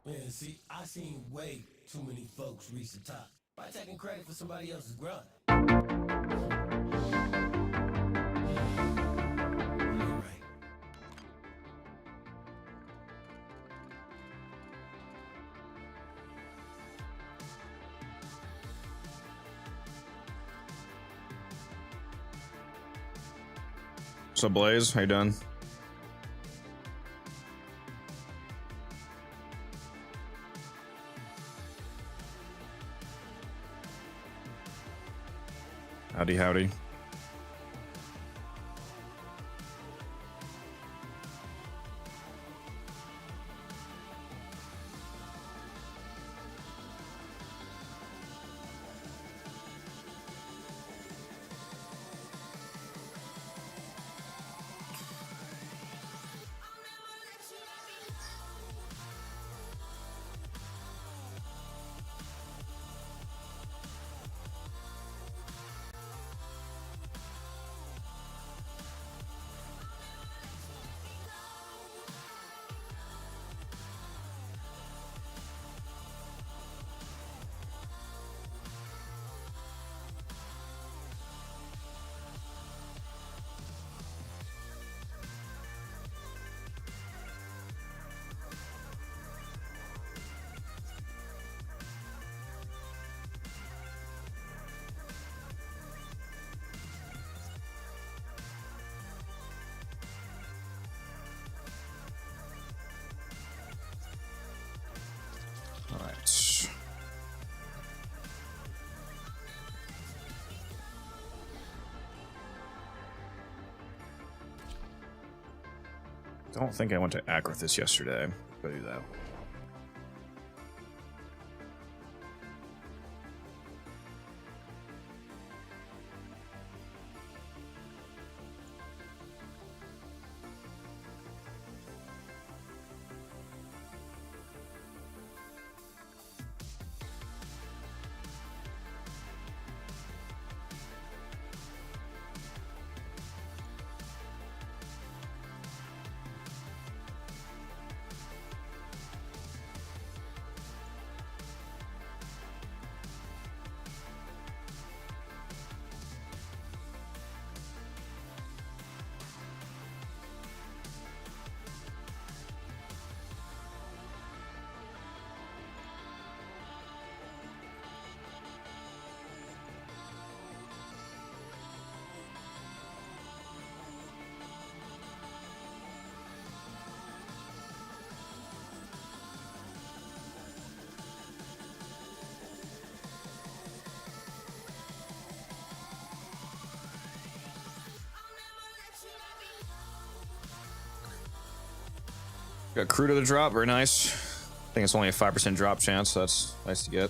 Man, see, I seen way too many folks reach the top by taking credit for somebody else's grind. You're right. So Blaze, how you doing? Howdy, howdy. Alright. Don't think I went to Agrathis yesterday. Go do that. Got crew to the drop, very nice. I think it's only a 5% drop chance, so that's nice to get.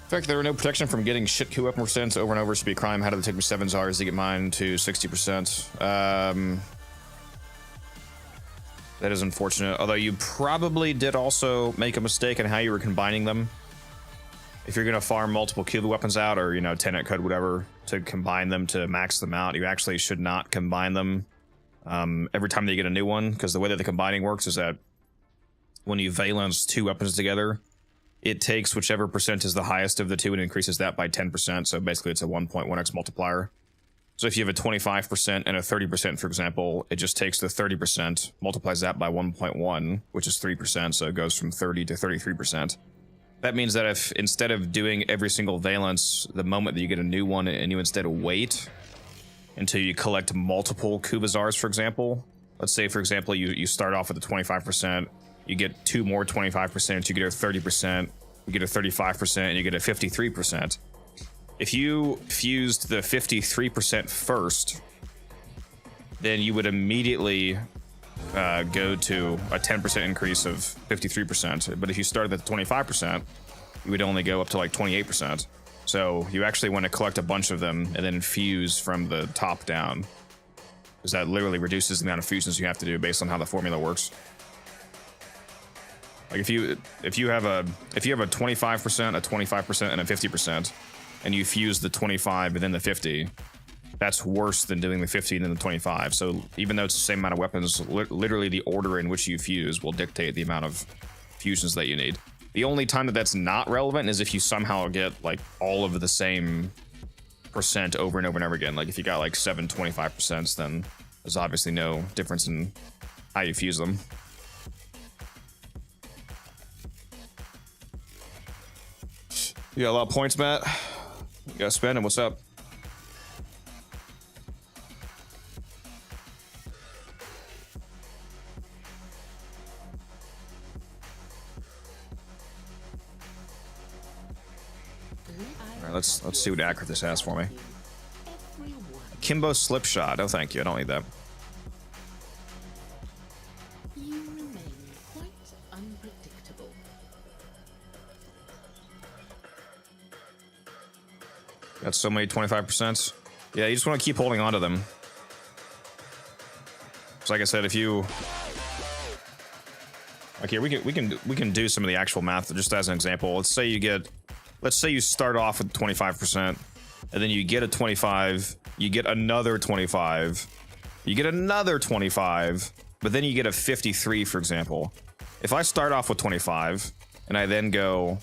In fact, there were no protection from getting shit Q weapon percents over and over should be a crime. How did it take me 7 hours to get mine to 60%? That is unfortunate. Although you probably did also make a mistake in how you were combining them. If you're going to farm multiple Q weapons out, or, you know, tenet code, whatever, to combine them to max them out, you actually should not combine them every time that you get a new one, because the way that the combining works is that when you valence 2 weapons together, it takes whichever percent is the highest of the two and increases that by 10%. So basically it's a 1.1x multiplier. So if you have a 25% and a 30%, for example, it just takes the 30%, multiplies that by 1.1, which is 3%. So it goes from 30 to 33%. That means that if instead of doing every single valence the moment that you get a new one, and you instead wait until you collect multiple Kubazars, for example, let's say, for example, you start off with a 25%, you get 2 more 25%, you get a 30%, you get a 35%, and you get a 53%. If you fused the 53% first, then you would immediately go to a 10% increase of 53%. But if you started at 25%, you would only go up to like 28%. So you actually want to collect a bunch of them and then infuse from the top down, because that literally reduces the amount of fusions you have to do based on how the formula works. Like if you have a 25%, a 25%, and a 50%, and you fuse the 25 and then the 50, that's worse than doing the 50 and then the 25. So even though it's the same amount of weapons, literally the order in which you fuse will dictate the amount of fusions that you need. The only time that that's not relevant is if you somehow get like all of the same percent over and over and over again. Like if you got like 7 25%, then there's obviously no difference in how you fuse them. You got a lot of points, Matt. You gotta spend them. What's up? Let's see what accurate this has for me. Kimbo Slipshot. Oh, thank you. I don't need that. You remain quite unpredictable. Got so many 25%. Yeah, you just want to keep holding on to them. So like I said, if you okay, we can do some of the actual math just as an example. Let's say you start off with 25%, and then you get a 25, you get another 25, you get another 25, but then you get a 53, for example. If I start off with 25, and I then go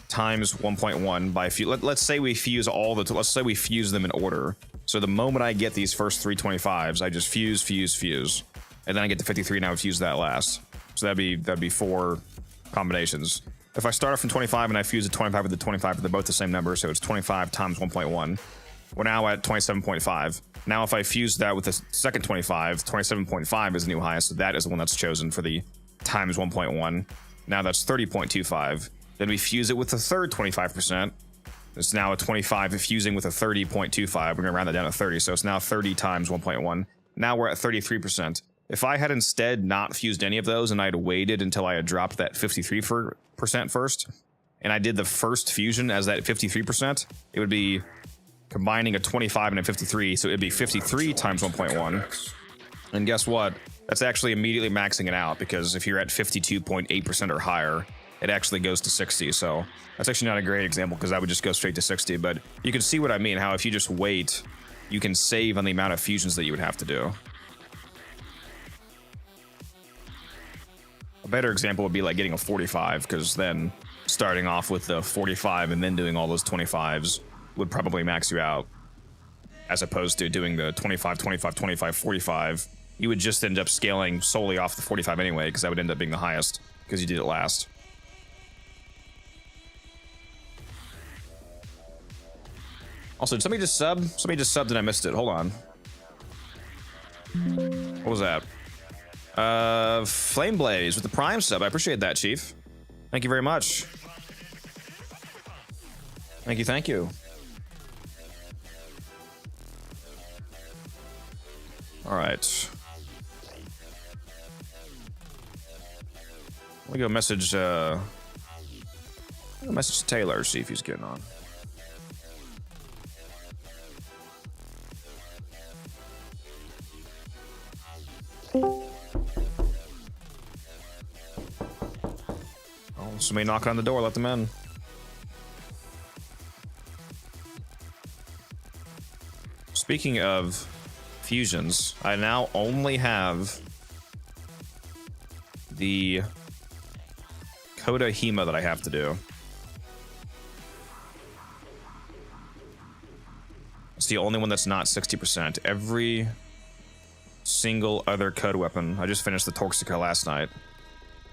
times 1.1 by let's say we fuse let's say we fuse them in order. So the moment I get these first 3 25s, I just fuse, and then I get to 53, and I would fuse that last. So that'd be 4 combinations. If I start off from 25 and I fuse the 25 with the 25, they're both the same number, so it's 25 times 1.1. We're now at 27.5. Now if I fuse that with the second 25, 27.5 is the new highest, so that is the one that's chosen for the times 1.1. Now that's 30.25. Then we fuse it with the third 25%. It's now a 25 fusing with a 30.25. We're gonna round that down to 30, so it's now 30 times 1.1. Now we're at 33%. If I had instead not fused any of those and I had waited until I had dropped that 53% first, and I did the first fusion as that 53%, it would be combining a 25 and a 53, so it'd be 53 times 1.1. And guess what? That's actually immediately maxing it out, because if you're at 52.8% or higher, it actually goes to 60. So that's actually not a great example, because that would just go straight to 60. But you can see what I mean, how if you just wait, you can save on the amount of fusions that you would have to do. A better example would be like getting a 45, because then starting off with the 45 and then doing all those 25s would probably max you out, as opposed to doing the 25, 25, 25, 45. You would just end up scaling solely off the 45 anyway, because that would end up being the highest, because you did it last. Also, did somebody just sub? Somebody just subbed and I missed it. Hold on. What was that? Flame Blaze with the Prime sub. I appreciate that, Chief. Thank you very much. Thank you, thank you. All right. Let me go message Taylor, see if he's getting on. Oh, somebody knocking on the door, let them in. Speaking of fusions, I now only have the Coda Hema that I have to do. It's the only one that's not 60%. Every single other code weapon, I just finished the Toxica last night.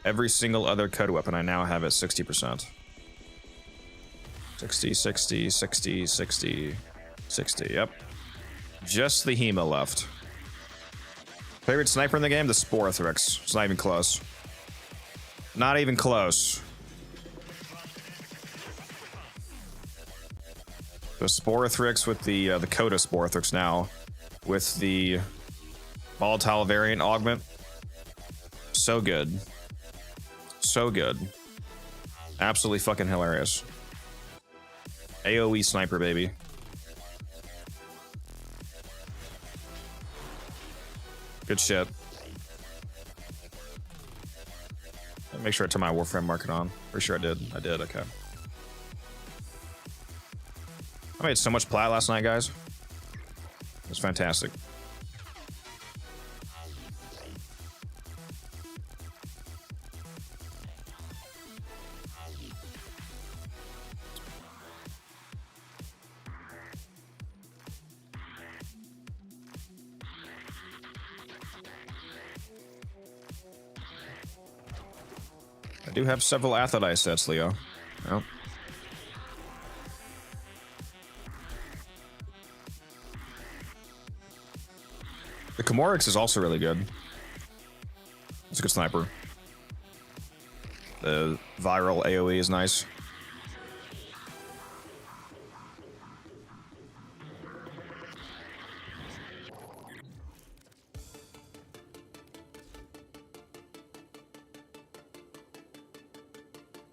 Every single other code weapon I now have at 60%. 60, 60, 60, 60, 60, yep. Just the Hema left. Favorite sniper in the game? The Sporothrix. It's not even close. Not even close. The Sporothrix with the Coda Sporothrix now, with the volatile variant augment. So good. So good. Absolutely fucking hilarious. AoE sniper, baby. Good shit. Make sure I turn my Warframe market on. Pretty sure I did. I did, okay. I made so much plat last night, guys. It was fantastic. I do have several Athodite sets, Leo. Yep. The Comorix is also really good. It's a good sniper. The viral AoE is nice.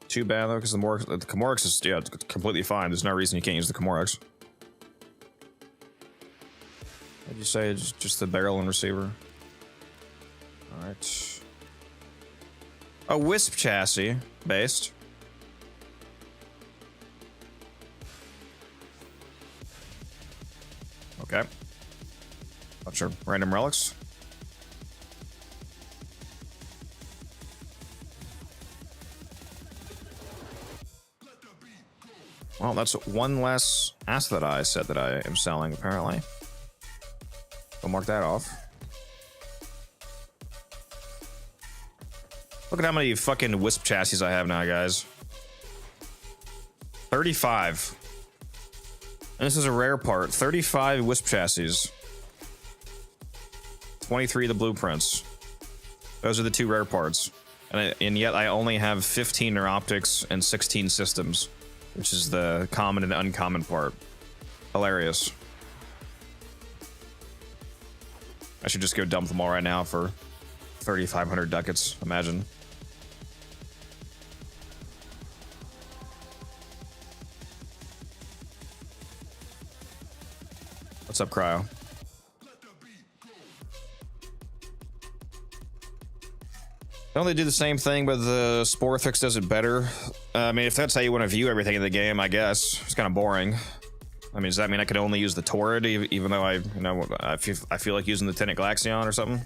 Too bad though, because the Comorix is, yeah, it's completely fine. There's no reason you can't use the Comorix. What did you say? Just the barrel and receiver. All right. A Wisp chassis based. Okay. Not sure. Random relics. Well, that's one less Asphodite set that I am selling, apparently. I'll mark that off. Look at how many fucking Wisp chassis I have now, guys. 35. And this is a rare part. 35 Wisp chassis. 23 of the blueprints. Those are the two rare parts. And yet I only have 15 neuroptics and 16 systems, which is the common and uncommon part. Hilarious. I should just go dump them all right now for 3,500 ducats, imagine. What's up, Cryo? Don't they do the same thing, but the Sporifix does it better? I mean, if that's how you want to view everything in the game, I guess. It's kind of boring. I mean, does that mean I could only use the Torrid, even though I feel like using the Tennoc or something?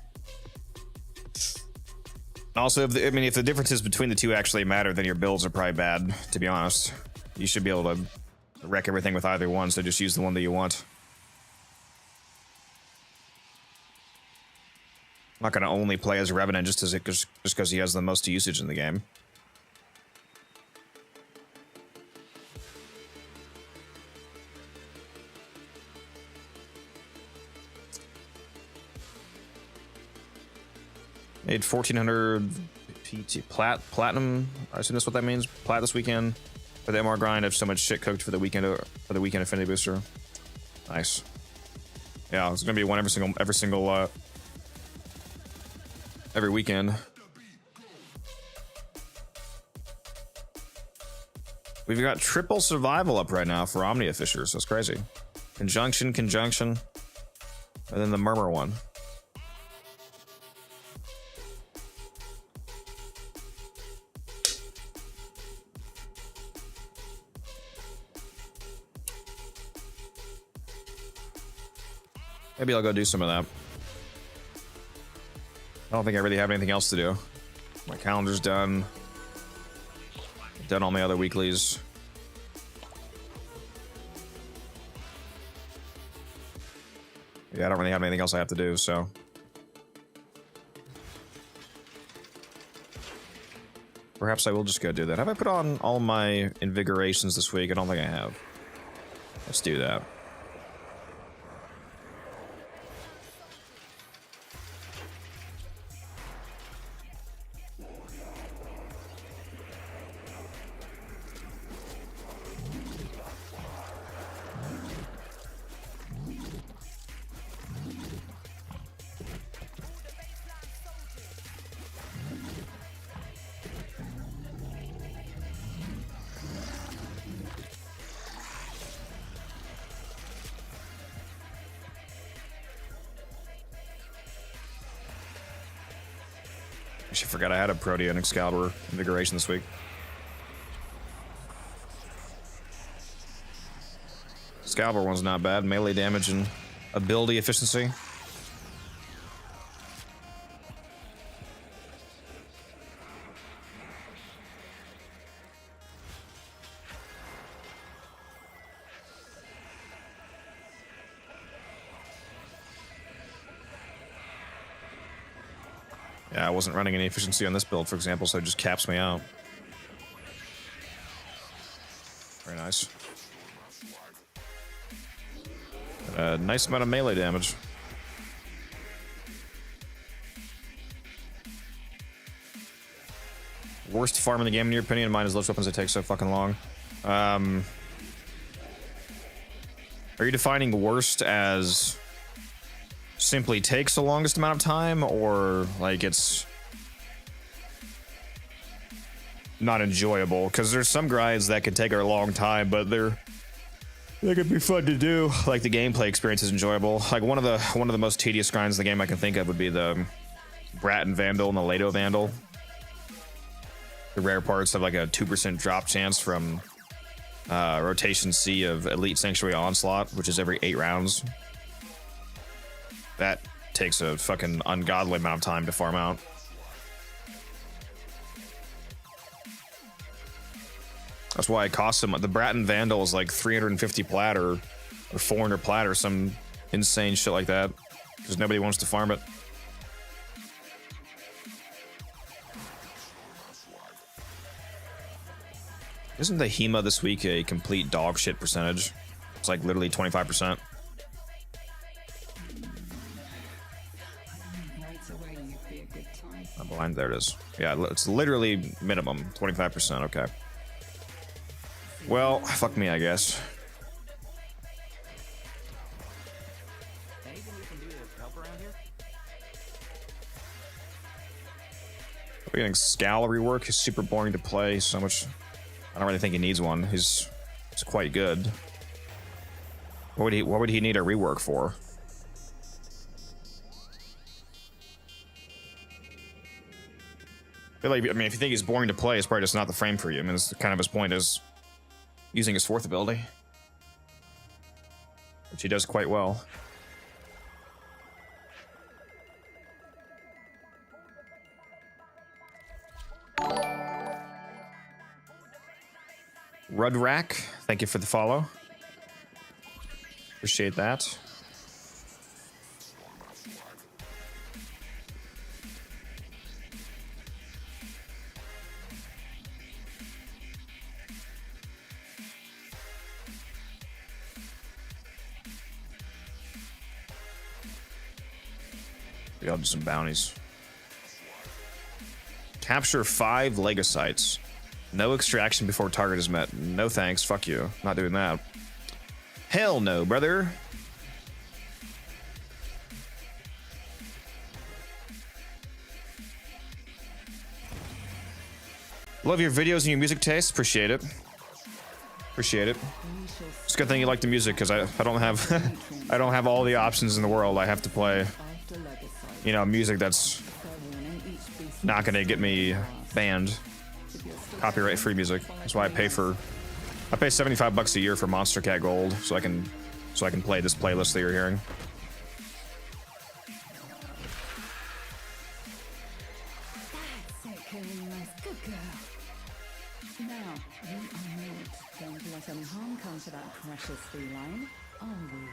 Also, if the differences between the two actually matter, then your builds are probably bad, to be honest. You should be able to wreck everything with either one, so just use the one that you want. I'm not going to only play as Revenant just because he has the most usage in the game. Made 1,400 PT platinum. I assume that's what that means. Plat this weekend for the MR grind. I have so much shit cooked for the weekend affinity booster. Nice. Yeah, it's gonna be one every weekend. We've got triple survival up right now for Omnia Fishers. That's crazy. Conjunction, and then the Murmur one. Maybe I'll go do some of that. I don't think I really have anything else to do. My calendar's done. Done all my other weeklies. Yeah, I don't really have anything else I have to do, so. Perhaps I will just go do that. Have I put on all my invigorations this week? I don't think I have. Let's do that. Actually, forgot I had a Protea and Excalibur Invigoration this week. Excalibur one's not bad. Melee damage and ability efficiency. Yeah, I wasn't running any efficiency on this build, for example, so it just caps me out. Very nice. Nice amount of melee damage. Worst farm in the game, in your opinion? Mine is lift weapons that take so fucking long. Are you defining worst as simply takes the longest amount of time, or like it's not enjoyable? Because there's some grinds that could take a long time, but they could be fun to do. Like the gameplay experience is enjoyable. Like one of the most tedious grinds in the game I can think of would be the Brat and Vandal and the Loadout Vandal. The rare parts have like a 2% drop chance from rotation C of Elite Sanctuary Onslaught, which is every 8 rounds. That takes a fucking ungodly amount of time to farm out. That's why it costs them. The Brat and Vandal is like 350 plat or 400 plat or some insane shit like that, because nobody wants to farm it. Isn't the HEMA this week a complete dog shit percentage? It's like literally 25%. I'm blind. There it is. Yeah, it's literally minimum 25%. Okay. Well, fuck me, I guess. We're getting Scal rework. He's super boring to play. So much. I don't really think he needs one. He's quite good. What would he need a rework for? I mean, if you think he's boring to play, it's probably just not the frame for you. I mean, it's kind of his point is using his 4th ability, which he does quite well. Rudrack, thank you for the follow. Appreciate that. We all do some bounties. Capture 5 Legocytes. No extraction before target is met. No thanks. Fuck you. Not doing that. Hell no, brother. Love your videos and your music taste. Appreciate it. Appreciate it. It's a good thing you like the music, because I don't have I don't have all the options in the world. I have to play, you know, music that's not gonna get me banned. Copyright free music. That's why I pay $75 a year for Monster Cat Gold, so I can play this playlist that you're hearing. That's it, Veilance. Good girl. Now, we are not going to let any harm come to that precious feline, are we?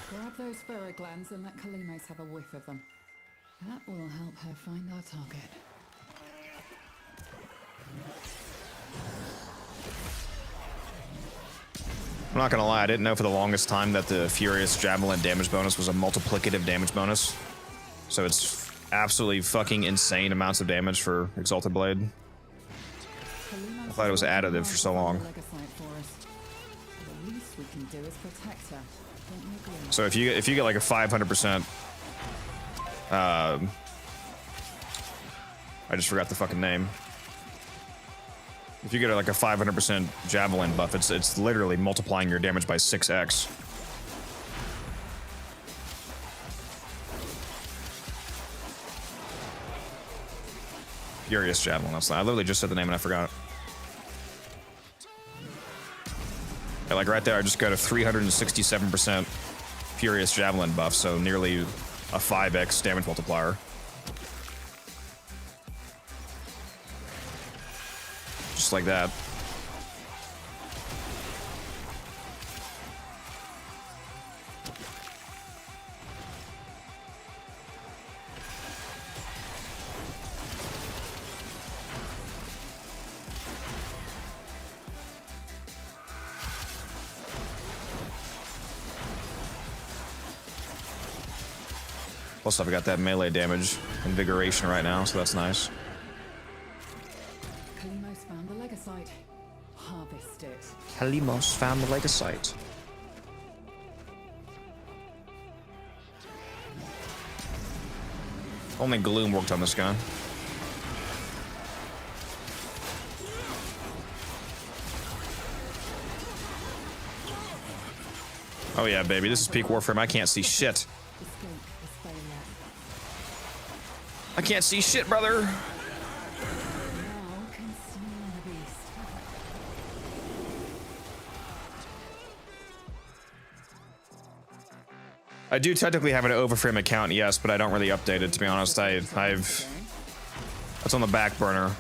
Grab those ferro glands and let Kalimos have a whiff of them. That will help her find our target. I'm not gonna lie, I didn't know for the longest time that the Furious Javelin damage bonus was a multiplicative damage bonus. So it's absolutely fucking insane amounts of damage for Exalted Blade. I thought it was additive for so long. So if you get like a 500%, I just forgot the fucking name. If you get like a 500% javelin buff, it's literally multiplying your damage by 6x. Furious Javelin. I literally just said the name and I forgot it. Yeah, like right there, I just got a 367% Furious Javelin buff, so nearly a 5x damage multiplier. Just like that. Plus, I've got that melee damage invigoration right now, so that's nice. Kalimos found the Legasite. Harvest it. Kalimos found the Legasite. Only Gloom worked on this guy. Oh yeah, baby, this is peak Warframe. I can't see shit. I can't see shit, brother. I do technically have an Overframe account, yes, but I don't really update it, to be honest. I've that's on the back burner.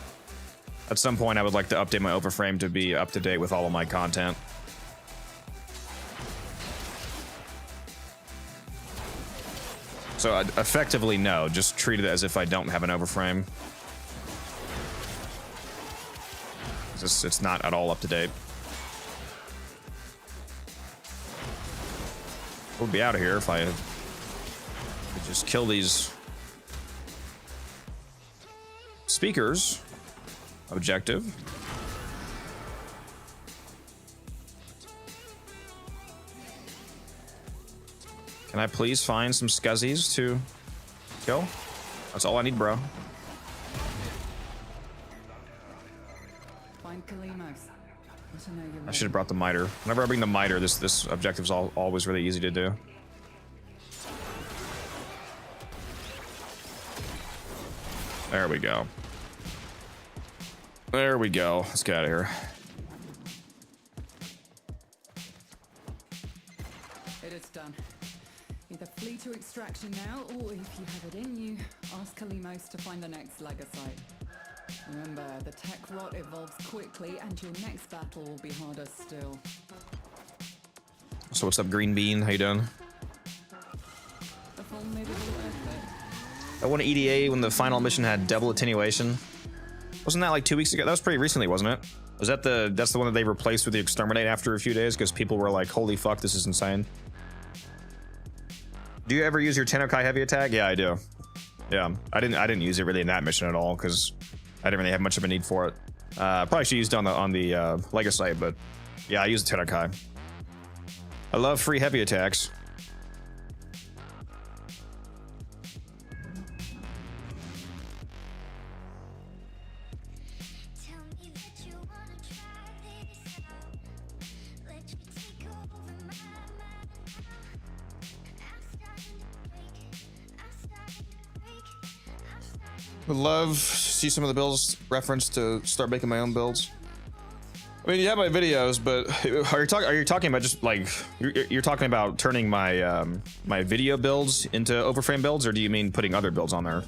At some point, I would like to update my Overframe to be up to date with all of my content. So effectively, no. Just treat it as if I don't have an Overframe. It's not at all up to date. We'll be out of here if I could just kill these speakers. Objective. Can I please find some scuzzies to kill? That's all I need, bro. Find Kalimos. I should have brought the miter. Whenever I bring the miter, this objective's always really easy to do. There we go. There we go. Let's get out of here. It is done. Either flee to extraction now, or if you have it in you, ask Kalimos to find the next Legasite. Remember, the tech rot evolves quickly, and your next battle will be harder still. So what's up, Green Bean? How you doing? A formidable effort. I won an EDA when the final mission had double attenuation. Wasn't that like 2 weeks ago? That was pretty recently, wasn't it? Was that that's the one that they replaced with the Exterminate after a few days because people were like, holy fuck, this is insane. Do you ever use your TennoCreate heavy attack? Yeah, I do. Yeah, I didn't use it really in that mission at all because I didn't really have much of a need for it. Probably should use it on the Legasite, but yeah, I use the TennoCreate. I love free heavy attacks. Would love to see some of the builds referenced to start making my own builds. I mean, you have my videos, but are you talking about just like you're talking about turning my my video builds into Overframe builds, or do you mean putting other builds on there?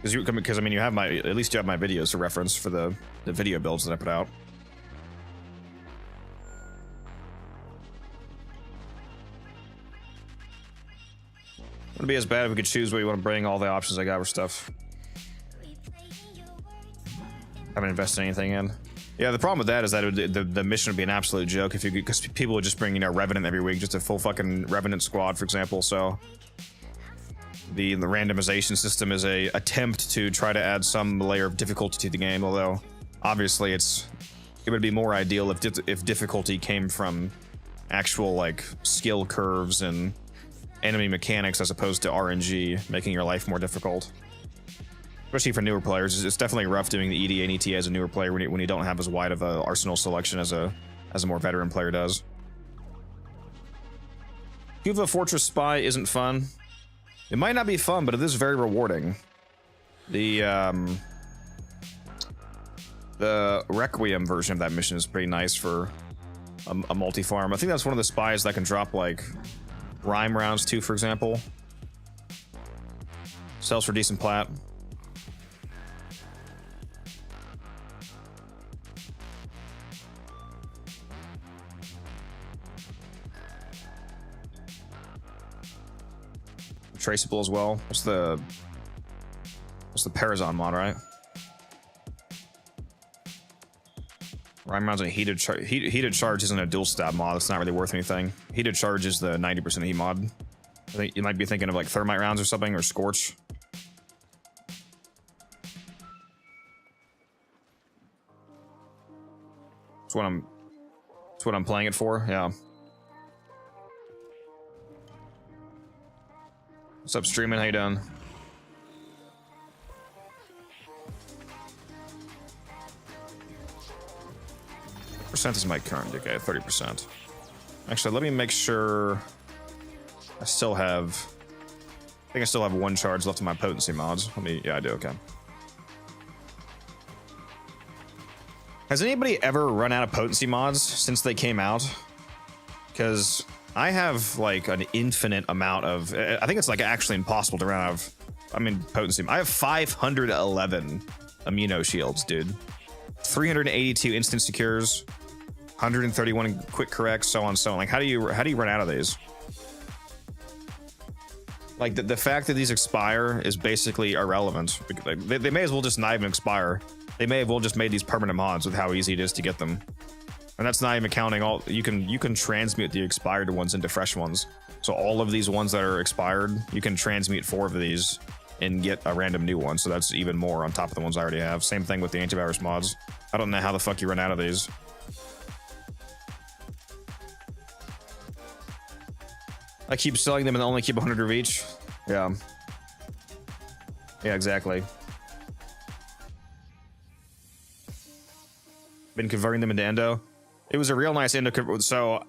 Because I mean, you have at least you have my videos to reference for the video builds that I put out. Wouldn't be as bad if we could choose what you want to bring. All the options I got were stuff haven't invested anything in. Yeah, the problem with that is that the mission would be an absolute joke if you could, because people would just bring, you know, Revenant every week, just a full fucking Revenant squad, for example. So the randomization system is a attempt to try to add some layer of difficulty to the game, although obviously it would be more ideal if difficulty came from actual like skill curves and enemy mechanics as opposed to RNG making your life more difficult. Especially for newer players, it's definitely rough doing the EDA and ETA as a newer player when you don't have as wide of a arsenal selection as a more veteran player does. Cuva Fortress Spy isn't fun. It might not be fun, but it is very rewarding. The Requiem version of that mission is pretty nice for a multi-farm. I think that's one of the spies that can drop like rhyme rounds too, for example. Sells for decent plat. Traceable as well. What's the Parazon mod, right? Rhyme rounds and heated charge isn't a dual stab mod. It's not really worth anything. Heated charge is the 90% heat mod. I think you might be thinking of like thermite rounds or something, or scorch. That's what I'm playing it for. Yeah. What's up, streaming? How you doing? Percent is my current decay, 30%. Actually, let me make sure I still have. I think I still have one charge left in my potency mods. Yeah, I do. Okay. Has anybody ever run out of potency mods since they came out? Because I have like an infinite amount of. I think it's like actually impossible to run out of. I mean, potency. I have 511 immuno shields, dude. 382 instant secures, 131 quick corrects, so on and so on. Like, how do you run out of these? Like the fact that these expire is basically irrelevant. Like, they may as well just not even expire. They may have well just made these permanent mods with how easy it is to get them. And that's not even counting all. You can transmute the expired ones into fresh ones. So all of these ones that are expired, you can transmute 4 of these and get a random new one. So that's even more on top of the ones I already have. Same thing with the antivirus mods. I don't know how the fuck you run out of these. I keep selling them and only keep 100 of each. Yeah. Yeah, exactly. Been converting them into endo. It was a real nice endo. So,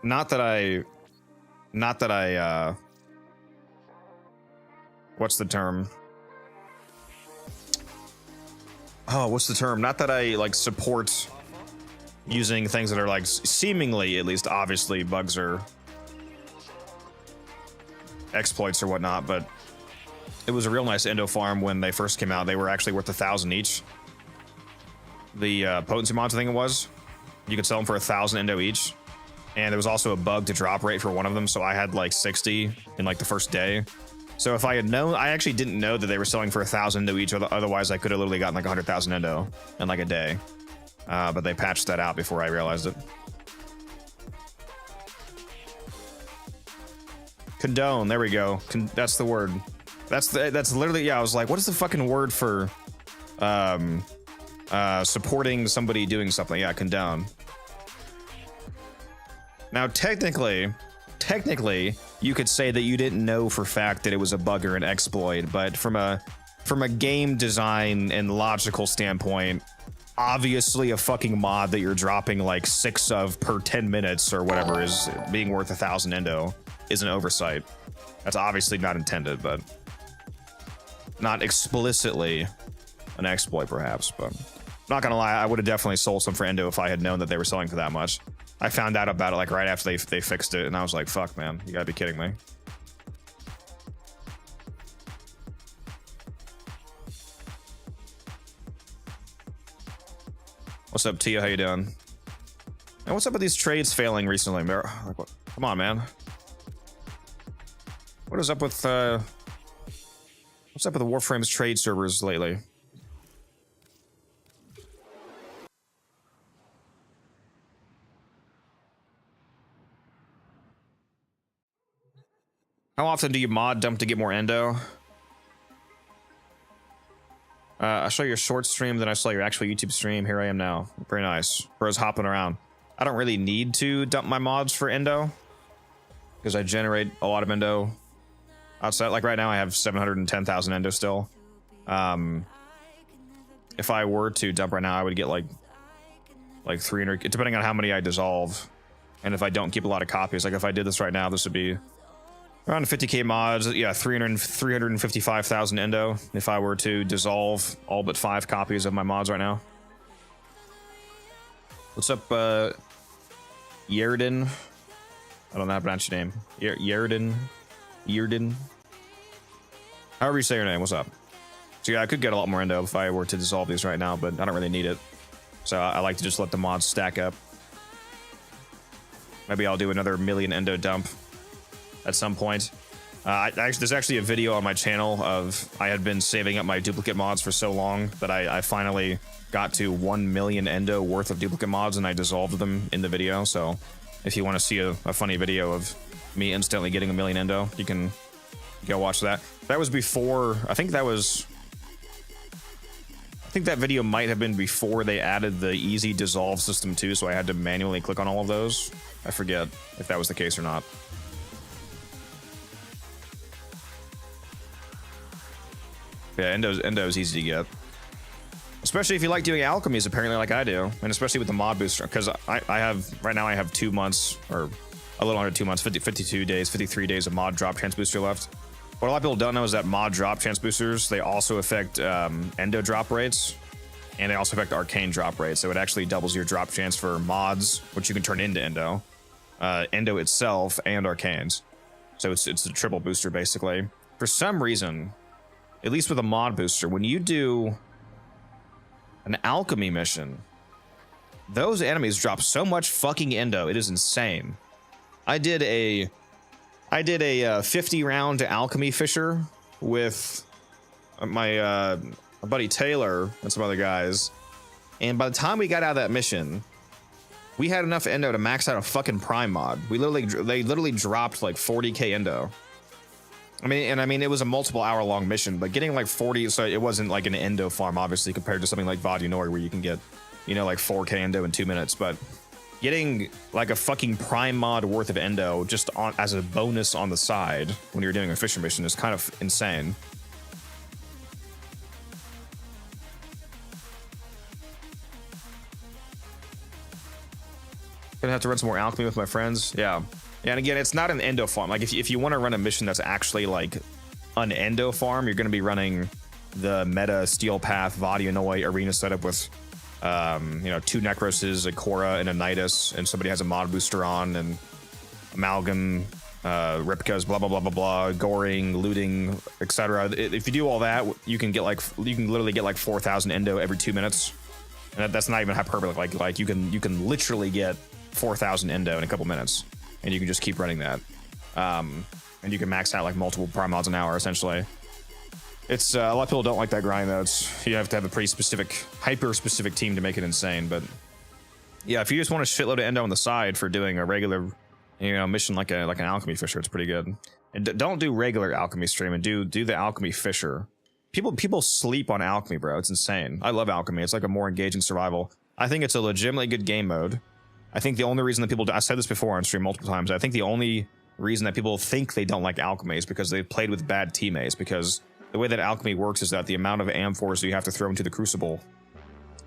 not that I, what's the term? Oh, what's the term? Not that I like support using things that are like seemingly, at least obviously, bugs or exploits or whatnot, but it was a real nice endo farm when they first came out. They were actually worth 1,000 each. The potency mods, I think it was. You could sell them for 1,000 endo each. And there was also a bug to drop rate for one of them, so I had like 60 in like the first day. So if I had known, I actually didn't know that they were selling for 1,000 endo each, otherwise I could have literally gotten like 100,000 endo in like a day. But they patched that out before I realized it. Condone, there we go. That's the word. That's literally, yeah, I was like, what is the fucking word for supporting somebody doing something? Yeah, condone. Now, technically, you could say that you didn't know for fact that it was a bug or an exploit, but from a game design and logical standpoint, obviously a fucking mod that you're dropping like 6 of per 10 minutes or whatever is being worth 1,000 endo is an oversight. That's obviously not intended, but not explicitly an exploit perhaps, but not gonna lie, I would have definitely sold some for endo if I had known that they were selling for that much. I found out about it like right after they fixed it, and I was like, fuck, man, you gotta be kidding me. What's up, Tia? How you doing? And what's up with these trades failing recently? Like, what? Come on, man. What is up with what's up with the Warframe's trade servers lately? How often do you mod dump to get more endo? I saw your short stream, then I saw your actual YouTube stream. Here I am now. Very nice. Bro's hopping around. I don't really need to dump my mods for endo because I generate a lot of endo outside. Like right now I have 710,000 endo still. If I were to dump right now, I would get like 300, depending on how many I dissolve. And if I don't keep a lot of copies, like if I did this right now, this would be Around 50k mods, yeah, 355,000 endo if I were to dissolve all but 5 copies of my mods right now. What's up, Yerden? I don't know how to pronounce your name. Yerden. However you say your name, what's up? So yeah, I could get a lot more endo if I were to dissolve these right now, but I don't really need it. So I like to just let the mods stack up. Maybe I'll do another million endo dump at some point. There's actually a video on my channel of I had been saving up my duplicate mods for so long that I finally got to 1 million endo worth of duplicate mods and I dissolved them in the video. So if you want to see a funny video of me instantly getting 1 million endo, you can go watch that. That was before, I think that video might have been before they added the easy dissolve system too, so I had to manually click on all of those. I forget if that was the case or not. Yeah, endo is easy to get. Especially if you like doing alchemies, apparently like I do. And especially with the mod booster, because I have 2 months, or a little under 2 months, 52 days, 53 days of mod drop chance booster left. What a lot of people don't know is that mod drop chance boosters, they also affect endo drop rates, and they also affect arcane drop rates. So it actually doubles your drop chance for mods, which you can turn into endo, endo itself, and arcanes. So it's a triple booster basically. For some reason, at least with a mod booster, when you do an alchemy mission, those enemies drop so much fucking endo, it is insane. I did a 50 round alchemy fisher with my buddy Taylor and some other guys, and by the time we got out of that mission, we had enough endo to max out a fucking prime mod. They literally dropped like 40k endo. I mean, it was a multiple hour long mission, but getting like 40, so it wasn't like an endo farm, obviously, compared to something like Vodunori where you can get, you know, like 4k endo in 2 minutes, but getting like a fucking prime mod worth of endo just on as a bonus on the side when you're doing a fishing mission is kind of insane. Gonna have to run some more alchemy with my friends. Yeah. And again, it's not an endo farm. Like if you want to run a mission that's actually like an endo farm, you're going to be running the meta Steel Path Vodunoi arena setup with, you know, 2 Necroses, a Korra, and a Nidus, and somebody has a mod booster on, and Amalgam, Ripkas, blah blah blah blah blah, goring, looting, etc. If you do all that, you can literally get like 4,000 endo every 2 minutes, and that's not even hyperbole. Like you can literally get 4,000 endo in a couple minutes. And you can just keep running that. And you can max out like multiple prime mods an hour, essentially. It's a lot of people don't like that grind, though. You have to have a pretty specific, hyper-specific team to make it insane. But yeah, if you just want a shitload of endo on the side for doing a regular, you know, mission like an alchemy fisher, it's pretty good. And don't do regular alchemy stream, and do the alchemy fisher. People sleep on alchemy, bro. It's insane. I love alchemy. It's like a more engaging survival. I think it's a legitimately good game mode. I think the only reason that people I said this before on stream multiple times. I think the only reason that people think they don't like alchemy is because they've played with bad teammates. Because the way that alchemy works is that the amount of amphors you have to throw into the crucible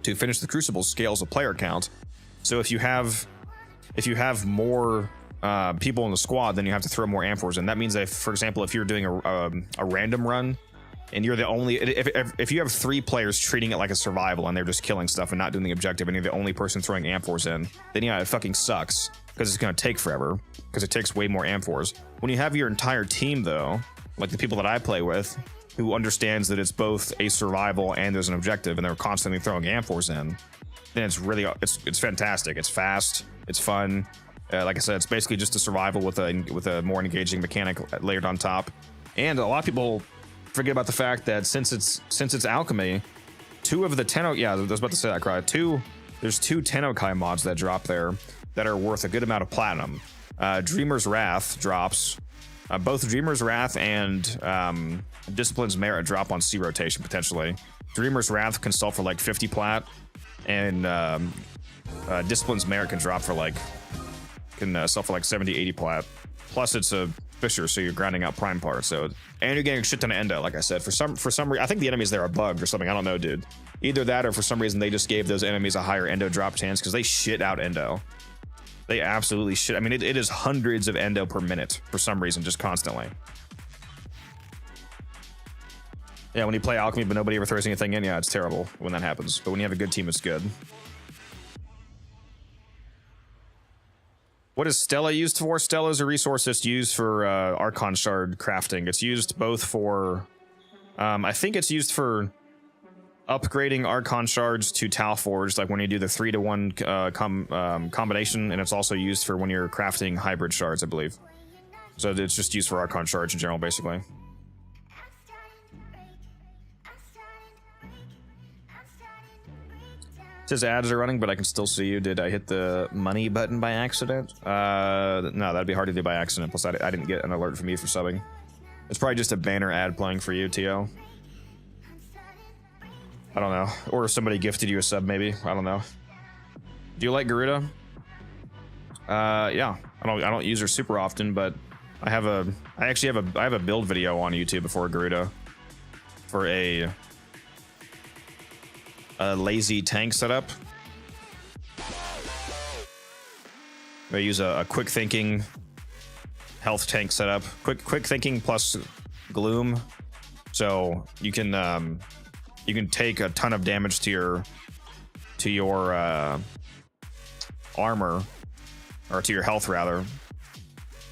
to finish the crucible scales the player count. So if you have more people in the squad, then you have to throw more amphors. And that means that, for example, if you're doing a random run, and you're the only, if you have 3 players treating it like a survival and they're just killing stuff and not doing the objective, and you're the only person throwing amphors in, then yeah, it fucking sucks because it's going to take forever because it takes way more amphors. When you have your entire team, though, like the people that I play with, who understands that it's both a survival and there's an objective, and they're constantly throwing amphors in, then it's really, it's fantastic. It's fast, it's fun. Like I said, it's basically just a survival with a more engaging mechanic layered on top. And a lot of people forget about the fact that since it's alchemy, 2 of the I was about to say that, Cry. There's 2 TennoCreate mods that drop there that are worth a good amount of platinum. Dreamer's Wrath drops. Both Dreamer's Wrath and Discipline's Merit drop on C rotation potentially. Dreamer's Wrath can sell for like 50 plat, and Discipline's Merit can sell for like 70, 80 plat. Plus it's a fisher, so you're grinding out prime parts. So, and you're getting a shit ton of endo. Like I said, for some reason, I think the enemies there are bugged or something. I don't know, dude. Either that, or for some reason they just gave those enemies a higher endo drop chance because they shit out endo. They absolutely should. I mean, it is hundreds of endo per minute for some reason, just constantly. Yeah, when you play Alchemy but nobody ever throws anything in, yeah, it's terrible when that happens. But when you have a good team, it's good. What is Stella used for? Stella is a resource that's used for Archon Shard crafting. It's used both for... I think it's used for upgrading Archon Shards to Tau Forged, like when you do the 3-to-1 combination, and it's also used for when you're crafting hybrid shards, I believe. So it's just used for Archon Shards in general, basically. It says ads are running, but I can still see you. Did I hit the money button by accident? No, that'd be hard to do by accident. Plus, I didn't get an alert from you for subbing. It's probably just a banner ad playing for you, T.O. I don't know. Or somebody gifted you a sub, maybe. I don't know. Do you like Garuda? Yeah. I don't use her super often, but I have a build video on YouTube before Garuda for a lazy tank setup. I use a quick thinking health tank setup. Quick thinking plus gloom, so you can take a ton of damage to your armor, or to your health rather,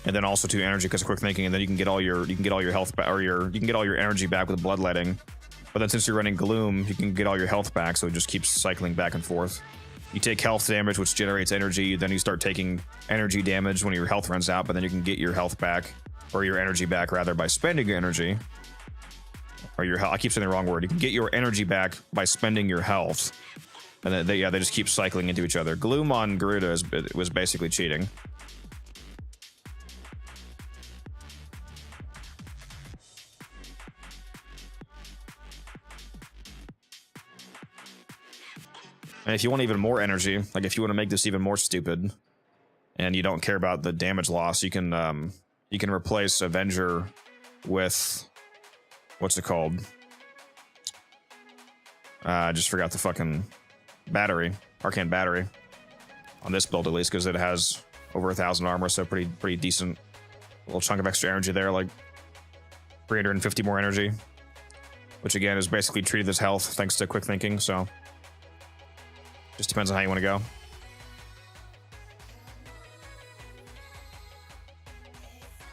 and then also to energy because of quick thinking, and then you can get all your health back, or you can get all your energy back with bloodletting. But then since you're running gloom, you can get all your health back, so it just keeps cycling back and forth. You take health damage, which generates energy, then you start taking energy damage when your health runs out, but then you can get your health back, or your energy back rather, by spending your energy. Or your health. I keep saying the wrong word. You can get your energy back by spending your health. And then they just keep cycling into each other. Gloom on Garuda was basically cheating. And if you want even more energy, like if you want to make this even more stupid, and you don't care about the damage loss, you can replace Avenger with, what's it called? I just forgot the fucking battery, Arcane Battery, on this build at least, because it has over 1,000 armor, so pretty decent little chunk of extra energy there, like 350 more energy, which again is basically treated as health thanks to quick thinking. So just depends on how you want to go.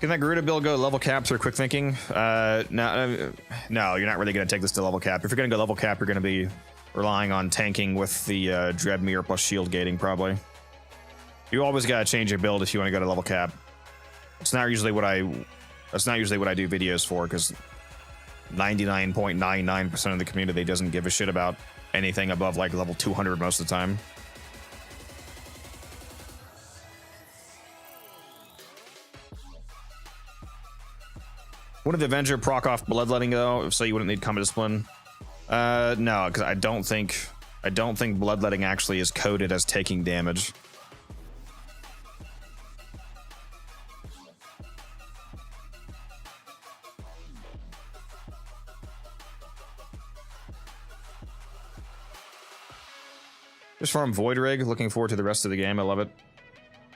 Can that Garuda build go level cap through quick thinking? No, you're not really going to take this to level cap. If you're going to go level cap, you're going to be relying on tanking with the Dreadmere plus shield gating, probably. You always got to change your build if you want to go to level cap. That's not usually what I do videos for, because 99.99% of the community doesn't give a shit about anything above like level 200 most of the time. Wouldn't the Avenger proc off bloodletting though, so you wouldn't need combat discipline? No, because I don't think bloodletting actually is coded as taking damage. Just farm Void Rig. Looking forward to the rest of the game. I love it.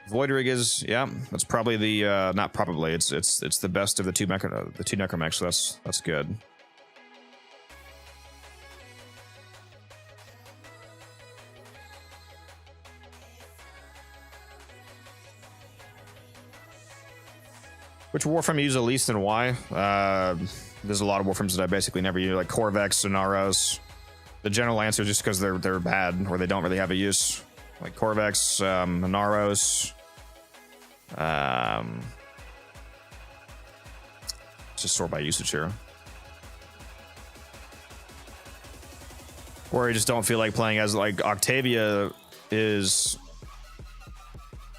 Void Rig is, yeah, that's probably the not probably. It's the best of the two necromechs. So that's good. Which Warframe you use the least and why? There's a lot of Warframes that I basically never use, like Corvex, Sonaros. The general answer is just because they're bad or they don't really have a use. Like Corvex, Naros. Just sort by usage here. Or I just don't feel like playing as, like, Octavia is...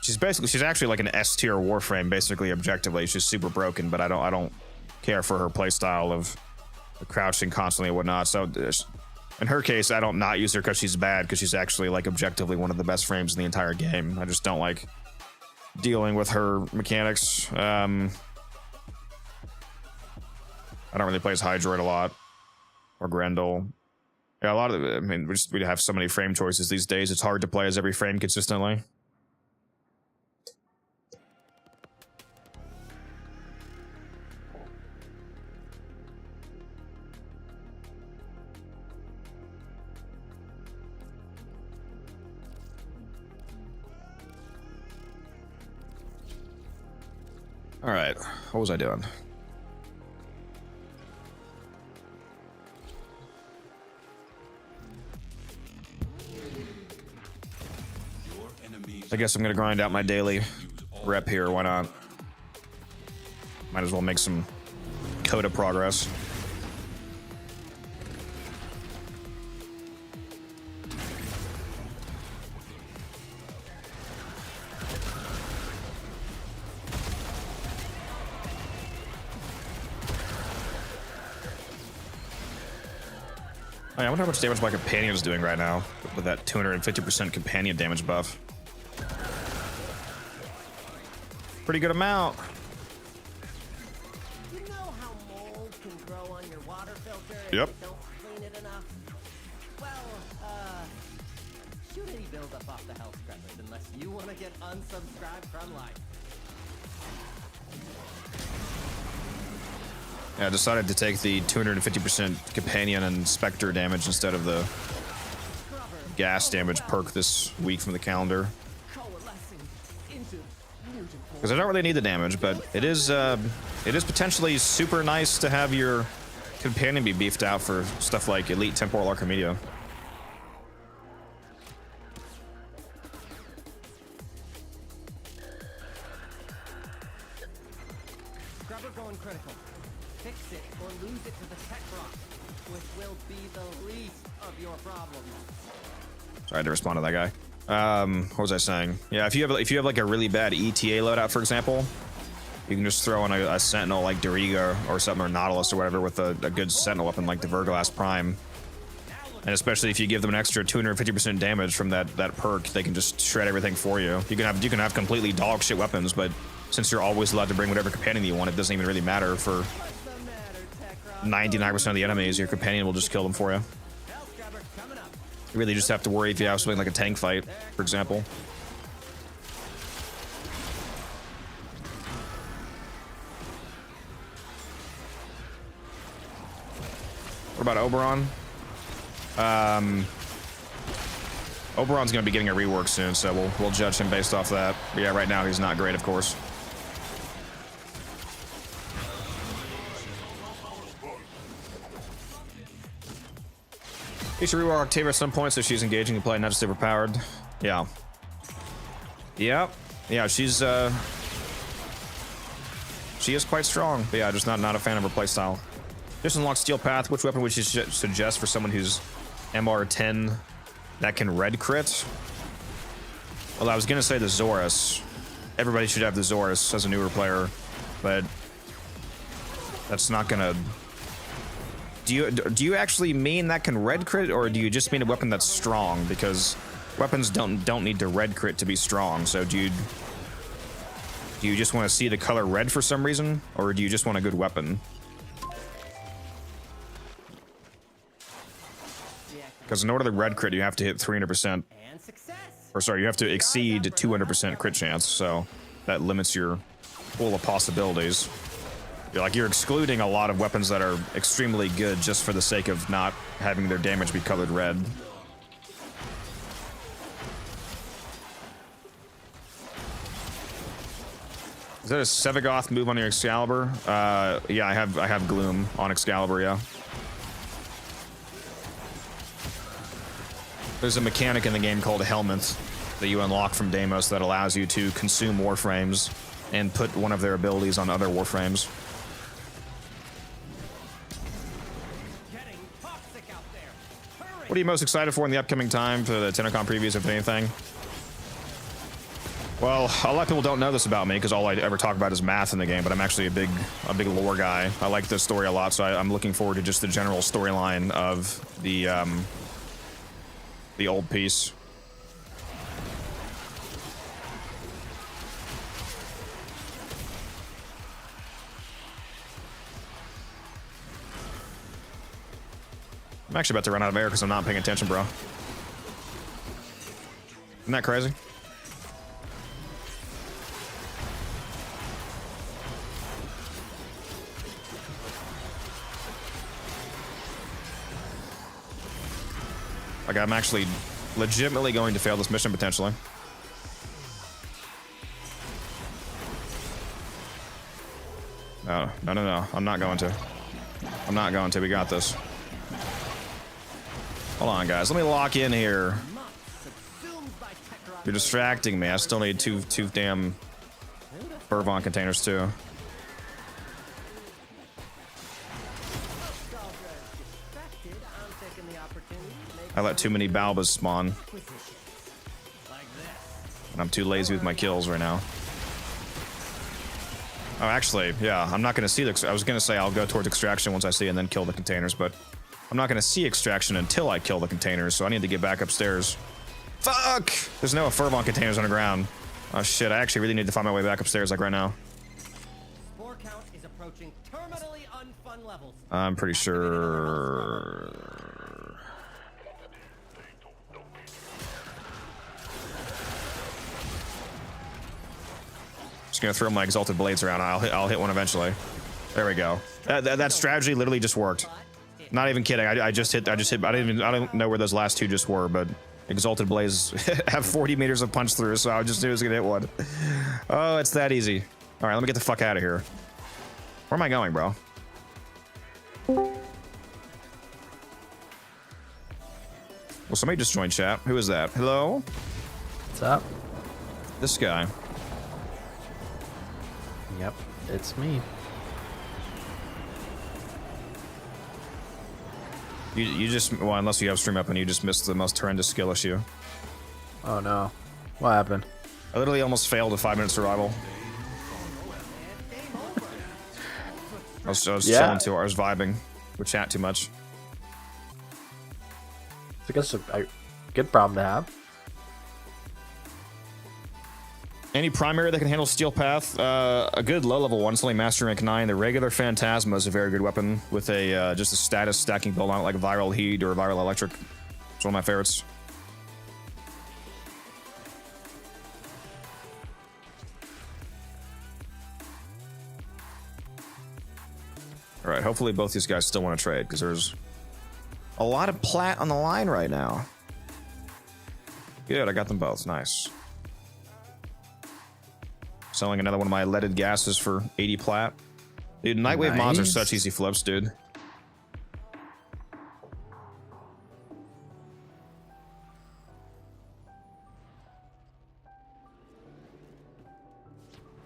She's actually like an S tier Warframe, basically objectively. She's super broken, but I don't care for her playstyle of crouching constantly and whatnot. So in her case, I don't not use her because she's bad, because she's actually like objectively one of the best frames in the entire game. I just don't like dealing with her mechanics. I don't really play as Hydroid a lot, or Grendel. Yeah, a lot of I mean, we have so many frame choices these days. It's hard to play as every frame consistently. All right, what was I doing? I guess I'm gonna grind out my daily rep here. Why not? Might as well make some coda progress. I wonder how much damage my companion is doing right now with that 250% companion damage buff. Pretty good amount. You know how mold can grow on your water filter if Yep. you don't clean it enough? Well, shoot any buildup off the health scrubbers unless you want to get unsubscribed from life. Yeah, I decided to take the 250% companion and specter damage instead of the gas damage perk this week from the calendar. Coalescing into beautiful. Because I don't really need the damage, but it is potentially super nice to have your companion be beefed out for stuff like Elite Temporal Archimedia. Scrubber going critical. Fix it or lose it to the tech rock, which will be the least of your problems. Sorry, I had to respond to that guy. What was I saying? Yeah, if you have like a really bad ETA loadout, for example, you can just throw in a Sentinel like Doriga or something, or Nautilus or whatever, with a good Sentinel weapon like the Verglass Prime. And especially if you give them an extra 250% damage from that perk, they can just shred everything for you. You can have completely dog shit weapons, but since you're always allowed to bring whatever companion you want, it doesn't even really matter. For 99% of the enemies, your companion will just kill them for you. You really just have to worry if you have something like a tank fight, for example. What about Oberon? Oberon's gonna be getting a rework soon, so we'll judge him based off that. But yeah, right now he's not great, of course. You should rework Octavia at some point so she's engaging in play, not just overpowered. Yeah. Yeah, she is quite strong, but yeah, just not a fan of her playstyle. Just unlock Steel Path. Which weapon would you suggest for someone who's MR10 that can red crit? Well, I was gonna say the Zorus. Everybody should have the Zorus as a newer player, but that's not gonna. Do you actually mean that can red crit, or do you just mean a weapon that's strong? Because weapons don't need to red crit to be strong. So do you just want to see the color red for some reason, or do you just want a good weapon? Because in order to red crit, you have to hit 300%. And success. Or sorry, you have to exceed 200% crit chance. So that limits your pool of possibilities. You're excluding a lot of weapons that are extremely good just for the sake of not having their damage be colored red. Is that a Sevagoth move on your Excalibur? Yeah, I have Gloom on Excalibur, yeah. There's a mechanic in the game called Helminth that you unlock from Deimos that allows you to consume Warframes and put one of their abilities on other Warframes. What are you most excited for in the upcoming time for the TennoCon previews, if anything? Well, a lot of people don't know this about me because all I ever talk about is math in the game, but I'm actually a big lore guy. I like this story a lot, so I'm looking forward to just the general storyline of the old piece. I'm actually about to run out of air because I'm not paying attention, bro. Isn't that crazy? Like, I'm actually legitimately going to fail this mission potentially. Oh, no, no, no. I'm not going to. I'm not going to. We got this. Hold on, guys. Let me lock in here. You're distracting me. I still need two damn Fervent containers, too. I let too many Balbas spawn. And I'm too lazy with my kills right now. Oh, actually, yeah, I'm not going to see the... I was going to say I'll go towards extraction once I see it and then kill the containers, but I'm not going to see extraction until I kill the containers, so I need to get back upstairs. Fuck! There's no Fervent containers on the ground. Oh, shit, I actually really need to find my way back upstairs, like, right now. Spore count is approaching terminally unfun levels. I'm pretty sure... Just gonna throw my exalted blades around. I'll hit one eventually. There we go. That strategy literally just worked. Not even kidding. I just hit. I don't know where those last two just were, but exalted blades have 40 meters of punch through, so I just knew I was gonna hit one. Oh, it's that easy. All right, let me get the fuck out of here. Where am I going, bro? Well, somebody just joined chat. Who is that? Hello? What's up? This guy. Yep, it's me. You just, well, unless you have stream up and you just missed the most horrendous skill issue. Oh no. What happened? I literally almost failed a 5-minute survival. I was chilling too. I was vibing. We chat too much. I guess a good problem to have. Any primary that can handle Steel Path, a good low-level one, it's only Master Rank 9. The regular Phantasma is a very good weapon with a just a status stacking build on it, like Viral Heat or Viral Electric. It's one of my favorites. All right, hopefully both these guys still want to trade, because there's a lot of Plat on the line right now. Good, I got them both. Nice. Selling another one of my leaded gases for 80 Plat. Dude, Nightwave mods are such easy flips, dude.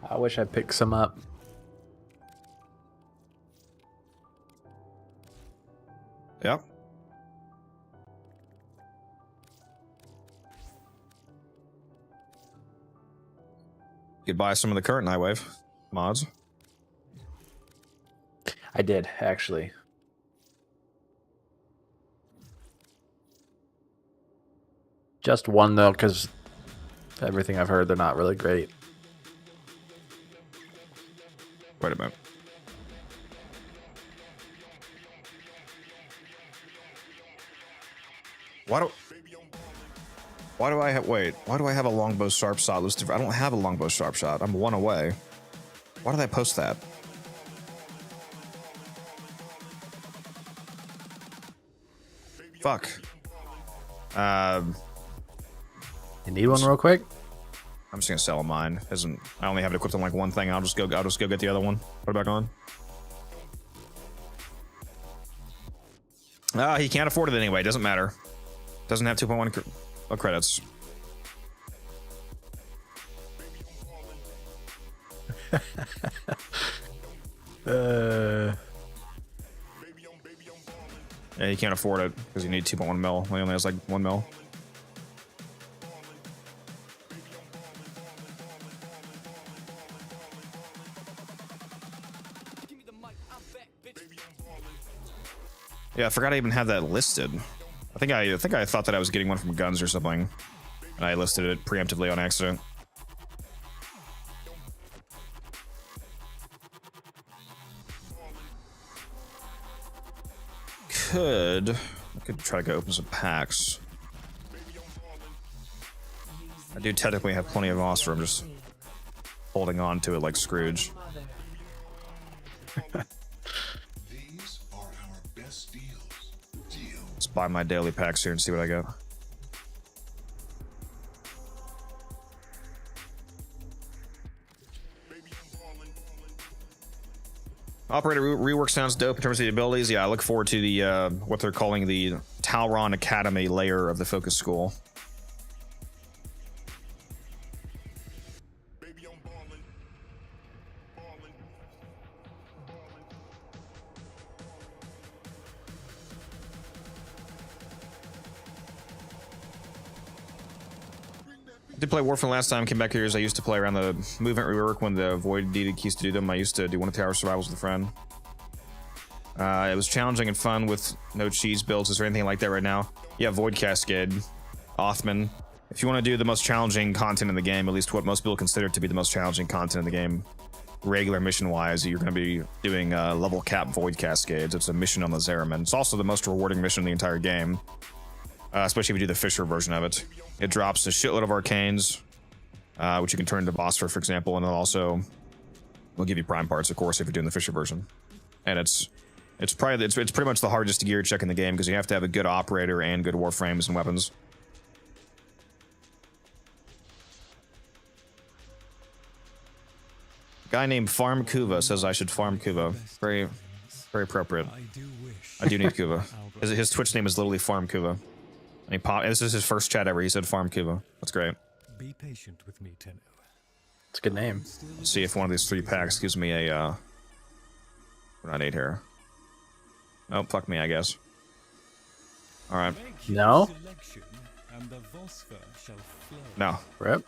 I wish I picked some up. Yep. You could buy some of the current Nightwave mods. I did, actually. Just one, though, because everything I've heard, they're not really great. Wait a minute. Why do I have a longbow sharp shot listed? I don't have a longbow sharp shot. I'm one away. Why did I post that? Fuck. You need one real quick? I'm just gonna sell mine. I only have it equipped on like one thing. I'll just go get the other one. Put it back on. He can't afford it anyway. Doesn't matter. Doesn't have 2.1 credits. Yeah, he can't afford it because you need 2.1 mil. He only has like 1 mil. Yeah, I forgot I even had that listed. I think I thought that I was getting one from Guns or something, and I listed it preemptively on accident. I could try to go open some packs. I do technically have plenty of Oscar. I'm just holding on to it like Scrooge. Let's buy my daily packs here and see what I get. Operator rework sounds dope in terms of the abilities. Yeah, I look forward to the what they're calling the Talron Academy layer of the Focus School. I did play Warframe last time, came back here as I used to play around the movement rework when the Void needed keys to do them. I used to do 1 tower survivals with a friend. It was challenging and fun with no cheese builds. Is there anything like that right now? Yeah, Void Cascade, Othman. If you want to do the most challenging content in the game, at least what most people consider to be the most challenging content in the game, regular mission-wise, you're going to be doing level cap Void Cascades. It's a mission on the Zeraman. It's also the most rewarding mission in the entire game, especially if you do the Fisher version of it. It drops a shitload of arcanes, which you can turn into boss for example, and it also will give you prime parts, of course, if you're doing the Fisher version. And it's pretty much the hardest gear check in the game because you have to have a good operator and good warframes and weapons. A guy named Farm Kuva says I should farm Kuva. Very, very appropriate. I do need Kuva. His Twitch name is literally Farm Kuva. This is his first chat ever. He said Farm Kuva. That's great. Be patient with me, Tenno. It's a good name. Let's see if one of these 3 packs gives me a what I need here. Oh, fuck me, I guess. Alright. No? No. Rip.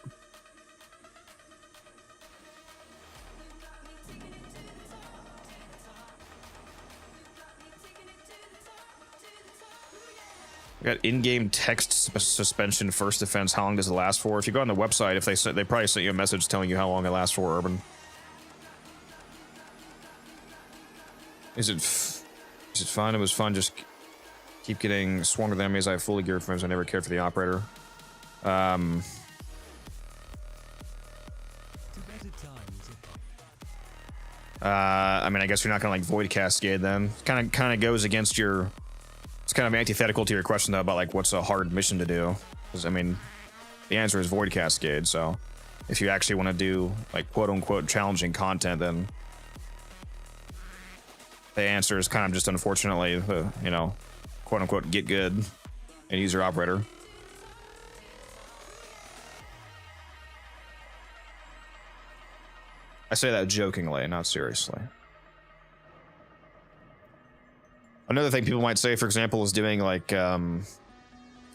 We got in-game text suspension first defense. How long does it last for? If you go on the website, if they probably sent you a message telling you how long it lasts for, Urban. Is it fun? It was fun. Just keep getting swarmed with enemies. I have fully geared frames. I never cared for the operator. I mean, I guess you're not gonna like Void Cascade then. Kind of goes against your. It's kind of antithetical to your question though about like what's a hard mission to do. Because I mean, the answer is Void Cascade. So if you actually want to do like quote unquote challenging content, then the answer is kind of just unfortunately, you know, quote unquote get good and use your operator. I say that jokingly, not seriously. Another thing people might say, for example, is doing like, you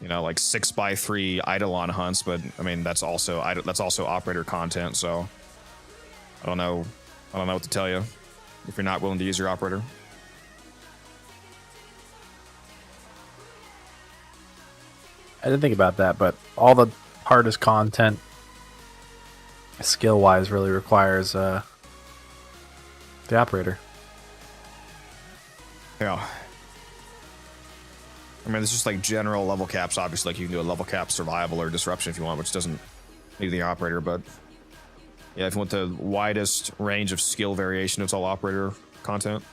know, like 6x3 Eidolon hunts, but I mean that's also operator content. So I don't know what to tell you if you're not willing to use your operator. I didn't think about that, but all the hardest content, skill-wise, really requires the operator. Yeah. I mean, it's just like general level caps. Obviously, like you can do a level cap survival or disruption if you want, which doesn't need the operator. But yeah, if you want the widest range of skill variation, it's all operator content.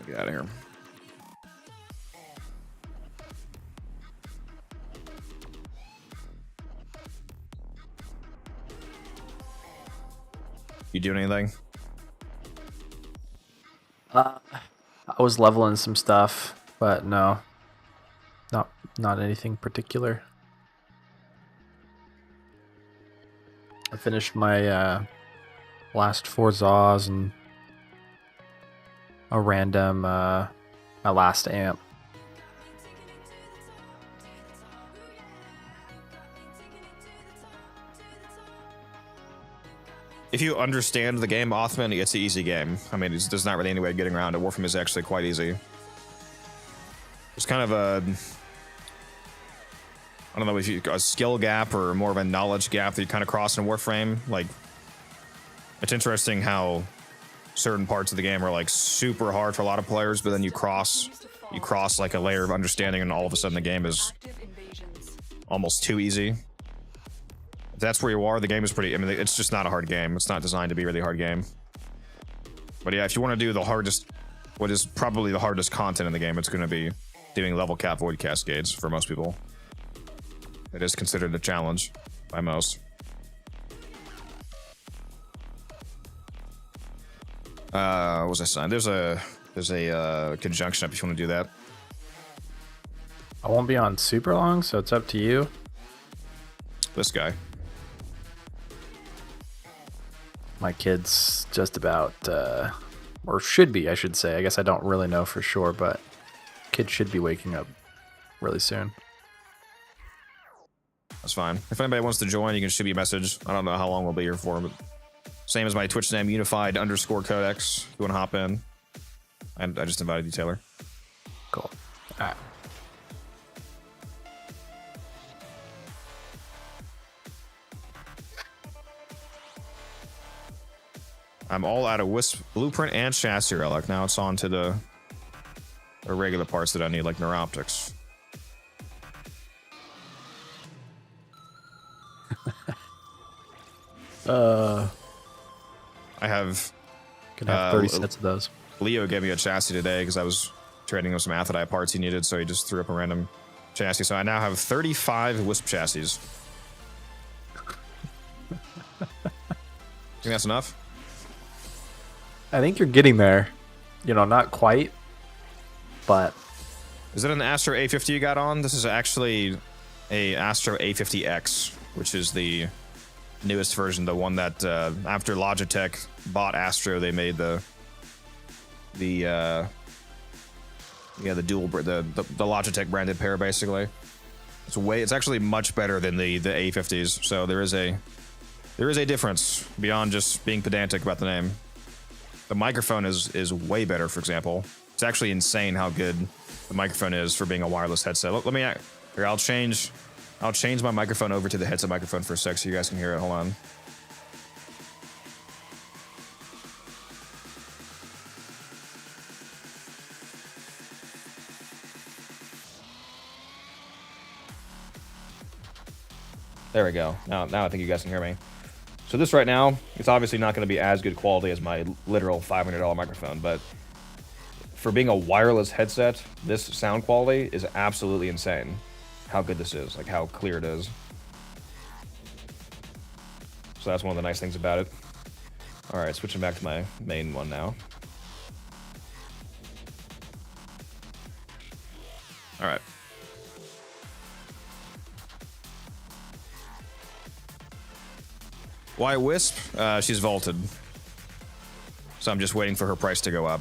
Get out of here. You doing anything? I was leveling some stuff, but no, not anything particular. I finished my last 4 Zaws and a random my last amp. If you understand the game, Othman, it's an easy game. I mean, there's not really any way of getting around it. Warframe is actually quite easy. It's kind of a... I don't know if you a skill gap or more of a knowledge gap that you kind of cross in Warframe. Like, it's interesting how certain parts of the game are like super hard for a lot of players, but then you cross like a layer of understanding, and all of a sudden the game is almost too easy. If that's where you are, the game is pretty. I mean, it's just not a hard game. It's not designed to be a really hard game. But yeah, if you want to do the hardest, what is probably the hardest content in the game, it's going to be doing level cap void cascades for most people. It is considered a challenge by most. What was I saying? There's a conjunction up if you want to do that. I won't be on super long, so it's up to you. This guy. My kid's just about, or should be, I should say. I guess I don't really know for sure, but kid should be waking up really soon. That's fine. If anybody wants to join, you can shoot me a message. I don't know how long we'll be here for, but same as my Twitch name, unified_codex. If you want to hop in. I just invited you, Taylor. Cool. All right. I'm all out of Wisp blueprint and chassis relic. Now it's on to the regular parts that I need, like neuroptics. I have. Can have 30 sets of those. Leo gave me a chassis today because I was trading him some Aphrodite parts he needed, so he just threw up a random chassis. So I now have 35 Wisp chassis. Think that's enough? I think you're getting there. You know, not quite, but... Is it an Astro A50 you got on? This is actually a Astro A50X, which is the newest version, the one that after Logitech bought Astro, they made the dual the Logitech branded pair basically. It's actually much better than the A50s. So there is a difference beyond just being pedantic about the name. The microphone is way better, for example. It's actually insane how good the microphone is for being a wireless headset. Let me here. I'll change my microphone over to the headset microphone for a sec so you guys can hear it. Hold on. There we go. Now I think you guys can hear me. So this right now, it's obviously not going to be as good quality as my literal $500 microphone, but for being a wireless headset, this sound quality is absolutely insane. How good this is, like how clear it is. So that's one of the nice things about it. All right, switching back to my main one now. All right. Why Wisp? She's vaulted. So I'm just waiting for her price to go up.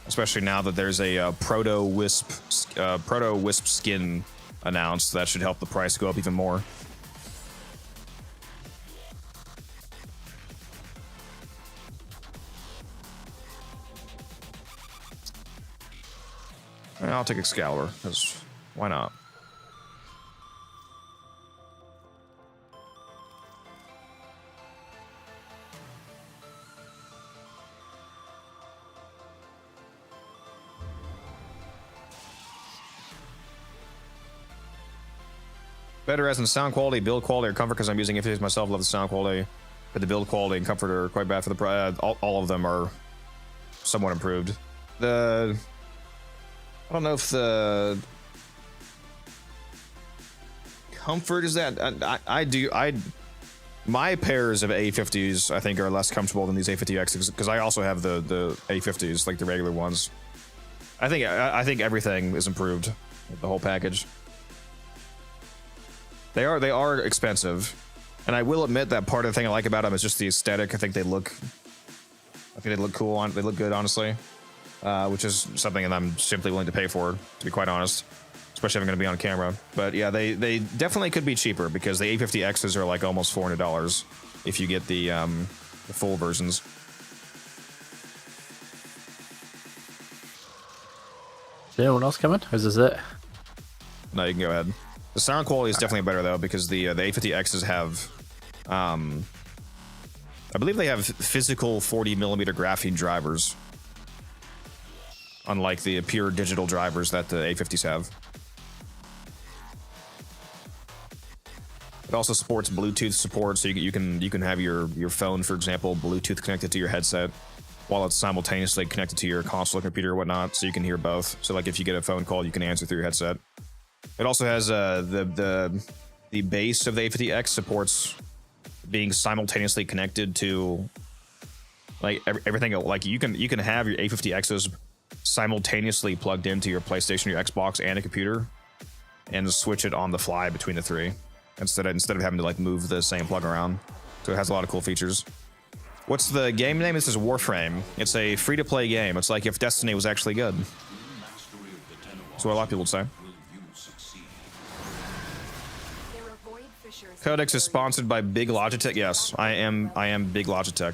Especially now that there's a proto-Wisp skin announced. That should help the price go up even more. I'll take Excalibur, because why not? Better as in sound quality, build quality, or comfort, because I'm using A50s myself. Love the sound quality, but the build quality and comfort are quite bad for the price. All of them are somewhat improved. I don't know if the comfort is that. My pairs of A50s I think are less comfortable than these A50Xs because I also have the A50s, like the regular ones. I think everything is improved, the whole package. They are expensive, and I will admit that part of the thing I like about them is just the aesthetic. I think they look cool. They look good, honestly, which is something that I'm simply willing to pay for, to be quite honest. Especially if I'm going to be on camera. But yeah, they definitely could be cheaper because the A50Xs are like almost $400 if you get the full versions. Is anyone else coming? Or is this it? No, you can go ahead. The sound quality is definitely better though, because the A50Xs have, I believe they have physical 40mm graphene drivers, unlike the pure digital drivers that the A50s have. It also supports Bluetooth support, so you can have your phone, for example, Bluetooth connected to your headset, while it's simultaneously connected to your console computer or whatnot, so you can hear both. So like if you get a phone call, you can answer through your headset. It also has the base of the A50X supports being simultaneously connected to like everything. Like you can have your A50Xs simultaneously plugged into your PlayStation, your Xbox, and a computer, and switch it on the fly between the three instead of having to like move the same plug around. So it has a lot of cool features. What's the game name? This is Warframe. It's a free-to-play game. It's like if Destiny was actually good. That's what a lot of people would say. Codex is sponsored by Big Logitech. Yes, I am Big Logitech.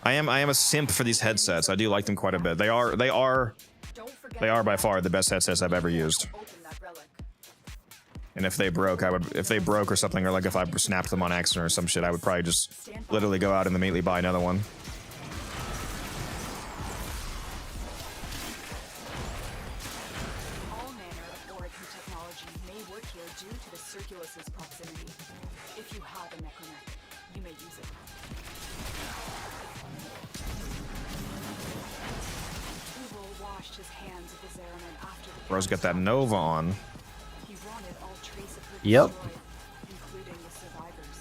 I am a simp for these headsets. I do like them quite a bit. They are by far the best headsets I've ever used. And if they broke or something, or like if I snapped them on accident or some shit, I would probably just literally go out and immediately buy another one. All manner of Warframe technology may work here due to the Circulus's proximity. If you have a necromancer, you may use it. Uvo washed his hands of the Zeraman after the Bro's got that Nova on. He wanted all trace of her Yep. destroyed, including the survivors.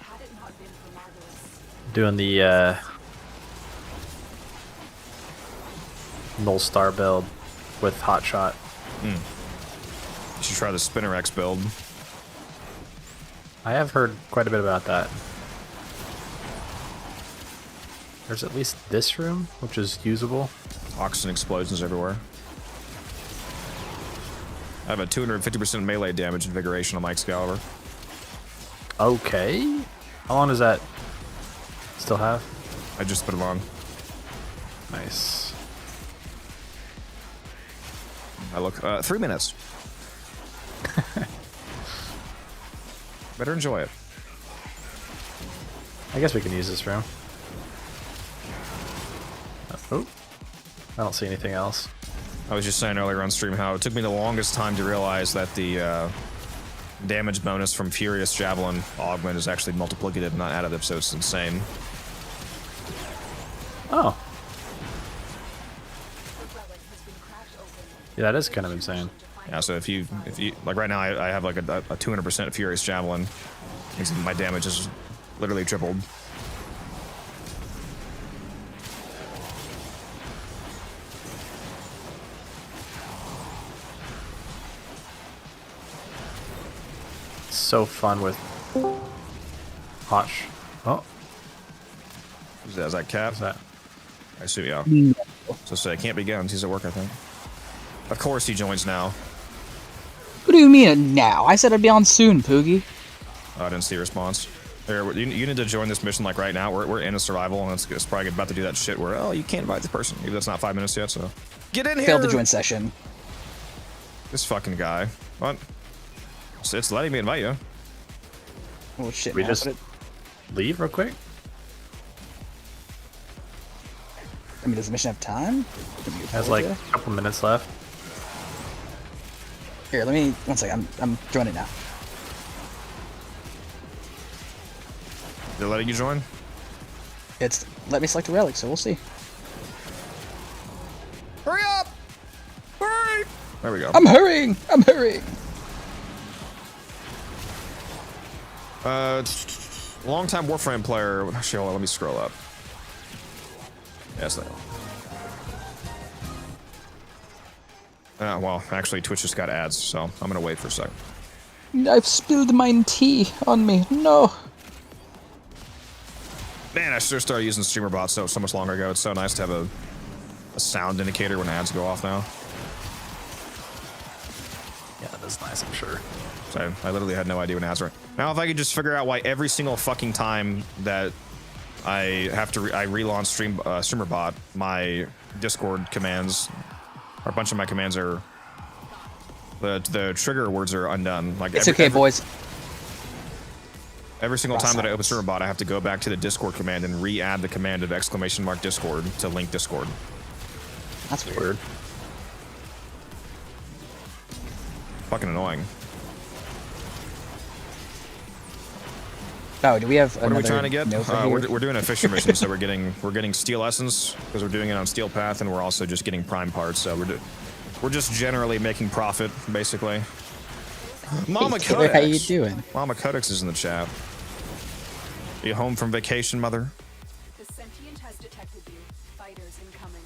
Had it not been for Marvelous, Doing the Null Star build with Hotshot. You should try the Spinner X build. I have heard quite a bit about that. There's at least this room, which is usable. Oxygen explosions everywhere. I have a 250% melee damage invigoration on my Excalibur. Okay. How long does that still have? I just put them on. Nice. I look 3 minutes. Better enjoy it. I guess we can use this room. Oh, I don't see anything else. I was just saying earlier on stream how it took me the longest time to realize that the damage bonus from Furious Javelin augment is actually multiplicative, not additive, so it's insane. Oh. Yeah, that is kind of insane. Yeah, so if you like right now I have like a 200% Furious Javelin. Means my damage is literally tripled. So fun with Oh, Is that Cap? what's that? I assume, yeah. So say it can't be guns. He's at work, I think. Of course he joins now. What do you mean now? I said I'd be on soon, Poogie. Oh, I didn't see a response. There, you need to join this mission like right now. We're in a survival, and it's probably about to do that shit where, oh, you can't invite this person. Maybe that's not 5 minutes yet, so. Get in here! Failed to join session. This fucking guy. What? It's letting me invite you. Oh shit, We man. just leave real quick? I mean, does the mission have time? Has like a couple minutes left. Here, let me, one second, I'm joining now. They're letting you join? It's, let me select a relic, so we'll see. Hurry up! Hurry! There we go. I'm hurrying! I'm hurrying! Long-time Warframe player. Actually, hold on, let me scroll up. Yes, that. Well, actually, Twitch just got ads, so I'm gonna wait for a second. I've spilled mine tea on me. No. Man, I should have started using StreamerBot so much longer ago. It's so nice to have a sound indicator when ads go off now. Yeah, that is nice, I'm sure. So I literally had no idea when ads were. Now, if I could just figure out why every single fucking time that I have to I relaunch StreamerBot, my Discord commands Or a bunch of my commands are the trigger words are undone. Like It's okay, boys. Every single Cross time that I open silence. server bot, I have to go back to the Discord command and re-add the command of !Discord to link Discord. That's weird. Fucking annoying. Oh, do we have What are another we trying to get? Nova here? We're doing a fisher mission, so we're getting steel essence because we're doing it on steel path, and we're also just getting prime parts. So we're just generally making profit, basically. Mama Taylor, Codex. how you doing? Mama Codex is in the chat. You home from vacation, mother? The sentient has detected you. Fighters incoming.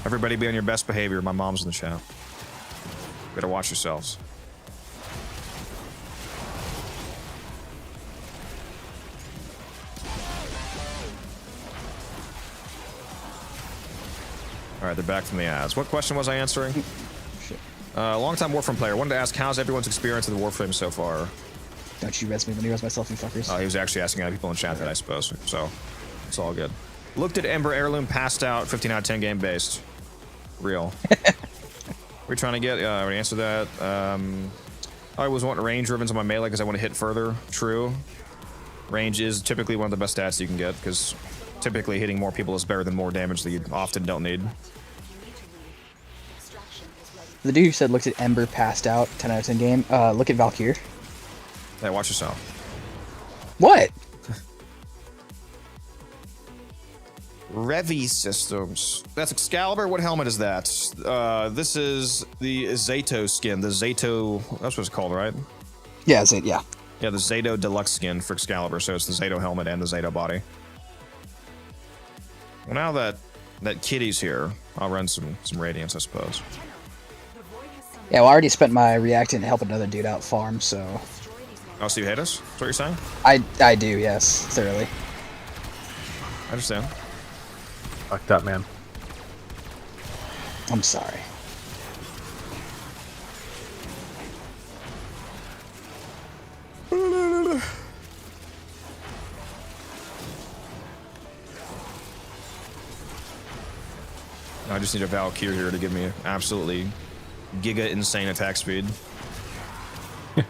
Everybody be on your best behavior. My mom's in the chat. Better watch yourselves. All right, they're back from the ads. What question was I answering? Long-time Warframe player. Wanted to ask, how's everyone's experience with Warframe so far? Don't you res me when you res myself, you fuckers. He was actually asking other people in chat that, I suppose. So, it's all good. Looked at Ember Heirloom, passed out, 15 out of 10 game based. Real. We're trying to get, I already answered that. I was wanting range ribbons on my melee because I want to hit further. True. Range is typically one of the best stats you can get because typically hitting more people is better than more damage that you often don't need. The dude who said looked at Ember passed out, 10 out of 10 game. Look at Valkyr. Hey, watch yourself. What? Revi systems. That's Excalibur. What helmet is that? This is the Zato skin. The Zato. That's what it's called, right? Yeah, it's it. Yeah. Yeah, the Zato Deluxe skin for Excalibur. So it's the Zato helmet and the Zato body. Well, now that Kitty's here, I'll run some Radiance, I suppose. Yeah, well, I already spent my reactant to help another dude out farm, so. Oh, so you hate us? That's what you're saying? I do, yes, thoroughly. I understand. Fucked up, man. I'm sorry. I just need a Valkyrie here to give me absolutely giga insane attack speed. I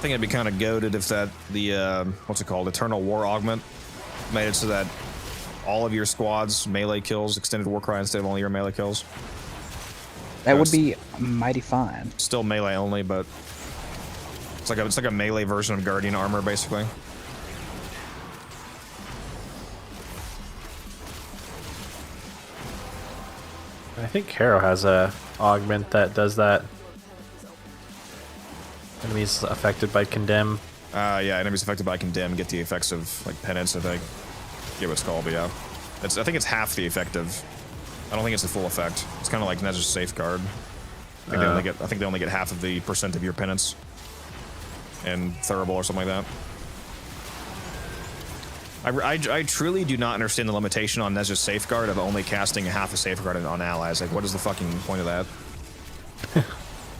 think it'd be kind of goated if the what's it called, Eternal War Augment made it so that all of your squads melee kills extended Warcry instead of only your melee kills. That would be mighty fine. Still melee only, but it's like a melee version of Guardian armor, basically. I think Harrow has a augment that does that. Enemies affected by condemn. Yeah, enemies affected by condemn get the effects of like penance, I think. I forget what it's called, but yeah. I think it's half the effective. I don't think it's the full effect. It's kind of like Nez's safeguard. I think they only get half of the percent of your penance. And Thurible or something like that. I truly do not understand the limitation on Nez's safeguard of only casting half a safeguard on allies. Like, what is the fucking point of that?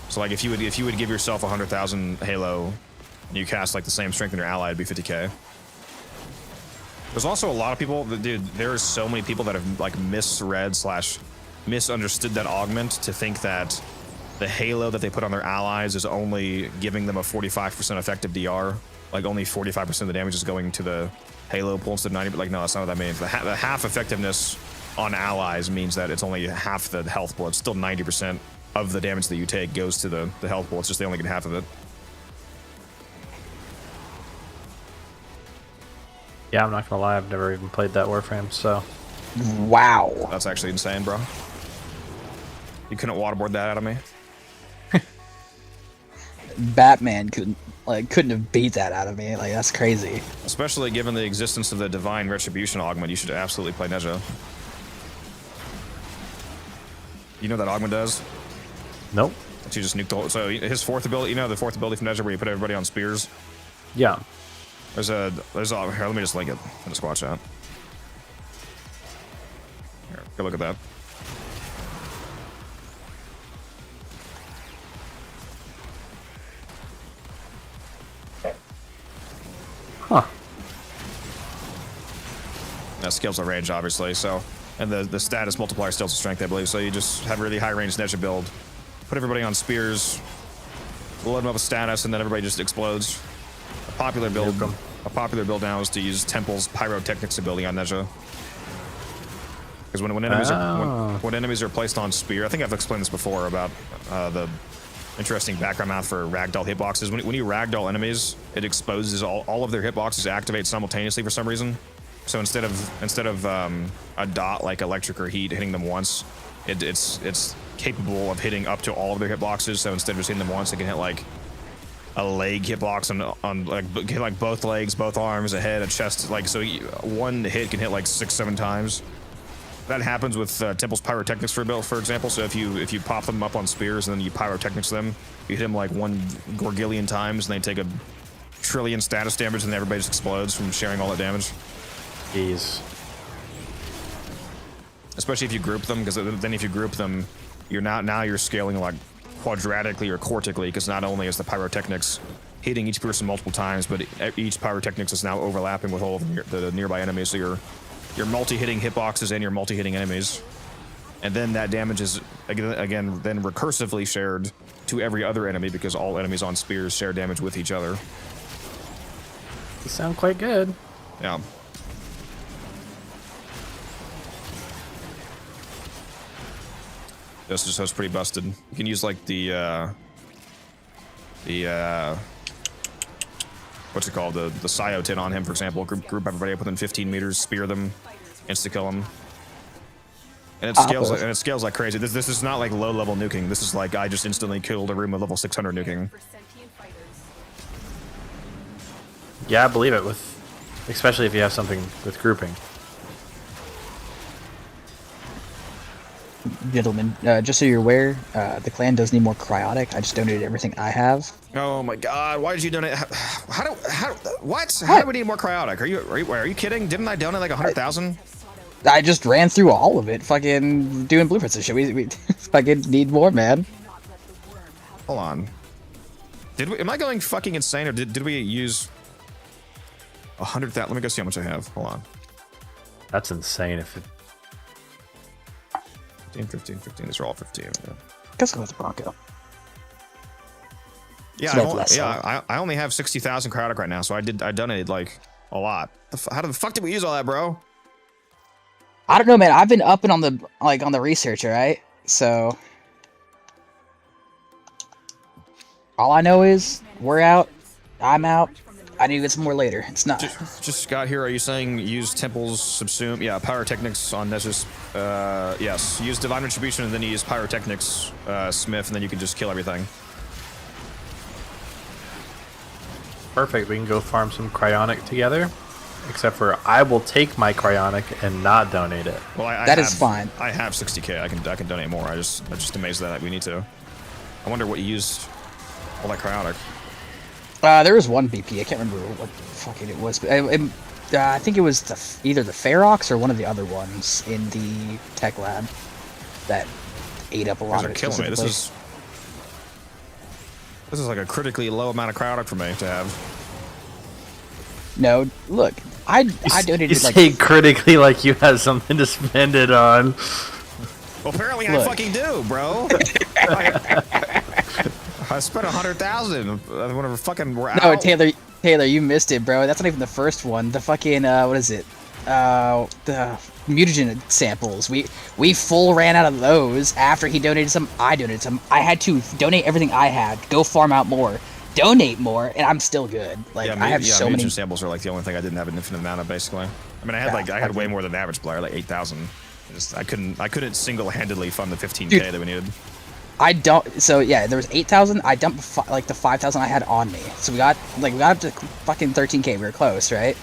So, like, if you would give yourself 100,000 Halo, and you cast like the same strength in your ally, it'd be 50k. There's also a lot of people that, dude, there's so many people that have like misread / misunderstood that augment to think that the Halo that they put on their allies is only giving them a 45% effective DR. Like, only 45% of the damage is going to the Halo pool instead of 90, but like, no, that's not what that means. The half effectiveness on allies means that it's only half the health pool. It's still 90% of the damage that you take goes to the health pool. It's just they only get half of it. Yeah, I'm not gonna lie, I've never even played that Warframe, so. Wow. That's actually insane, bro. You couldn't waterboard that out of me? Batman couldn't have beat that out of me. Like, that's crazy. Especially given the existence of the Divine Retribution augment, you should absolutely play Nezha. You know what that augment does? Nope. That you just nuke the whole... So his fourth ability, you know the fourth ability from Nezha where you put everybody on spears? Yeah. There's a... Here, let me just link it. Just watch that. Here, go look at that. That scales the range, obviously. So, and the status multiplier scales the strength, I believe. So you just have a really high range Nezha build. Put everybody on spears, load them up with status, and then everybody just explodes. A popular build now is to use Temple's pyrotechnics ability on Nezha. Because when enemies are placed on spear, I think I've explained this before about the interesting background math for ragdoll hitboxes. When you ragdoll enemies, it exposes all of their hitboxes activate simultaneously for some reason. So instead of a dot like electric or heat hitting them once, it's capable of hitting up to all of their hitboxes. So instead of just hitting them once, it can hit like a leg hitbox on hit like both legs, both arms, a head, a chest. Like so, one hit can hit like 6-7 times. That happens with Temple's pyrotechnics for example. So if you pop them up on spears and then you pyrotechnics them, you hit them like 1 gorgillion times, and they take a trillion status damage, and everybody just explodes from sharing all that damage. Jeez. Especially if you group them, because then if you group them, now you're scaling like quadratically or quartically, because not only is the pyrotechnics hitting each person multiple times, but each pyrotechnics is now overlapping with all of the nearby enemies. So you're multi-hitting hitboxes and you're multi-hitting enemies. And then that damage is, again, then recursively shared to every other enemy, because all enemies on spears share damage with each other. You sound quite good. Yeah. This just was pretty busted. You can use like the what's it called? The Sciotin on him, for example. Group everybody up within 15 meters, spear them, insta kill them. And it scales like crazy. This is not like low level nuking. This is like I just instantly killed a room with level 600 nuking. Yeah, I believe it, especially if you have something with grouping. Gentlemen, just so you're aware, the clan does need more cryotic. I just donated everything I have. Oh my god, why did you donate? What? How do we need more cryotic? Are you kidding? Didn't I donate like 100,000? I just ran through all of it, fucking doing blueprints and shit. We fucking need more, man. Hold on. Am I going fucking insane, or did we use 100,000? Let me go see how much I have. Hold on. That's insane. If it 15. These are all 15. Yeah. Let's go with the Bronco. Yeah, I only have 60,000 cryotic right now, so I donated like a lot. How the fuck did we use all that, bro? I don't know, man. I've been upping on the research, right? So all I know is we're out. I'm out. I need to get some more later. It's not. Just got here. Are you saying use Temple's subsume? Yeah, pyrotechnics on Nezha's. Yes. Use Divine Retribution and then you use pyrotechnics, Smith, and then you can just kill everything. perfect. We can go farm some cryonic together. Except for I will take my cryonic and not donate it. Well, that is fine. I have 60k. I can donate more. I'm just amazed that we need to. I wonder what you used all that cryonic. There was one BP. I can't remember what fucking it was. But I think it was either the Ferox or one of the other ones in the tech lab that ate up a lot of it. Killing me. This is like a critically low amount of cryonic for me to have. No, look, I donated. You say critically like you have something to spend it on. Well, apparently I fucking do, bro. I spent 100,000 whenever fucking we're out. No, Taylor, you missed it, bro. That's not even the first one. The fucking what is it? The mutagen samples. We full ran out of those after he donated some. I donated some. I had to donate everything I had. Go farm out more. Donate more, and I'm still good. Like I have so many samples are like the only thing I didn't have an infinite amount of, basically. I mean, I had way more than the average player, like 8,000. I couldn't single-handedly fund the 15k that we needed. I don't. So yeah, there was 8,000. I dumped like the 5,000 I had on me. So we got up to fucking 13k. We were close, right?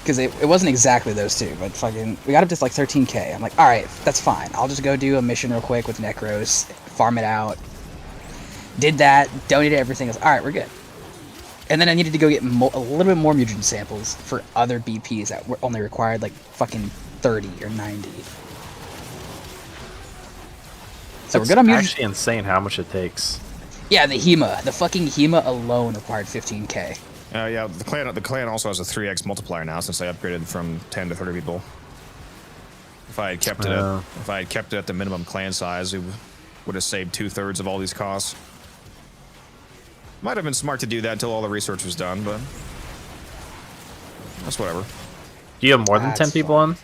Because it wasn't exactly those two, but fucking we got up to like 13k. I'm like, all right, that's fine. I'll just go do a mission real quick with Necros, farm it out. Did that, donated everything. All right, we're good. And then I needed to go get a little bit more mutagen samples for other BPs that were only required like fucking 30 or 90. So we're good on mutagen. It's actually insane how much it takes. Yeah, the fucking Hema alone required 15k. Yeah, the clan also has a 3x multiplier now since I upgraded from 10 to 30 people. If I had kept it at the minimum clan size, it would have saved 2/3 of all these costs. Might have been smart to do that until all the research was done, but that's whatever. Do you have more than 10 people on?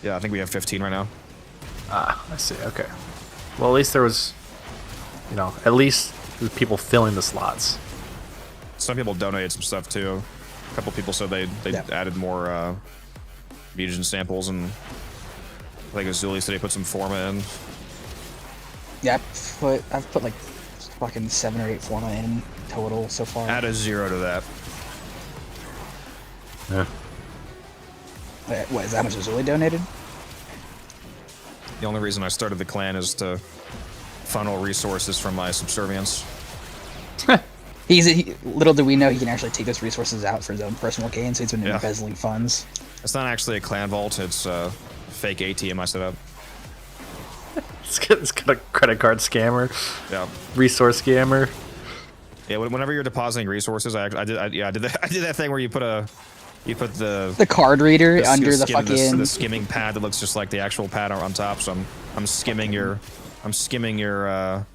Yeah, I think we have 15 right now. Ah, I see. Okay. Well, at least there was, you know, at least there's people filling the slots. Some people donated some stuff too. A couple people said they added more mutagen samples, and I think Azuli said he put some forma in. Yeah, I've put like fucking 7 or 8 forma in total so far. Add a 0 to that. Yeah. What is that much Azuli donated? The only reason I started the clan is to funnel resources from my subservience. Little do we know he can actually take those resources out for his own personal gain, so he's been embezzling funds. It's not actually a clan vault, it's a fake ATM I set up. It's got a credit card scammer. Yeah. Resource scammer. Yeah, whenever you're depositing resources, I did that thing where you put the card reader under the fucking the skimming pad that looks just like the actual pad on top. So I'm skimming your nanospore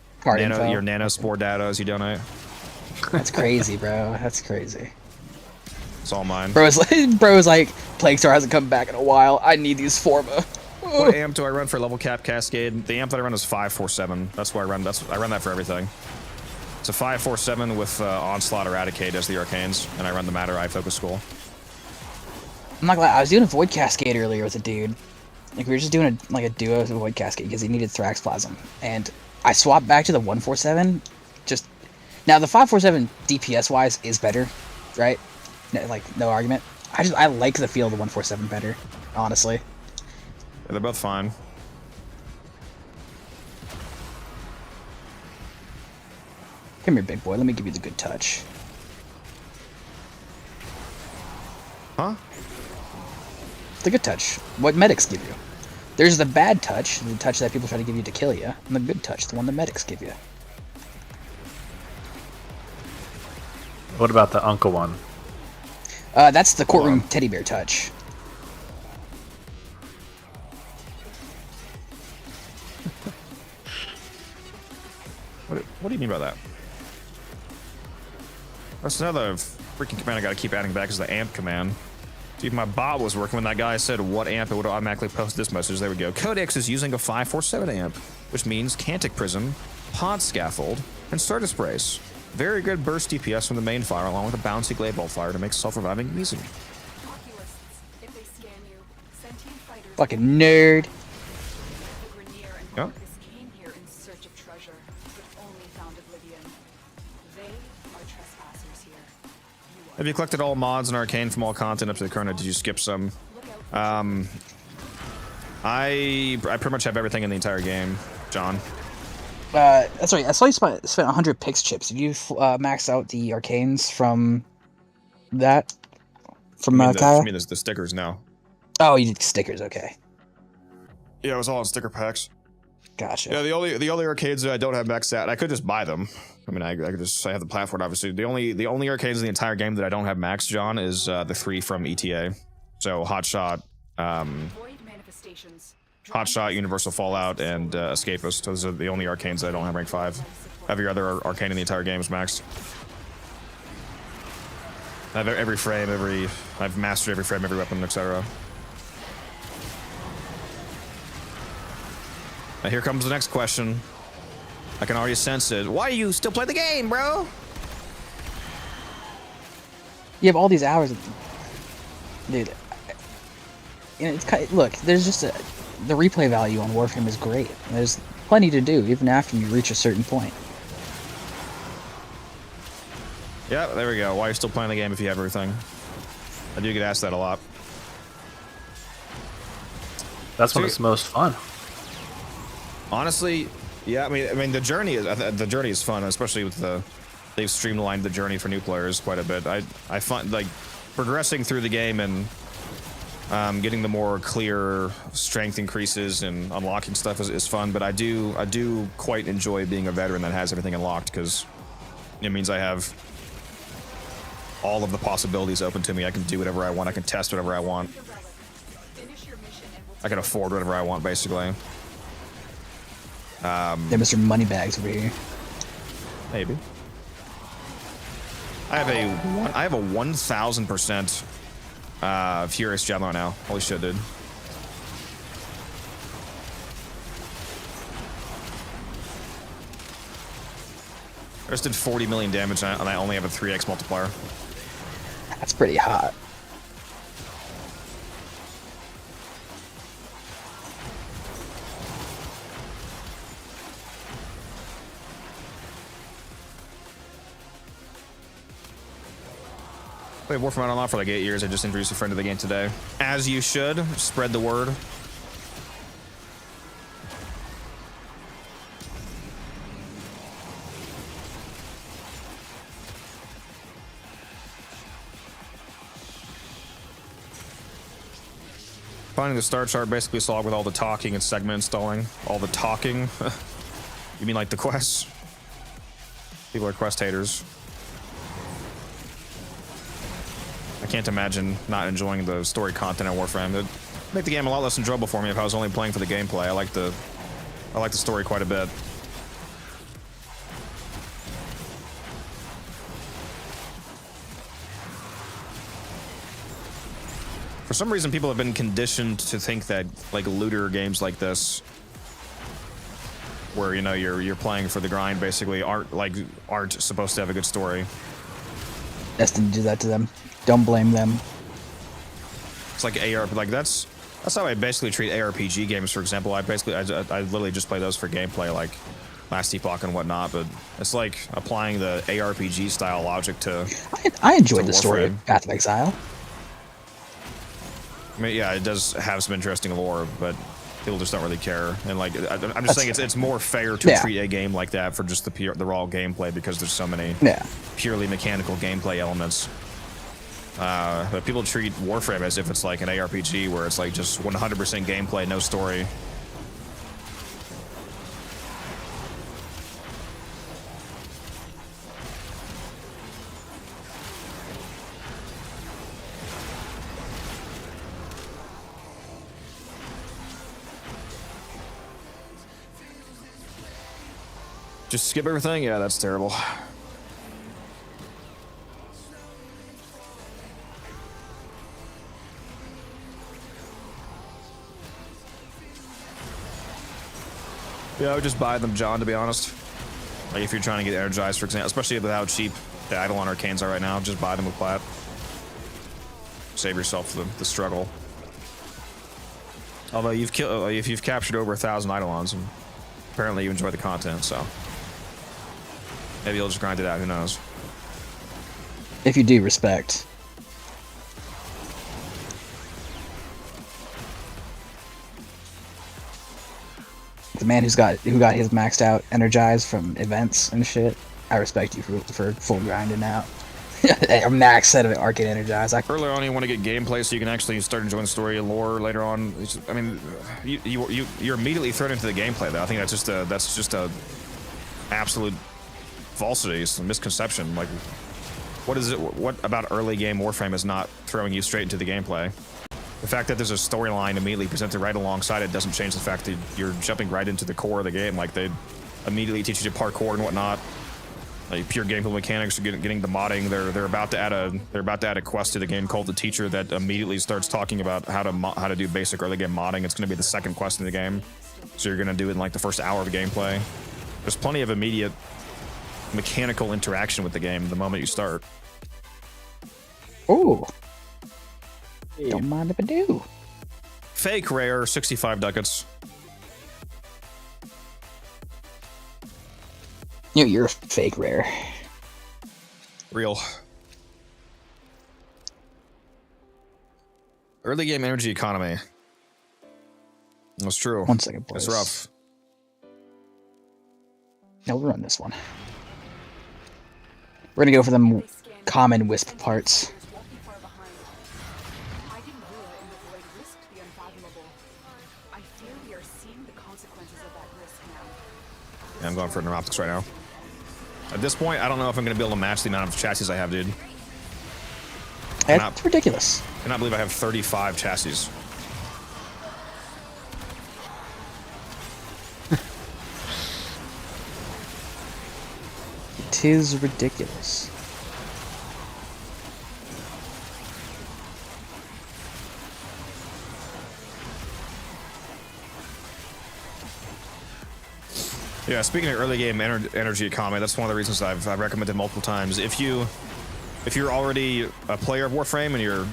data as you donate. That's crazy, bro. That's crazy. It's all mine. Bro's like, Plague Star hasn't come back in a while. I need these forma. What amp do I run for level cap cascade? The amp that I run is 547. That's what I run. I run that for everything. It's a 547 with Onslaught Eradicate as the arcanes, and I run the Matter Eye Focus Skull. I'm not gonna lie, I was doing a Void Cascade earlier with a dude. Like, we were just doing a duo with a Void Cascade because he needed Thrax Plasm. And I swapped back to the 147. Now, the 547 DPS-wise is better, right? No argument. I like the feel of the 147 better, honestly. Yeah, they're both fine. Come here, big boy. Let me give you the good touch. Huh? The good touch. What medics give you. There's the bad touch, the touch that people try to give you to kill you, and the good touch, the one the medics give you. What about the uncle one? That's the courtroom teddy bear touch. What do you mean by that? That's another freaking command I gotta keep adding back is the amp command. See, if my bot was working when that guy said what amp, it would automatically post this message. There we go. Codex is using a 547 amp, which means Cantic Prism, Pod Scaffold, and Stardust Brace. Very good burst DPS from the main fire, along with a bouncy Glade Bolt fire to make self-reviving easy. Fucking nerd. Yeah. Have you collected all mods and arcane from all content up to the current, or did you skip some? I pretty much have everything in the entire game, John. That's right. I saw you spent 100 Pix chips. Did you max out the arcanes from that? From Kaya? I mean, the stickers now. Oh, you did stickers. Okay. Yeah, it was all in sticker packs. Gotcha. Yeah, the only arcades that I don't have maxed out, I could just buy them. I mean, I have the platform, obviously. The only arcades in the entire game that I don't have maxed, John, is the 3 from ETA. So Hotshot, Universal Fallout, and Escapist. Those are the only arcanes that I don't have rank 5. Every other arcane in the entire game is maxed. I have every frame, I've mastered every frame, every weapon, etc. Now here comes the next question. I can already sense it. Why do you still play the game, bro? You have all these hours, dude. You know, look, there's just the replay value on Warframe is great. There's plenty to do even after you reach a certain point. Yeah, there we go. Why are you still playing the game if you have everything? I do get asked that a lot. That's when it's most fun. Honestly, yeah. I mean, the journey is fun, especially with they've streamlined the journey for new players quite a bit. I find like progressing through the game and getting the more clear strength increases and unlocking stuff is fun. But I do quite enjoy being a veteran that has everything unlocked, because it means I have all of the possibilities open to me. I can do whatever I want. I can test whatever I want. I can afford whatever I want, basically. Yeah, Mr. Moneybags over here. Maybe. I have a 1,000% Furious Javelin now. Holy shit, dude. I just did 40 million damage and I only have a 3x multiplier. That's pretty hot. Played Warframe online for like 8 years. I just introduced a friend to the game today. As you should. Spread the word. Finding the star chart basically solved with all the talking and segment installing. All the talking? You mean like the quests? People are quest haters. I can't imagine not enjoying the story content in Warframe. It'd make the game a lot less enjoyable for me if I was only playing for the gameplay. I like the story quite a bit. For some reason, people have been conditioned to think that like looter games like this, where you know you're playing for the grind, basically aren't supposed to have a good story. Destined to do that to them. Don't blame them. It's like that's how I basically treat ARPG games. For example, I literally just play those for gameplay, like Last Epoch and whatnot. But it's like applying the ARPG style logic to. I enjoyed the story of Path of Exile. I mean, yeah, it does have some interesting lore, but people just don't really care. And like, I'm just saying it's more fair to treat a game like that for just the raw gameplay, because there's so many purely mechanical gameplay elements. But people treat Warframe as if it's like an ARPG where it's like just 100% gameplay, no story. Just skip everything? Yeah, that's terrible. Yeah, I would just buy them, John, to be honest. Like, if you're trying to get energized, for example, especially with how cheap the Eidolon Arcanes are right now, just buy them with Plat. Save yourself the struggle. Although if you've captured over 1,000 Eidolons, and apparently you enjoy the content, so maybe you'll just grind it out, who knows. If you do, respect. The man who got his maxed out energized from events and shit. I respect you for full grinding out. A max set of arcade energized. Earlier on, you want to get gameplay so you can actually start enjoying the story and lore later on. I mean, you're immediately thrown into the gameplay, though. I think that's just a absolute falsity. It's a misconception. Like, what is it? What about early game Warframe is not throwing you straight into the gameplay? The fact that there's a storyline immediately presented right alongside it doesn't change the fact that you're jumping right into the core of the game. Like, they immediately teach you to parkour and whatnot. Like, pure gameplay mechanics are getting the modding. They're about to add a quest to the game called the Teacher that immediately starts talking about how to do basic early game modding. It's going to be the second quest in the game, so you're going to do it in like the first hour of gameplay. There's plenty of immediate mechanical interaction with the game the moment you start. Ooh. Don't mind if I do. Fake rare, 65 ducats. You're a fake rare. Real. Early game energy economy. That's true. 1 second, boys. It's rough. Now we'll run this one. We're gonna go for them common wisp parts. Yeah, I'm going for neuroptics right now. At this point, I don't know if I'm going to be able to match the amount of chassis I have, dude. It's ridiculous. Cannot believe I have 35 chassis. It is ridiculous. Yeah, speaking of early game energy economy, that's one of the reasons I've recommended multiple times. If you're already a player of Warframe and you're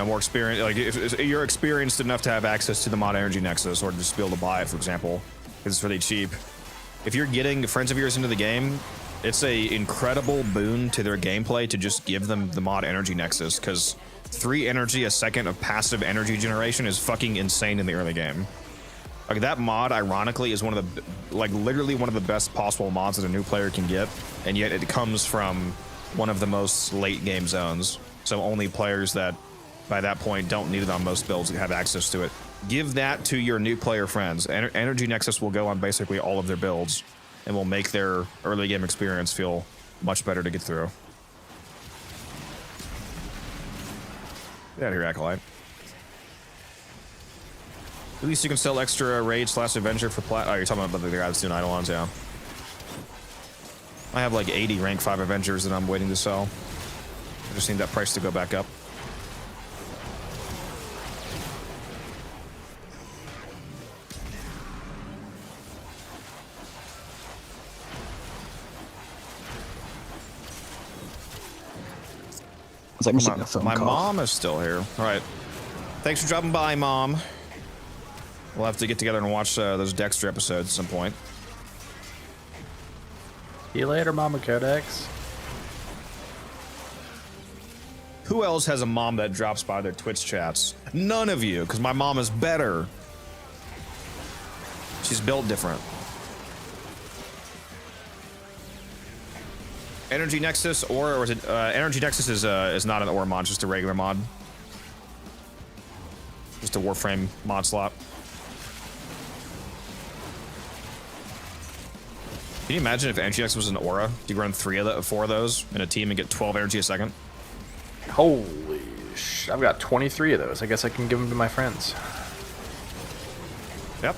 more experienced, like if you're experienced enough to have access to the mod Energy Nexus or just be able to buy it, for example, because it's really cheap. If you're getting friends of yours into the game, it's a incredible boon to their gameplay to just give them the mod Energy Nexus, because 3 energy a second of passive energy generation is fucking insane in the early game. Like, that mod, ironically, is one of the, like, literally one of the best possible mods that a new player can get, and yet it comes from one of the most late game zones. So only players that, by that point, don't need it on most builds have access to it. Give that to your new player friends. Energy Nexus will go on basically all of their builds, and will make their early game experience feel much better to get through. Get out of here, Acolyte. At least you can sell extra raid/Avenger for Plat. Oh, you're talking about the guy that's doing Eidolons, yeah. I have like 80 rank 5 Avengers that I'm waiting to sell. I just need that price to go back up. It's like missing a phone My call. mom is still here. All right. Thanks for dropping by, Mom. We'll have to get together and watch those Dexter episodes at some point. See you later, Mama Codex. Who else has a mom that drops by their Twitch chats? None of you, because my mom is better. She's built different. Energy Nexus, or is it Energy Nexus is not an ore mod, just a regular mod. Just a Warframe mod slot. Can you imagine if Energy Nexus was an aura? You run 4 of those in a team and get 12 energy a second? Holy sh! I've got 23 of those. I guess I can give them to my friends. Yep.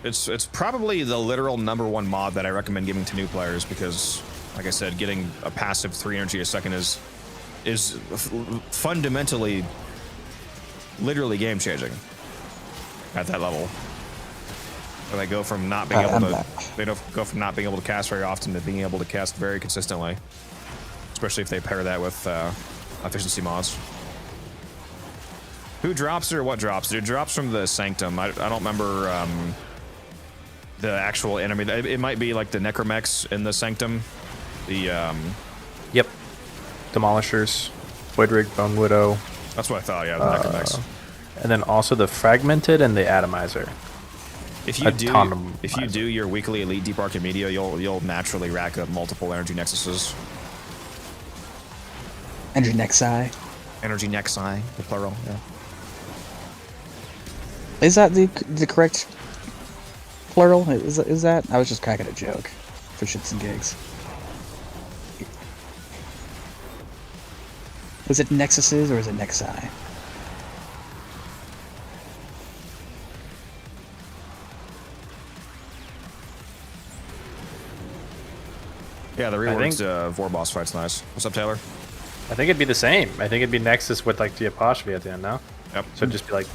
It's probably the literal #1 mod that I recommend giving to new players because, like I said, getting a passive 3 energy a second is fundamentally, literally game changing at that level. Where they go from not being able to cast very often to being able to cast very consistently, especially if they pair that with efficiency mods. Who drops it or what drops it? It drops from the Sanctum. I don't remember the actual enemy. It might be like the Necromechs in the Sanctum. The Yep. Demolishers, Voidrig, Bone Widow. That's what I thought. Yeah, the Necromechs. And then also the Fragmented and the Atomizer. If you do your weekly Elite Deep Arcade Media, you'll naturally rack up multiple Energy Nexuses. Energy Nexi. Energy Nexi, the plural. Yeah. Is that the correct plural? Is that? I was just cracking a joke for shits and gigs. Was it Nexuses or is it Nexi? Yeah, the reworked Vor boss fight's nice. What's up, Taylor? I think it'd be the same. I think it'd be Nexus with like the apostrophe at the end now. Yep. So it'd just be like,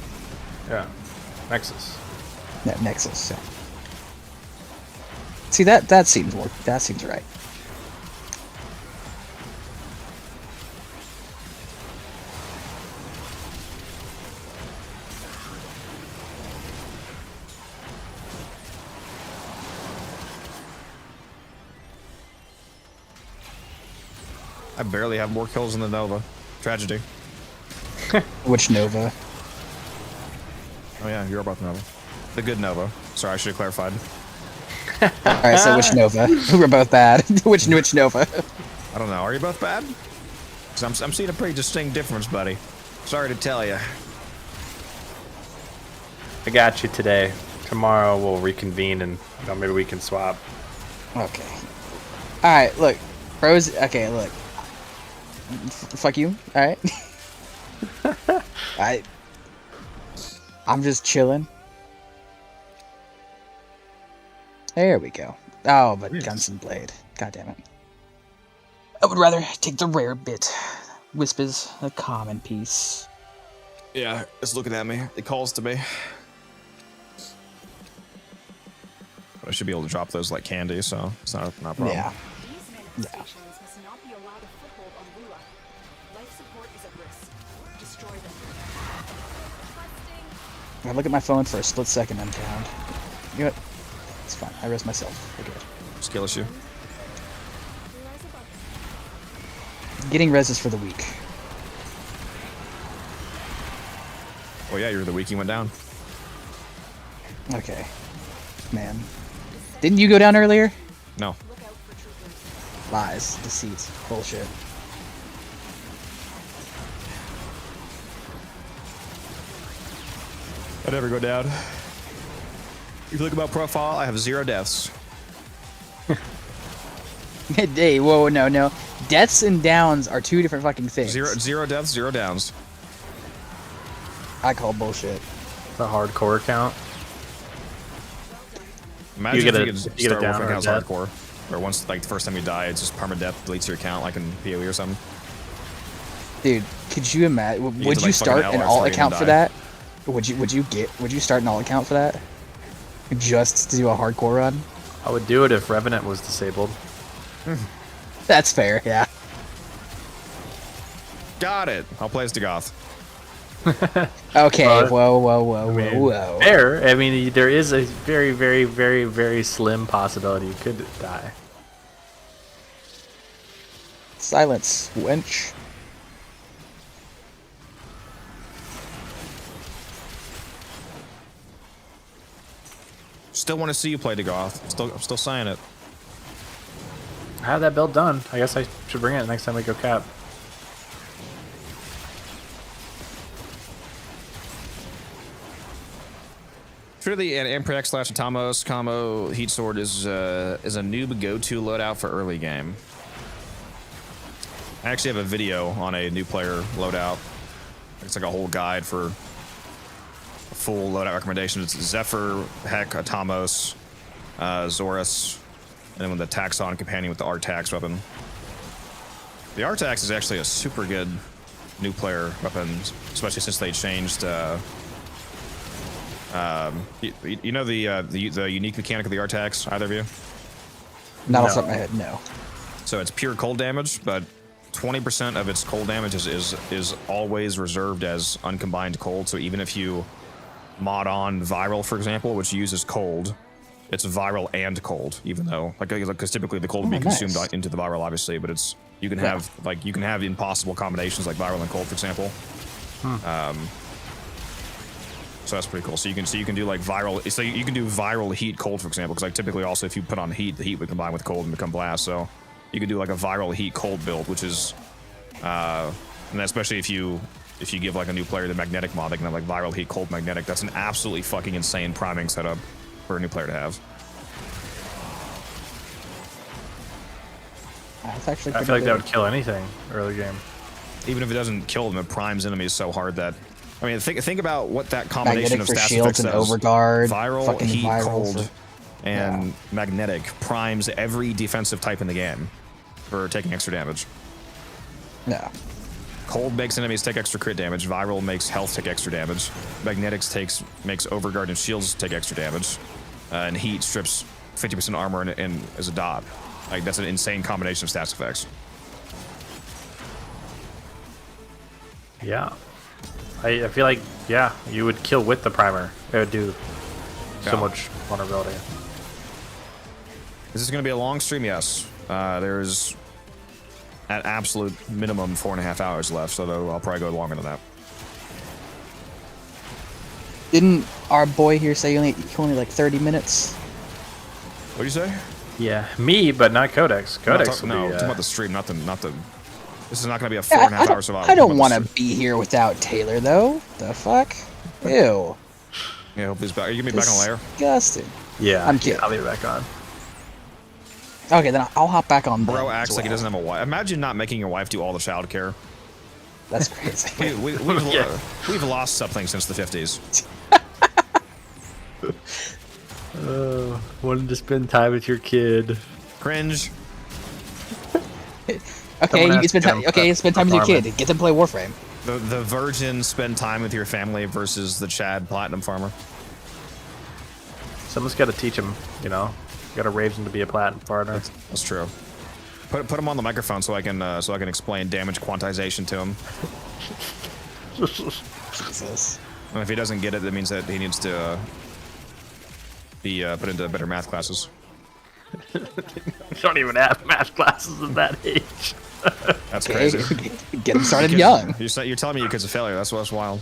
yeah, Nexus. Yeah, Nexus. Yeah. See that seems right. I barely have more kills than the Nova. Tragedy. Which Nova? Oh yeah, you're about Nova. The good Nova. Sorry, I should have clarified. Alright, so which Nova? We're both bad. which Nova? I don't know. Are you both bad? 'Cause I'm seeing a pretty distinct difference, buddy. Sorry to tell you. I got you today. Tomorrow we'll reconvene and maybe we can swap. Okay. Alright, look. Pros. Okay, look. Fuck you. All right. I'm just chilling. There we go. Oh, but Gunston Blade. God damn it. I would rather take the rare bit. Wisp is a common piece. Yeah, it's looking at me. It calls to me. But I should be able to drop those like candy, so it's not a problem. Yeah. These manifestations must not be allowed a foothold on Lula. Life support is at risk. Destroy them. I look at my phone for a split second and count. You know what? It's fine. I rest myself. We're good. Skill issue. Getting res is for the weak. Well, yeah, you're the week you went down. Okay. Man. Didn't you go down earlier? No. Lies. Deceit. Bullshit. I never go down. If you look at my profile, I have 0 deaths. Hey, whoa, no. Deaths and downs are two different fucking things. Zero deaths, 0 downs. I call bullshit. The hardcore account. Imagine You get if a- you you could get a start down Warframe or a as death. hardcore. Or once, like, the first time you die, it's just permadeath, deletes your account, like in PoE or something. Dude, could you imagine? get Would to, you like, start fucking an LR alt for you account and for die. that? Would you start an alt account for that? Just to do a hardcore run? I would do it if Revenant was disabled. That's fair, yeah. Got it. I'll play as Dagoth. Okay, But, whoa. Fair. I mean, there is a very, very, very, very slim possibility you could die. Silence, wench. Still want to see you play Dagoth. I'm still saying it. I have that build done. I guess I should bring it next time we go cap. Truly, an Amprex / Atamos combo Heat Sword is a noob go-to loadout for early game. I actually have a video on a new player loadout. It's like a whole guide for a full loadout recommendation. It's Zephyr, Heck, Atamos, Zorus, and then with the Taxon companion with the Artax weapon. The Artax is actually a super good new player weapon, especially since they changed. You know the unique mechanic of the Artax, either of you? Not off the top of my head, no. So it's pure cold damage, but 20% of its cold damage is always reserved as uncombined cold. So even if you mod on viral, for example, which uses cold, it's viral and cold, even though because typically the cold would be consumed nice. into the viral, obviously, but it's you can have impossible combinations like viral and cold, for example. So that's pretty cool. So you can do like viral. So you can do viral heat cold, for example, because like typically also if you put on heat, the heat would combine with cold and become blast. So you can do like a viral heat cold build, which is, and especially if you give like a new player the magnetic mod, they can have like viral heat cold magnetic. That's an absolutely fucking insane priming setup for a new player to have. That's actually I feel like that would kill anything early game. Even if it doesn't kill them, it primes enemies so hard that. I mean, think about what that combination Magnetic of for stats shields effects and does. overguard. Viral, fucking heat, viral cold, for- and magnetic primes every defensive type in the game for taking extra damage. Yeah. Cold makes enemies take extra crit damage. Viral makes health take extra damage. Magnetics makes overguard and shields take extra damage. And heat strips 50% armor and as a dot. Like that's an insane combination of stats effects. Yeah. I feel like, yeah, you would kill with the primer. It would do so Yeah. much vulnerability. Is this going to be a long stream? Yes. There's at absolute minimum 4.5 hours left, so I'll probably go longer than that. Didn't our boy here say only like 30 minutes? What do you say? Yeah, me, but not Codex. Codex No, would be, talking about the stream, not the. This is not going to be a Yeah, 4.5 hour survival. I don't Talking want about to be here without Taylor, though. The fuck? Ew. Yeah, hope he's back. Are you going to be back on layer? Disgusting. Yeah, I'm kidding. I'll be back on. Okay, then I'll hop back on. Bro them acts as like he well. doesn't have a wife. Imagine not making your wife do all the childcare. That's crazy. We've lost something since the 50s. Wanted to spend time with your kid. Cringe. Okay, you can spend time. him Okay, spend time with your farming. kid. Get them to play Warframe. The virgin spend time with your family versus the Chad platinum farmer. Someone's got to teach him, you know. You got to raise him to be a platinum partner. That's true. Put him on the microphone so I can explain damage quantization to him. Jesus. And if he doesn't get it, that means that he needs to be put into better math classes. You don't even have math classes at that age. That's Okay, crazy. get them started young. You're telling me your kid's a failure. That's what's wild.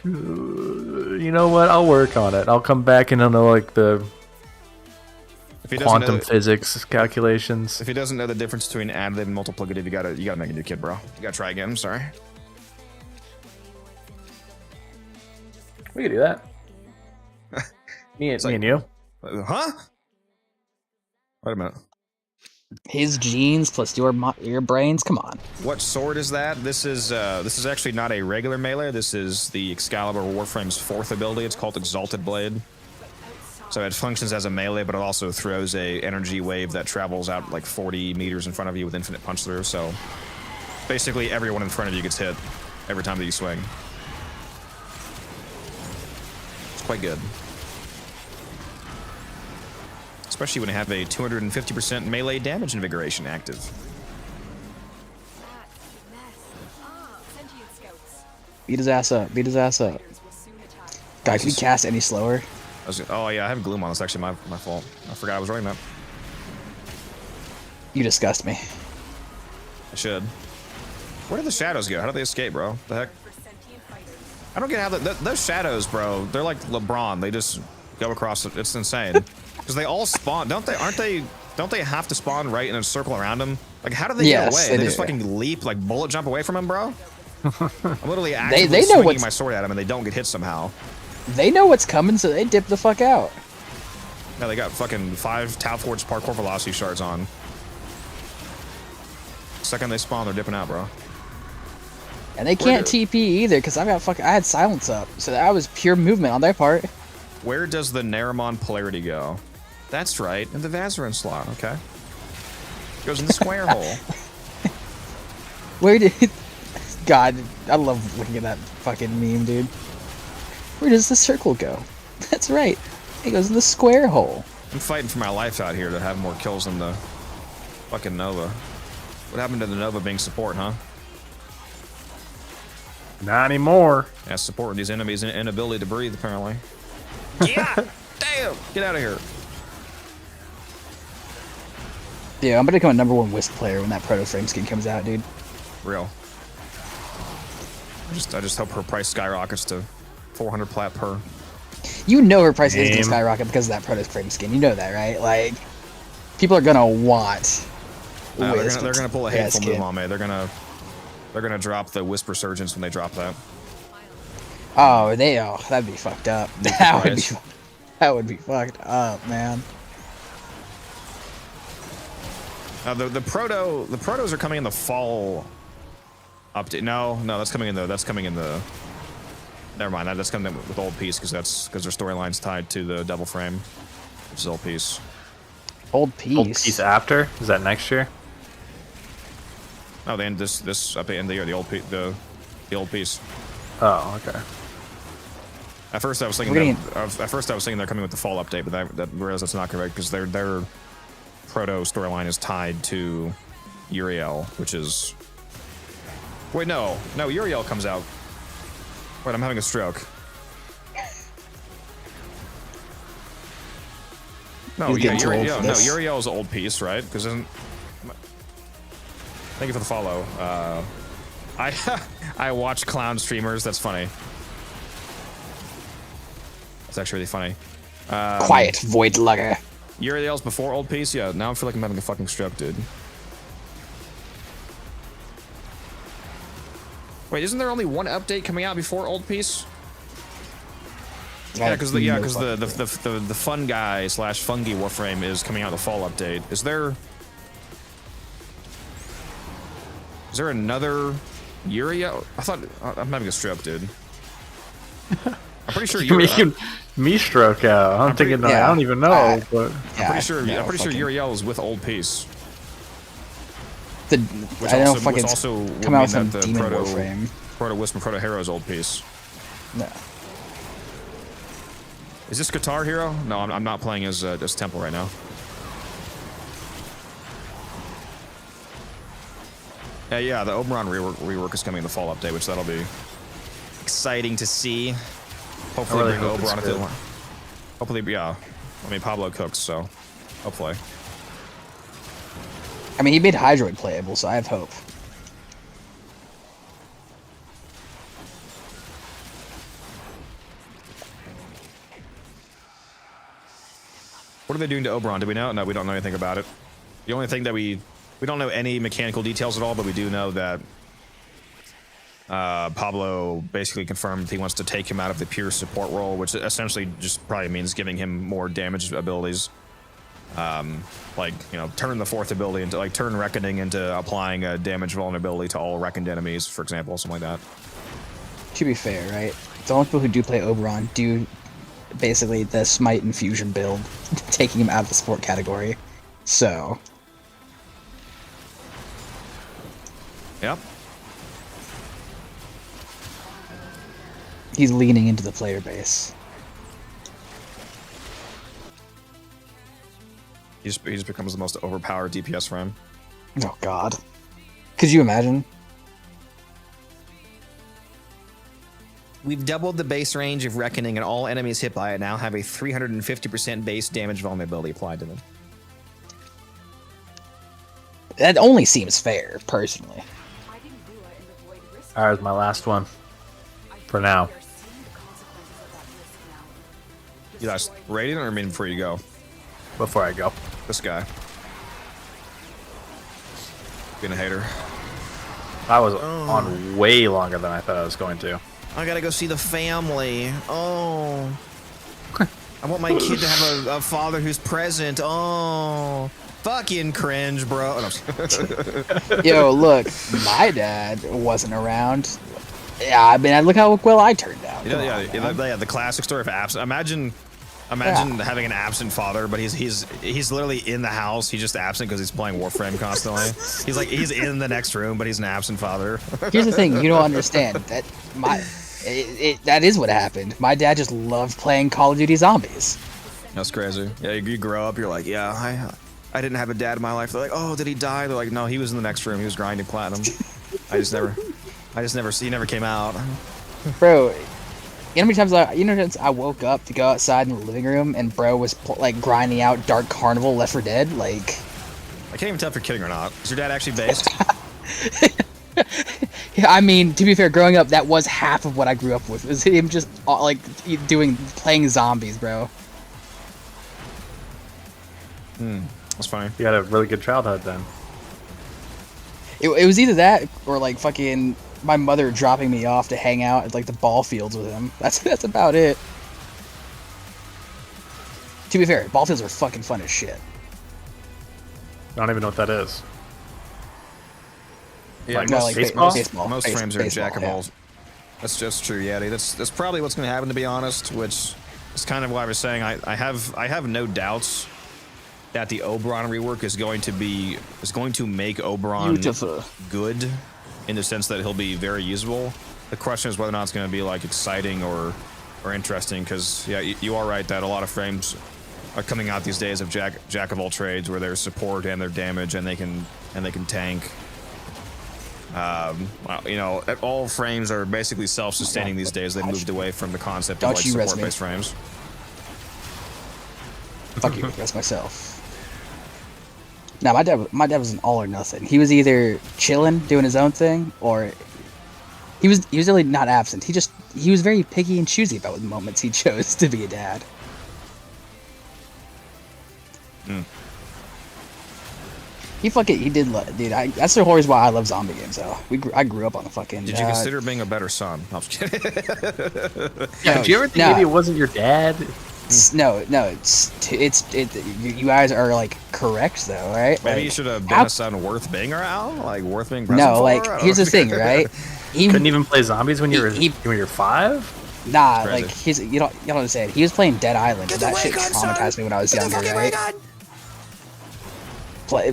You know what? I'll work on it. I'll come back and I'll know like the If he doesn't quantum know, physics calculations. if he doesn't know the difference between additive and multiplicative, you gotta make a new kid, bro. You gotta try again. I'm sorry. We can do that. me and you. Huh? Wait a minute. His genes plus your brains. Come on. What sword is that? This is actually not a regular melee. This is the Excalibur Warframe's 4th ability. It's called Exalted Blade. So it functions as a melee, but it also throws a energy wave that travels out like 40 meters in front of you with infinite punch through. So basically everyone in front of you gets hit every time that you swing. It's quite good. Especially when you have a 250% melee damage invigoration active. Beat his ass up. Beat his ass up. Guy, can you cast any slower? Oh yeah, I have gloom on. That's actually my fault. I forgot I was running that. You disgust me. I should. Where did the shadows go? How do they escape, bro? The heck? I don't get how those shadows, bro. They're like LeBron. They just go across. It's insane. Because they all spawn, don't they? Don't they have to spawn right in a circle around them? Like, how do they get away? They just fucking leap, like bullet jump away from him, bro. I'm literally actively swinging my sword at them, and they don't get hit somehow. They know what's coming, so they dip the fuck out. Yeah, they got fucking 5 Tau Forge parkour velocity shards on. Second they spawn, they're dipping out, bro. And they can't TP either, because I had silence up, so that was pure movement on their part. Where does the Naramon polarity go? That's right, in the Vazarin slot, okay. Goes in the square hole. Where did... God, I love looking at that fucking meme, dude. Where does the circle go? That's right. It goes in the square hole. I'm fighting for my life out here to have more kills than the fucking Nova. What happened to the Nova being support, huh? Not anymore. Yeah, supporting these enemies' inability to breathe, apparently. Yeah! Damn! Get out of here. Yeah, I'm gonna become a #1 Wisp player when that Proto Frame skin comes out, dude. Real. I just hope her price skyrockets to 400 plat per. You know her price is gonna skyrocket because of that Proto Frame skin. You know that, right? Like, people are gonna want. They're gonna pull a hateful move on me. They're gonna drop the Wisp Resurgence when they drop that. Oh, that'd be fucked up. That would be fucked up, man. The protos are coming in the fall update. No, that's coming in the. Never mind. That's coming in with Old Piece because their storyline's tied to the Devil Frame, which is Old Piece. Old Piece. Old Piece after? Is that next year? No, they end this update in the year. The Old Piece. Oh, okay. At first I was thinking they're coming with the fall update, but that realized that's not correct because their proto storyline is tied to Uriel, which is. Wait, no, Uriel comes out. Wait, I'm having a stroke. No, yeah, Uriel is Old Piece, right? Because isn't. Thank you for the follow. I watch clown streamers. That's funny. That's actually really funny. Quiet, Void Lugger. Uriel's before Old Piece? Yeah, now I feel like I'm having a fucking stroke, dude. Wait, isn't there only one update coming out before Old Piece? Yeah, because the fun guy / fungi Warframe is coming out the fall update. Is there another Uriel? I thought I'm having a stroke, dude. I'm pretty sure You're making me stroke out. I'm thinking, I don't even know, but I'm pretty sure Uriel is with Old Peace. I don't fucking come out with some demon Warframe. Proto Wisp and Proto Hero's Old Piece. No. Is this Guitar Hero? No, I'm not playing as Temple right now. Yeah, the Oberon rework is coming in the fall update, which that'll be exciting to see. Hopefully bring Oberon into the... Hopefully, yeah. I mean, Pablo cooks, so hopefully. I mean, he made Hydroid playable, so I have hope. What are they doing to Oberon? Do we know? No, we don't know anything about it. The only thing that we don't know any mechanical details at all, but we do know that Pablo basically confirmed he wants to take him out of the pure support role, which essentially just probably means giving him more damage abilities. Like, you know, turn the fourth ability into, like, turn Reckoning into applying a damage vulnerability to all reckoned enemies, for example, something like that. To be fair, right? The only people who do play Oberon do basically the Smite and Fusion build, taking him out of the support category. So. Yep. He's leaning into the player base. He just becomes the most overpowered DPS frame. Oh god. Could you imagine? We've doubled the base range of Reckoning, and all enemies hit by it now have a 350% base damage vulnerability applied to them. That only seems fair, personally. Alright, my last one. For now. You guys rating or mean before you go? Before I go. This guy. Being a hater. I was on way longer than I thought I was going to. I gotta go see the family. Oh. I want my kid to have a father who's present. Oh. Fucking cringe, bro. Oh, no. Yo, look, my dad wasn't around. Yeah, I mean, look how well I turned out. Yeah, the classic story of absent. Imagine having an absent father, but he's literally in the house. He's just absent because he's playing Warframe constantly. He's in the next room, but he's an absent father. Here's the thing, you don't understand that that is what happened. My dad just loved playing Call of Duty Zombies. That's crazy. Yeah, you grow up, you're like, yeah, I didn't have a dad in my life. They're like, oh, did he die? They're like, no, he was in the next room. He was grinding platinum. He never came out. Bro, you know how many times I woke up to go outside in the living room and bro was like grinding out Dark Carnival Left 4 Dead? Like, I can't even tell if you're kidding or not. Is your dad actually based? Yeah, I mean, to be fair, growing up, that was half of what I grew up with. Was him just like playing zombies, bro. That's funny. You had a really good childhood then. It was either that or like fucking my mother dropping me off to hang out at like the ball fields with him. That's about it. To be fair, ball fields are fucking fun as shit. I don't even know what that is. Yeah, baseball. Most frames are jack of yeah. all. That's just true, Yeti. That's probably what's going to happen, to be honest. Which is kind of why I was saying I have no doubts that the Oberon rework is going to make Oberon good, in the sense that he'll be very usable. The question is whether or not it's going to be like exciting or interesting. Because yeah, you are right that a lot of frames are coming out these days of jack of all trades, where there's support and their damage, and they can tank. You know, all frames are basically self-sustaining these days. They moved away from the concept of like support-based frames. Fuck you, that's myself. No, my dad was an all or nothing. He was either chilling, doing his own thing, or he was really not absent. He was very picky and choosy about the moments he chose to be a dad. He did, dude. That's the whole reason why I love zombie games, though. I grew up on the fucking. Did you consider being a better son? No, I'm just kidding. Yeah, did you ever think maybe it wasn't your dad? No, you guys are like correct though, right? Maybe like, you should have been a son worth being around, like worth being present no, for? like here's the thing, right? He couldn't even play zombies when you were 5. Nah, Crazy. like you don't understand. He was playing Dead Island, and that shit traumatized me when I was younger, right?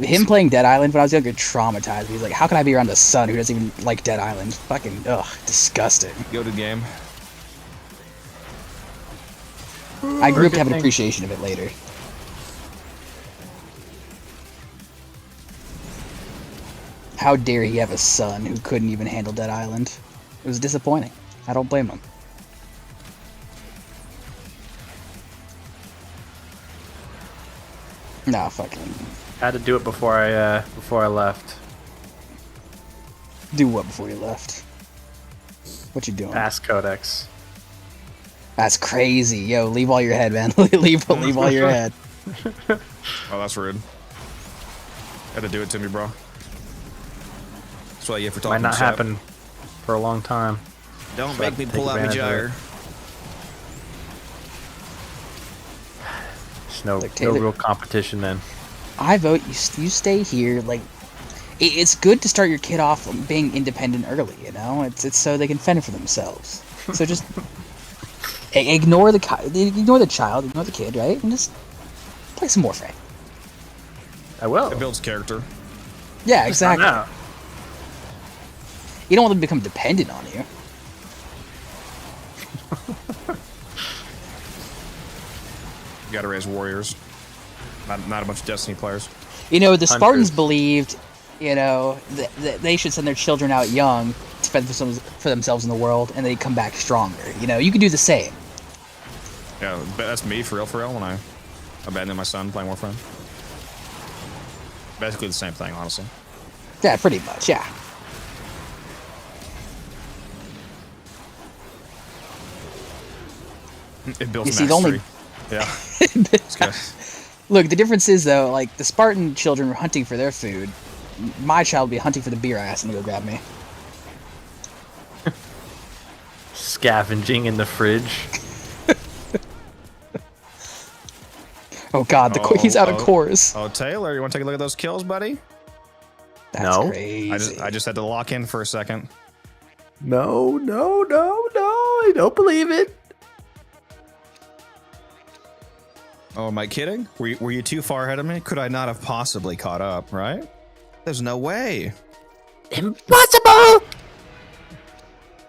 Him playing Dead Island when I was younger traumatized me. He's like, how can I be around a son who doesn't even like Dead Island? Fucking disgusting. Go to the game. I grew up to have an appreciation of it later. How dare he have a son who couldn't even handle Dead Island? It was disappointing. I don't blame him. Nah, fucking. Had to do it before I left. Do what before you left? What you doing? Pass Codex. That's crazy. Yo, leave all your head, man. leave all your head. Oh, that's rude. Had to do it to me, bro. That's why you have for talking. Might not shit. happen for a long time. Don't So make me pull out my gyre. There's no Taylor, real competition then. I vote you stay here. Like, it's good to start your kid off being independent early. You know, it's so they can fend for themselves. So just ignore the child, ignore the kid, right, and just play some Warframe. I will. It builds character. Yeah, exactly. No. You don't want them to become dependent on you. You gotta raise warriors. Not a bunch of Destiny players. You know, the Spartans Hunters. believed, you know, that they should send their children out young to fend for themselves in the world, and they come back stronger. You know, you could do the same. Yeah, but that's me for real when I abandoned my son playing Warframe. Basically the same thing, honestly. Yeah, pretty much. Yeah. It builds You see, the only- mastery. Yeah. It's good. Look, the difference is though, like the Spartan children were hunting for their food. My child would be hunting for the beer I asked him to go grab me. Scavenging in the fridge. Oh God, he's out of cores. Oh, Taylor, you want to take a look at those kills, buddy? That's No. crazy. I just had to lock in for a second. No, I don't believe it. Oh, am I kidding? Were you too far ahead of me? Could I not have possibly caught up, right? There's no way. Impossible!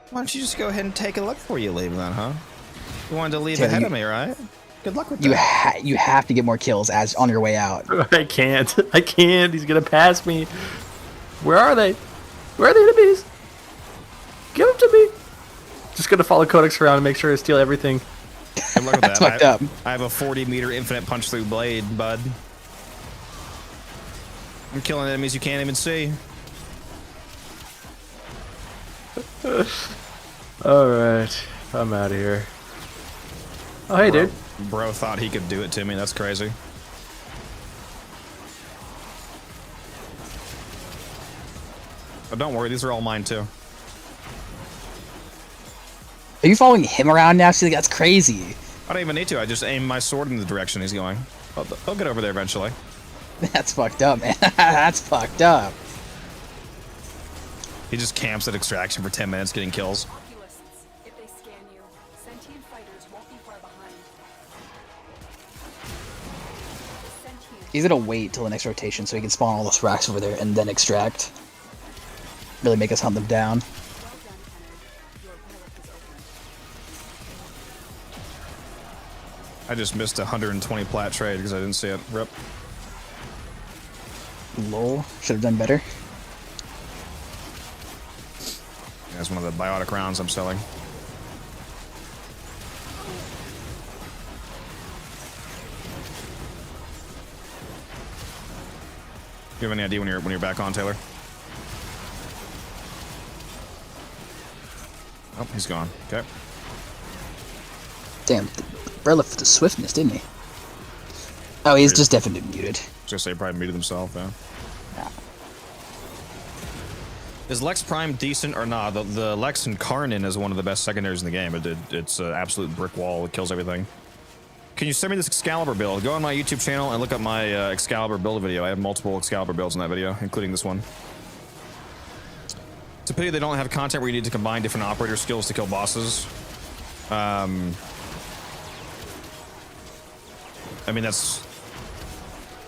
Why don't you just go ahead and take a look before you leave then, huh? You wanted to leave Taylor, ahead you- of me, right? Good luck with You that. you have to get more kills as on your way out. I can't. He's gonna pass me. Where are they? Where are the enemies? Give them to me. Just gonna follow Codex around and make sure I steal everything. Good luck with That's that. fucked up. I have a 40-meter infinite punch through blade, bud. I'm killing enemies you can't even see. Alright. I'm out of here. Oh, hey, dude. Bro thought he could do it to me. That's crazy. But don't worry, these are all mine too. Are you him around now? See, that's crazy. I don't even need to. I just aim my sword in the direction he's going. I'll get over there eventually. That's fucked up, man. That's fucked up. He just camps at extraction for 10 minutes getting kills. Oculists, if they scan you, sentient fighters won't be far behind. Sentient He's gonna wait till the next rotation so he can spawn all the racks over there and then extract. Really make us hunt them down. well done, Kennard. Your relic is open. I just missed a 120 plat trade because I didn't see it. Rip. Lol. Should have done better. That's one of the biotic rounds I'm selling. Do you have any idea when you're back on, Taylor? Oh, he's gone. Okay. Damn. Bro left with the swiftness, didn't he? Oh, he's just definitely muted. I was gonna say he probably muted himself. Yeah. Is Lex Prime decent or not? The Lex Incarnate is one of the best secondaries in the game. It's an absolute brick wall. It kills everything. Can you send me this Excalibur build? Go on my YouTube channel and look up my Excalibur build video. I have multiple Excalibur builds in that video, including this one. It's a pity they don't have content where you need to combine different operator skills to kill bosses. I mean, that's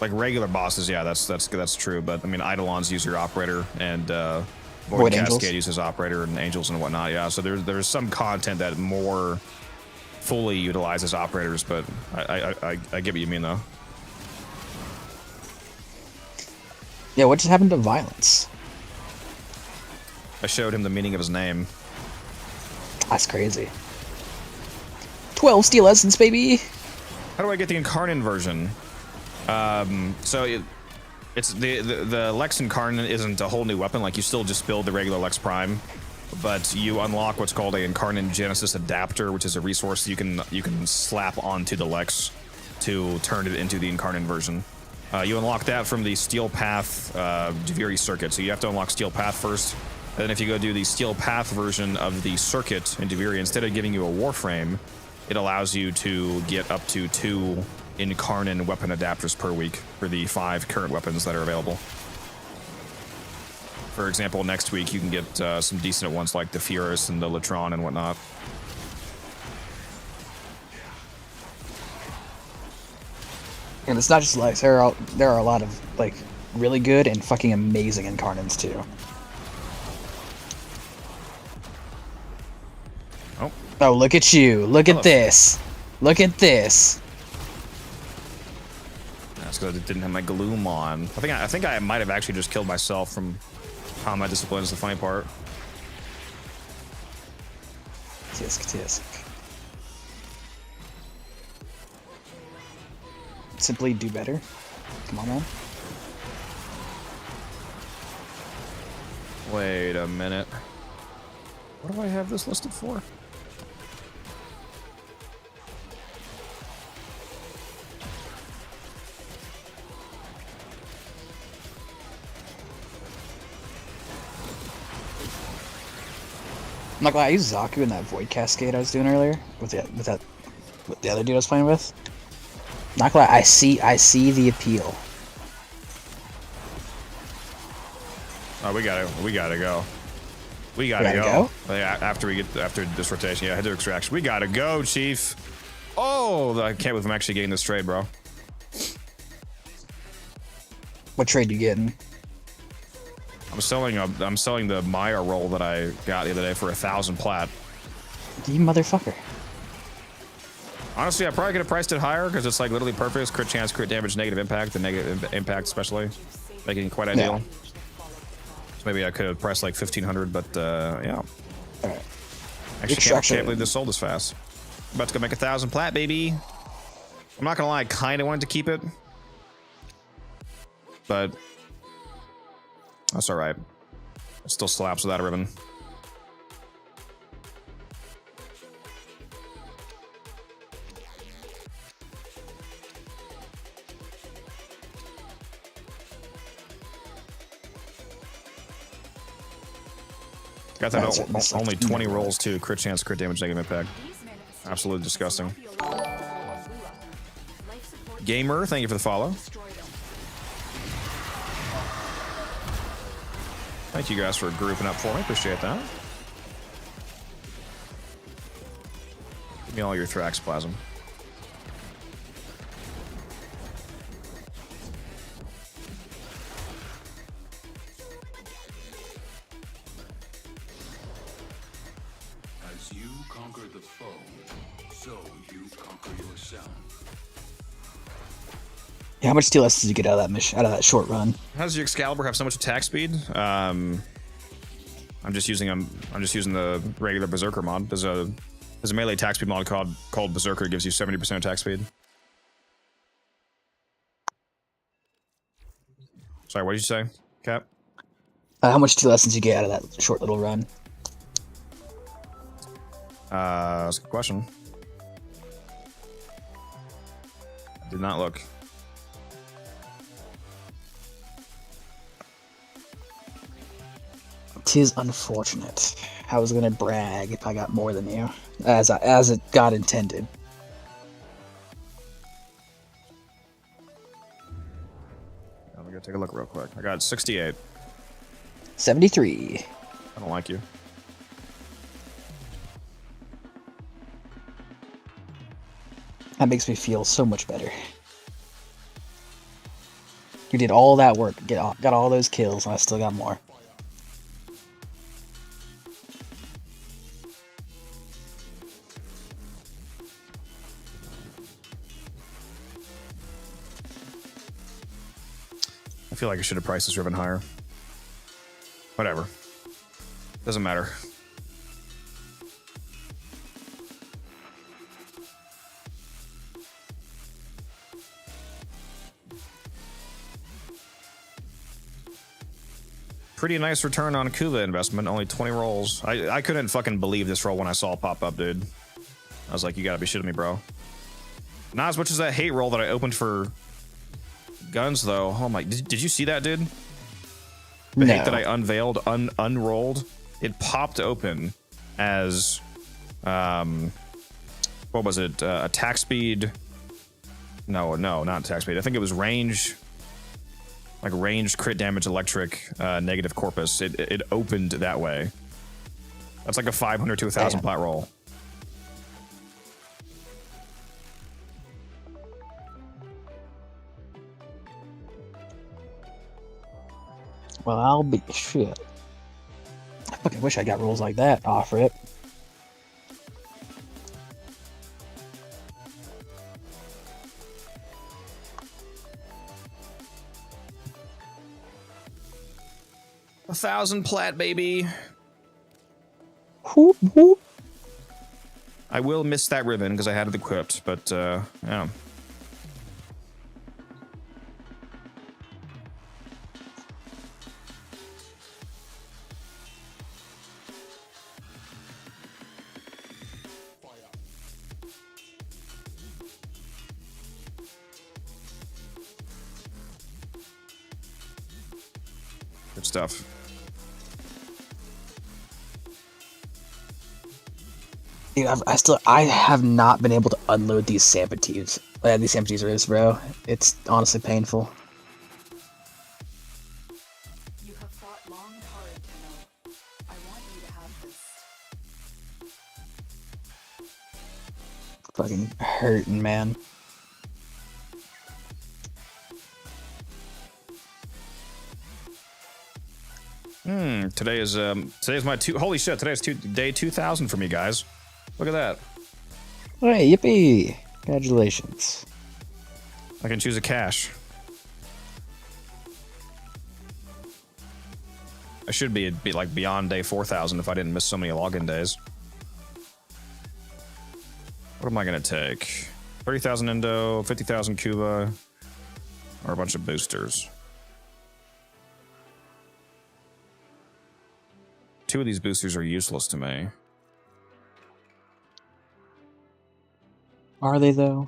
like regular bosses. Yeah, that's true. But I mean, Eidolon's use your operator, and Void Cascade uses operator and angels and whatnot. Yeah, so there's some content that more fully utilizes operators, but I get what you mean though. Yeah, what just happened to Veilance? I showed him the meaning of his name. That's crazy. 12 steel essence, baby! How do I get the Incarnate version? So it's the Lex Incarnate isn't a whole new weapon. Like, you still just build the regular Lex Prime, but you unlock what's called a Incarnate Genesis Adapter, which is a resource you can slap onto the Lex to turn it into the Incarnate version. You unlock that from the Steel Path Javiri circuit. So you have to unlock Steel Path first. And then if you go do the Steel Path version of the circuit in Javiri, instead of giving you a Warframe, it allows you to get up to 2 Incarnate weapon adapters per week for the 5 current weapons that are available. For example, next week you can get some decent ones like the Furus and the Latron and whatnot. And it's not just Lex. There are a lot of like really good and fucking amazing Incarnates too. Oh, look at you! Look at this! Look at this! That's because I didn't have my Gloom on. I think I might have actually just killed myself from combat discipline. Is the funny part. Tisk. Simply do better. Come on, man. Wait a minute. What do I have this listed for? I'm not gonna lie, I used Zaku in that Void Cascade I was doing earlier with the other dude I was playing with. Not gonna lie, I see the appeal. Oh, we gotta go. We gotta go. Yeah, after this rotation, yeah, head to extraction. We gotta go, Chief. Oh, I can't believe I'm actually getting this trade, bro. What trade you getting? I'm selling the Maya roll that I got the other day for 1,000 plat. You motherfucker. Honestly, I probably could have priced it higher because it's like literally perfect. It's crit chance, crit damage, negative impact, the negative impact especially, making it quite ideal. Yeah. So maybe I could have priced like 1,500, but yeah. Alright. Actually, can't believe this sold this fast. I'm about to go make 1,000 plat, baby. I'm not gonna lie, I kind of wanted to keep it, but that's all right. It still slaps without a ribbon. Got that only 20 rolls too. Crit chance, crit damage, negative impact. Absolutely disgusting. Gamer, thank you for the follow. Thank you guys for grouping up for me. Appreciate that. Give me all your Thrax Plasm. As you conquer the foe, so you conquer yourself. Yeah, how much steel essence did you get out of that mission, out of that short run? How does your Excalibur have so much attack speed? I'm just using the regular Berserker mod. There's a melee attack speed mod called Berserker. It gives you 70% attack speed. Sorry, what did you say, Cap? How much steel essence did you get out of that short little run? That's a good question. Did not look. 'tis unfortunate. I was gonna brag if I got more than you, as it got intended. I'm gonna take a look real quick. I got 68. 73. I don't like you. That makes me feel so much better. You did all that work, got all those kills, and I still got more. I feel like I should have priced this ribbon higher. Whatever. Doesn't matter. Pretty nice return on Kuva investment, only 20 rolls. I couldn't fucking believe this roll when I saw it pop up, dude. I was like, you gotta be shitting me, bro. Not as much as that hate roll that I opened for guns, though. Oh my, did you see that, dude? The hate that I unveiled, unrolled, it popped open as, what was it? Attack speed. No, not attack speed. I think it was range. Like ranged crit damage electric negative corpus. It opened that way. That's like a 500 to 1,000 plat roll. Well, I'll be shit. I fucking wish I got rolls like that off it. A 1,000 plat, baby. Whoop, whoop. I will miss that ribbon because I had it equipped, but yeah. Good stuff. Dude, I have not been able to unload these Sampatives. These Sampatives ribs, bro. It's honestly painful. You have fought long and hard, Tenno. I want you to have this. Fucking hurting, man. Today's my holy shit, today's day 2000 for me, guys. Look at that. Hey, yippee! Congratulations. I can choose a cache. I should be like beyond day 4000 if I didn't miss so many login days. What am I gonna take? 30,000 Indo, 50,000 Cuba, or a bunch of boosters. Two of these boosters are useless to me. Are they, though?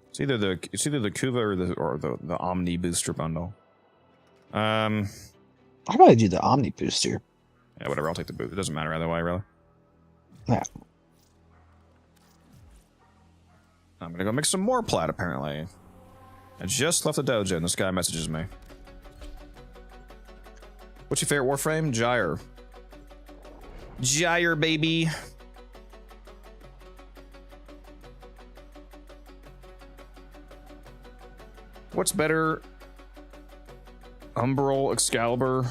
It's either the Cuva or the Omni booster bundle. I'd probably do the Omni booster. Yeah, whatever. I'll take the boot. It doesn't matter either way, really. Yeah. I'm gonna go make some more plat. Apparently, I just left the dojo, and this guy messages me. What's your favorite Warframe? Gyre. Gyre, baby. What's better? Umbral, Excalibur,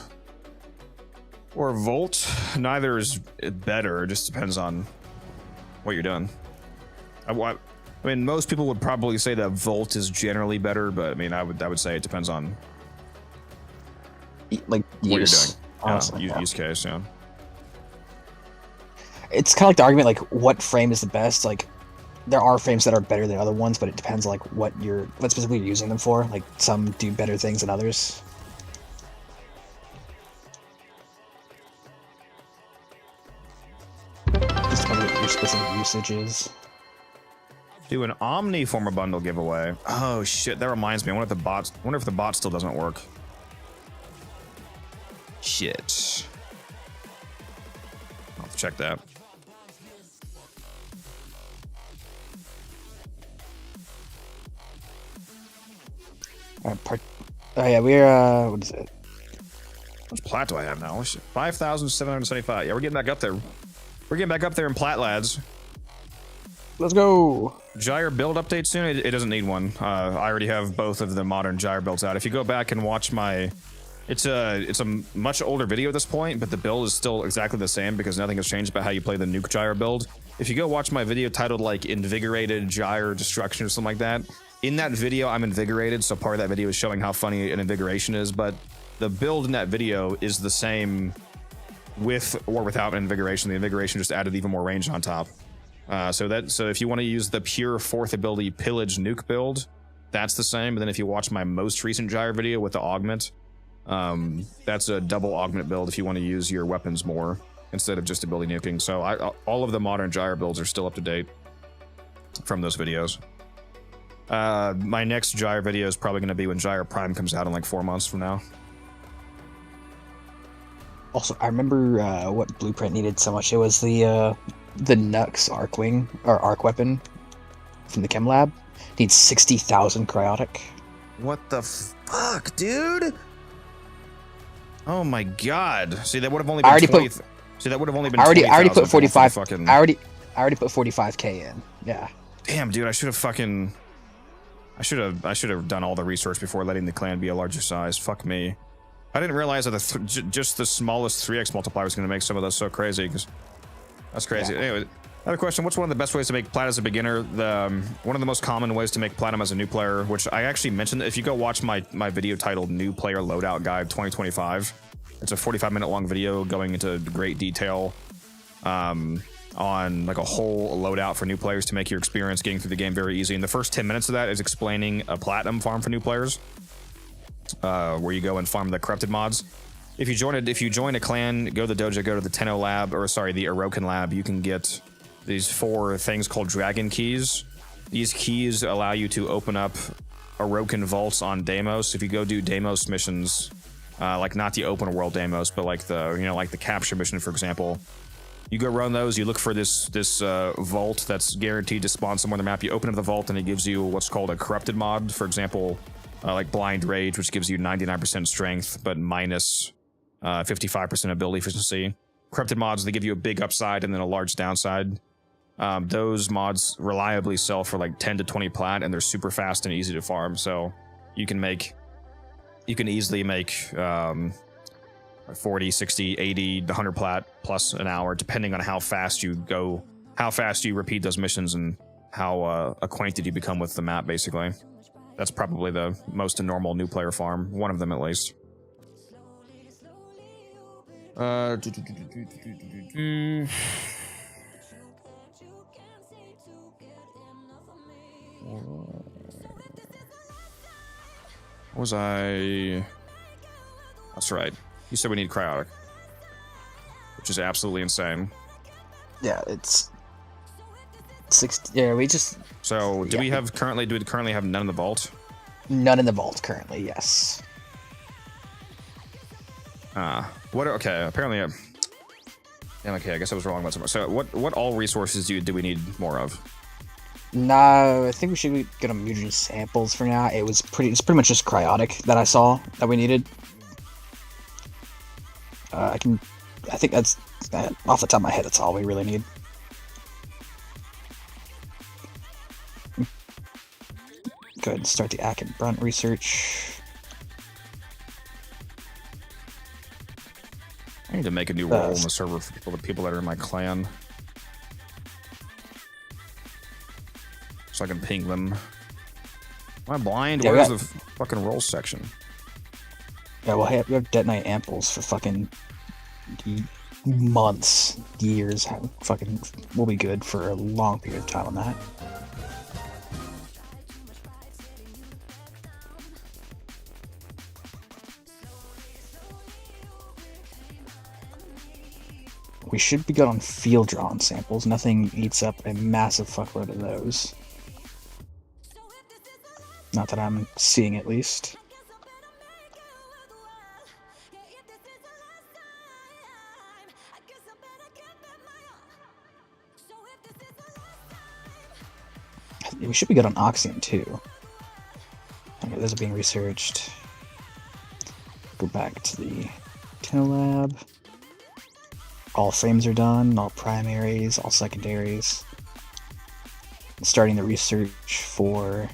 or Volt? Neither is better. It just depends on what you're doing. I mean, most people would probably say that Volt is generally better, but I mean, I would say it depends on like what use, you're doing. honestly, Yeah, use case, yeah. It's kind of like the argument, like what frame is the best. Like there are frames that are better than other ones, but it depends like what specifically you're using them for. Like some do better things than others. Just depends on what your specific usage is. Do an Omni former bundle giveaway. Oh shit, that reminds me. I wonder if the bot still doesn't work. shit. I'll have to check that. Oh yeah, we're what is it? How much plat do I have now? 5,775. Yeah, we're getting back up there. We're getting back up there in plat, lads. Let's go. Gyre build update soon? It doesn't need one. I already have both of the modern gyre builds out. If you go back and watch my... It's a much older video at this point, but the build is still exactly the same because nothing has changed about how you play the nuke gyre build. If you go watch my video titled like Invigorated Gyre Destruction or something like that, in that video I'm invigorated, so part of that video is showing how funny an invigoration is, but the build in that video is the same with or without an invigoration. The invigoration just added even more range on top. So if you want to use the pure fourth ability pillage nuke build, that's the same. But then if you watch my most recent gyre video with the augment, that's a double augment build if you want to use your weapons more instead of just ability nuking. So all of the modern gyre builds are still up to date from those videos. My next gyre video is probably going to be when Gyre Prime comes out in like 4 months from now. Also, I remember what blueprint needed so much. It was the Nux arc wing or arc weapon from the chem lab. Needs 60,000 cryotic. What the fuck, dude? Oh my god! See, that would have only been 20. See, that would have only been. I already put 45. Fucking... I already put 45k in. Yeah. Damn, dude! I should have fucking. I should have done all the research before letting the clan be a larger size. Fuck me. I didn't realize that just the smallest 3x multiplier was going to make some of those so crazy. Because that's crazy. Yeah. Anyway, another question: what's one of the best ways to make plat as a beginner? One of the most common ways to make platinum as a new player, which I actually mentioned. If you go watch my video titled "New Player Loadout Guide 2025," it's a 45-minute long video going into great detail on like a whole loadout for new players to make your experience getting through the game very easy. And the first 10 minutes of that is explaining a platinum farm for new players, where you go and farm the corrupted mods. If you join a clan, go to the dojo, go to the Tenno lab, or sorry, the Orokin lab, you can get these 4 things called dragon keys. These keys allow you to open up Orokin vaults on Deimos. If you go do Deimos missions, like not the open world Deimos, but like the capture mission, for example, you go run those. You look for this vault that's guaranteed to spawn somewhere on the map. You open up the vault and it gives you what's called a corrupted mod. For example, like Blind Rage, which gives you 99% strength but minus 55% ability efficiency. Corrupted mods, they give you a big upside and then a large downside. Those mods reliably sell for like 10 to 20 plat, and they're super fast and easy to farm. So you can easily make 40, 60, 80, 100 plat plus an hour, depending on how fast you go, how fast you repeat those missions, and how acquainted you become with the map, basically. That's probably the most normal new player farm. One of them, at least. Was I... That's right. You said we need cryotic, which is absolutely insane. Yeah, it's 60. Yeah, we just. So, do we currently have none in the vault? None in the vault currently. Yes. What? Okay. Apparently, yeah. Okay. I guess I was wrong about something. So, what all resources do we need more of? No, I think we should get them mutagen samples for now. It's pretty much just cryotic that I saw that we needed. I think that's off the top of my head. That's all we really need. Go ahead and start the Ack and Brunt research. I need to make a new role in the server for the people that are in my clan, so I can ping them. Am I blind? Yeah, where's the fucking roll section? Yeah, we have detonite amples for fucking months, years. Fucking, we'll be good for a long period of time on that. We should be good on field drawn samples. Nothing eats up a massive fuckload of those. Not that I'm seeing, at least. We should be good on Oxium too. Okay, those are being researched. Go back to the TennoLab. All frames are done, all primaries, all secondaries. Starting the research for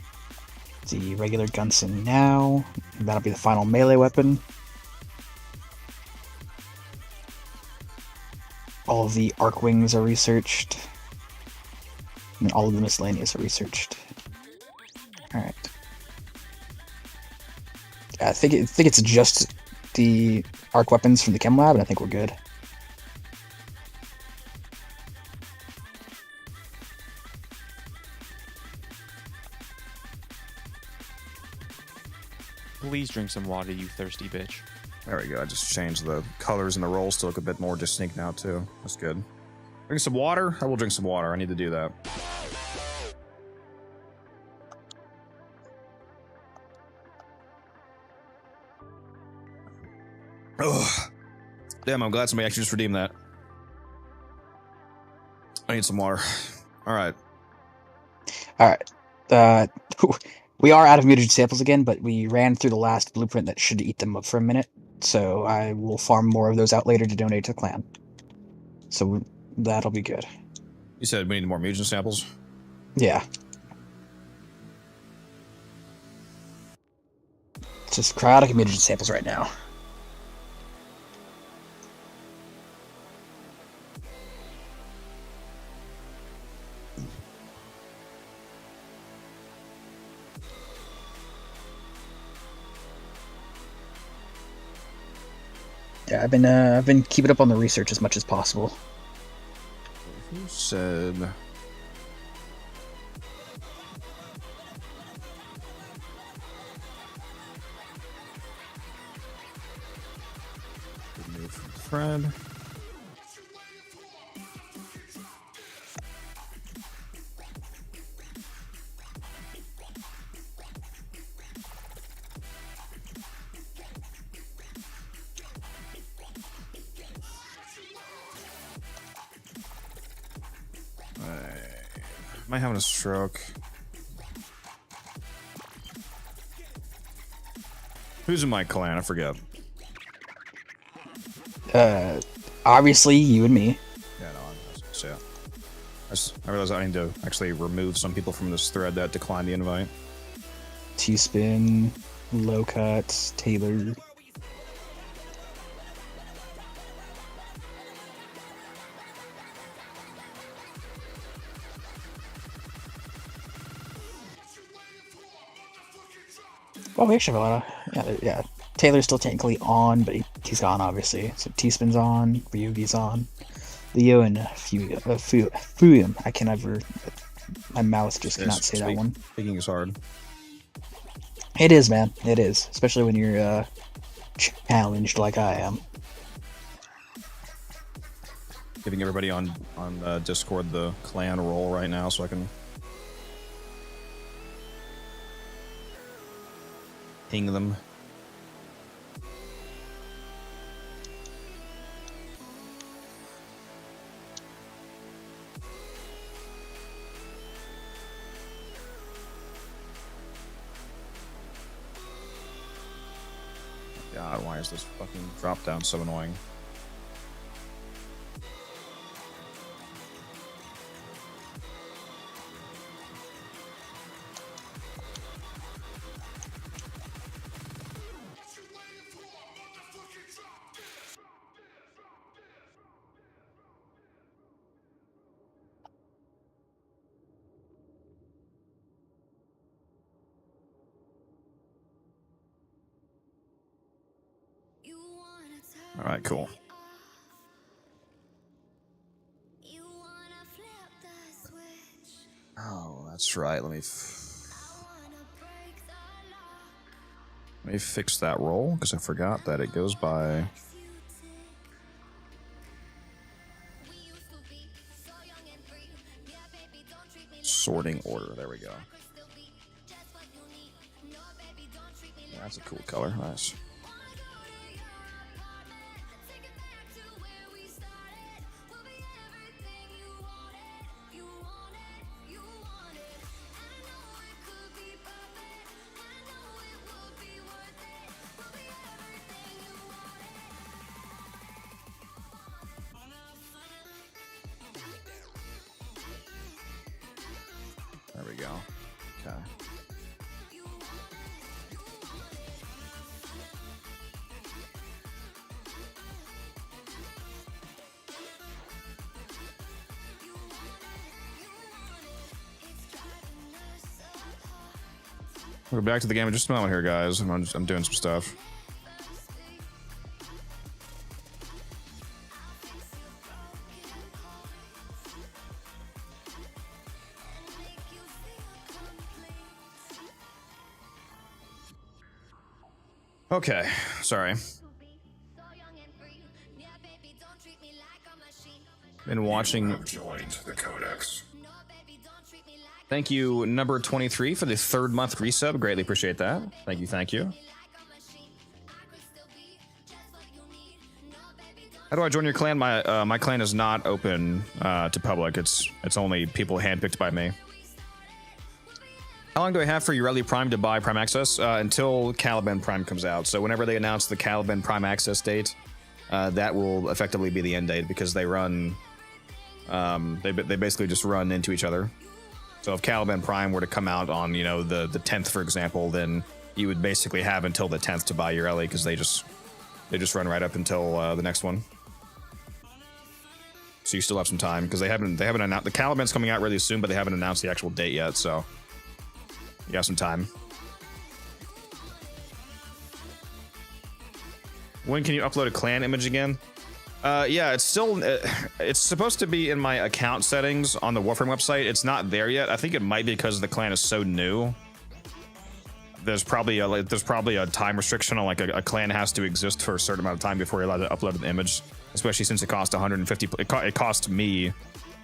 the regular Gunson now. That'll be the final melee weapon. All of the arc wings are researched. And all of the miscellaneous are researched. Alright. I think it's just the arc weapons from the chem lab, and I think we're good. Please drink some water, you thirsty bitch. There we go. I just changed the colors and the rolls to look a bit more distinct now, too. That's good. Drink some water? I will drink some water. I need to do that. Ugh. Damn, I'm glad somebody actually just redeemed that. I need some water. Alright. Alright. We are out of mutagen samples again, but we ran through the last blueprint that should eat them up for a minute. So I will farm more of those out later to donate to the clan. So that'll be good. You said we need more mutagen samples? Yeah. It's just cryotic mutagen samples right now. Yeah, I've been keeping up on the research as much as possible. Who said? Remove from thread. Am I having a stroke? Who's in my clan? I forget. Obviously you and me. Yeah, no, so yeah. I realized I need to actually remove some people from this thread that declined the invite. T-Spin, Low Cuts, Taylor. Oh, we actually have a lot of... Yeah. Taylor's still technically on, but he's gone, obviously. So T-Spin's on, Ryugi's on. Leo and Fuyum. I can never... My mouth just cannot say that one. Speaking is hard. It is, man. It is. Especially when you're challenged like I am. Giving everybody on Discord the clan role right now so I can... ping them. God, why is this fucking drop down so annoying? All right, cool. Oh, that's right. Let me fix that roll because I forgot that it goes by sorting order. There we go. That's a cool color. Nice. go. Okay. We're back to the game in just a moment here, guys. I'm doing some stuff. Okay, sorry. Been watching. Joined the Codex. Thank you, number 23, for the 3rd month resub. Greatly appreciate that. Thank you, thank you. How do I join your clan? My clan is not open to public. It's only people handpicked by me. How long do I have for Ureli Prime to buy Prime Access? Until Caliban Prime comes out. So whenever they announce the Caliban Prime Access date, that will effectively be the end date because they run. They basically just run into each other. So if Caliban Prime were to come out on, you know, the 10th, for example, then you would basically have until the 10th to buy your Ureli because they just run right up until the next one. So you still have some time because they haven't announced the Caliban's coming out really soon, but they haven't announced the actual date yet. So you have some time. When can you upload a clan image again? Yeah, it's still it's supposed to be in my account settings on the Warframe website. It's not there yet. I think it might be because the clan is so new. There's probably a time restriction on like a clan has to exist for a certain amount of time before you're allowed to upload an image, especially since it costs 150. It cost me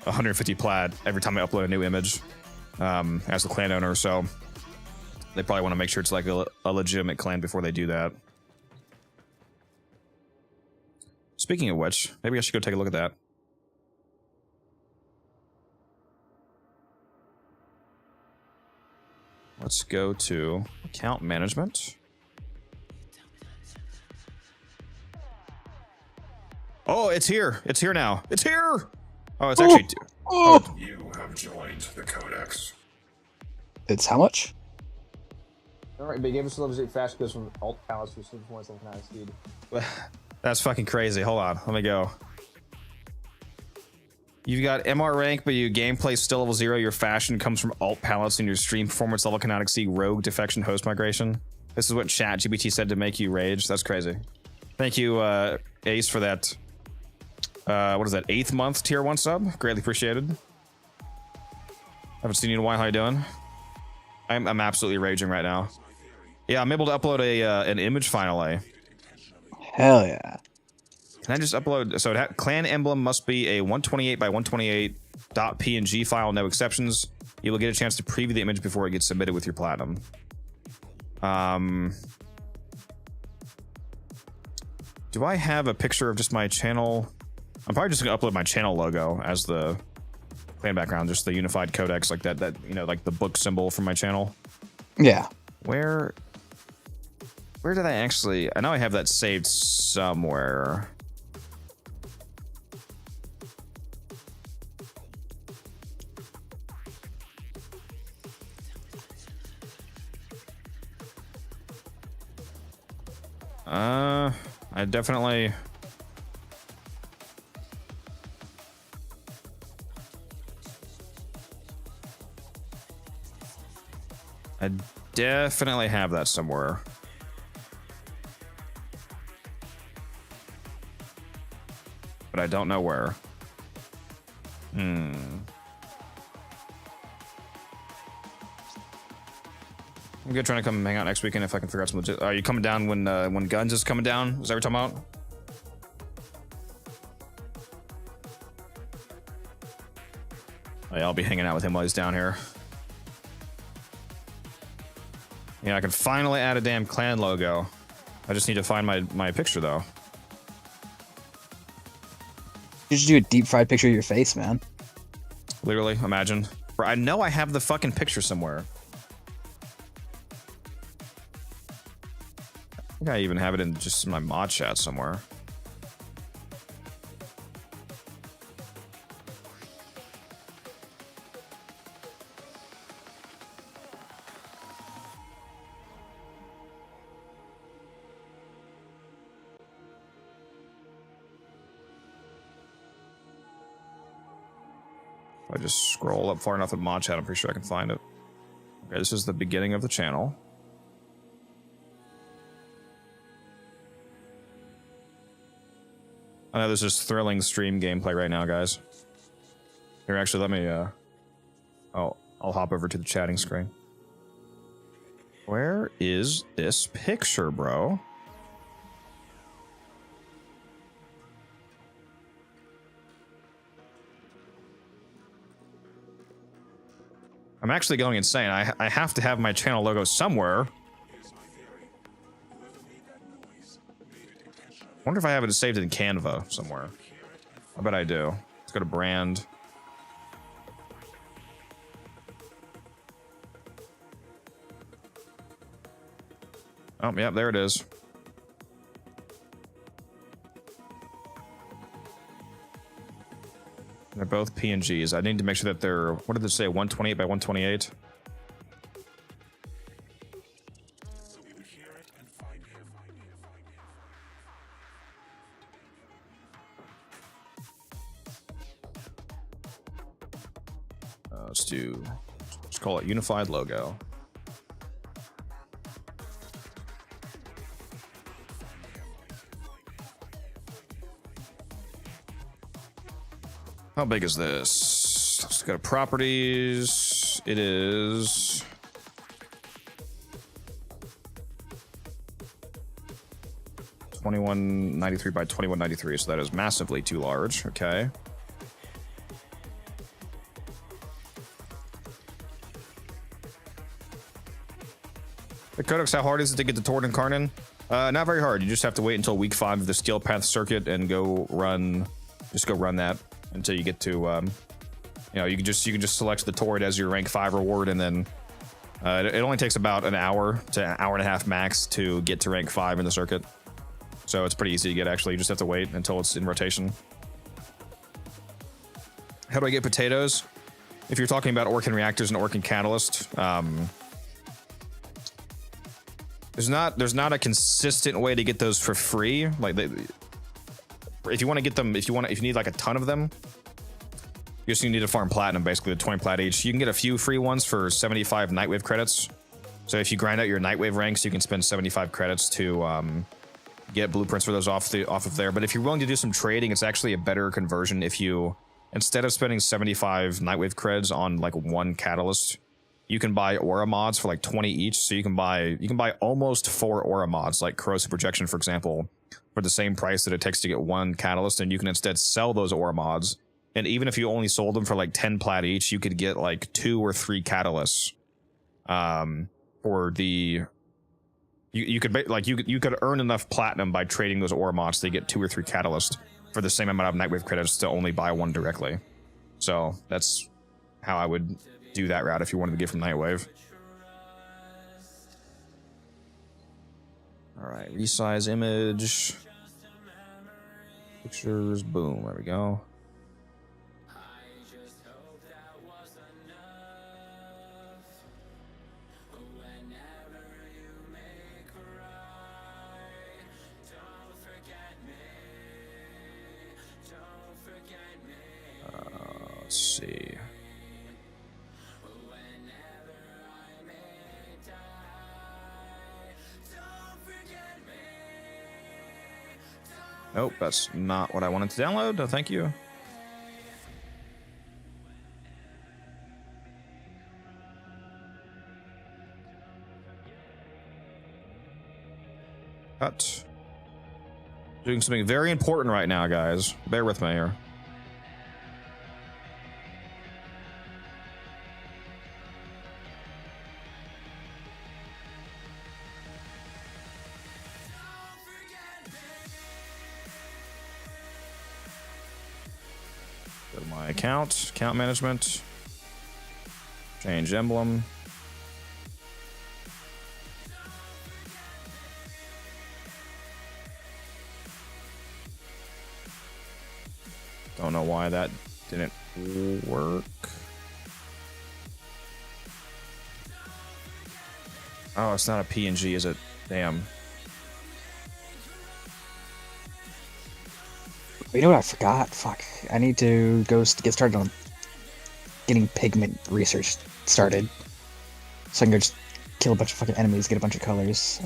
150 plat every time I upload a new image as the clan owner. So they probably want to make sure it's like a legitimate clan before they do that. Speaking of which, maybe I should go take a look at that. Let's go to account management. Oh, it's here. It's here now. It's here. Oh, it's actually. You have joined the Codex. It's how much? All right, they gave us a level 8 fast because from alt palace for 6 points and kinetic speed. That's fucking crazy. Hold on, let me go. You've got MR rank, but your gameplay still level 0. Your fashion comes from alt palettes, and your stream performance level kinetic speed, rogue defection, host migration. This is what ChatGPT said to make you rage. That's crazy. Thank you, Ace, for that. What is that? 8th month tier 1 sub. Greatly appreciated. Haven't seen you in a while. How you doing? I'm absolutely raging right now. Yeah, I'm able to upload an image finally. Hell yeah. Can I just upload? So clan emblem must be a 128 by 128 .png file, no exceptions. You will get a chance to preview the image before it gets submitted with your platinum. Do I have a picture of just my channel? I'm probably just gonna upload my channel logo as the clan background, just the unified codex, like that you know, like the book symbol from my channel. Yeah. Where did I actually? I know I have that saved somewhere. I definitely. I definitely have that somewhere. But I don't know where. I'm good trying to come hang out next weekend if I can figure out some legit. Are you coming down when Guns is coming down? Is that what you're talking about? Oh, yeah, I'll be hanging out with him while he's down here. Yeah, I can finally add a damn clan logo. I just need to find my picture though. You should do a deep fried picture of your face, man. Literally, imagine. Bro, I know I have the fucking picture somewhere. I think I even have it in just my mod chat somewhere. If I just scroll up far enough in mod chat, I'm pretty sure I can find it. Okay, this is the beginning of the channel. I know this is thrilling stream gameplay right now, guys. Here, actually, let me, I'll hop over to the chatting screen. Where is this picture, bro? I'm actually going insane. I have to have my channel logo somewhere. I wonder if I have it saved in Canva somewhere. I bet I do. Let's go to brand. Oh, yeah, there it is. They're both PNGs. I need to make sure that they're, what did they say, 128 by 128? Let's call it Unified Logo. How big is this? Let's go to properties. It is 2193 by 2193, so that is massively too large. Okay. The Codex, how hard is it to get to Tord and Karnan? Not very hard. You just have to wait until week 5 of the Skill Path circuit and go run that until you get to, you know, you can just select the Tord as your rank 5 reward, and then it only takes about an hour to an hour and a half max to get to rank 5 in the circuit. So it's pretty easy to get, actually. You just have to wait until it's in rotation. How do I get potatoes? If you're talking about Orkin reactors and Orkin catalyst, there's not a consistent way to get those for free. Like, if you want to get them, if you need like a ton of them, you just need to farm platinum, basically, the 20 plat each. You can get a few free ones for 75 Nightwave credits. So if you grind out your Nightwave ranks, you can spend 75 credits to get blueprints for those off of there. But if you're willing to do some trading, it's actually a better conversion if you, instead of spending 75 Nightwave creds on like one catalyst, you can buy aura mods for like 20 each. So you can buy almost 4 aura mods, like corrosive projection, for example, for the same price that it takes to get one catalyst, and you can instead sell those aura mods. And even if you only sold them for like 10 plat each, you could get like 2 or 3 catalysts. For the you could earn enough platinum by trading those aura mods to get 2 or 3 catalysts for the same amount of Nightwave credits to only buy one directly. So that's how I would do that route if you wanted to get from Nightwave. All right, resize image, pictures, boom, there we go. Let's see. Nope, that's not what I wanted to download. No, thank you. Cut. Doing something very important right now, guys. Bear with me here. Go to my account management, change emblem. Don't know why that didn't work. Oh, it's not a PNG, is it? Damn. You know what I forgot? Fuck. I need to go get started on getting pigment research started. So I can go just kill a bunch of fucking enemies, get a bunch of colors.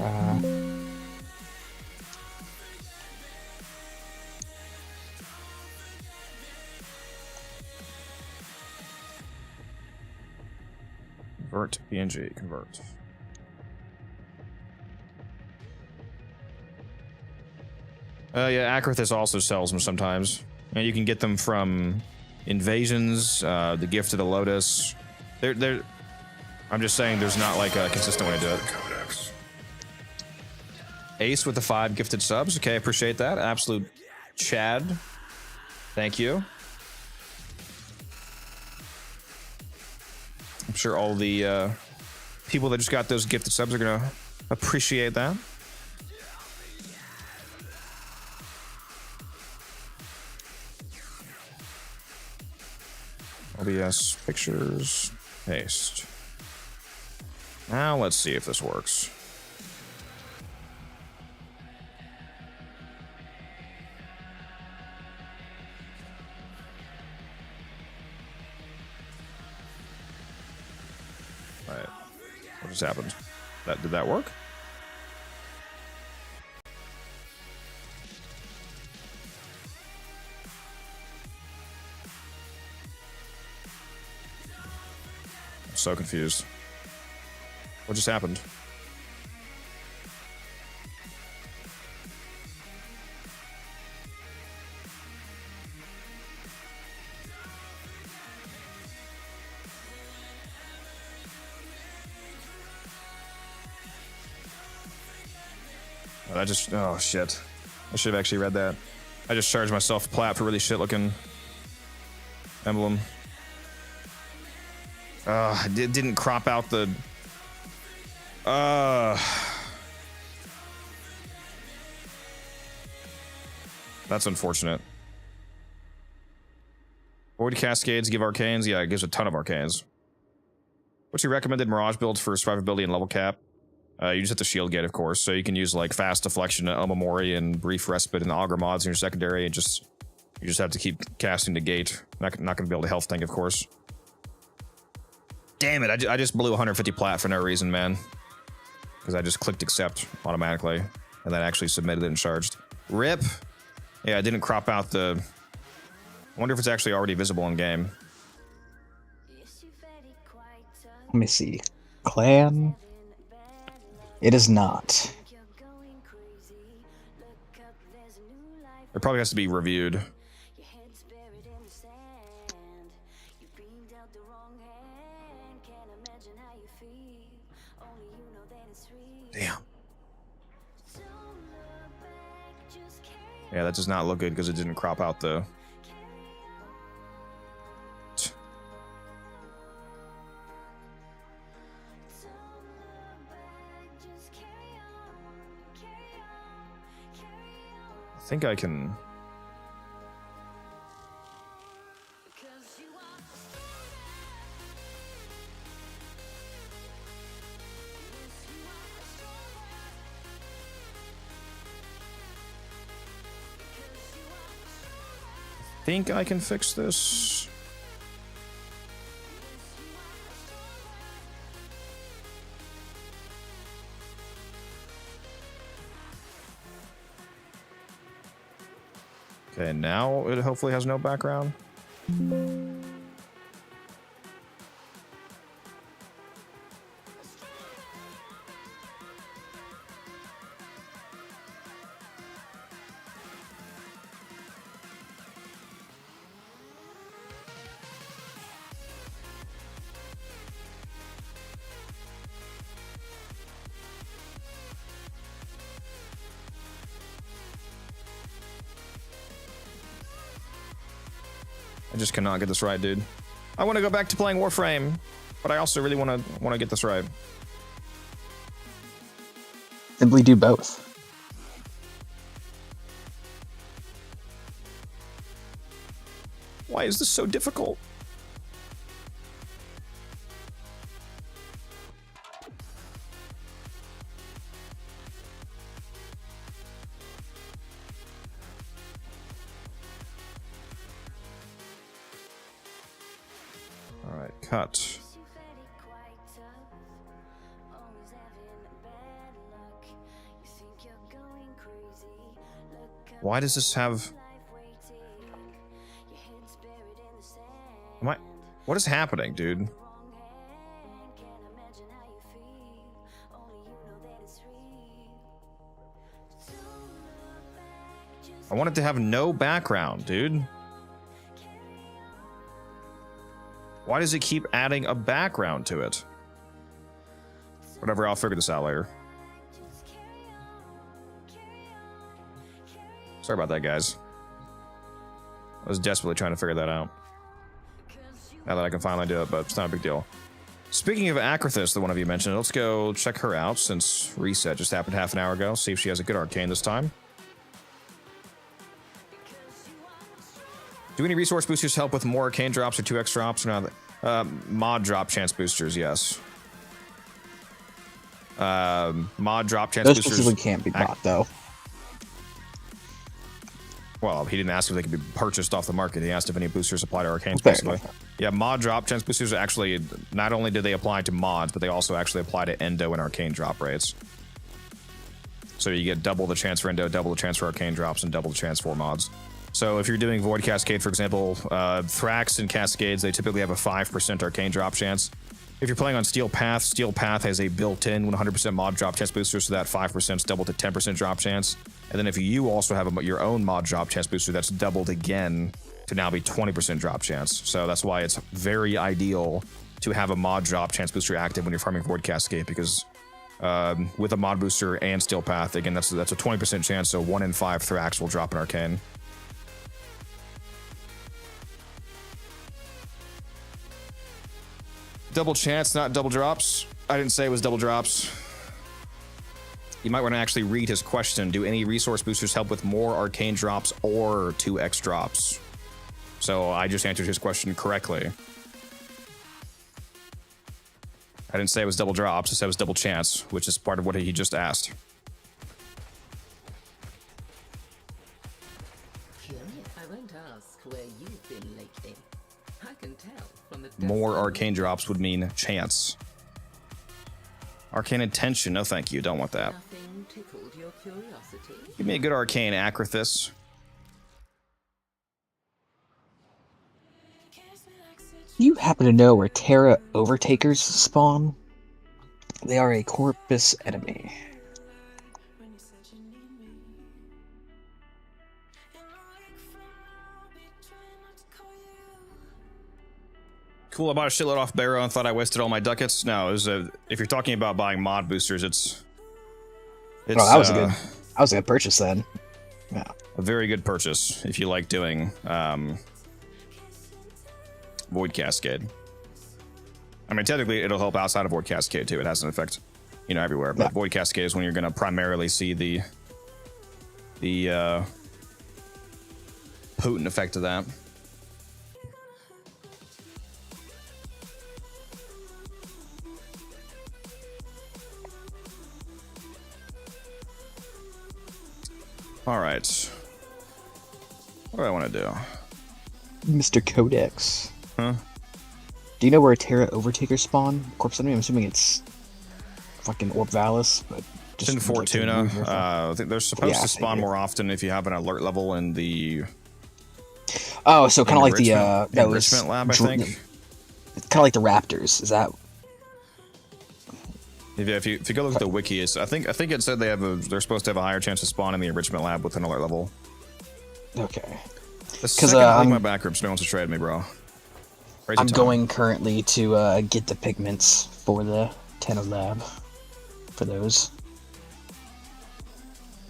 Convert PNG, convert. Yeah, Akrathis also sells them sometimes. And you can get them from Invasions, the Gift of the Lotus. I'm just saying there's not like a consistent way to do it. Ace with the 5 gifted subs. Okay, appreciate that. Absolute Chad. Thank you. I'm sure all the people that just got those gifted subs are gonna appreciate that. OBS pictures, paste. Now let's see if this works. All right, what just happened? Did that work? I'm so confused. What just happened? Oh shit. I should have actually read that. I just charged myself Plat for really shit looking emblem. It didn't crop out the... That's unfortunate. Void Cascades give arcanes? Yeah, it gives a ton of arcanes. What's your recommended Mirage build for survivability and level cap? You just hit the shield gate, of course, so you can use like fast deflection, Omamori, and brief respite and augur mods in your secondary, and you just have to keep casting the gate. Not gonna be able to health tank, of course. Damn it! I just blew 150 Plat for no reason, man. Because I just clicked accept automatically, and then actually submitted it and charged. RIP. Yeah, I didn't crop out the. I wonder if it's actually already visible in game. Let me see. Clan. It is not. It probably has to be reviewed. Damn. Yeah, that does not look good because it didn't crop out the... I think I can... fix this. Okay, now it hopefully has no background. I just cannot get this right, dude. I want to go back to playing Warframe, but I also really want to get this right. Simply do both. Why is this so difficult? All Cut. Why does this have... What is happening, dude? I want it to have no background, dude. Why does it keep adding a background to it? Whatever, I'll figure this out later. Sorry about that, guys. I was desperately trying to figure that out. Now that I can finally do it, but it's not a big deal. Speaking of Akrathis, the one of you mentioned, let's go check her out since reset just happened half an hour ago. See if she has a good arcane this time. Do any resource boosters help with more arcane drops or 2x drops or not? Mod drop chance boosters, yes. Mod drop chance Those boosters. Those specifically can't be bought, though. Well, he didn't ask if they could be purchased off the market. He asked if any boosters apply to arcanes, basically. Yeah, mod drop chance boosters actually, not only do they apply to mods, but they also actually apply to endo and arcane drop rates. So you get double the chance for endo, double the chance for arcane drops, and double the chance for mods. So if you're doing Void Cascade, for example, Thrax and Cascades, they typically have a 5% arcane drop chance. If you're playing on Steel Path has a built-in 100% mod drop chance booster, so that 5% is doubled to 10% drop chance. And then if you also have your own mod drop chance booster, that's doubled again to now be 20% drop chance. So that's why it's very ideal to have a mod drop chance booster active when you're farming Void Cascade, because with a mod booster and Steel Path, again, that's a 20% chance, so 1 in 5 Thrax will drop an arcane. Double chance, not double drops. I didn't say it was double drops. You might want to actually read his question. Do any resource boosters help with more arcane drops or 2x drops? So I just answered his question correctly. I didn't say it was double drops. I said it was double chance, which is part of what he just asked. I won't ask where you've been lately. I can tell from the More arcane drops would mean chance. Arcane Intention, no thank you, don't want that. Nothing tickled your curiosity. Give me a good arcane Akrathis. Do you happen to know where Terra Overtakers spawn? They are a Corpus enemy. Cool, I bought a shitload off Barrow and thought I wasted all my ducats. No, it was if you're talking about buying mod boosters, it's oh, that was a good purchase then. Yeah. A very good purchase if you like doing Void Cascade. I mean, technically, it'll help outside of Void Cascade too. It has an effect, you know, everywhere. But Void Cascade is when you're going to primarily see the potent effect of that. All right. What do I want to do? Mr. Codex. Huh? Do you know where Terra Overtaker spawn? Corpse enemy? I'm assuming it's fucking Orb Valis, but just in Fortuna. I think they're supposed to spawn more often if you have an alert level in the. Oh, so kind of like the enrichment lab, I think. It's kind of like the Raptors. Is that? If you go look at the wiki, I think it said they're supposed to have a higher chance of spawning in the enrichment lab with an alert level. Okay. The second I leave my back groups, no one's afraid of me, bro. Crazy I'm time. going currently to get the pigments for the Tenno lab. For those.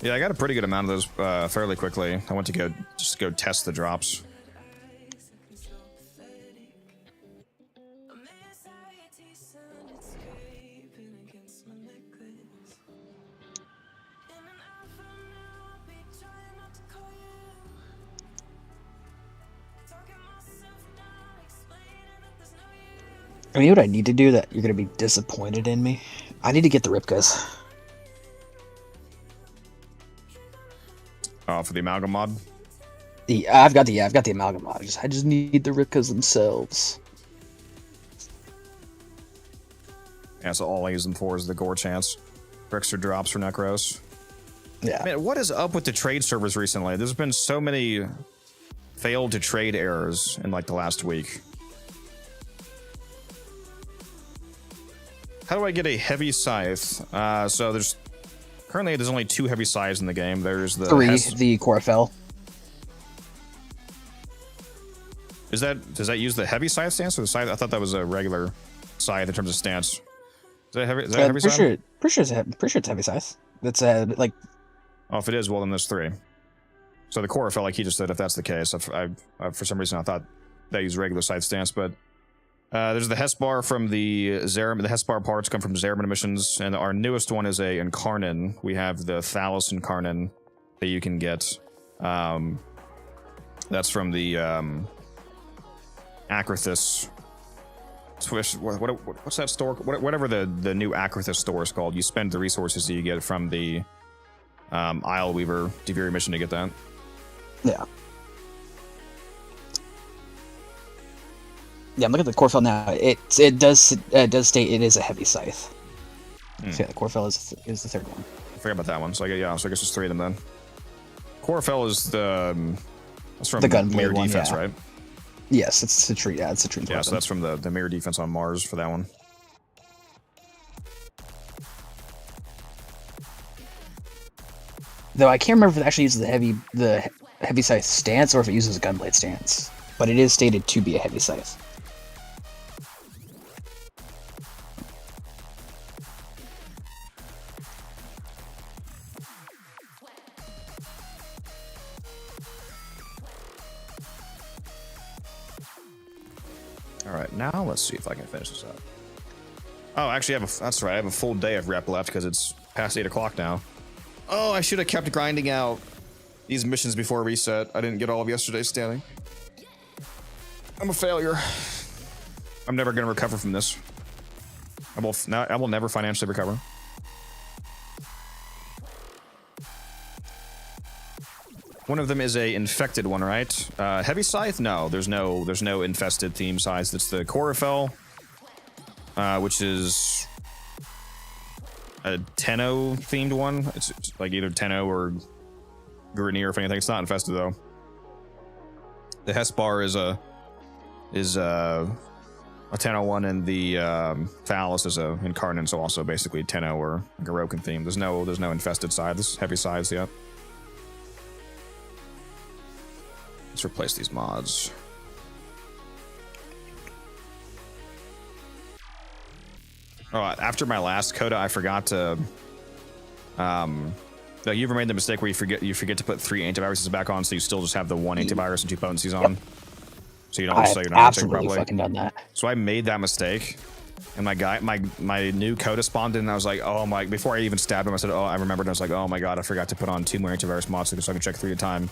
Yeah, I got a pretty good amount of those fairly quickly. I went to go test the drops. I mean, you know what I need to do that you're going to be disappointed in me? I need to get the Ripkas. Oh, for the Amalgam mod? I've got the Amalgam mod. I just need the Ripkas themselves. Yeah, so all I use them for is the gore chance. For extra drops for Necros. Yeah. Man, what is up with the trade servers recently? There's been so many failed to trade errors in like the last week. How do I get a heavy scythe? So there's only 2 heavy scythes in the game. There's the 3, the Chlorophyll. Does that use the heavy scythe stance or the scythe? I thought that was a regular scythe in terms of stance. Is that heavy? Is that a heavy scythe? Pretty sure it's heavy scythe. That's like. Oh, if it is, well then there's 3. So the core felt like he just said if that's the case. I for some reason I thought they use regular scythe stance, but there's the Hespar from the Zeramin. The Hespar parts come from Zeramin emissions, and our newest one is a Incarnin. We have the Thalos Incarnin that you can get. That's from the Acrithis. What's that store? Whatever the new Acrithis store is called. You spend the resources that you get from the Isle Weaver Deviri mission to get that. Yeah. Yeah, I'm looking at the Chlorophyll now. It does state it is a heavy scythe. So yeah, the Chlorophyll is the third one. I forgot about that one. So I guess there's 3 of them then. Chlorophyll is that's from the gunblade mirror one, defense, yeah. right? Yes, it's a tree. Yeah, it's a tree. Yeah, so that's from the mirror defense on Mars for that one. Though I can't remember if it actually uses the heavy scythe stance or if it uses a gunblade stance. But it is stated to be a heavy scythe. Alright, now let's see if I can finish this up. Oh, actually, that's right. I have a full day of rep left because it's past 8 o'clock now. Oh, I should have kept grinding out these missions before reset. I didn't get all of yesterday's standing. I'm a failure. I'm never going to recover from this. I will never financially recover. One of them is a infected one, right? Heavy Scythe? No, there's no infested theme size. It's the Chlorophyll, which is a Tenno themed one. It's like either Tenno or Grenier, if anything. It's not infested though. The Hespar is a Tenno one, and the Phallus is a Incarnate, so also basically Tenno or Garokan theme. There's no infested side. This is heavy sides yet. Let's replace these mods. Oh, after my last coda, I forgot to. You ever made the mistake where you forget to put 3 antiviruses back on, so you still just have the 1 antivirus and 2 potencies on? So you don't I've absolutely properly. fucking done that. So I made that mistake, and my new coda spawned in, and I was like, oh my! Before I even stabbed him, I said, oh, I remembered. And I was like, oh my god, I forgot to put on 2 more antivirus mods so I can check 3 at a time.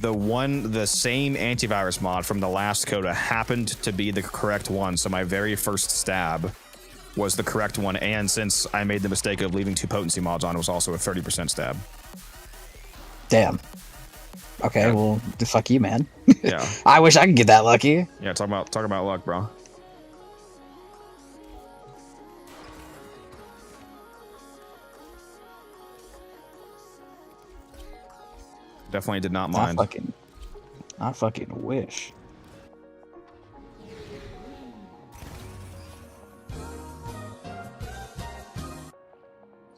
The same antivirus mod from the last coda happened to be the correct one, so my very first stab was the correct one, and since I made the mistake of leaving 2 potency mods on, it was also a 30% stab. Damn. Okay, yeah. Well, fuck you, man. Yeah. I wish I could get that lucky. Yeah, talk about luck, bro. Definitely did not mind. I fucking wish.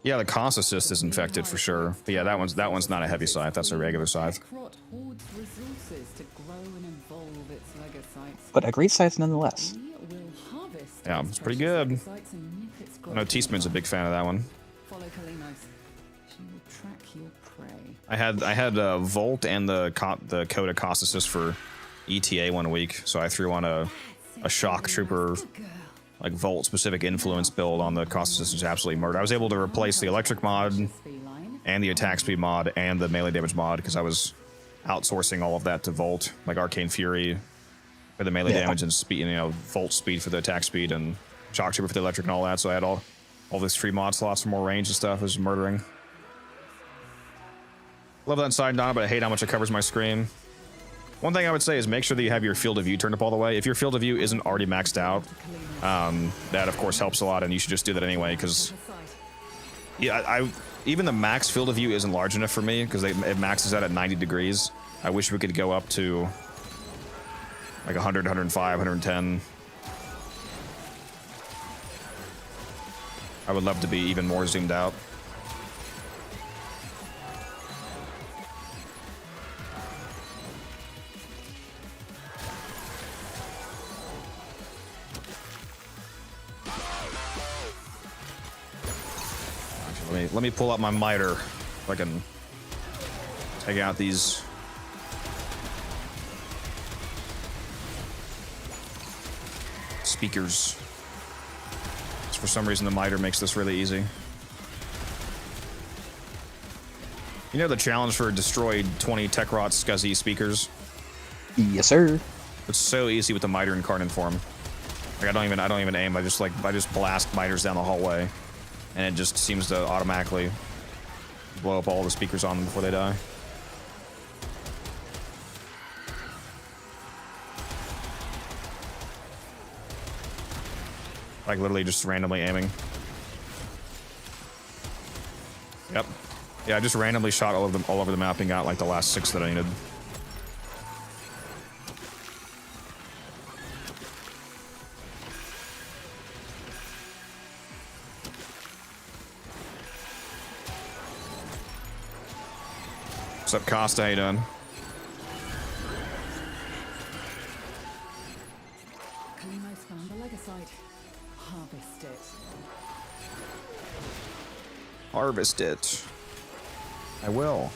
Yeah, the cost assist is infected for sure. But yeah, that one's not a heavy scythe. That's a regular scythe. But a great scythe nonetheless. Yeah, it's pretty good. I know T-Spoon's a big fan of that one. I had Volt and the Coda cost assist for ETA 1 week, so I threw on a Shock Trooper like Volt specific influence build on the cost assist, is absolutely murder. I was able to replace the electric mod and the attack speed mod and the melee damage mod because I was outsourcing all of that to Volt, like Arcane Fury for the melee damage and speed, Volt speed for the attack speed and Shock Trooper for the electric and all that. So I had all these free mod slots for more range and stuff. It was murdering. Love that side, Donna, but I hate how much it covers my screen. One thing I would say is make sure that you have your field of view turned up all the way. If your field of view isn't already maxed out, that of course helps a lot, and you should just do that anyway, because yeah, even the max field of view isn't large enough for me, because it maxes out at 90 degrees. I wish we could go up to like 100, 105, 110. I would love to be even more zoomed out. Let me pull out my miter so I can take out these speakers. For some reason, the miter makes this really easy. You know the challenge for destroyed 20 Techrot Scuzzy speakers? Yes, sir. It's so easy with the miter incarnate form. Like I don't even aim. I just blast miters down the hallway, and it just seems to automatically blow up all the speakers on them before they die. Like literally just randomly aiming. Yep. Yeah, I just randomly shot all over the map and got like the last 6 that I needed. What's up, Costa? How you doing? Kalimo's found the Legasite. Harvest it. Harvest it. I will.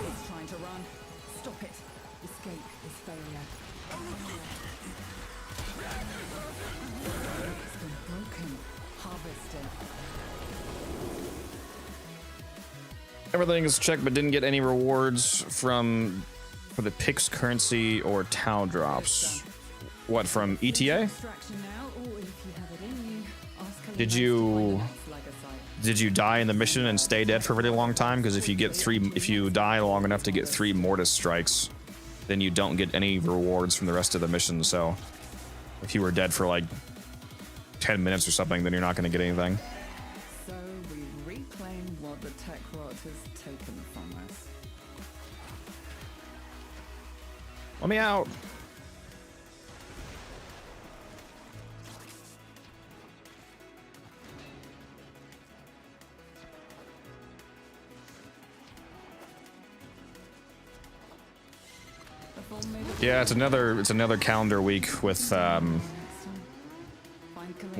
It's trying to run. Stop it. Escape is failure. It's been broken. Harvest it. Everything is checked, but didn't get any rewards for the Pix currency or Tau drops. What, from ETA? Did you die in the mission and stay dead for a really long time? Because if you die long enough to get 3 Mortis strikes, then you don't get any rewards from the rest of the mission. So if you were dead for like 10 minutes or something, then you're not going to get anything. So we reclaim what the tech rot has taken from us. Let me out. Yeah, it's another calendar week with one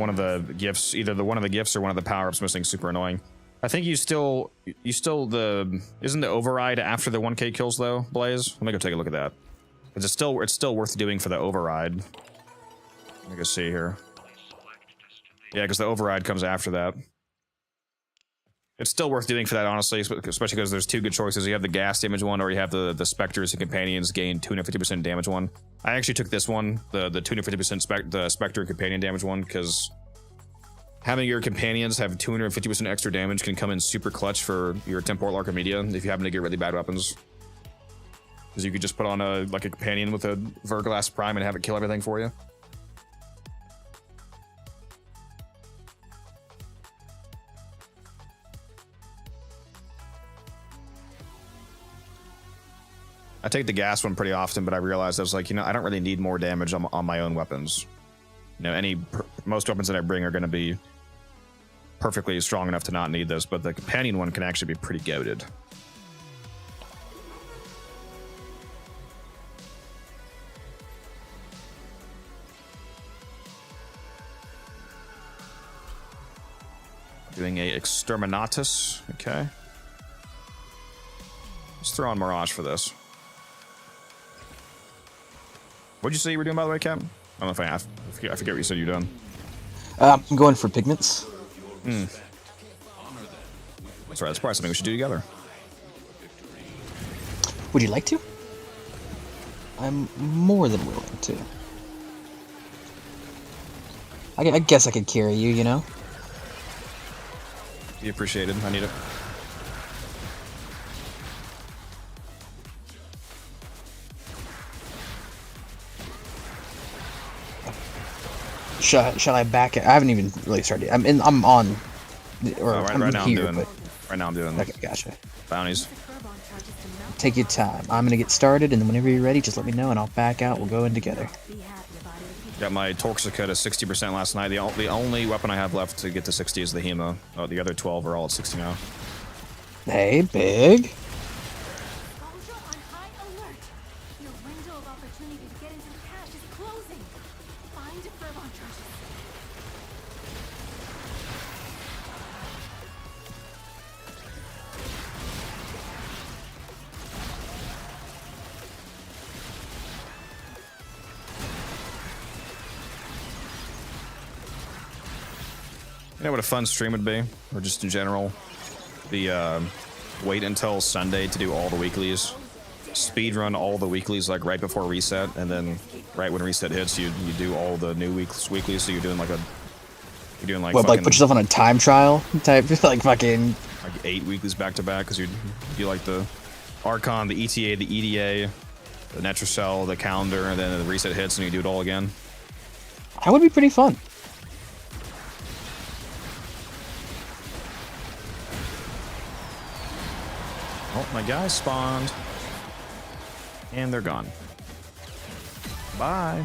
of the gifts, either one of the gifts or one of the power-ups missing. Super annoying. I think isn't the override after the 1K kills though, Blaze? Let me go take a look at that. It's still worth doing for the override. Let me go see here. Yeah, because the override comes after that. It's still worth doing for that, honestly, especially because there's 2 good choices. You have the gas damage one, or you have the Spectres and Companions gain 250% damage one. I actually took this one, the 250% the Spectre and Companion damage one, because having your Companions have 250% extra damage can come in super clutch for your Temporal Archimedia if you happen to get really bad weapons. Because you could just put on a Companion with a Verglass Prime and have it kill everything for you. I take the gas one pretty often, but I realized I was like, I don't really need more damage on my own weapons. Most weapons that I bring are going to be perfectly strong enough to not need this, but the Companion one can actually be pretty goated. Doing a Exterminatus, okay. Let's throw on Mirage for this. What'd you say you were doing, by the way, Cap? I don't know if I forget what you said you were doing. I'm going for pigments. That's right, that's probably something we should do together. Would you like to? I'm more than willing to. I guess I could carry you, you know? Be appreciated. I need it. Shall I back it? I haven't even really started. I'm on. Or I'm right now here, I'm doing. Right now I'm doing. Okay, gotcha. Bounties. Take your time. I'm gonna get started, and then whenever you're ready, just let me know, and I'll back out. We'll go in together. Got my Torxica at 60% last night. The only weapon I have left to get to 60 is the Hema. Oh, the other 12 are all at 60 now. Hey, big. You know what a fun stream would be, or just in general, the wait until Sunday to do all the weeklies, speed run all the weeklies like right before reset, and then right when reset hits, you do all the new weeklies. So you're doing like What, like put yourself on a time trial type, like fucking like 8 weeklies back to back, because you do like the Archon, the ETA, the EDA, the Netrocell, the calendar, and then the reset hits and you do it all again. That would be pretty fun. Oh, my guys spawned. And they're gone. Bye.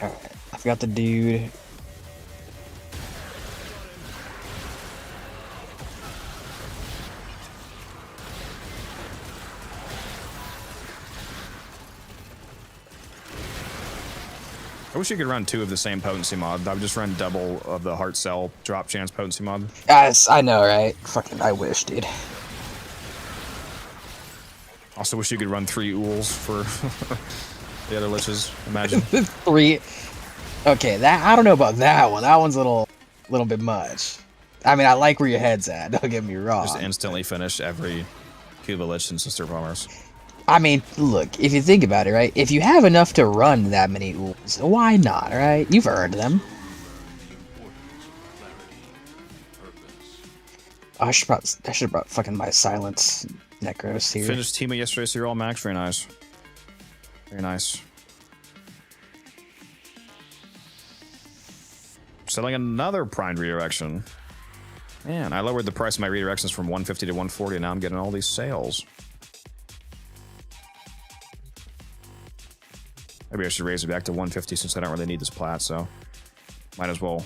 Alright, I forgot the dude. I wish you could run 2 of the same potency mod. I would just run double of the heart cell drop chance potency mod. Yes, I know, right? Fucking, I wish, dude. Also wish you could run 3 ools for the other liches. Imagine. 3. Okay, that I don't know about that one. That one's a little bit much. I mean, I like where your head's at. Don't get me wrong. Just instantly finish every Cuba lich in Sister Bombers. I mean, look, if you think about it, right? If you have enough to run that many ools, why not, right? You've earned them. Oh, I should have brought fucking my silence Necros here. Finished Tima yesterday, so you're all max. Very nice. Very nice. Selling another primed redirection. Man, I lowered the price of my redirections from 150 to 140, and now I'm getting all these sales. Maybe I should raise it back to 150 since I don't really need this plat, so might as well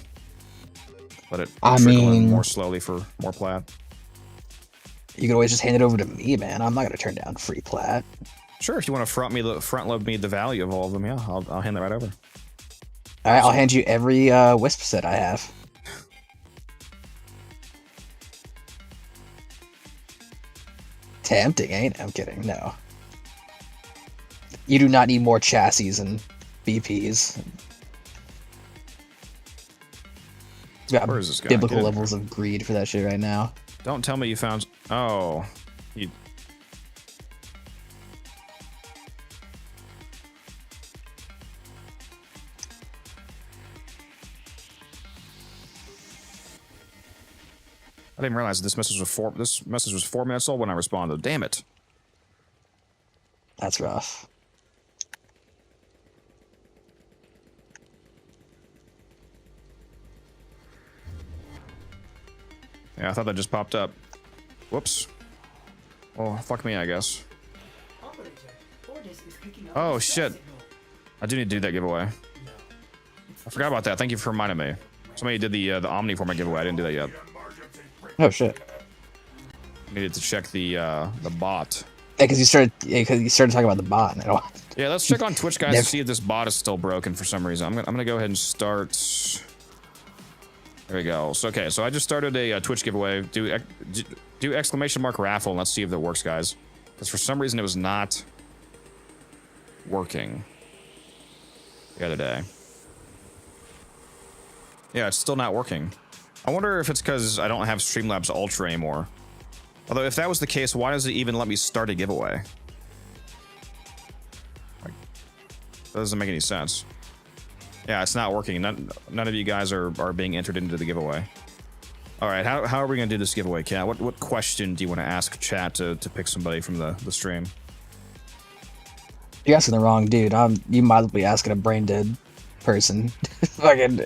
let it trickle in more slowly for more plat. You can always just hand it over to me, man. I'm not gonna turn down free plat. Sure, if you want to front load me the value of all of them, yeah, I'll hand that right over. All right, I'll hand you every wisp set I have. Tempting, ain't it? I'm kidding. No. You do not need more chassis and BPs. You got Where is this guy? biblical levels of greed for that shit right now. Don't tell me you found... Oh. You... I didn't realize this message was 4 minutes old when I responded. Damn it. That's rough. Yeah, I thought that just popped up. Whoops. Oh, fuck me, I guess. Oh, shit. I do need to do that giveaway. I forgot about that. Thank you for reminding me. Somebody did the Omni for my giveaway. I didn't do that yet. Oh, shit. Needed to check the bot. Yeah, because you started talking about the bot. And I don't... Yeah, let's check on Twitch, guys, to see if this bot is still broken for some reason. I'm gonna go ahead and start... There we go. So, okay, so I just started a Twitch giveaway. Do exclamation mark raffle, and let's see if that works, guys. Because for some reason it was not working the other day. Yeah, it's still not working. I wonder if it's because I don't have Streamlabs Ultra anymore. Although, if that was the case, why does it even let me start a giveaway? Like, that doesn't make any sense. Yeah, it's not working. None of you guys are being entered into the giveaway. All right, how are we gonna do this giveaway, Kat? What question do you want to ask chat to pick somebody from the stream? You're asking the wrong dude. You might as well be asking a brain dead person. Fucking.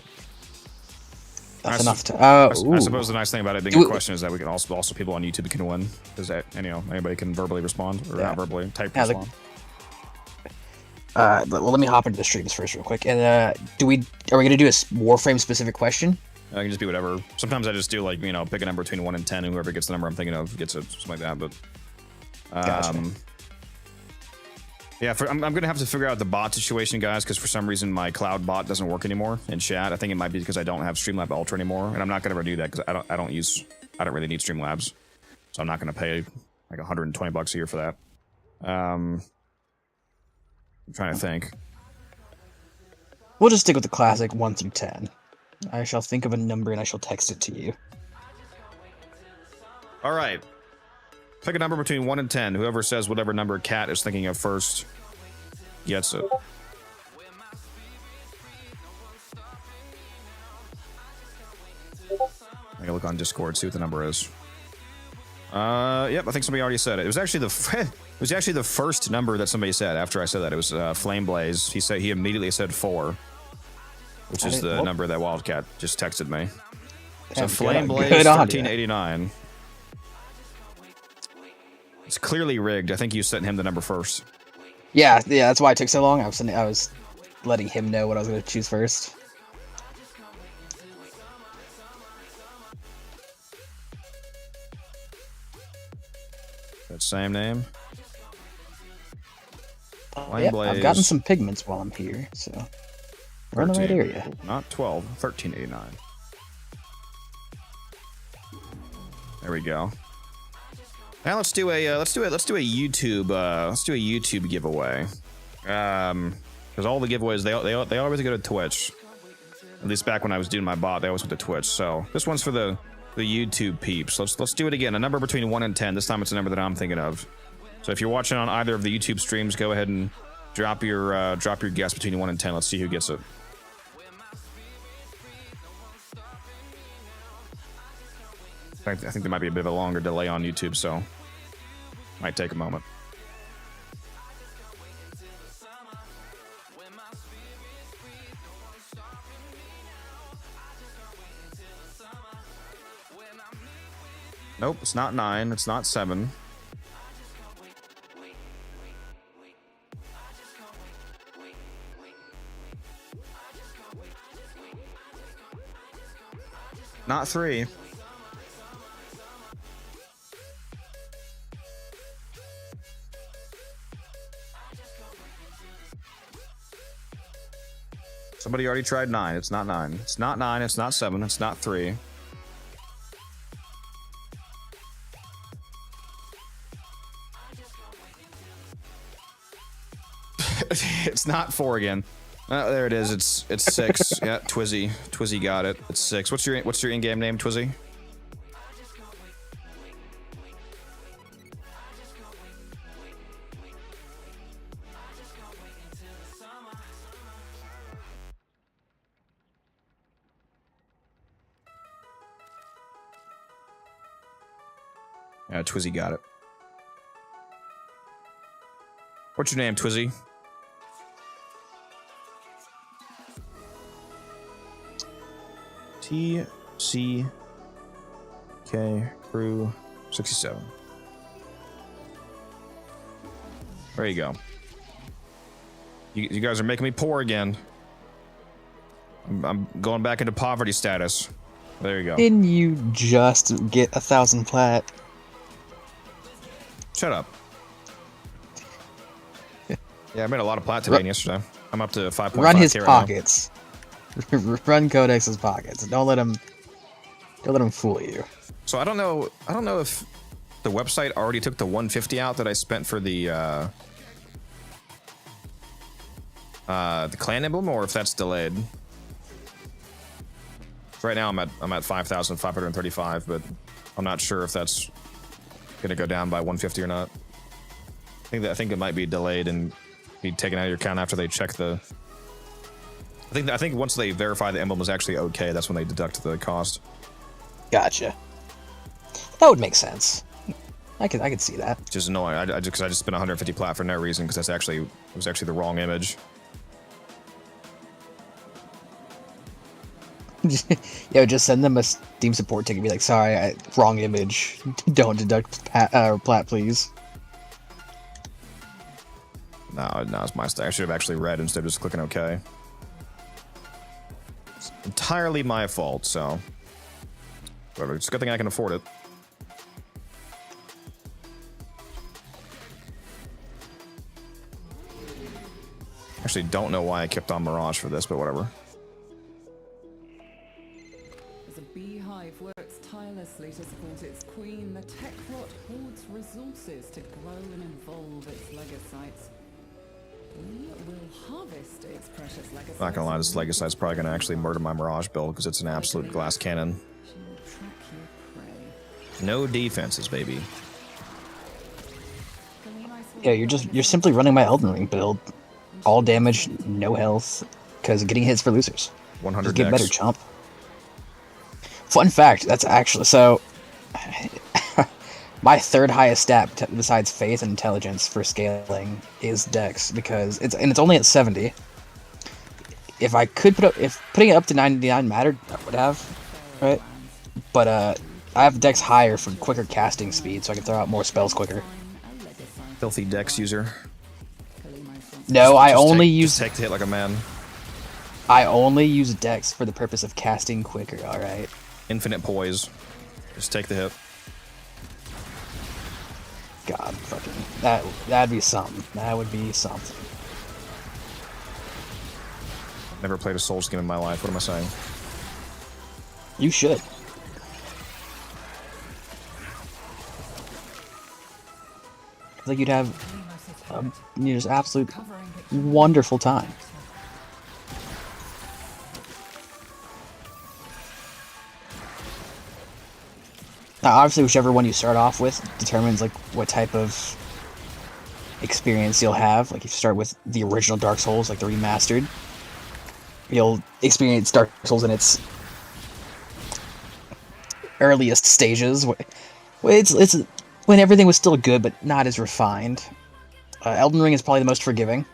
That's enough to. I suppose the nice thing about it being a question is that we can also people on YouTube can win because anybody can verbally respond or not verbally type respond. Well, let me hop into the streams first real quick. And are we gonna do a Warframe specific question? It can just be whatever. Sometimes I just do like pick a number between 1 and 10, and whoever gets the number I'm thinking of gets it, something like that. But Gotcha. Yeah, I'm gonna have to figure out the bot situation, guys, because for some reason my cloud bot doesn't work anymore in chat. I think it might be because I don't have Streamlab Ultra anymore, and I'm not gonna ever do that because I don't really need Streamlabs, so I'm not gonna pay like $120 a year for that. I'm trying to think. We'll just stick with the classic 1 through 10. I shall think of a number and I shall text it to you. All right. Pick a number between 1 and 10. Whoever says whatever number Kat is thinking of first gets it. I gotta look on Discord, see what the number is. Yep, I think somebody already said it. It was actually the first number that somebody said after I said that. It was Flame Blaze. He immediately said 4, which is the number that Wildcat just texted me. So Flame Blaze 1389. It's clearly rigged. I think you sent him the number first. Yeah, that's why it took so long. I was letting him know what I was going to choose first. That same name. Yep, I've gotten some pigments while I'm here, so we're in the right area. Not 12, 1389. There we go. Now let's do a YouTube giveaway. Because all the giveaways they always go to Twitch. At least back when I was doing my bot, they always went to Twitch. So this one's for the YouTube peeps. Let's do it again. A number between 1 and 10. This time it's a number that I'm thinking of. So if you're watching on either of the YouTube streams, go ahead and drop your guess between 1 and 10. Let's see who gets it. I think there might be a bit of a longer delay on YouTube, so might take a moment. Nope, it's not 9. It's not 7. Not 3. Somebody already tried 9. It's not 9. It's not 9. It's not 7. It's not 3. It's not 4 again. Oh, there it is. It's 6. Yeah, Twizzy got it. It's 6. What's your in-game name, Twizzy? Yeah, Twizzy got it. What's your name, Twizzy? TCK Crew 67. There you go. You guys are making me poor again. I'm going back into poverty status. There you go. Didn't you just get 1,000 plat? Shut up. Yeah, I made a lot of plat today and yesterday. I'm up to 5.5. Run his pockets. Run Codex's pockets. Don't let him fool you. So I don't know if the website already took the 150 out that I spent for the clan emblem, or if that's delayed. Right now I'm at 5,535, but I'm not sure if that's gonna go down by 150 or not. I think it might be delayed and be taken out of your account after they check the I think once they verify the emblem was actually okay, that's when they deduct the cost. Gotcha. That would make sense. I could see that. Which is annoying. I just spent 150 plat for no reason because it was actually the wrong image. Yo, just send them a Steam support ticket. Be like, sorry, wrong image. Don't deduct plat, please. No, it's my mistake. I should have actually read instead of just clicking OK. It's entirely my fault, so. Whatever. It's a good thing I can afford it. Actually, don't know why I kept on Mirage for this, but whatever. As a beehive works tirelessly to support its queen, the tech rot hoards resources to grow and evolve its legacytes. We will harvest its precious legacytes. Not gonna lie, this legacyte's probably gonna actually murder my Mirage build because it's an absolute glass cannon. She will track your prey. No defenses, baby. Yeah, you're simply running my Elden Ring build. All damage, no health, because getting hits for losers. 100 Just get dex. better, chump. Fun fact, that's actually so. My third highest stat besides faith and intelligence for scaling is dex because it's only at 70. If I could if putting it up to 99 mattered, I would have, right? But I have dex higher for quicker casting speed, so I can throw out more spells quicker. Filthy dex user. No, I only use take the hit like a man. I only use dex for the purpose of casting quicker. All right. Infinite poise. Just take the hit. God, fucking that'd be something. That would be something. Never played a Souls game in my life. What am I saying? You should. I think you'd have just absolute wonderful time. Now, obviously, whichever one you start off with determines like what type of experience you'll have. Like, if you start with the original Dark Souls, like the remastered, you'll experience Dark Souls in its earliest stages. It's when everything was still good, but not as refined. Elden Ring is probably the most forgiving.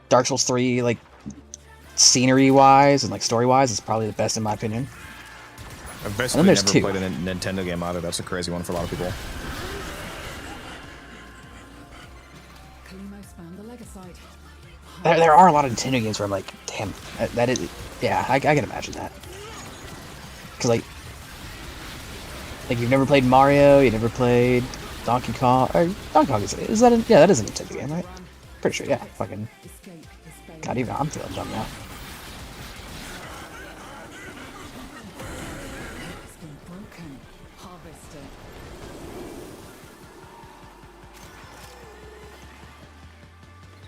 Dark Souls 3, like, scenery-wise and, like, story-wise, is probably the best in my opinion. I've basically never played a Nintendo game either. That's a crazy one for a lot of people. There are a lot of Nintendo games where I'm like, damn, that is... Yeah, I can imagine that. Because, like, you've never played Mario, you never played Donkey Kong, or Donkey Kong is that yeah, that is a Nintendo game, right? Pretty sure, yeah, fucking... God, even I'm feeling dumb now.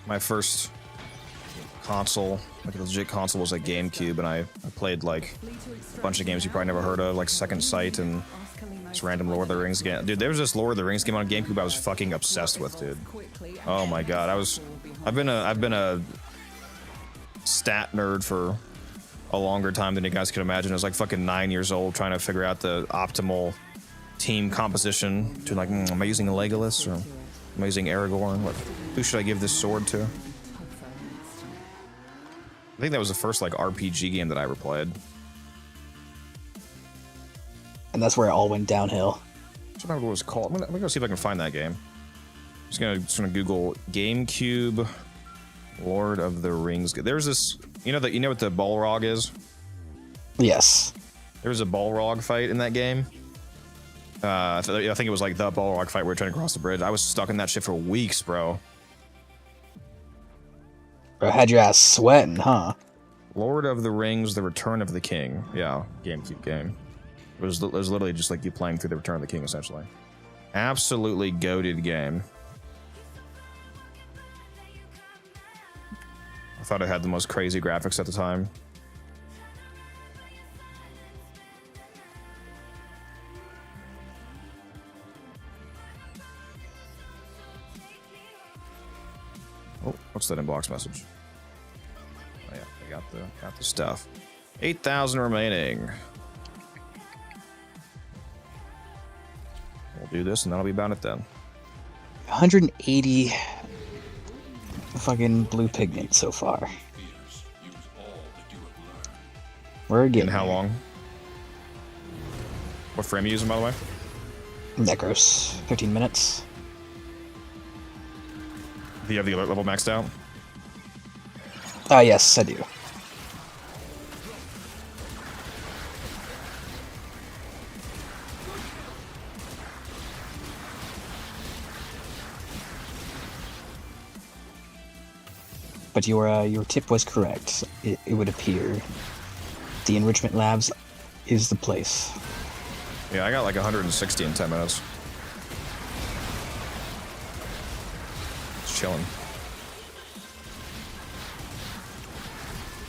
My first console, like a legit console, was like GameCube, and I played like a bunch of games you probably never heard of, like Second Sight and this random Lord of the Rings game. Dude, there was this Lord of the Rings game on GameCube I was fucking obsessed with, dude. Oh my god, I've been a stat nerd for a longer time than you guys could imagine. I was like fucking 9 years old trying to figure out the optimal team composition to like, am I using a Legolas or am I using Aragorn? Who should I give this sword to? I think that was the first like RPG game that I ever played. And that's where it all went downhill. I don't know what it was called. I'm gonna go see if I can find that game. Just gonna Google GameCube Lord of the Rings. There's this, you know what the Balrog is? Yes. There was a Balrog fight in that game. I think it was like the Balrog fight where we're trying to cross the bridge. I was stuck in that shit for weeks, bro. Bro, had your ass sweating, huh? Lord of the Rings: The Return of the King. Yeah, GameCube game. It was literally just like you playing through The Return of the King, essentially. Absolutely goated game. I thought it had the most crazy graphics at the time. Oh, what's that inbox message? Got the stuff. 8,000 remaining. We'll do this and that'll be about it then. 180 fucking blue pigment so far. We're getting And how long? What frame are you using, by the way? Necros, 15 minutes. Do you have the alert level maxed out? Yes, I do. But your tip was correct. It would appear the enrichment labs is the place. Yeah, I got like 160 in 10 minutes. Just chilling.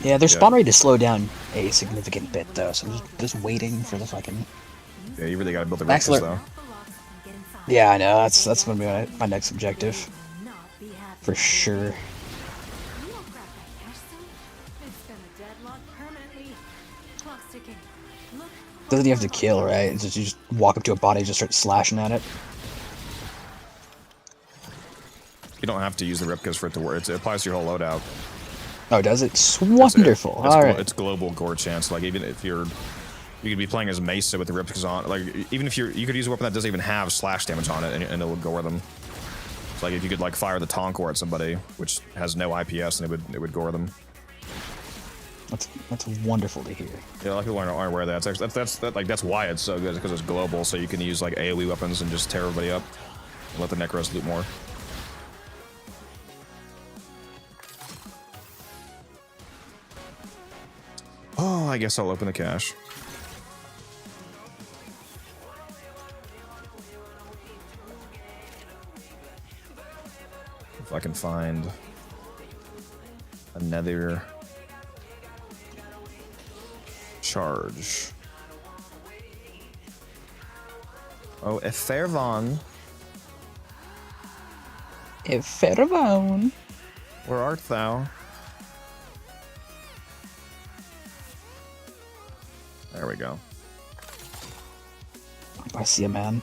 Yeah, their spawn rate is slowed down a significant bit though, so I'm just waiting for the fucking. Yeah, you really gotta build the Max riches alert. though. Yeah, I know. That's gonna be my next objective, for sure. Doesn't he have to kill, right? It's just, you just walk up to a body and just start slashing at it. You don't have to use the replicas for it to work. It applies to your whole loadout. Oh, does it? It's wonderful. All right. It's global gore chance. Like even if you could be playing as Mesa with the replicas on. Like even if you could use a weapon that doesn't even have slash damage on it, and it will gore them. It's like if you could like fire the Tonkor at somebody, which has no IPS, and it would gore them. That's wonderful to hear. Yeah, a lot of people aren't aware of that. That's why it's so good, because it's global, so you can use like AoE weapons and just tear everybody up. And let the Necros loot more. Oh, I guess I'll open the cache. If I can find another charge. Oh, a Fairvon. A Fairvon. Where art thou? There we go. I see a man.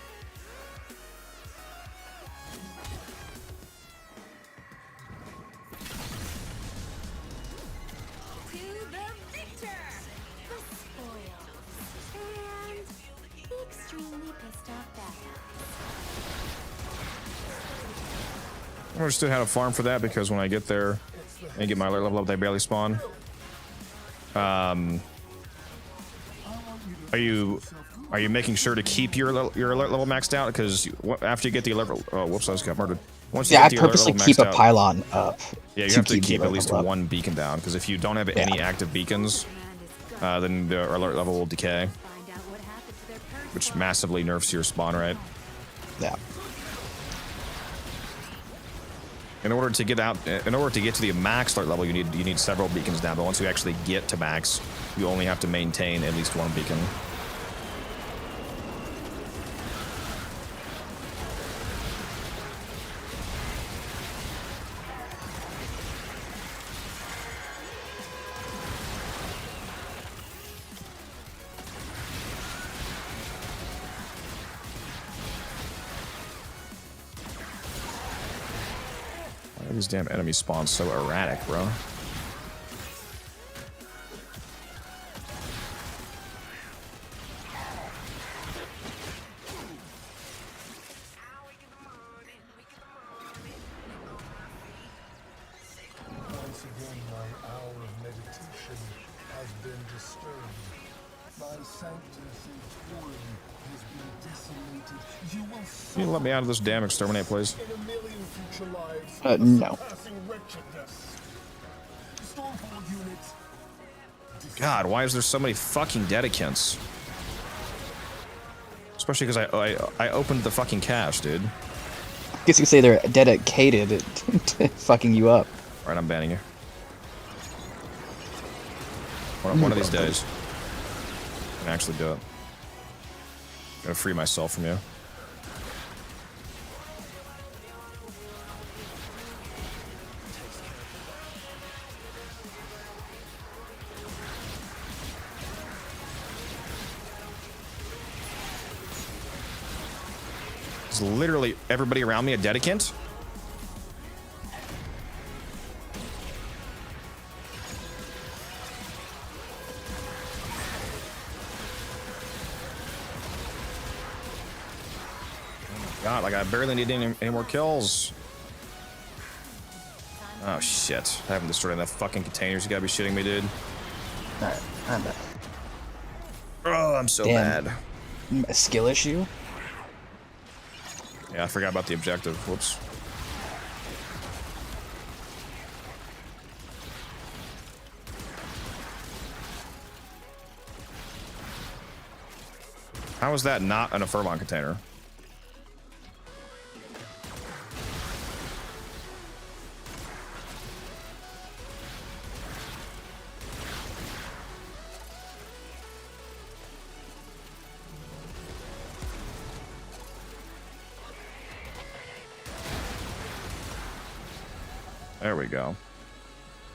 I understood how to farm for that, because when I get there and get my alert level up, they barely spawn. Are you making sure to keep your alert level maxed out? Because after you get the alert, oh whoops, I just got murdered. Once you Yeah, I get the alert purposely level keep maxed a out, pylon up. Yeah, you have to the keep at alert least level up. one beacon down, because if you don't have any active beacons, then the alert level will decay, which massively nerfs your spawn rate. Yeah. In order to get to the max alert level, you need several beacons down. But once you actually get to max, you only have to maintain at least one beacon. Why are these damn enemy spawns so erratic, bro? Once again, my hour of meditation has been disturbed. My sanctus in Turin has been decimated. You will Can you let me out of this damn exterminate, please? in a million future lives. No. Surpassing wretchedness. Stormhold units. God, why is there so many fucking dedicants? Especially because I opened the fucking cache, dude. I guess you could say they're dedicated to fucking you up. Alright, I'm banning you. One of these days, I can actually do it. I'm gonna free myself from you. Is literally everybody around me a dedicant? God, like I barely need any more kills. Oh shit. I haven't destroyed enough fucking containers. You gotta be shitting me, dude. Alright, I'm back. Oh, I'm so Damn. bad. A skill issue? Yeah, I forgot about the objective. Whoops. How is that not an Affirmon container? There we go.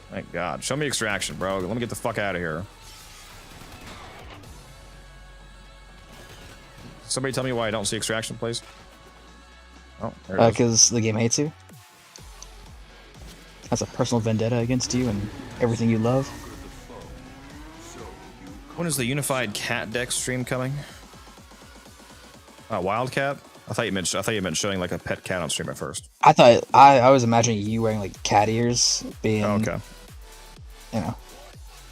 Thank God. Show me extraction, bro. Let me get the fuck out of here. Somebody tell me why I don't see extraction, please. Oh, there it is. Because the game hates you. That's a personal vendetta against you and everything you love. When is the unified cat deck stream coming? Wildcat? I thought you meant showing like a pet cat on stream at first. I thought I was imagining you wearing like cat ears, being okay. You know,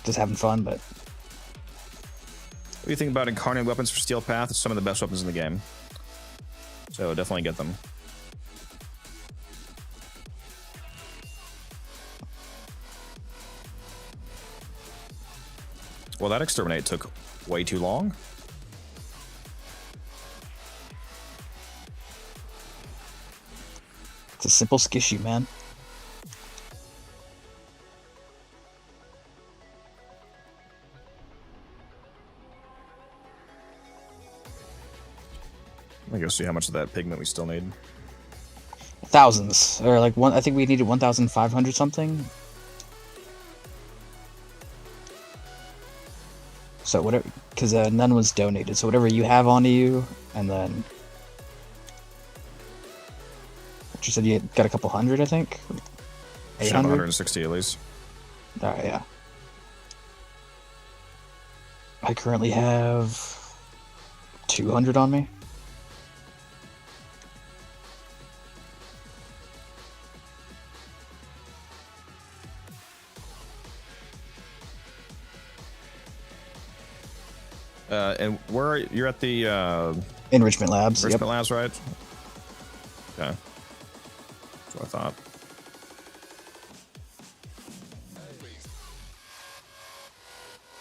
just having fun. But what do you think about incarnate weapons for Steel Path? It's some of the best weapons in the game, so definitely get them. Well, that exterminate took way too long. it's a simple skissy, man. Let me go see how much of that pigment we still need. Thousands, or like one. I think we needed 1,500 something. So whatever, because none was donated. So whatever you have onto you, and then you said you got a couple hundred, I think. 800? 160 at least. All right, yeah. I currently have 200 on me. And where are you're at the Enrichment Labs. Enrichment Labs, right? Okay. That's what I thought.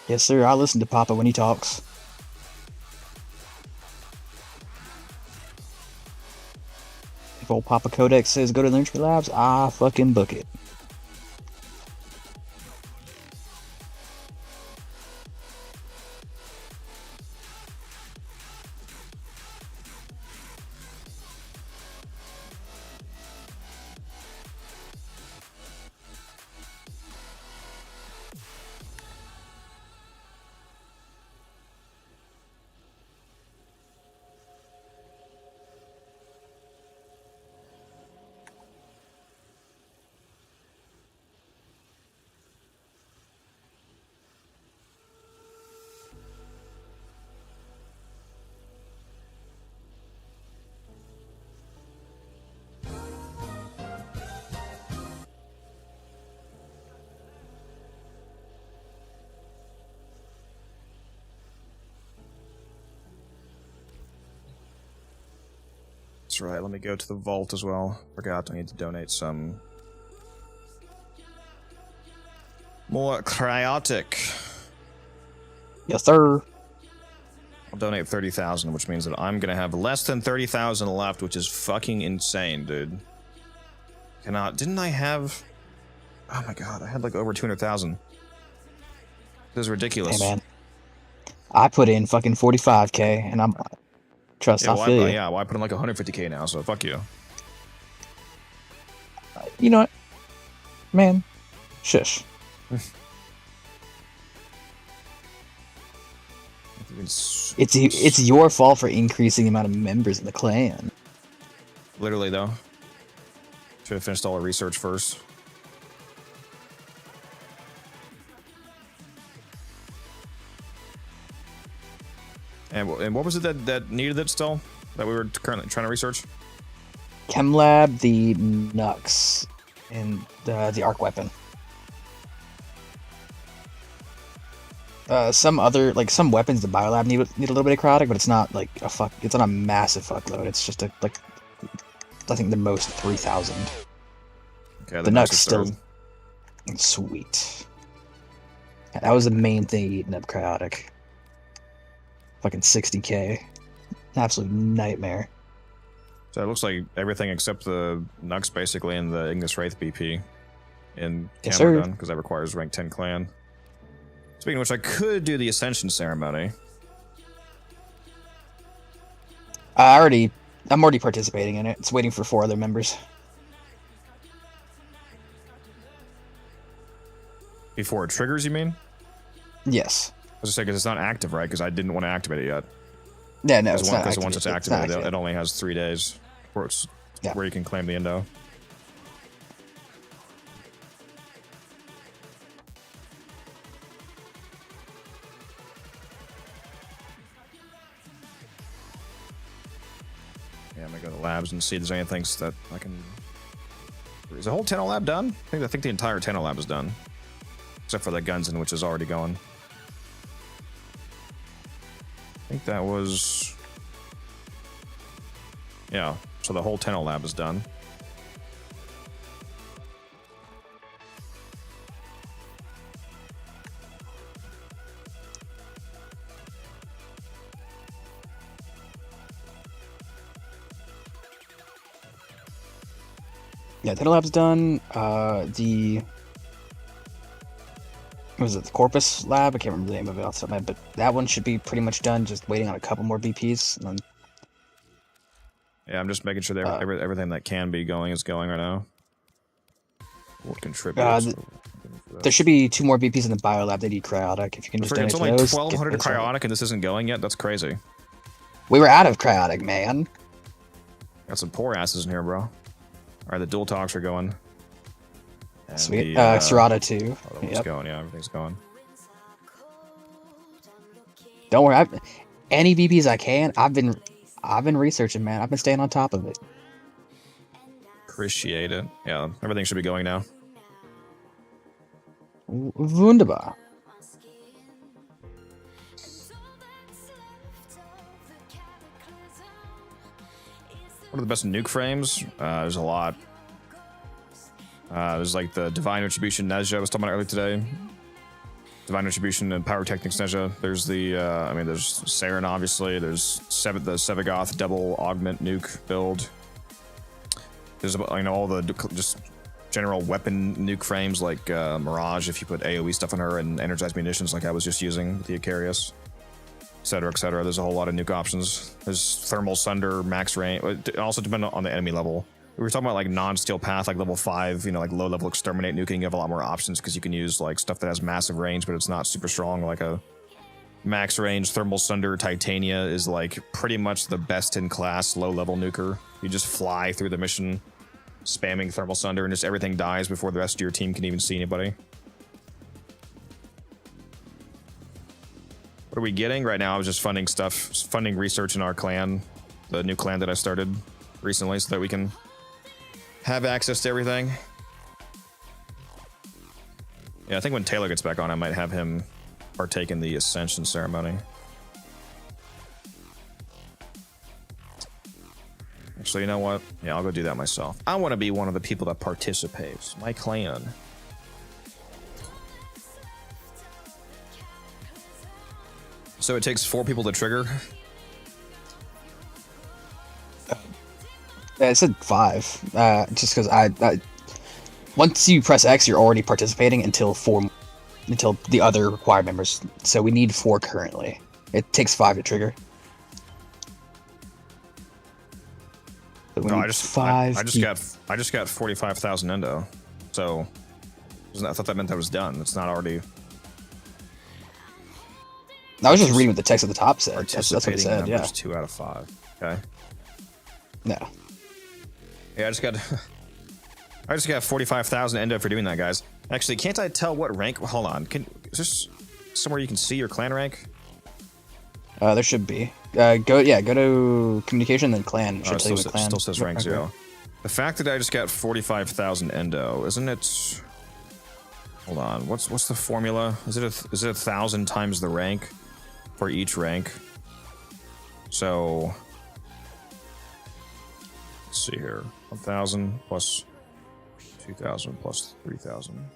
Yes, sir. I listen to Papa when he talks. If old Papa Codex says go to the Enrichment Labs, I fucking book it. That's right. Let me go to the vault as well. Forgot I need to donate some more cryotic. Yes, sir. I'll donate 30,000, which means that I'm gonna have less than 30,000 left, which is fucking insane, dude. Didn't I have? Oh my god, I had like over 200,000. This is ridiculous. Hey man, I put in fucking 45K, and I'm trust. Yeah, I feel you. Yeah, well, I put in like 150K now, so fuck you. You know what, man? Shush. It's your fault for increasing the amount of members in the clan. Literally, though. Should have finished all the research first. And what was it that needed it still? That we were currently trying to research? Chem lab, the Nux, and the arc weapon. Some other, like, some weapons the biolab need a little bit of cryotic, but it's not like it's not a massive fuckload. It's just like I think the most 3,000. Okay, the Nux still sweet. That was the main thing eating up cryotic. Fucking 60k. Absolute nightmare. So it looks like everything except the Nux basically and the Ignis Wraith BP in Yes, Cam are sir. done because that requires rank 10 clan. Speaking of which, I could do the Ascension ceremony. I'm already participating in it. It's waiting for 4 other members. Before it triggers, you mean? Yes. I was just saying, because it's not active, right? Because I didn't want to activate it yet. Yeah, no, it's not Because activated. once it's activated, it only has 3 days where where you can claim the endo. Yeah, I'm gonna go to the labs and see if there's anything that I can. Is the whole Tenno lab done? I think the entire Tenno lab is done, except for the guns in which is already going. I think that was. Yeah, so the whole Tenno lab is done. Yeah, Tenno lab's done. What was it, the Corpus lab? I can't remember the name of it off the top of my head, but that one should be pretty much done. Just waiting on a couple more BPs. And then, Yeah, I'm just making sure that everything that can be going is going right now. What contributes? there should be 2 more BPs in the bio lab. They need cryotic. If you can just donate it's to only those, 1,200 get those out. cryotic and this isn't going yet? That's crazy. We were out of cryotic, man. Got some poor asses in here, bro. Alright, the dual talks are going. And Sweet. the, Serrata too. It's going, yeah, everything's going. Don't worry. Any BPs I can. I've been researching, man. I've been staying on top of it. Appreciate it. Yeah, everything should be going now. Wunderbar. What are the best nuke frames? There's a lot. There's like the Divine Retribution Nezha I was talking about earlier today. Divine Retribution and Pyrotechnics Nezha. There's the, there's Saren, obviously. There's the Sevagoth double augment nuke build. There's, all the just general weapon nuke frames like Mirage, if you put AoE stuff on her, and energized munitions like I was just using with the Icarius. Etc., etc. There's a whole lot of nuke options. There's thermal sunder, max range. It also depends on the enemy level. We were talking about like non-steel path, like level 5, like low level exterminate nuking. You have a lot more options because you can use like stuff that has massive range, but it's not super strong. Like a max range thermal sunder Titania is like pretty much the best in class low level nuker. You just fly through the mission, spamming thermal sunder, and just everything dies before the rest of your team can even see anybody. What are we getting right now? I was just funding research in our clan, the new clan that I started recently, so that we can have access to everything. Yeah, I think when Taylor gets back on, I might have him partake in the Ascension ceremony. Actually, you know what? Yeah, I'll go do that myself. I want to be one of the people that participates. My clan. So it takes 4 people to trigger? It said 5. Just because I once you press X, you're already participating until the other required members. So we need 4 currently. It takes 5 to trigger. No, I just got 45,000 endo. So I thought that meant that was done. It's not already. I was just reading what the text at the top said. That's what it said. Yeah. 2 out of 5. Okay. No. Yeah, I just got I just got 45,000 endo for doing that, guys. Actually, can't I tell what rank? Hold on. Is this somewhere you can see your clan rank? There should be. Go to communication, then clan. Oh, Should tell you what clan. Still says rank 0. The fact that I just got 45,000 endo, isn't it? Hold on. What's the formula? Is it 1,000 times the rank for each rank? So let's see here. 1,000 plus 2,000 plus 3,000.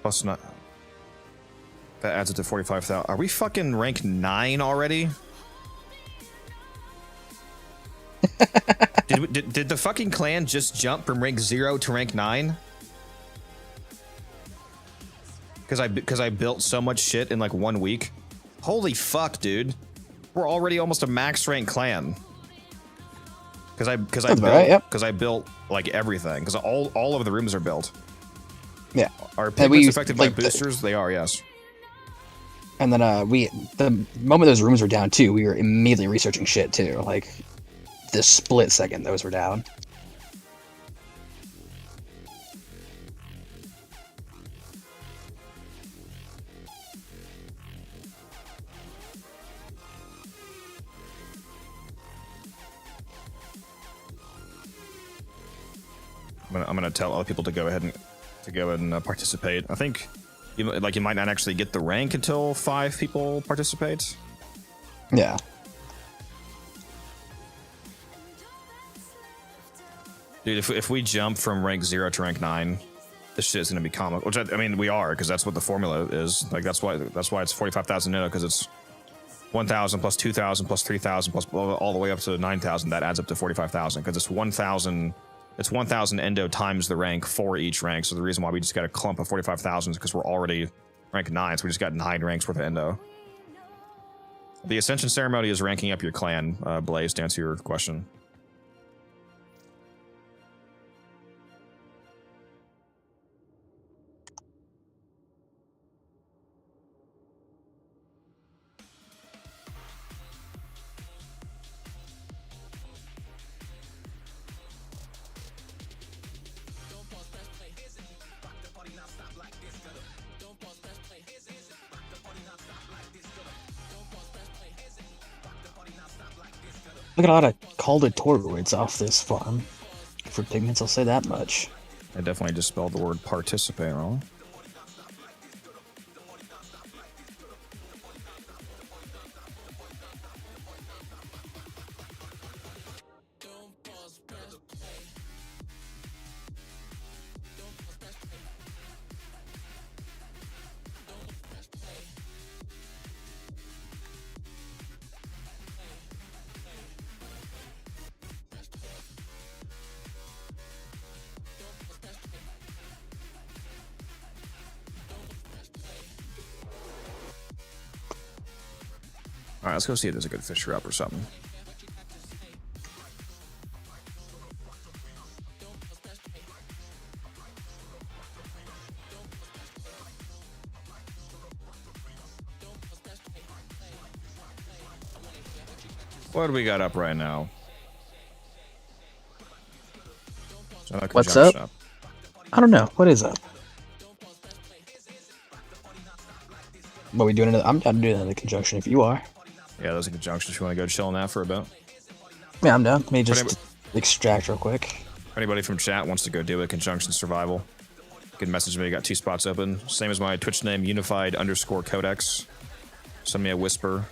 Plus not. That adds it to 45,000. Are we fucking rank 9 already? did the fucking clan just jump from rank 0 to rank 9? Because I built so much shit in like 1 week. Holy fuck, dude. We're already almost a max rank clan. Because I built like everything. Because all of the rooms are built. Yeah. Are pigments affected by boosters? They are, yes. And then the moment those rooms were down too, we were immediately researching shit too. Like the split second those were down. I'm gonna tell other people to go ahead and participate. I think you might not actually get the rank until 5 people participate. Yeah. Dude, if we jump from rank 0 to rank 9, this shit is gonna be comical. Which I mean, we are, because that's what the formula is. Like that's why it's 45,000 nitto, because it's 1,000 plus 2,000 plus 3,000 plus all the way up to 9,000. That adds up to 45,000, because it's 1,000. It's 1,000 endo times the rank for each rank. So the reason why we just got a clump of 45,000 is because we're already rank 9, so we just got 9 ranks worth of endo. The Ascension Ceremony is ranking up your clan, Blaze, to answer your question. Look at a lot of Calder Toroids off this farm. For pigments, I'll say that much. I definitely just spelled the word participate wrong. Alright, let's go see if there's a good fisher up or something. What do we got up right now? What's up? I don't know. What is up? What are we doing? I'm down to do another conjunction if you are. Yeah, those are conjunctions. You want to go chill on that for a bit? Yeah, I'm down. Let me just extract real quick. If anybody from chat wants to go do a conjunction survival, you can message me. I got 2 spots open. Same as my Twitch name, unified_codex. Send me a whisper.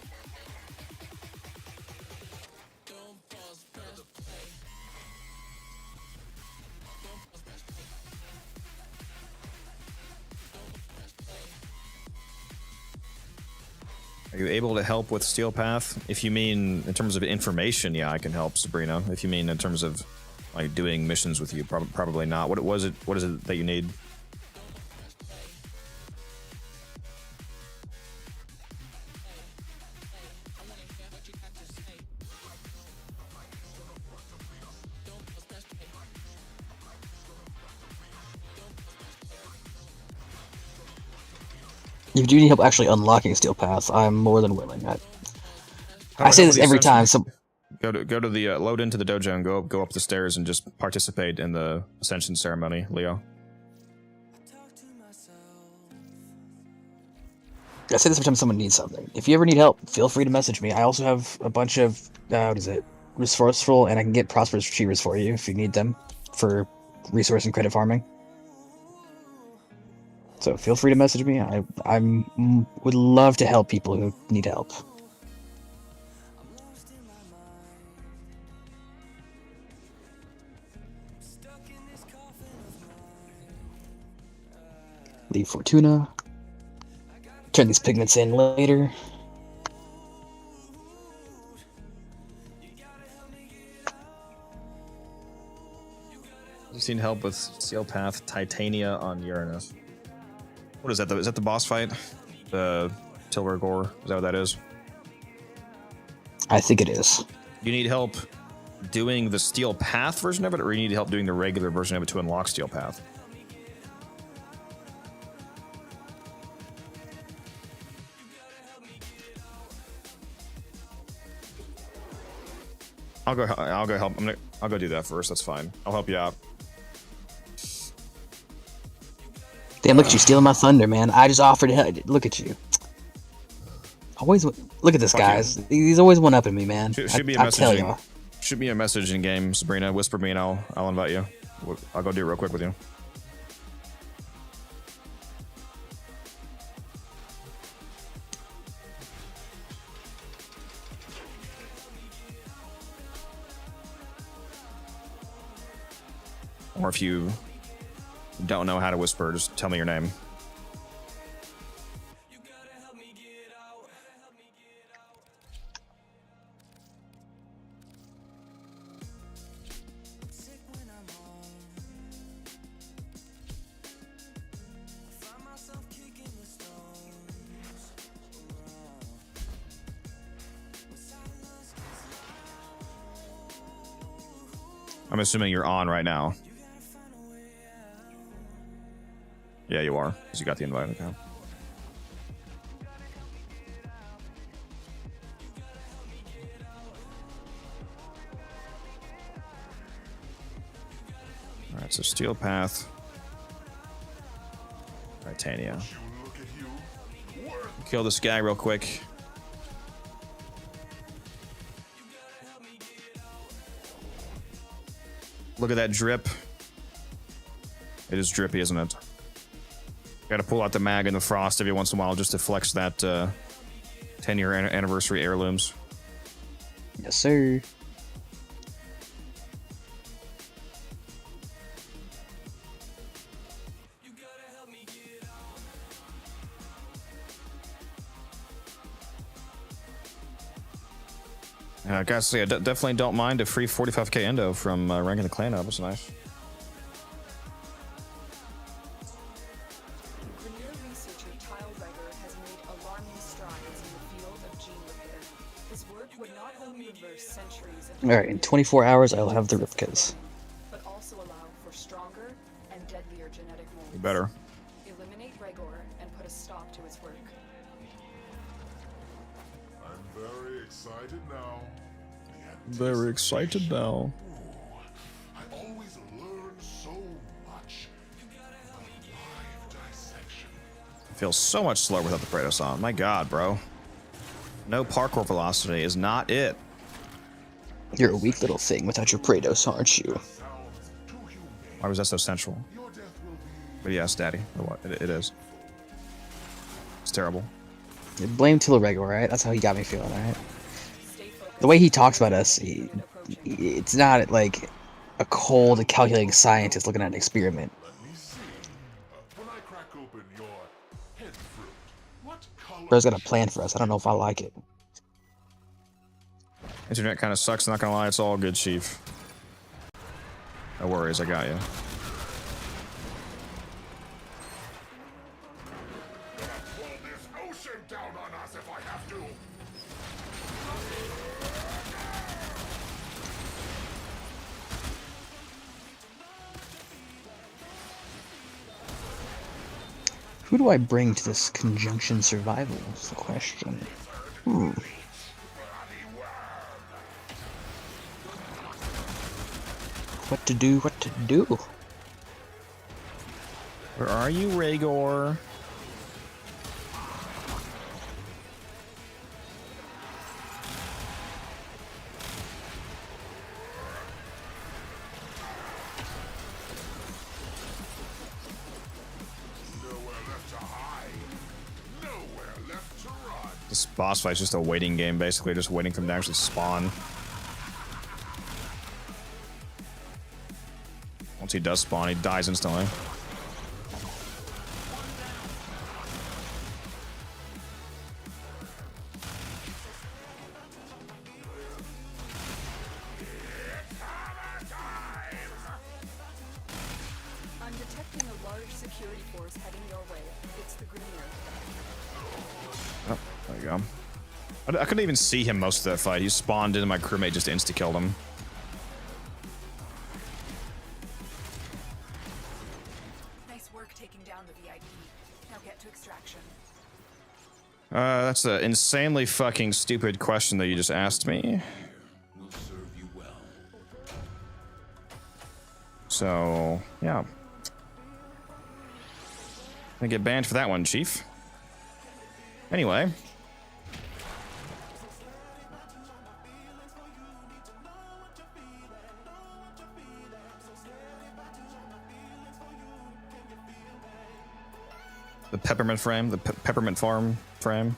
Are you able to help with Steel Path? If you mean in terms of information, yeah, I can help, Sabrina. If you mean in terms of like doing missions with you, probably not. What is it that you need? If you do need help actually unlocking Steel Path, I'm more than willing. I say this every time. So go to the load into the dojo and go up the stairs and just participate in the ascension ceremony, Leo. I say this every time someone needs something. If you ever need help, feel free to message me. I also have a bunch of resourceful, and I can get prosperous retrievers for you if you need them for resource and credit farming. So feel free to message me. I would love to help people who need help. Leave Fortuna. Turn these pigments in later. Just need help with Steel Path Titania on Uranus. What is that? Is that the boss fight? The Tilburg Gore? Is that what that is? I think it is. You need help doing the Steel Path version of it, or you need help doing the regular version of it to unlock Steel Path? I'll go help. I'll go do that first. That's fine. I'll help you out. Damn, look at you stealing my thunder, man. I just offered to help. Look at you. Always look at this, guys. He's always one upping me, man. Shoot me a message. Shoot me a message in game, Sabrina. Whisper me, and I'll invite you. I'll go do it real quick with you. Or if you don't know how to whisper, just tell me your name. I'm assuming you're on right now. Yeah, you are, because you got the invite. Okay. Alright, so Steel Path. Titania. Kill this guy real quick. Look at that drip. It is drippy, isn't it? Gotta pull out the mag and the frost every once in a while just to flex that 10-year anniversary heirlooms. Yes, sir. Guys, yeah, definitely don't mind a free 45k endo from ranking the clan up. It's nice. Alright, in 24 hours I'll have the Ripkas. But also allow for stronger and deadlier genetic molds. You better. Eliminate Regor and put a stop to his work. I'm very excited now. Very excited now. I always learn so much from live dissection. Feels so much slower without the Kratos on. My god, bro. No parkour velocity is not it. You're a weak little thing without your Kratos, aren't you? Why was that so central? But yes, Daddy. It is. It's terrible. Blame Tilregor, right? That's how he got me feeling, alright? The way he talks about us, it's not like a cold, calculating scientist looking at an experiment. Bro's got a plan for us. I don't know if I like it. Internet kind of sucks, not gonna lie. It's all good, Chief. No worries, I got you. Who do I bring to this conjunction survival is the question. What to do, what to do? Where are you, Rhaegor? This boss fight's just a waiting game, basically, just waiting for them to actually spawn. Once he does spawn, he dies instantly. I'm detecting a large security force heading your way. It's the Grenier. Oh, there you go. I couldn't even see him most of that fight. He spawned in and my crewmate just insta-killed him. Nice work taking down the VIP. Now get to extraction. That's an insanely fucking stupid question that you just asked me. Will serve you well. So, yeah. I get banned for that one, Chief. Anyway. The peppermint frame, the peppermint farm frame.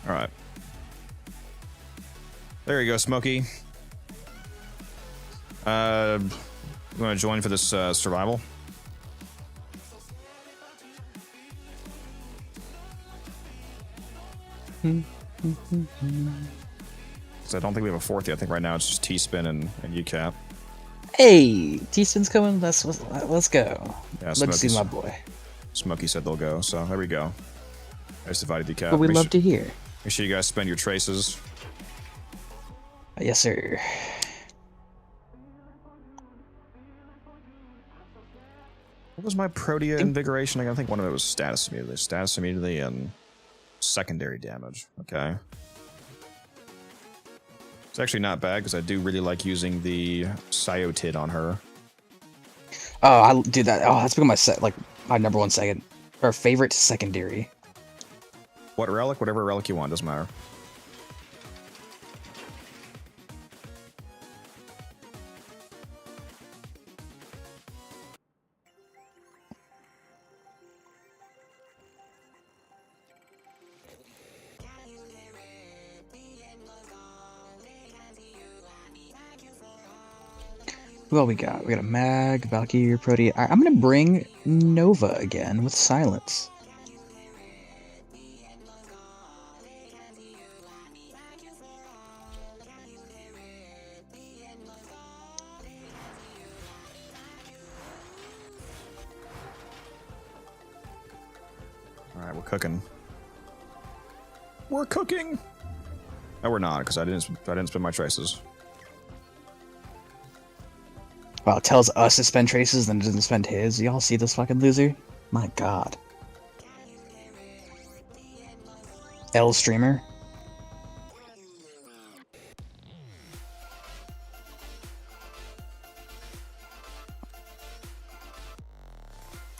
All right. There you go, Smokey. You want to join for this survival? So I don't think we have a fourth yet. I think right now it's just T-Spin and UCAP. Hey, T-Spin's coming. Let's go. Yeah, let's see my boy. Smokey said they'll go, so there we go. I just divided the cap. What we love to hear. Make sure you guys spend your traces. Yes, sir. What was my Protea Invigoration? I think one of it was status immunity. Status immunity and secondary damage. Okay. It's actually not bad because I do really like using the Cyotid on her. Oh, I do that. Oh, that's become my number one second or favorite secondary. What relic? Whatever relic you want, doesn't matter. What we got? We got a Mag, Valkyrie, Protea. I'm gonna bring Nova again with Silence. Alright, we're cooking. We're cooking! No, we're not, because I didn't spend my traces. Wow, it tells us to spend traces, then it doesn't spend his. Y'all see this fucking loser? My god. L streamer.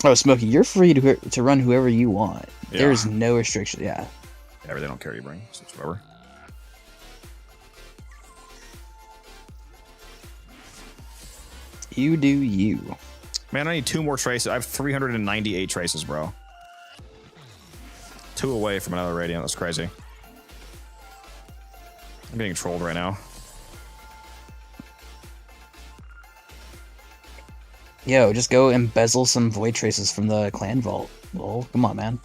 Oh, Smokey, you're free to run whoever you want. Yeah. There's no restriction. Yeah. Yeah, they don't care you bring, so it's whatever. You do you. Man, I need 2 more traces. I have 398 traces, bro. 2 away from another Radiant. That's crazy. I'm getting trolled right now. Yo, just go embezzle some void traces from the clan vault. Lol, come on, man.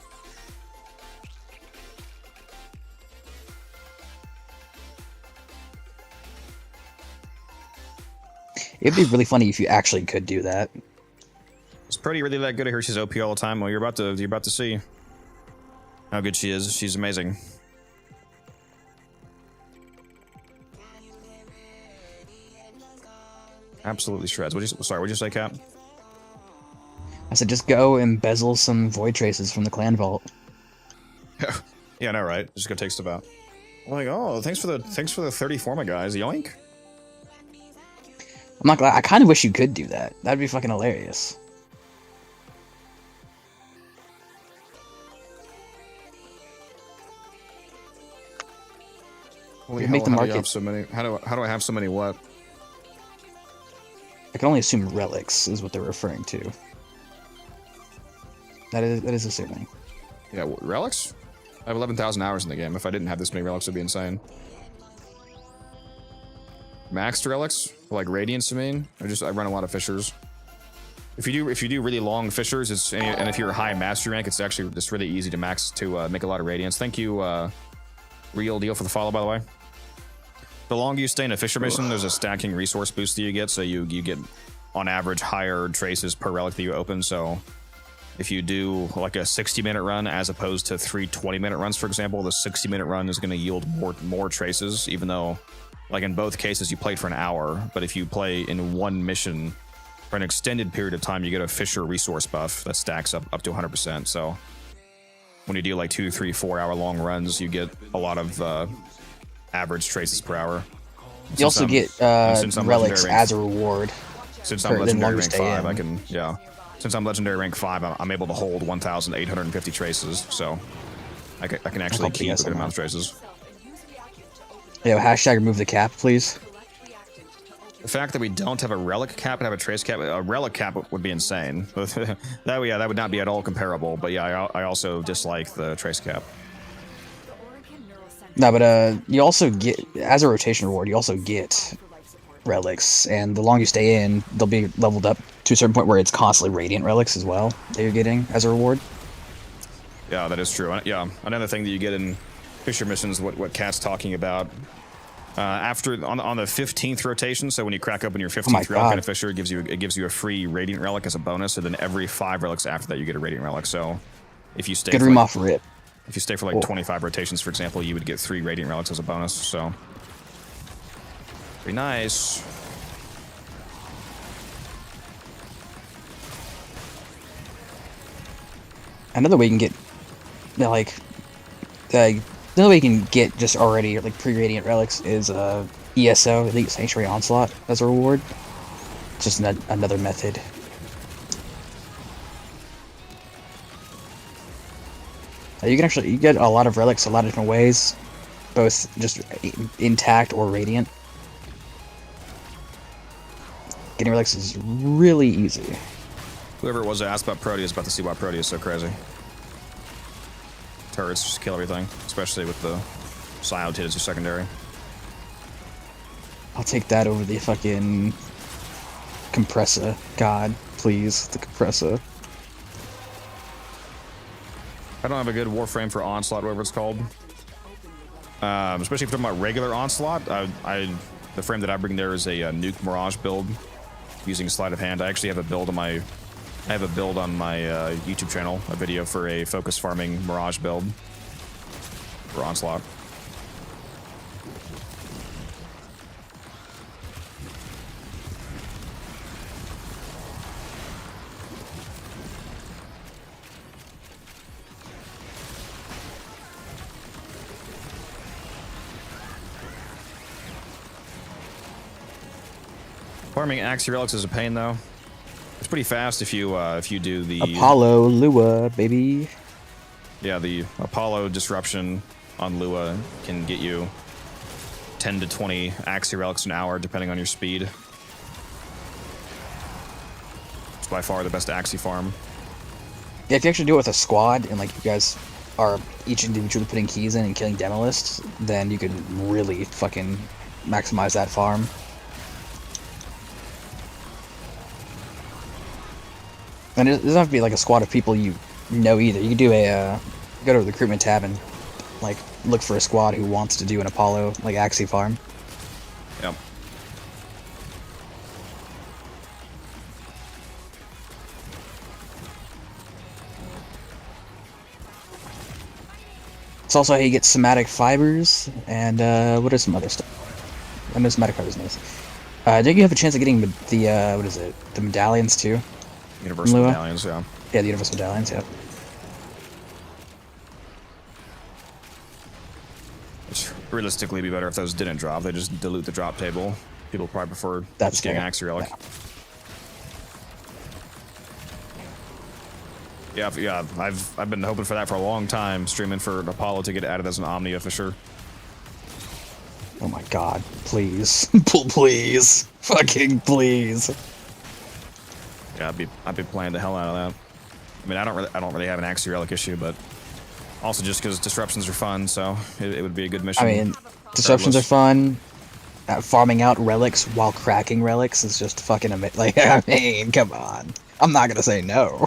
It'd be really funny if you actually could do that. It's pretty really that good. I hear she's OP all the time. Well, you're about to see how good she is. She's amazing. Absolutely shreds. What'd you say, Cap? I said just go embezzle some void traces from the clan vault. Yeah, I know, right? Just go take stuff out. Like, oh, thanks for the 34, my guys. Yoink. I'm not glad. I kind of wish you could do that. That'd be fucking hilarious. Holy make the how do market. you have so many? How do I have so many? What? I can only assume relics is what they're referring to. That is assuming. Yeah, relics? I have 11,000 hours in the game. If I didn't have this many relics, it'd be insane. Maxed relics? Like radiance, I mean? I run a lot of fissures. If you do really long fissures, and if you're a high mastery rank, it's actually just really easy to max to make a lot of radiance. Thank you, Real Deal, for the follow, by the way. The longer you stay in a fissure mission, there's a stacking resource boost that you get, so you get on average higher traces per relic that you open. So if you do like a 60-minute run as opposed to 3 20-minute runs, for example, the 60-minute run is going to yield more traces, even though, like in both cases, you played for an hour. But if you play in one mission for an extended period of time, you get a fissure resource buff that stacks up to 100%. So when you do like 2, 3, 4 hour long runs, you get a lot of average traces per hour. You also get relics as a reward. Since I'm legendary rank 5, I can, yeah. Since I'm legendary rank 5, I'm able to hold 1,850 traces, so I can actually keep a good amount of traces. Yo, hashtag remove the cap, please. The fact that we don't have a relic cap and have a trace cap, a relic cap would be insane. that would not be at all comparable. But yeah, I also dislike the trace cap. No, but you also get, as a rotation reward, you also get relics, and the longer you stay in, they'll be leveled up to a certain point where it's constantly radiant relics as well that you're getting as a reward. Yeah, that is true. Yeah, another thing that you get in Fisher missions, what Cat's talking about. After on the 15th rotation, so when you crack open your 15th relic in a Fisher, it gives you a free radiant relic as a bonus, and then every 5 relics after that you get a radiant relic. So if you stay good room off rip. If you stay for like 25 rotations, for example, you would get 3 radiant relics as a bonus. So pretty nice. Another way you can get another way you can get just already like pre-radiant relics is ESO, Elite Sanctuary Onslaught, as a reward. It's just another method. You get a lot of relics a lot of different ways, both just intact or radiant. Getting relics is really easy. Whoever it was that asked about Proteus is about to see why Proteus is so crazy. Turrets just kill everything, especially with the Silent Hit as your secondary. I'll take that over the fucking compressor. God, please, the compressor. I don't have a good Warframe for Onslaught, whatever it's called. Especially if you're talking about regular Onslaught, the frame that I bring there is a Nuke Mirage build using sleight of hand. I actually have a build on my YouTube channel, a video for a focus farming Mirage build for Onslaught. Farming Axie Relics is a pain, though. It's pretty fast if you do the Apollo Lua, baby. Yeah, the Apollo disruption on Lua can get you 10 to 20 Axie Relics an hour, depending on your speed. It's by far the best Axie farm. Yeah, if you actually do it with a squad, and like you guys are each individually putting keys in and killing Demolists, then you can really fucking maximize that farm. And it doesn't have to be like a squad of people you know either. You can do a go to the recruitment tab and like look for a squad who wants to do an Apollo like Axie farm. Yep. It's also how you get somatic fibers and what are some other stuff? I know somatic fibers nice. Did you have a chance of getting the what is it? The medallions too? Universal medallions, yeah. Yeah, the universal medallions, yeah. Which realistically be better if those didn't drop. They just dilute the drop table. People probably prefer That's just getting fair. Axie Relic. Yeah, I've been hoping for that for a long time, streaming for Apollo to get added as an Omnia for sure. Oh my god, please. Please. Fucking please. Yeah, I'd be playing the hell out of that. I mean, I don't really have an Axie Relic issue, but also just because disruptions are fun, so it would be a good mission. I mean, disruptions are fun. Farming out relics while cracking relics is just fucking amazing. Like, I mean, come on. I'm not gonna say no.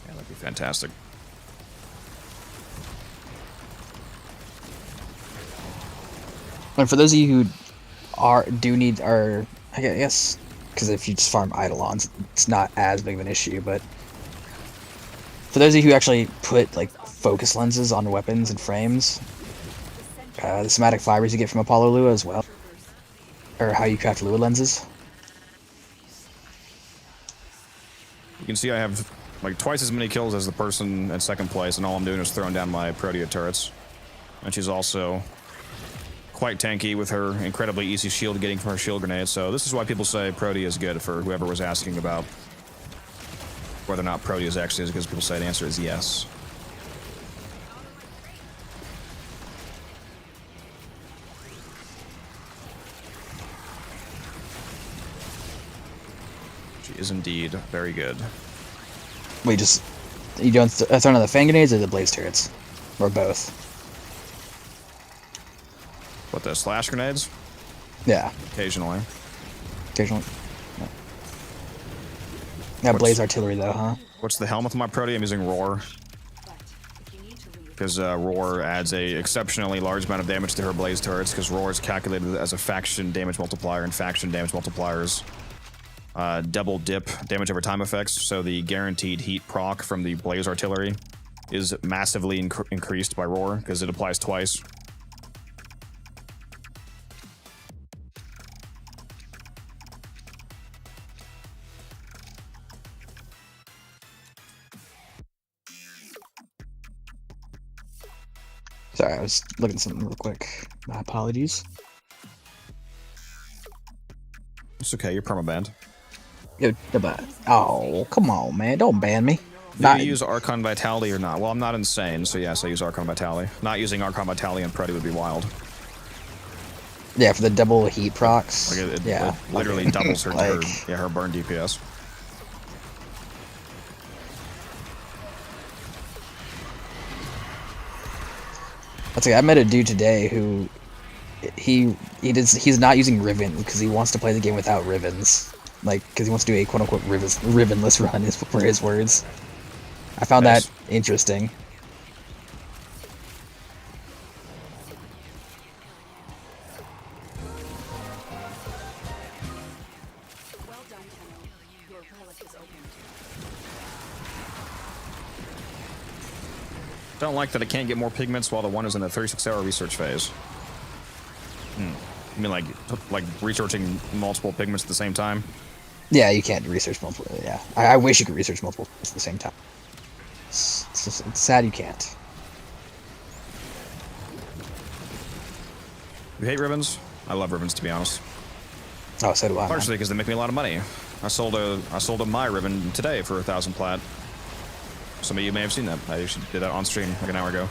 Yeah, that'd be fantastic. And for those of you who do need, I guess, because if you just farm Eidolons, it's not as big of an issue, but for those of you who actually put, like, focus lenses on weapons and frames, the somatic fibers you get from Apollo Lua as well, or how you craft Lua lenses. You can see I have like twice as many kills as the person in second place, and all I'm doing is throwing down my Protea turrets. And she's also quite tanky with her incredibly easy shield getting from her shield grenade, so this is why people say Protea is good, for whoever was asking about whether or not Protea is actually as good as people say. The answer is yes. She is indeed very good. Wait, you don't throw on the fan grenades or the blaze turrets? Or both? What, the slash grenades? Yeah. Occasionally. Occasionally. No. That blaze artillery though, huh? What's the helmet with my Protea? I'm using Roar. Because Roar adds a exceptionally large amount of damage to her blaze turrets, because Roar is calculated as a faction damage multiplier, and faction damage multipliers double dip damage over time effects, so the guaranteed heat proc from the blaze artillery is massively increased by Roar, because it applies twice. Sorry, I was looking at something real quick. My apologies. It's okay, you're permabanned. Oh, come on, man. Don't ban me. Do you use Archon Vitality or not? Well, I'm not insane, so yes, I use Archon Vitality. Not using Archon Vitality and Protea would be wild. Yeah, for the double heat procs. Like it yeah. literally doubles her, her burn DPS. That's okay. I met a dude today who he's not using Riven because he wants to play the game without Rivens. Like, because he wants to do a quote-unquote Rivenless run, for his words. I found that interesting. Well done, Tenno. Your relic is opened. Don't like that I can't get more pigments while the one is in the 36-hour research phase. I mean, like researching multiple pigments at the same time? Yeah, you can't research multiple. Yeah, I wish you could research multiple at the same time. It's sad you can't. You hate ribbons? I love ribbons, to be honest. Oh, so do I. Partially because they make me a lot of money. I sold a my ribbon today for 1,000 plat. Some of you may have seen that. I actually did that on stream like an hour ago.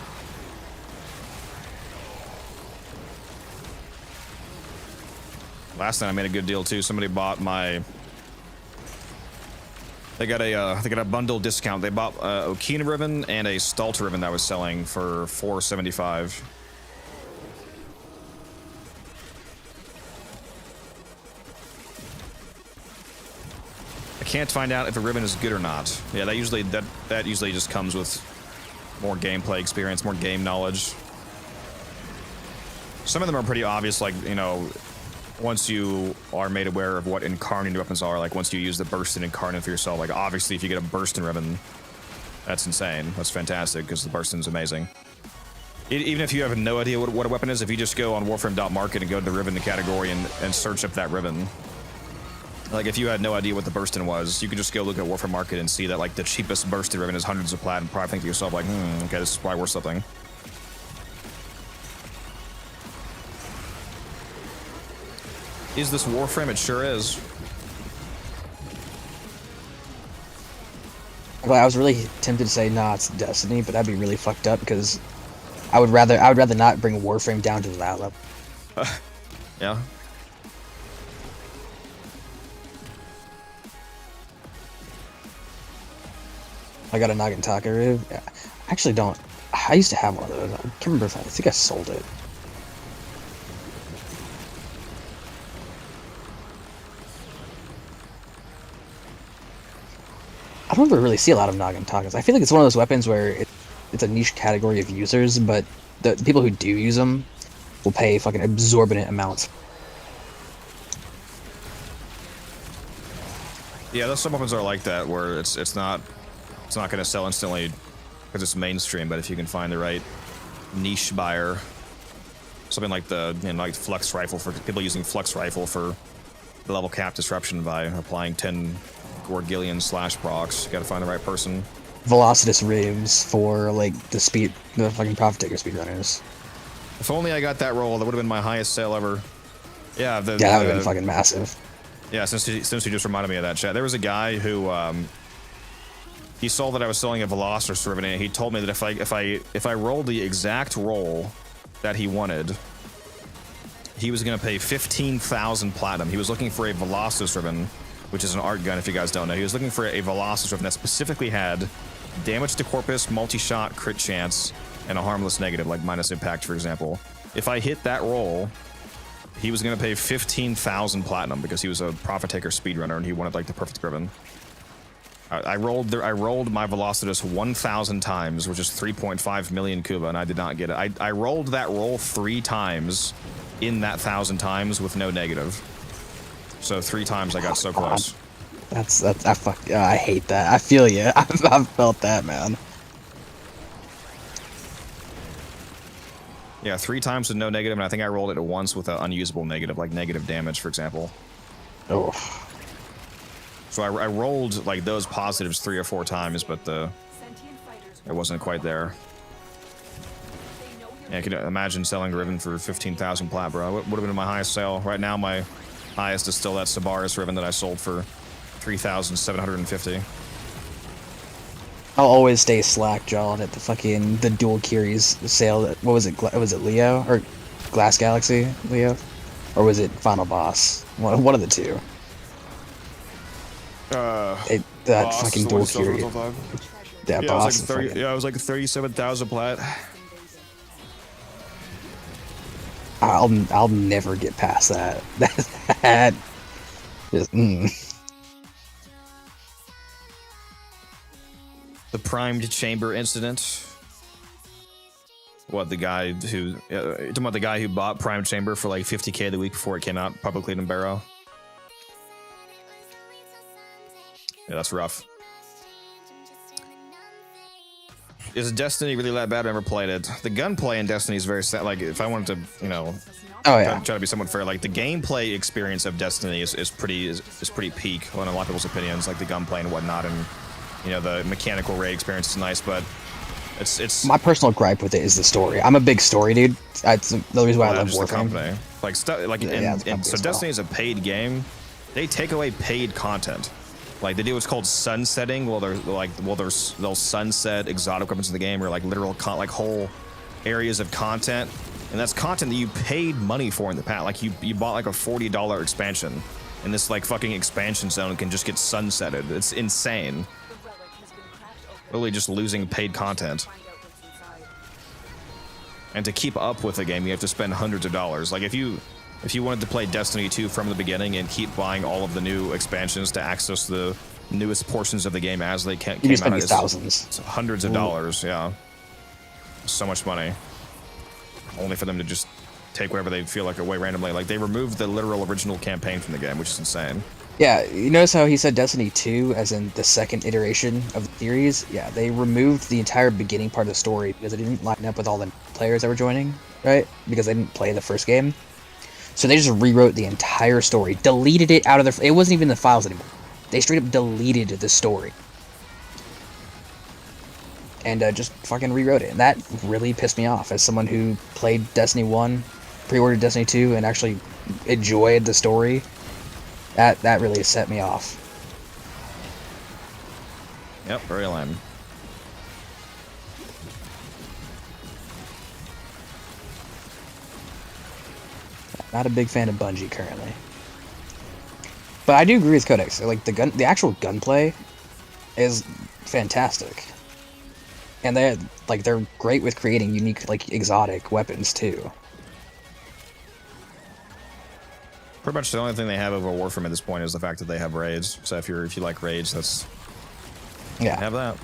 Last night I made a good deal too. Somebody bought my. They got a bundle discount. They bought a Okina ribbon and a Stalta ribbon that I was selling for $475. can't find out if a ribbon is good or not. Yeah, that usually just comes with more gameplay experience, more game knowledge. Some of them are pretty obvious, like, you know, once you are made aware of what incarnate weapons are, like once you use the bursting incarnate for yourself, like obviously if you get a bursting ribbon, that's insane. That's fantastic because the bursting is amazing. Even if you have no idea what a weapon is, if you just go on Warframe.market and go to the ribbon category and search up that ribbon, like if you had no idea what the bursting was, you could just go look at Warframe Market and see that like the cheapest bursting ribbon is hundreds of plat and probably think to yourself like, okay, this is probably worth something. Is this Warframe? It sure is. Well, I was really tempted to say, nah, it's Destiny, but that'd be really fucked up because I would rather not bring Warframe down to that level. Yeah. I got a Nagantaka rib. Yeah. I actually don't. I used to have one of those. I can't remember if I think I sold it. I don't ever really see a lot of Nagantakas. I feel like it's one of those weapons where it's a niche category of users, but the people who do use them will pay fucking exorbitant amounts. Yeah, those some weapons are like that, where it's not going to sell instantly because it's mainstream. But if you can find the right niche buyer, something like the like Flux Rifle, for people using Flux Rifle for the level cap disruption by applying 10 Gorgillion slash procs, you got to find the right person. Velocitus ribs for like the fucking Profit Taker speedrunners. If only I got that roll, that would have been my highest sale ever. Yeah, that would have been fucking massive. Yeah, since you just reminded me of that, chat, there was a guy who he saw that I was selling a Velocitus ribbon, and he told me that if I rolled the exact roll that he wanted, he was gonna pay 15,000 platinum. He was looking for a Velocitus ribbon, which is an art gun if you guys don't know. He was looking for a Velocitus ribbon that specifically had damage to corpus, multi-shot, crit chance, and a harmless negative, like minus impact, for example. If I hit that roll, he was going to pay 15,000 platinum because he was a Profit Taker speedrunner and he wanted like the perfect ribbon. I rolled my Velocitus 1,000 times, which is 3.5 million Kuba, and I did not get it. I rolled that roll 3 times in that 1,000 times with no negative. So 3 times I got so close. I hate that. I feel you. I've felt that, man. Yeah, 3 times with no negative, and I think I rolled it once with an unusable negative, like negative damage, for example. Oh. So I rolled like those positives 3 or 4 times, but it wasn't quite there. Yeah, I could imagine selling a ribbon for 15,000 plat, bro. It would have been my highest sale. Right now, my highest is still that Sabaris ribbon that I sold for 3,750. I'll always stay slack-jawed at the dual Curies sale. What was it? Was it Leo or Glass Galaxy Leo, or was it Final Boss? One of the two. That Boss fucking dual Curie. Yeah, Boss. I was like 37,000 plat. I'll never get past that. That just. The primed chamber incident. What, the guy who talking about the guy who bought primed chamber for like 50k the week before it came out publicly in Barrow? Yeah, that's rough. Is Destiny really that bad? I've never played it. The gunplay in Destiny is very sad. Like, if I wanted to, you know, try to be somewhat fair, like the gameplay experience of Destiny is pretty peak in a lot of people's opinions, like the gunplay and whatnot, and you know the mechanical raid experience is nice, but it's my personal gripe with it is the story. I'm a big story dude. That's the reason why I love Warframe. Like stuff like so Destiny is a paid game. They take away paid content. Like they do what's called sunsetting. They'll sunset exotic weapons in the game, or like literal like whole areas of content, and that's content that you paid money for in the past. Like you bought like a $40 expansion, and this like fucking expansion zone can just get sunsetted. It's insane. Really just losing paid content. And to keep up with the game, you have to spend hundreds of dollars. Like if you wanted to play Destiny 2 from the beginning and keep buying all of the new expansions to access the newest portions of the game as they came You'd be out. spending It's thousands. hundreds of dollars, yeah. So much money. Only for them to just take whatever they feel like away randomly. Like, they removed the literal original campaign from the game, which is insane. Yeah, you notice how he said Destiny 2, as in the second iteration of the series? Yeah, they removed the entire beginning part of the story because it didn't line up with all the players that were joining, right? Because they didn't play the first game. So they just rewrote the entire story, deleted it out of the... It wasn't even in the files anymore. They straight up deleted the story. And just fucking rewrote it. And that really pissed me off as someone who played Destiny 1, pre-ordered Destiny 2, and actually enjoyed the story. That really set me off. Yep, very lame. Not a big fan of Bungie currently. But I do agree with Codex. Like the actual gunplay is fantastic. And they're great with creating unique, like, exotic weapons too. Pretty much the only thing they have over Warframe at this point is the fact that they have raids. So if you like raids, that's yeah. Have that.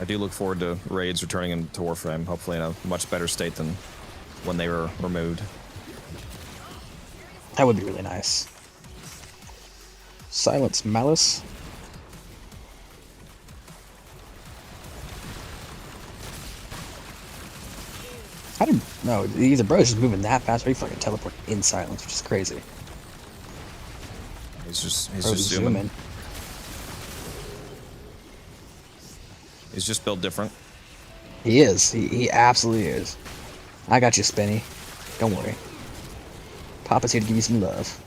I do look forward to raids returning into Warframe, hopefully in a much better state than when they were removed. That would be really nice. Silence Malice. I didn't know. Either bro's just moving that fast, or he fucking teleport in silence, which is crazy. He's just Bro's zooming. He's just built different. He is. He absolutely is. I got you, Spinny. Don't worry. Papa's here to give you some love.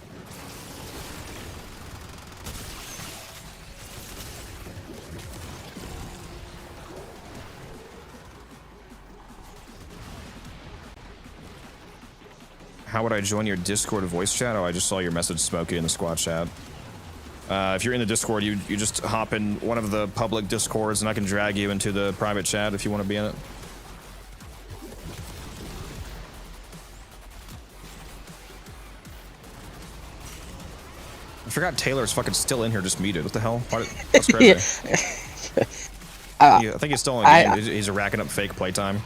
How would I join your Discord voice chat? Oh, I just saw your message, Smokey, in the squad chat. If you're in the Discord, you just hop in one of the public Discords, and I can drag you into the private chat if you want to be in it. I forgot Taylor's fucking still in here, just muted. What the hell? That's crazy. I think he's still in the game. He's racking up fake playtime.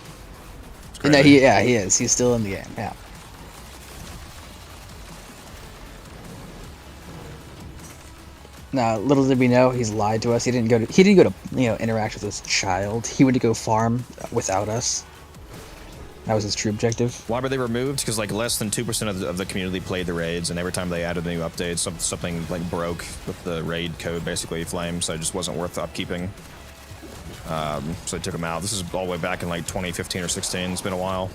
No, he is. He's still in the game. Yeah. Now, little did we know, he's lied to us. He didn't go to interact with his child. He went to go farm without us. That was his true objective. Why were they removed? Because like less than 2% of the community played the raids, and every time they added a new update, something like broke with the raid code, basically Flame, so it just wasn't worth upkeeping. So they took them out. This is all the way back in like 2015 or 16. It's been a while.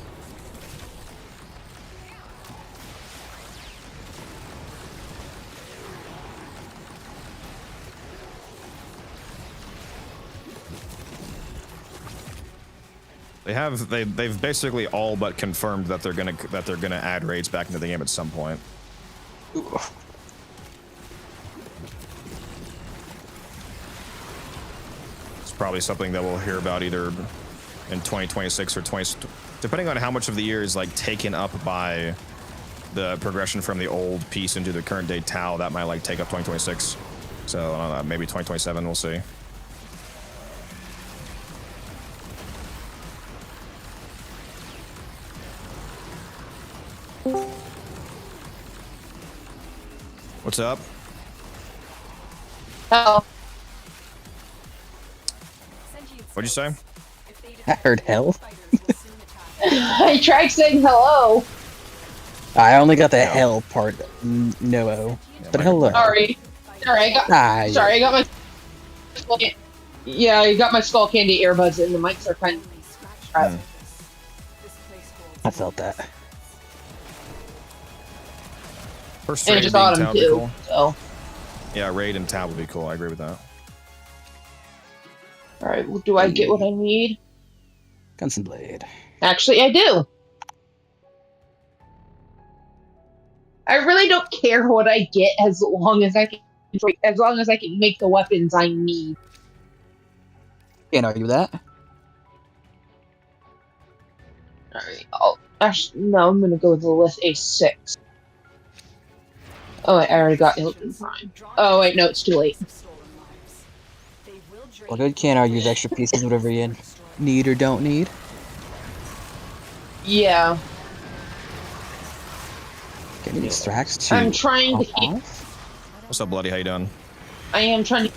They've basically all but confirmed that they're gonna add raids back into the game at some point. Ooh. It's probably something that we'll hear about either in 2026 or depending on how much of the year is like taken up by the progression from the old piece into the current day Tau. That might like take up 2026. So I don't know, maybe 2027. We'll see. What's up? Oh. What'd you say? I heard hell. I tried saying hello. I only got the hell part. No. But hello. Sorry. I got my. Yeah, I got my Skull Candy earbuds, and the mics are kind of. I felt that. First and raid just being autumn Tau would be too. cool. So. Yeah, raid and Tau would be cool. I agree with that. All right. Well, do I get what I need? Guns and Blade. Actually, I do. I really don't care what I get as long as I can make the weapons I need. Can't argue with that. All right. I'm gonna go with the list A6. Oh, wait, I already got Hilton Prime. Oh, wait, no, it's too late. Well, good, can't argue with extra pieces, whatever you need or don't need. Yeah. Getting these tracks to I'm trying to keep... What's up, Bloody? How you doing? I am trying to...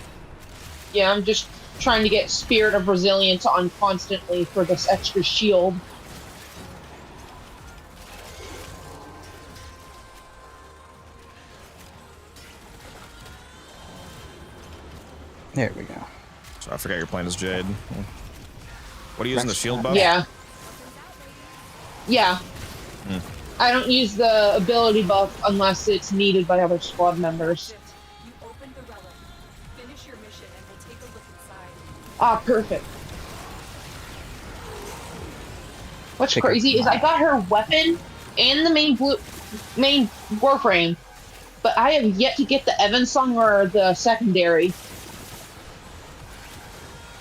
Yeah, I'm just trying to get Spirit of Resilience on constantly for this extra shield. There we go. So I forgot you're playing as Jade. What are you using, the shield buff? Yeah. Yeah. I don't use the ability buff unless it's needed by other squad members. Ah, perfect. What's crazy is I got her weapon and the main Warframe, but I have yet to get the Evensong or the secondary.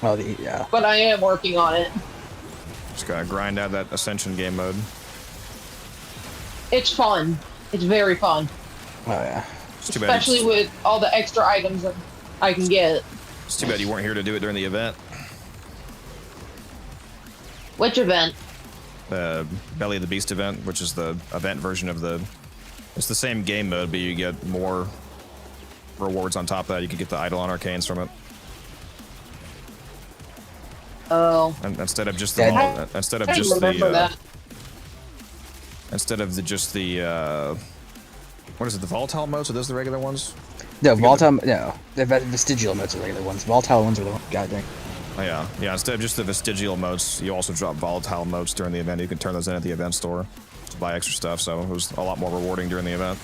Well, yeah. But I am working on it. Just gotta grind out that Ascension game mode. It's fun. It's very fun. Oh yeah. Especially with all the extra items that I can get. It's too bad you weren't here to do it during the event. Which event? The Belly of the Beast event, which is the event version of the... It's the same game mode, but you get more rewards on top of that. You can get the Eidolon Arcanes from it. Oh. And instead of just the... Instead of just the... Instead of just the... what is it, the volatile modes? Are those the regular ones? No, volatile... No. The vestigial modes are the regular ones. Volatile ones are the goddamn. Oh, yeah. Yeah, instead of just the vestigial modes, you also drop volatile modes during the event. You can turn those in at the event store to buy extra stuff, so it was a lot more rewarding during the event.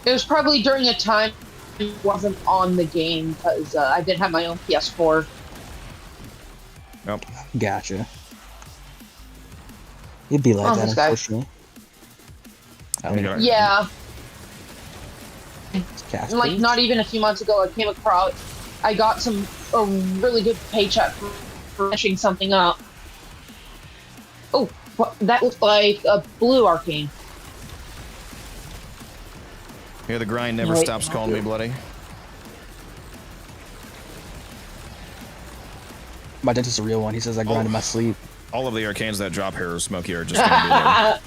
It was probably during a time it wasn't on the game, because I didn't have my own PS4. Yep. Gotcha. It'd be like that, unfortunately. Yeah. Cast, like, please. not even a few months ago, I came across... I got a really good paycheck for finishing something up. Oh, that looks like a blue arcane. Yeah, the grind never stops calling me bloody. My dentist's a real one. He says I grind in my sleep. All of the arcanes that drop here, Smokey, are just gonna be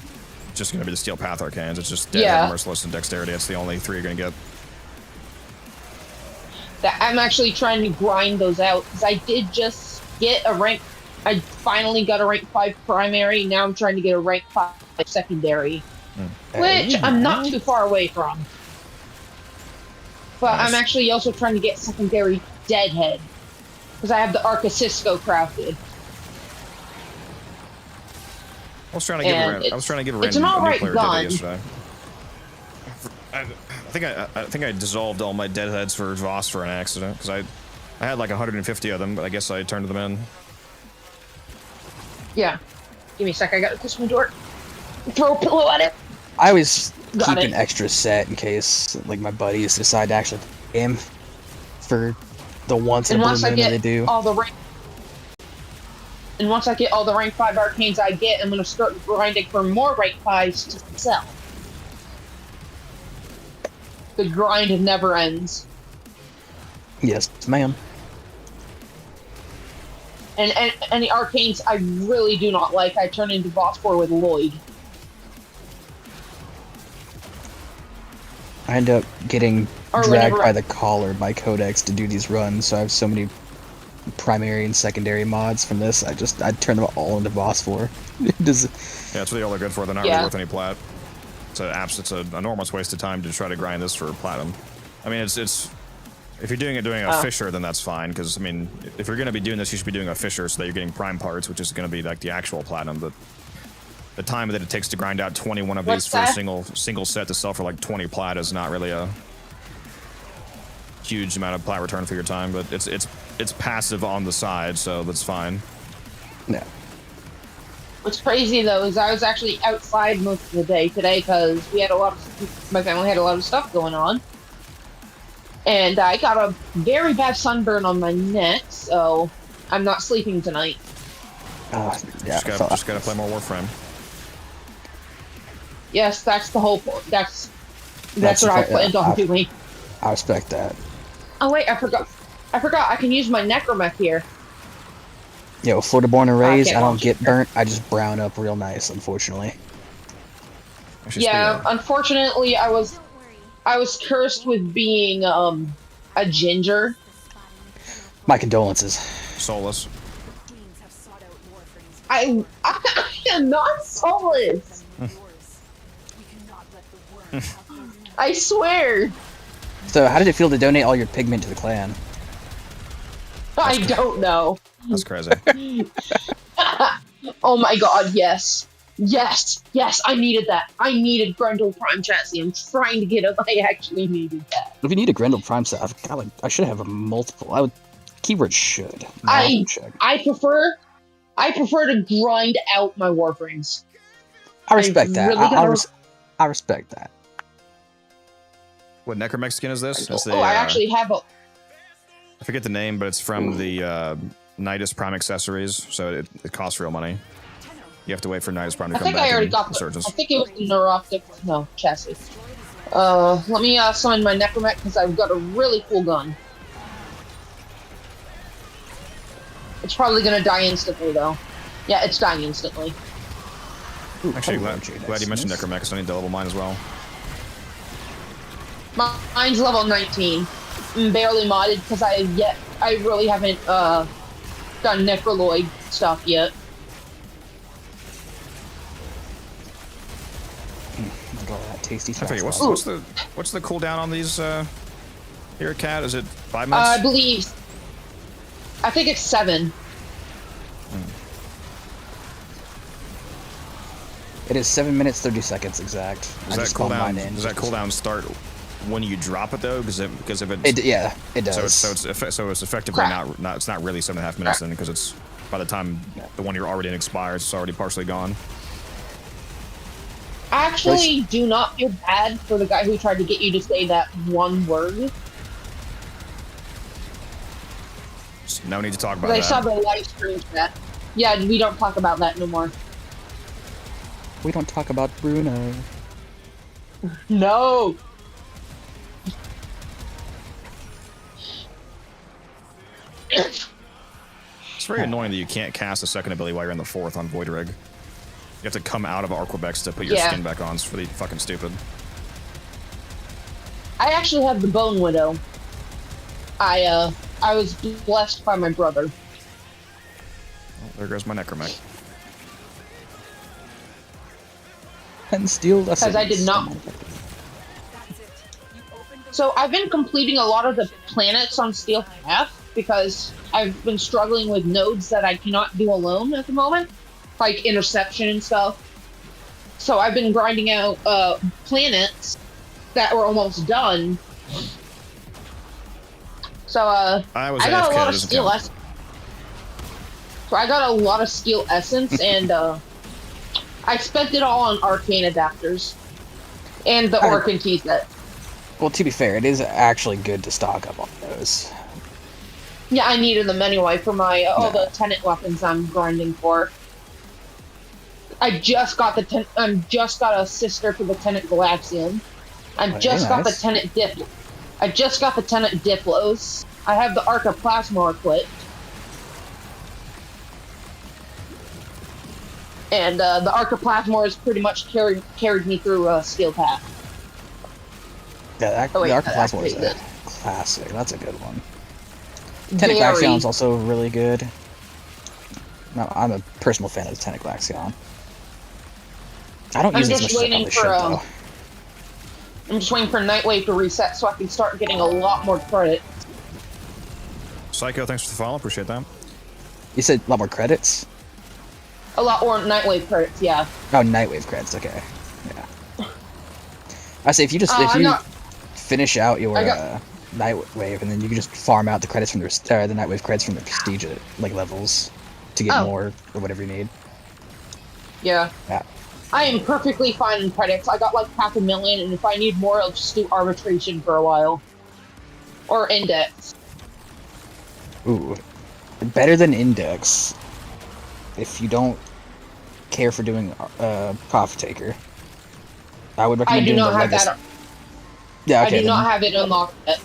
just gonna be the Steel Path arcanes. It's just Deadhead, Merciless, and Dexterity. That's the only three you're gonna get. I'm actually trying to grind those out, because I did just get a rank... I finally got a rank 5 primary, now I'm trying to get a rank 5 secondary. Which I'm not too far away from. But I'm actually also trying to get secondary Deadhead, because I have the Arca Cisco crafted. I was trying to give a it's an alright gun. Yesterday. I think I dissolved all my Deadheads for Voss for an accident, because I had like 150 of them, but I guess I turned them in. Yeah. Give me a sec, I gotta push my door. Throw a pillow at it. I always keep an extra set in case, like, my buddies decide to actually aim for the once in a blue moon that they do. And once I get all the rank 5 arcanes I get, I'm gonna start grinding for more rank 5s to sell. The grind never ends. Yes, ma'am. And the arcanes I really do not like, I turn into boss 4 with Lloyd. I end up getting dragged by the collar by Codex to do these runs, so I have so many primary and secondary mods from this. I turn them all into boss 4. Yeah, that's what they all are good for. They're not really worth any plat. It's an enormous waste of time to try to grind this for platinum. I mean, it's if you're doing a fisher, then that's fine, because I mean, if you're going to be doing this, you should be doing a fisher so that you're getting prime parts, which is going to be like the actual platinum. But the time that it takes to grind out 21 of these for a single set to sell for like 20 plat is not really a huge amount of plat return for your time. But it's passive on the side, so that's fine. Yeah. What's crazy though is I was actually outside most of the day today because my family had a lot of stuff going on, and I got a very bad sunburn on my neck, so I'm not sleeping tonight. Yeah, just gotta play more Warframe. Yes, that's the whole point. That's That's what I planned on doing. I respect that. Oh wait, I forgot. I can use my necromech here. Yeah, well, Florida born and raised, I don't launch get it. burnt. I just brown up real nice, unfortunately. Yeah, unfortunately, I was cursed with being a ginger. My condolences. Soulless. I am not soulless. I swear. So, how did it feel to donate all your pigment to the clan? I don't know. That's crazy. Oh my god, yes. Yes, I needed that. I needed Grendel Prime chassis. I'm trying to get it. I actually needed that. If you need a Grendel Prime set, I should have a multiple. I would keyword should. I prefer to grind out my Warframes. I respect that. Really I respect that. What necromech skin is this? It's the, I actually have a. I forget the name, but it's from the Nidus Prime accessories, so it costs real money. You have to wait for Nidus Prime to I come think back. I already in got the. Resurgence. I think it was the Neuroptic chassis. Let me summon my necromech because I've got a really cool gun. It's probably gonna die instantly though. Yeah, it's dying instantly. Ooh, actually, glad you mentioned necromech, because I need to level mine as well. Mine's level 19. I'm barely modded because I really haven't done Necroloid stuff yet. Look at all that tasty I forget, what's the cooldown on these here, Cat? Is it 5 minutes? I think it's 7. It is 7 minutes 30 seconds exact. Does that cooldown start when you drop it though? Because if it yeah, it does. So it's effectively not it's not really 7.5 minutes then, because it's by the time the one you're already in expires, it's already partially gone. I actually do not feel bad for the guy who tried to get you to say that one word. No need to talk about I that. saw the live stream chat. Yeah, we don't talk about that no more. We don't talk about Bruno. No. It's very annoying that you can't cast a second ability while you're in the fourth on Void Rig. You have to come out of Arquebex to put your skin back on. It's really fucking stupid. I actually have the Bone Widow. I was blessed by my brother. Well, there goes my necromech. And steal lessons. Because I did not. So I've been completing a lot of the planets on Steel Path because I've been struggling with nodes that I cannot do alone at the moment, like interception and stuff. So I've been grinding out planets that were almost done. So I got a lot of steel essence. So I got a lot of steel essence, and I spent it all on arcane adapters and the Orcan key set. Well, to be fair, it is actually good to stock up on those. Yeah, I needed them anyway for my all the tenant weapons I'm grinding for. I just got a sister for the tenant Galaxian. I just got the tenant Diplos. I have the Arca Plasma equipped. And the Arca Plasma has pretty much carried me through Steel Path. Yeah, the Arca Plasma is a classic. That's a good one. Tenant Galaxion is also really good. No, I'm a personal fan of the Tenant Galaxion. I don't use it as much as I probably should, though. I'm just waiting for Nightwave to reset so I can start getting a lot more credit. Psycho, thanks for the follow. Appreciate that. You said a lot more credits? A lot more Nightwave credits, yeah. Oh, Nightwave credits, okay. Yeah. I say if you finish out your Nightwave, and then you can just farm out the credits from the Nightwave credits from the prestige levels to get more or whatever you need. Yeah. Yeah. I am perfectly fine in credits. I got like 500,000, and if I need more, I'll just do arbitration for a while. Or index. Ooh. Better than index. If you don't care for doing Profit Taker, I would recommend doing the Legacy. Yeah, okay. I do not have it unlocked yet.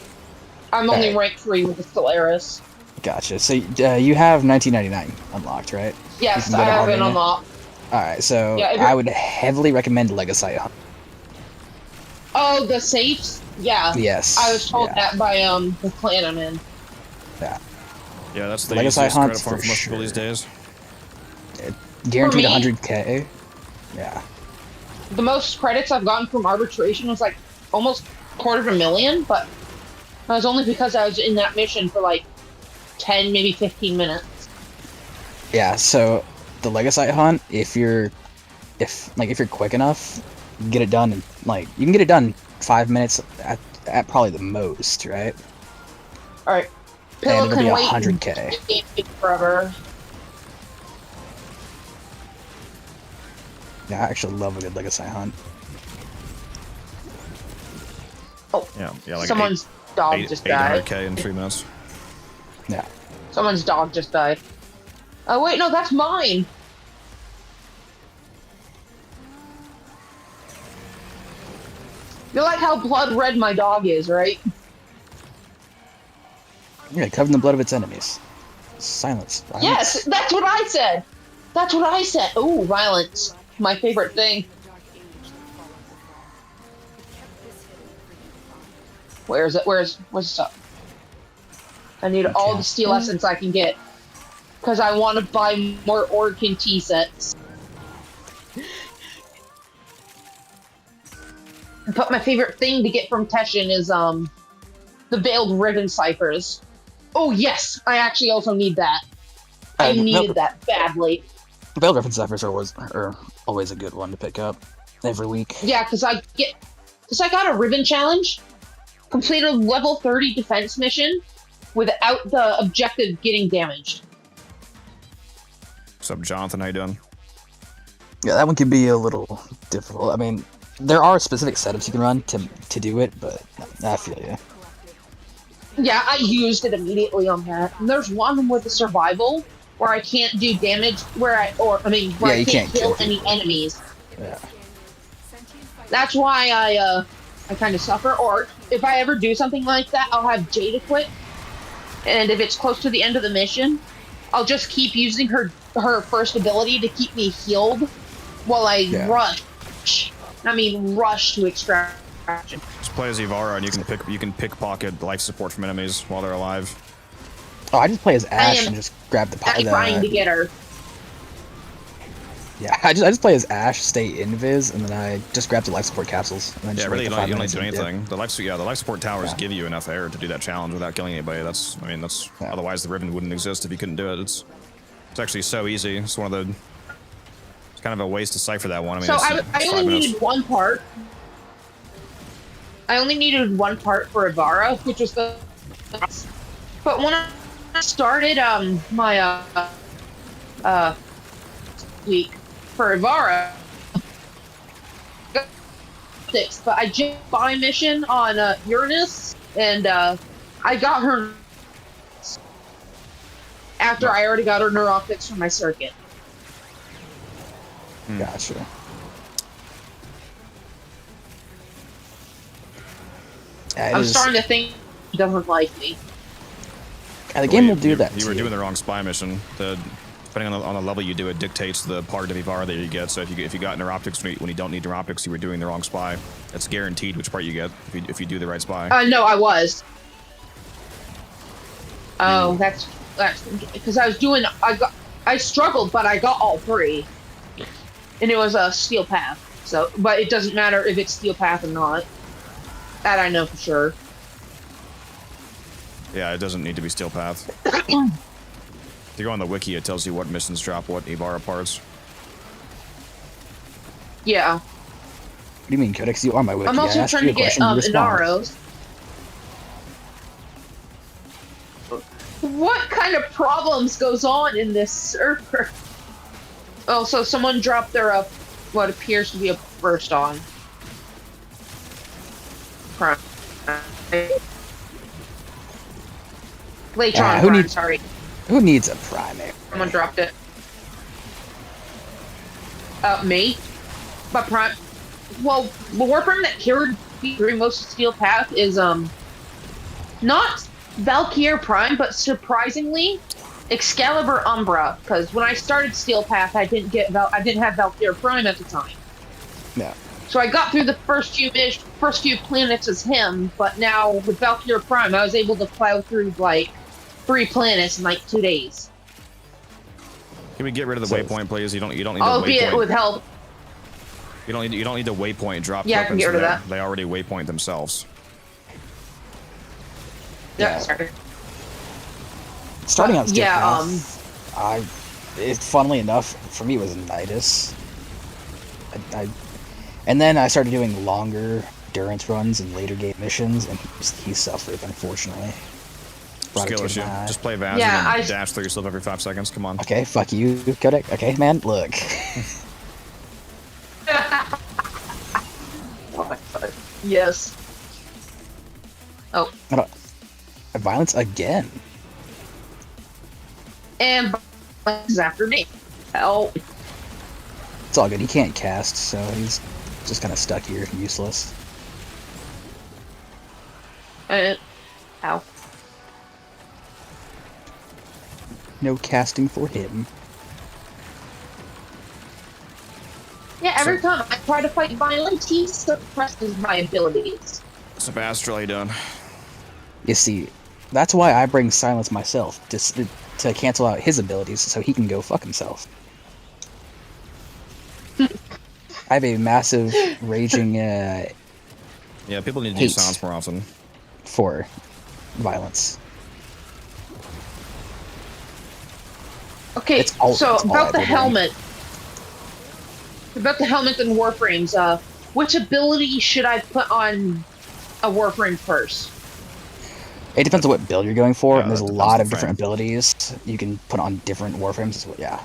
I'm only Alright. rank 3 with the Stellaris. Gotcha. So you have 1999 unlocked, right? Yes, You can I go to have it Armenia. unlocked. Alright, so Yeah, I would heavily recommend Legasite Hunt. Oh, the safes? Yeah. Yes. I was told yeah. that by the clan I'm in. Yeah. Yeah, that's the Legasite easiest Hunt credit farm for for most sure. people these days. Guaranteed For me? 100k. Yeah. The most credits I've gotten from arbitration was like almost $250,000, but that was only because I was in that mission for like 10, maybe 15 minutes. Yeah, so the Legasite Hunt, if you're quick enough, you can get it done in you can get it done 5 minutes at probably the most, right? Alright. And Pillow it'll can be wait 100k. forever. Yeah, I actually love a good Legasite Hunt. Oh, Yeah, like someone's dog just died. 800k in 3 minutes. Yeah. Someone's dog just died. Oh wait, no, that's mine. You like how blood red my dog is, right? Yeah, covered in the blood of its enemies. Silence. Violence. Yes, that's what I said. That's what I said. Ooh, violence. My favorite thing. Where's it? Where's up? I need all the steel essence I can get. Because I want to buy more Orkin tea sets. But my favorite thing to get from Teshin is the Veiled Ribbon Ciphers. Oh yes, I actually also need that. I needed that badly. Veiled Ribbon Ciphers are always a good one to pick up every week. Yeah, because I got a ribbon challenge, completed a level 30 defense mission without the objective getting damaged. What's up, Jonathan? How you doing? Yeah, that one can be a little difficult. I mean, there are specific setups you can run to do it, but I feel you. Yeah, I used it immediately on that. And there's one with the survival where I can't do damage, where I can't kill any enemies. Yeah. That's why I kind of suffer. Or if I ever do something like that, I'll have Jade equip, and if it's close to the end of the mission, I'll just keep using her first ability to keep me healed while I rush to extraction. Just play as Ivara and you can pickpocket life support from enemies while they're alive. Oh, I just play as Ash and just grab the I'm trying to get her. Yeah, I just play as Ash, stay invis, and then I just grab the life support capsules. And then just Really, wait you the 5 don't need minutes to do and anything. dip. The life support towers give you enough air to do that challenge without killing anybody. Otherwise the ribbon wouldn't exist if you couldn't do it. It's actually so easy. It's kind of a waste to cipher that one. I mean, So it's I 5 only minutes. needed one part. I only needed one part for Ivara, which was the. But when I started my week for Ivara, but I just bought a mission on Uranus, and I got her after I already got her neuroptics from my circuit. Gotcha. I'm starting to think he doesn't like me. The game will do that You were doing the wrong spy mission. Depending on the level you do, it dictates the part of Ivara that you get. So if you got neuroptics when you don't need neuroptics, you were doing the wrong spy. It's guaranteed which part you get if you do the right spy. No, I was. Oh, that's because I struggled, but I got all three, and it was a steel path. So, but it doesn't matter if it's steel path or not. That I know for sure. Yeah, it doesn't need to be steel path. If you go on the wiki, it tells you what missions drop what Ivara parts. Yeah. What do you mean, Codex? You are my wiki. I'm also trying to get Inaros. What kind of problems goes on in this server? Oh, so someone dropped their what appears to be a burst on. Latron, sorry. Who needs a primary? Someone dropped it. Me? But well, the Warframe that cured speed through most of Steel Path is not Valkyr Prime, but surprisingly Excalibur Umbra. Because when I started Steel Path, I didn't have Valkyr Prime at the time. Yeah. So I got through the first few planets as him, but now with Valkyr Prime, I was able to plow through like 3 planets in like 2 days. Can we get rid of the waypoint, please? You don't need Albeit the waypoint. with help. You don't need the waypoint drop. Yeah, I can get rid of that. They already waypoint themselves. Yeah, sorry. Starting out Steel yeah, Path, funnily enough, for me it was Nidus. And then I started doing longer endurance runs and later game missions, and he suffered, unfortunately. Skill issue. Just play Vaz and dash through yourself every 5 seconds. Come on. Okay, fuck you, Kodak. Okay, man, look. Oh my god. Yes. Oh. Violence again. And Violence is after me. Help. It's all good. He can't cast, so he's just kind of stuck here, useless. Ow. No casting for him. Yeah, every time I try to fight Violence, he suppresses my abilities. Sebastral, how you doing? You see, that's why I bring Silence myself, to cancel out his abilities so he can go fuck himself. I have a massive raging yeah, people need to do Silence more often. For Violence. Okay, so about the helmet. About the helmet and Warframes, which ability should I put on a Warframe first? It depends on what build you're going for, and there's a lot of different abilities you can put on different Warframes. Yeah.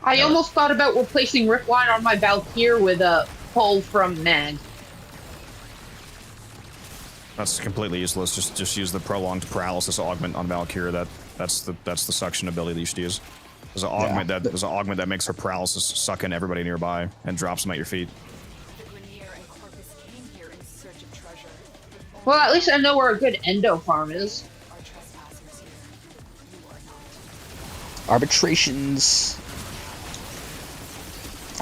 I almost thought about replacing Riftline on my Valkyr with a pull from Mag. That's completely useless. Just use the prolonged paralysis augment on Valkyr. That's the suction ability that you should use. There's an augment that makes her paralysis suck in everybody nearby and drops them at your feet. Well, at least I know where a good endo farm is. Arbitrations.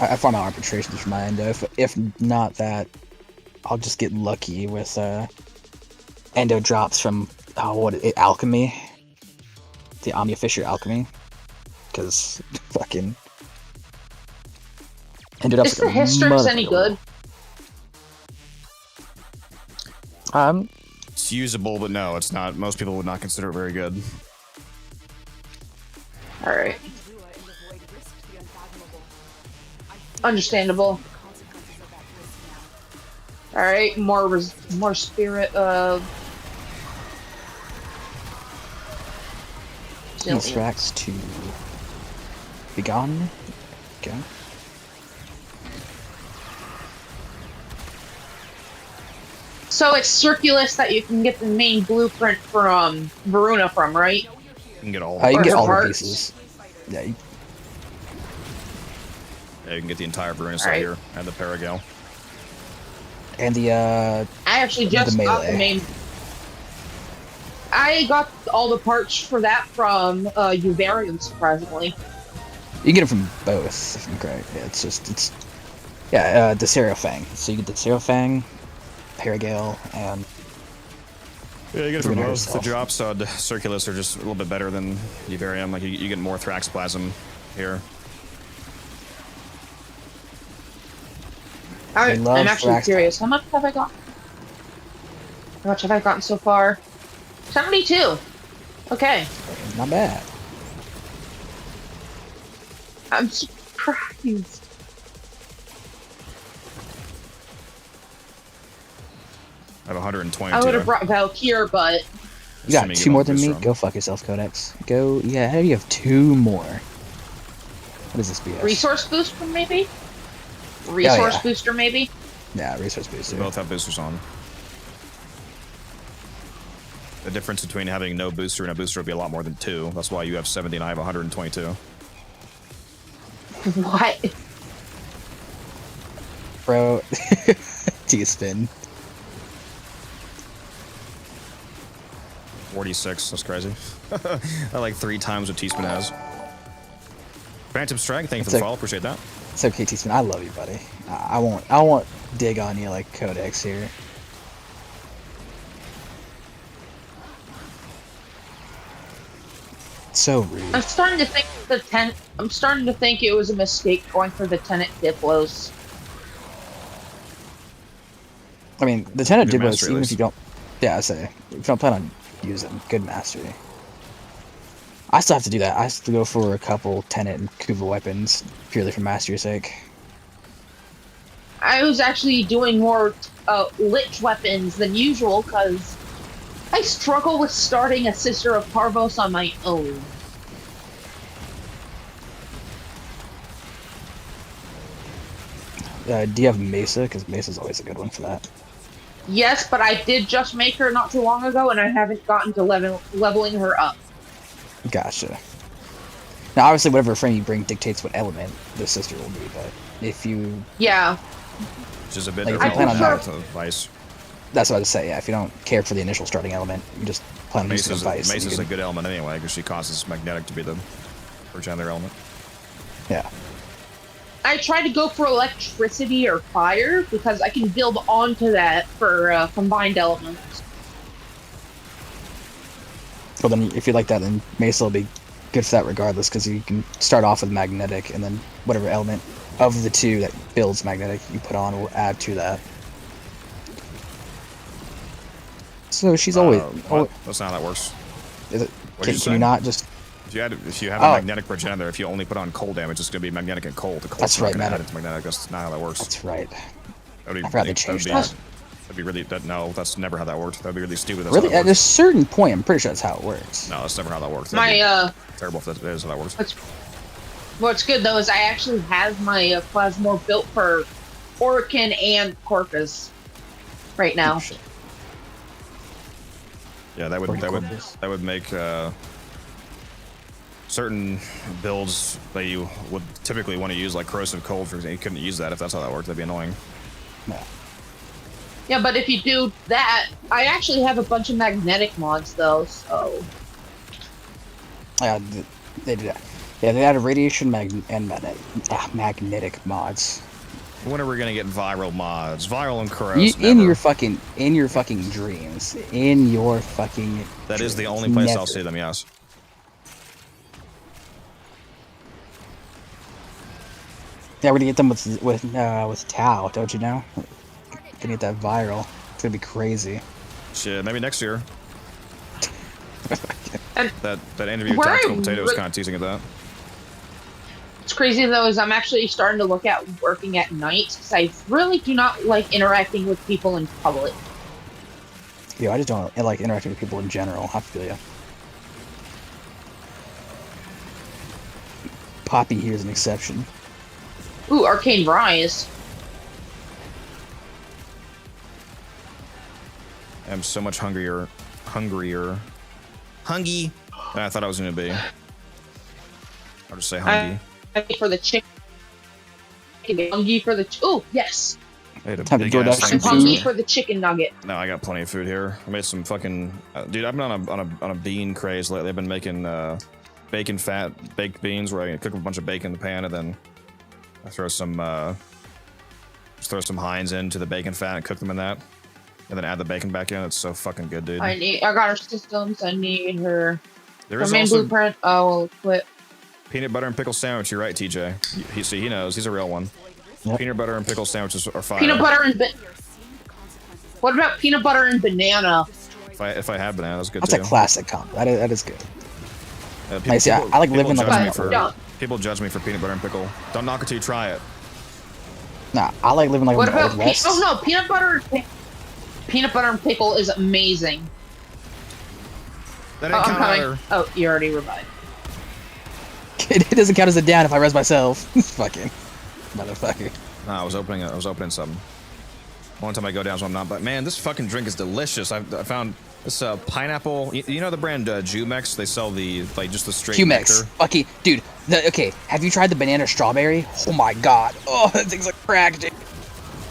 I farm out arbitrations for my endo. If not that, I'll just get lucky with endo drops from Alchemy, the Omnia Fisher Alchemy, because fucking ended up. Is the Hystrix any good? It's usable, but no, it's not. Most people would not consider it very good. All right. Understandable. All right, more spirit of. Extracts to be gone. Okay. So it's Circulus that you can get the main blueprint from Varuna from, right? You can get all. You can get all the pieces. Yeah. You can get the entire Varuna set here and the Paragale. And the I actually just got the main. I got all the parts for that from Uvarium, surprisingly. You get it from both, if I'm correct. Yeah, the Serafang. So you get the Serafang, Paragale, and yeah, you get it from both. The drops on Circulus are just a little bit better than Uvarium. Like you get more Thraxplasm here. I'm actually curious. How much have I got? How much have I gotten so far? 72. Okay. Not bad. I'm surprised. I have 122. I would have brought Valkyr, but you got 2 more than me. Go fuck yourself, Codex. Go. Yeah, you have 2 more. What is this BS? Resource booster, maybe. Resource booster, maybe. Yeah, resource booster. They both have boosters on. The difference between having no booster and a booster would be a lot more than 2. That's why you have 70 and I have 122. What? Pro. T-spin. 46. That's crazy. I like 3 times what T-spin has. Phantom Strike, thank you for the follow. Appreciate that. It's okay, T-spin. I love you, buddy. I won't dig on you like Codex here. So rude. I'm starting to think I'm starting to think it was a mistake going for the Tenet Diplos. I mean, the Tenet Good Diplos, mastery, even at if you don't, yeah, I say, if you don't plan on using good mastery. I still have to do that. I have to go for a couple Tenet and Kuva weapons purely for mastery's sake. I was actually doing more lich weapons than usual because I struggle with starting a Sister of Parvos on my own. Do you have Mesa? Because Mesa's always a good one for that. Yes, but I did just make her not too long ago, and I haven't gotten to leveling her up. Gotcha. Now, obviously, whatever frame you bring dictates what element the sister will be, but if you... Yeah. Which is a bit like, different plan on that, to Vice. that's what I was say, yeah. If you don't care for the initial starting element, you just plan on using Vice. Mace is a good element anyway, because she causes magnetic to be the progenitor element. Yeah. I try to go for electricity or fire because I can build onto that for combined elements. Well, then, if you like that, then Mesa will be good for that regardless, because you can start off with magnetic, and then whatever element of the two that builds magnetic you put on will add to that. So she's always... That's not how that works. Is it? What Can you not just... If you have a magnetic progenitor, if you only put on cold damage, it's going to be magnetic and cold. The cold's That's not right, going to add it to magnetic. That's not how that works. That's right. That would be, I forgot they changed that. That'd be really... no, that's never how that worked. That'd be really stupid. That's Really? how that At a certain point, I'm pretty sure that's how it works. No, that's never how that works. My, terrible if that is how that works. What's good, though, is I actually have my Plasmor built for Orican and Corpus right now. Yeah, that would make certain builds that you would typically want to use, like Corrosive Cold, for example. You couldn't use that if that's how that worked. That'd be annoying. No. Yeah, but if you do that, I actually have a bunch of magnetic mods, though, so... Yeah, they did that. Yeah, they added radiation and magnetic mods. When are we gonna get viral mods? Viral and corrosive. In your fucking dreams. In your fucking. That is the only place I'll see them. Yes. Yeah, we're gonna get them with Tau, don't you know? Gonna get that viral. It's gonna be crazy. Shit, maybe next year. that interview with Tactical Potato was kind of teasing at that. What's crazy, though, is I'm actually starting to look at working at night, because I really do not like interacting with people in public. Yeah, I just don't like interacting with people in general. I feel ya. Poppy here is an exception. Ooh, Arcane Rise. I'm so much hungrier than I thought I was gonna be. I'll just say hungry. For the chicken. Hungry for the... Oh, yes! I had a Time to big DoorDash ass some thing. Hungry for the chicken nugget. No, I got plenty of food here. I made some fucking... dude, I've been on a bean craze lately. I've been making bacon fat baked beans where I cook a bunch of bacon in the pan and then I throw some just throw some Heinz into the bacon fat and cook them in that. And then add the bacon back in. It's so fucking good, dude. I got her systems. I need her... There is main also blueprint. Oh, well, quit. peanut butter and pickle sandwich. You're right, TJ. He knows. He's a real one. Yep. Peanut butter and pickle sandwiches are fire. Peanut butter and... What about peanut butter and banana? If I have banana, that's good That's too. a classic combo. That is good. People, I like living like people judge me for peanut butter and pickle. Don't knock it till you try it. Nah, I like living like What in the about... Old West. Oh, no, peanut butter and pickle is amazing. That ain't count either. Oh, you already revived. It doesn't count as a down if I res myself. Fucking motherfucker. No, I was opening something. One time I go down, so I'm not. But man, this fucking drink is delicious. I found this pineapple. You know the brand Jumex? They sell the just the straight Jumex. nectar. Okay, dude. Okay, have you tried the banana strawberry? Oh my god. Oh, that thing's like crack, dude.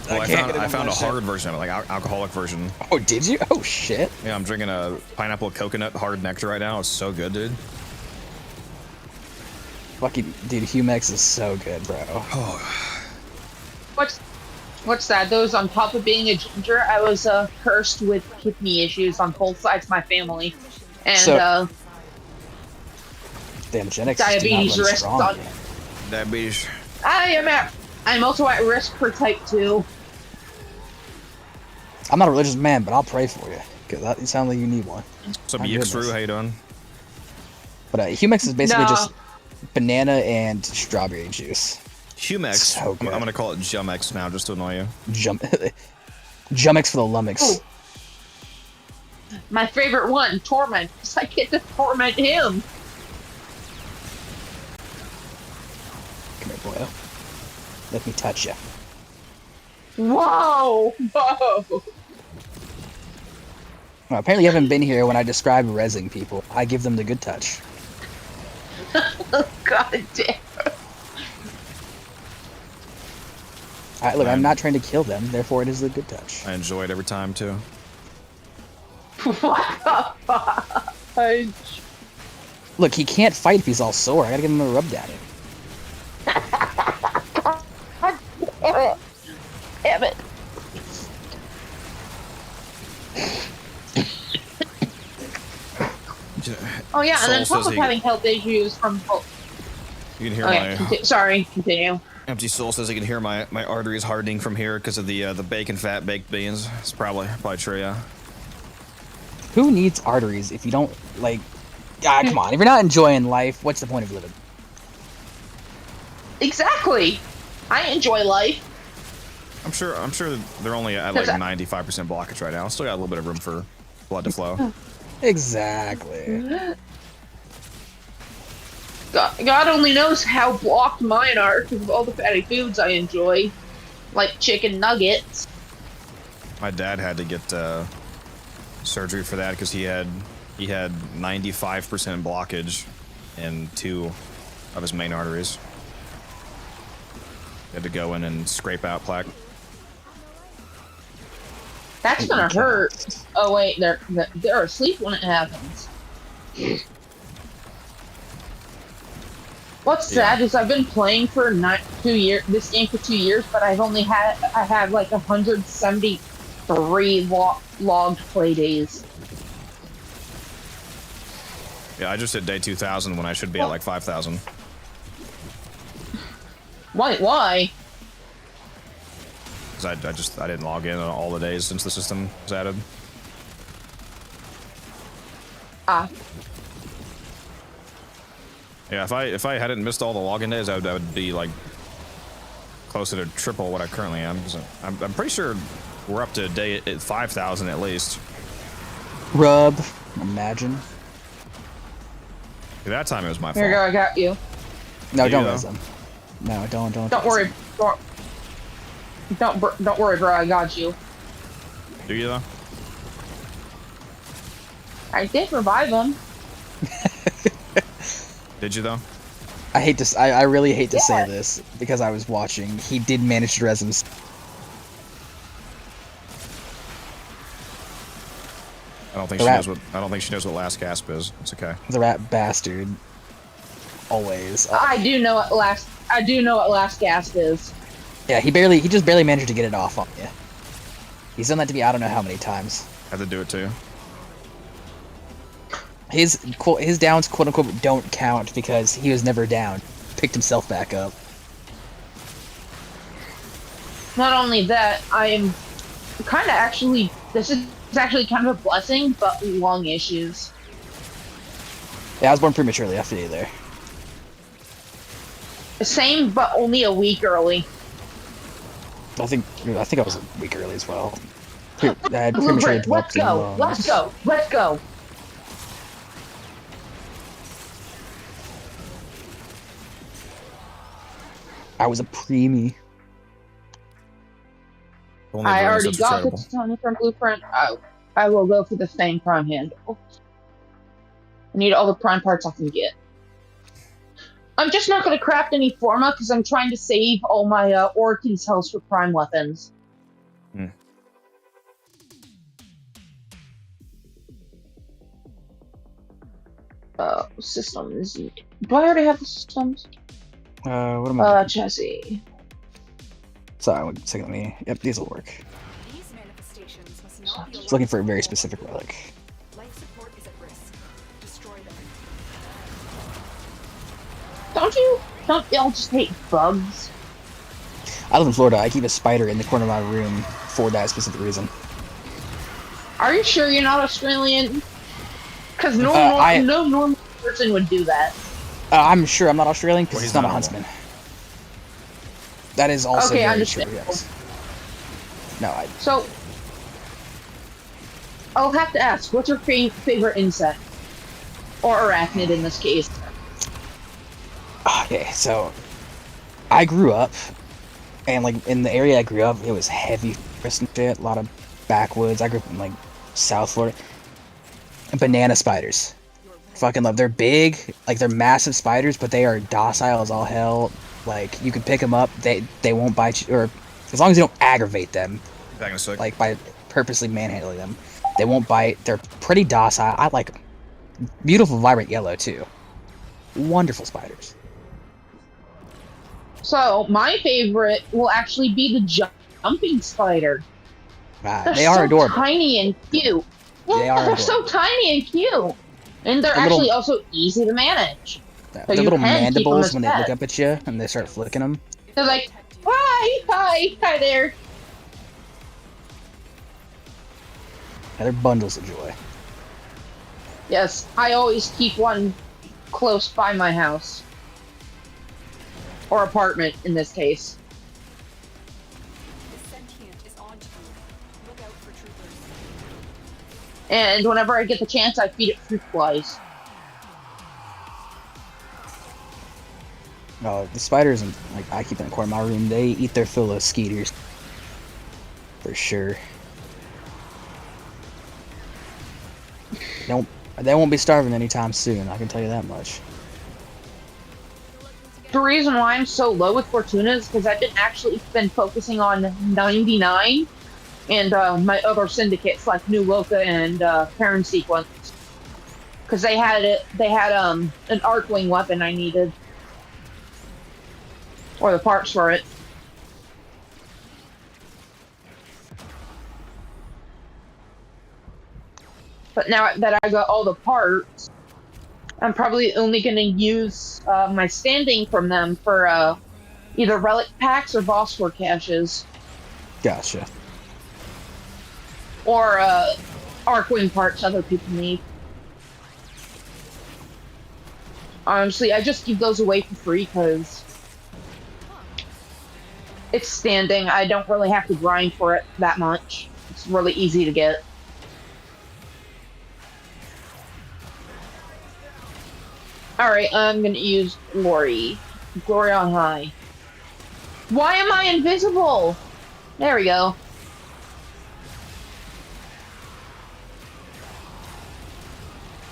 Well, can't get I found a that shit. hard version of it, like alcoholic version. Oh, did you? Oh shit. Yeah, I'm drinking a pineapple coconut hard nectar right now. It's so good, dude. Fucking dude, Humex is so good, bro. What's that? Those on top of being a ginger, I was cursed with kidney issues on both sides of my family, and damn, genetics diabetes risk on. Diabetes. I'm also at risk for type 2. I'm not a religious man, but I'll pray for you because you sound like you need one. What's up, Yixru? How you doing? But Humex is basically just banana and strawberry juice. Humex. So I'm gonna call it Jumex now, just to annoy you. Jumex for the lummox. Ooh. My favorite one, Torment, because I get to torment him. Come here, boyo. Let me touch you. Whoa! Whoa! Well, apparently you haven't been here when I describe rezzing people. I give them the good touch. God damn. Look, I'm not trying to kill them, therefore it is the good touch. I enjoy it every time, too. What the fuck? Look, he can't fight if he's all sore. I gotta give him a rub down. Damn it. Oh yeah, and then top of having health issues from both. You can hear my. Sorry, continue. Empty Soul says he can hear my arteries hardening from here because of the bacon fat baked beans. It's probably true, yeah. Who needs arteries if you don't like? Come on, if you're not enjoying life, what's the point of living? Exactly. I enjoy life. I'm sure they're only at like 95% blockage right now. Still got a little bit of room for blood to flow. Exactly. God only knows how blocked mine are because of all the fatty foods I enjoy, like chicken nuggets. My dad had to get surgery for that because he had 95% blockage in 2 of his main arteries. He had to go in and scrape out plaque. That's gonna hurt. Oh wait, they're asleep when it happens. What's sad is I've been playing for 2 years. This game for 2 years, but I have like 173 logged play days. Yeah, I just hit day 2,000 when I should be at like 5,000. Why? Because I didn't log in on all the days since the system was added. Yeah, if I hadn't missed all the login days, I would be like closer to triple what I currently am. So I'm pretty sure we're up to day 5,000 at least. Rub, imagine. At that time it was my fault. Here you go, I got you. No, don't raise them. No, don't. Don't worry. Don't worry, bro. I got you. Do you though? I did revive him. Did you though? I really hate to say this because I was watching. He did manage to res him. I don't think she knows what last gasp is. It's okay. The rat bastard. Always. I do know what last gasp is. Yeah, he just barely managed to get it off on you. He's done that to me I don't know how many times. I had to do it too. His downs, quote unquote, don't count because he was never down. Picked himself back up. Not only that, I am kind of actually. This is actually kind of a blessing, but lung issues. Yeah, I was born prematurely. I feel you there. Same, but only a week early. I think I was a week early as well. I had premature Let's go. I was a preemie. I already got the TennoCreate blueprint. I will go for the Fang Prime handle. I need all the prime parts I can get. I'm just not going to craft any Forma because I'm trying to save all my Orkin cells for prime weapons. Systems. Do I already have the systems? What am I? Chassis. Sorry, one second. Let me. Yep, these will work. These manifestations must not be Just looking for a very specific relic. Life support is at risk. Destroy them. Don't y'all just hate bugs? I live in Florida. I keep a spider in the corner of my room for that specific reason. Are you sure you're not Australian? Because no normal person would do that. I'm sure I'm not Australian because Well, he's he's not a not huntsman. That is also Okay, very true, understandable. yes. No, So, I'll have to ask, what's your favorite insect? Or arachnid in this case? Okay, so I grew up, and like in the area I grew up, it was heavy forest and shit, a lot of backwoods. I grew up in like South Florida. Banana spiders. Fucking love. They're big, like they're massive spiders, but they are docile as all hell. Like you can pick them up, they won't bite you, or as long as you don't aggravate them, Back in a sec. like by purposely manhandling them, they won't bite. They're pretty docile. I like them. Beautiful, vibrant yellow too. Wonderful spiders. So, my favorite will actually be the jumping spider. They're They are so adorable. tiny and cute. They Yeah, are they're so tiny and cute. And they're The actually little- also easy to manage. So The you little can keep 'em mandibles as when they look pets. up at you and they start flicking them. They're like, hi there. Yeah, they're bundles of joy. Yes, I always keep one close by my house. Or apartment, in this case. The sentient is on to you. Look out for troopers. And whenever I get the chance, I feed it fruit flies. The spiders, and like I keep in the corner of my room, they eat their fill of skeeters. For sure. They won't be starving anytime soon, I can tell you that much. The reason why I'm so low with Fortuna is because I've been focusing on 99 and my other syndicates like New Loca and Parent Sequence. Because they had an Arcwing weapon I needed. Or the parts for it. But now that I got all the parts, I'm probably only going to use my standing from them for either relic packs or boss war caches. Gotcha. Or Arcwing parts other people need. Honestly, I just give those away for free because it's standing. I don't really have to grind for it that much. It's really easy to get. Alright, I'm gonna use Glory. Glory on high. Why am I invisible? There we go.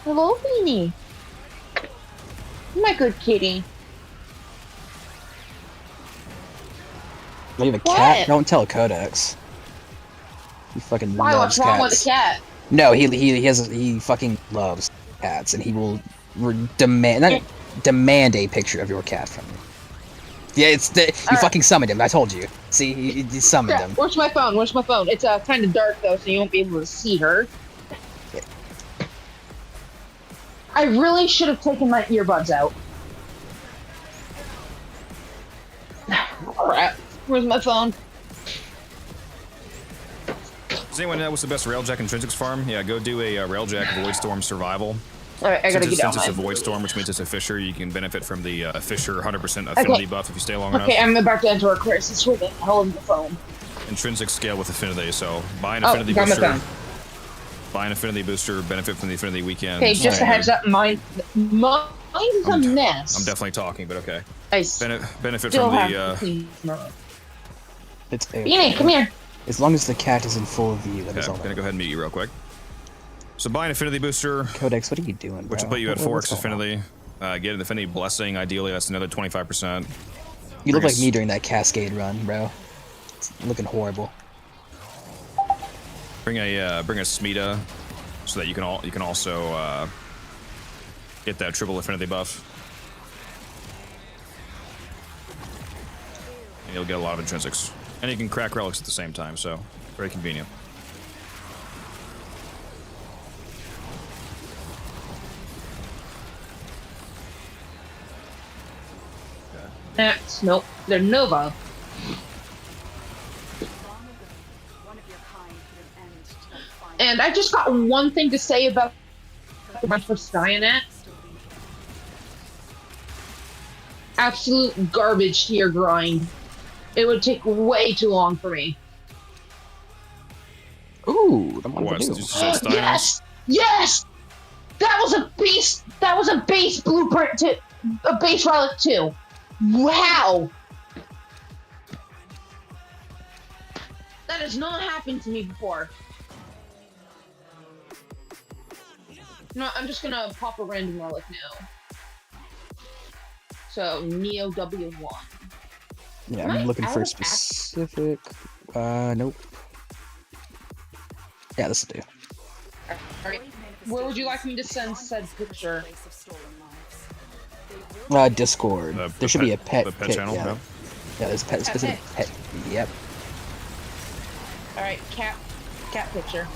Hello, Beanie. My good kitty. You have a What? cat? Don't tell Codex. He fucking Why? loves What's wrong cats. with the cat? No, he fucking loves cats, and he will demand a picture of your cat from you. Yeah, you fucking summoned him. I told you. See, he summoned him. Where's my phone? Where's my phone? It's kind of dark though, so you won't be able to see her. I really should have taken my earbuds out. Crap. Where's my phone? Does anyone know what's the best Railjack Intrinsics farm? Yeah, go do a Railjack Voidstorm Survival. Alright, I gotta Since get out it's a my... Voidstorm, which means it's a Fisher, you can benefit from the Fisher 100% affinity buff if you stay long enough. Okay, I'm about to enter a crisis. Where the hell is the phone? Intrinsic scale with affinity, so buy an Oh, affinity got my booster. phone. Buy an affinity booster, benefit from the affinity weekend. Okay, just a heads up, mine is a mess. I'm definitely talking, but okay. I Benefit still from have the to clean my- It's Beanie, come here. As long as the cat is in full view, that is Okay, all. I'm gonna go ahead and mute you real quick. So buy an affinity booster. Codex, what are you doing, bro? Which will put you at What's 4x going on? affinity. Get an affinity blessing, ideally that's another 25%. You look like me during that Cascade run, bro. It's looking horrible. Bring a Smita, so that you can also get that triple affinity buff. And you'll get a lot of intrinsics, and you can crack relics at the same time. So very convenient. That's nope. They're Nova. And I just got one thing to say about the run for Skynet. Absolute garbage tier grind. It would take way too long for me. Ooh, the one What? to do. Yes! Yes! That was a base. That was a base blueprint to a base relic too. Wow! That has not happened to me before. No, I'm just gonna pop a random relic now. So, Neo W1. Yeah, Am I I'm looking out for a of specific. Nope. Yeah, this will do. Alright, where would you like me to send said picture? Discord. There should be a pet. The pet channel. Yeah. No? Yeah, there's pet specific pet. Yep. Alright, cat picture.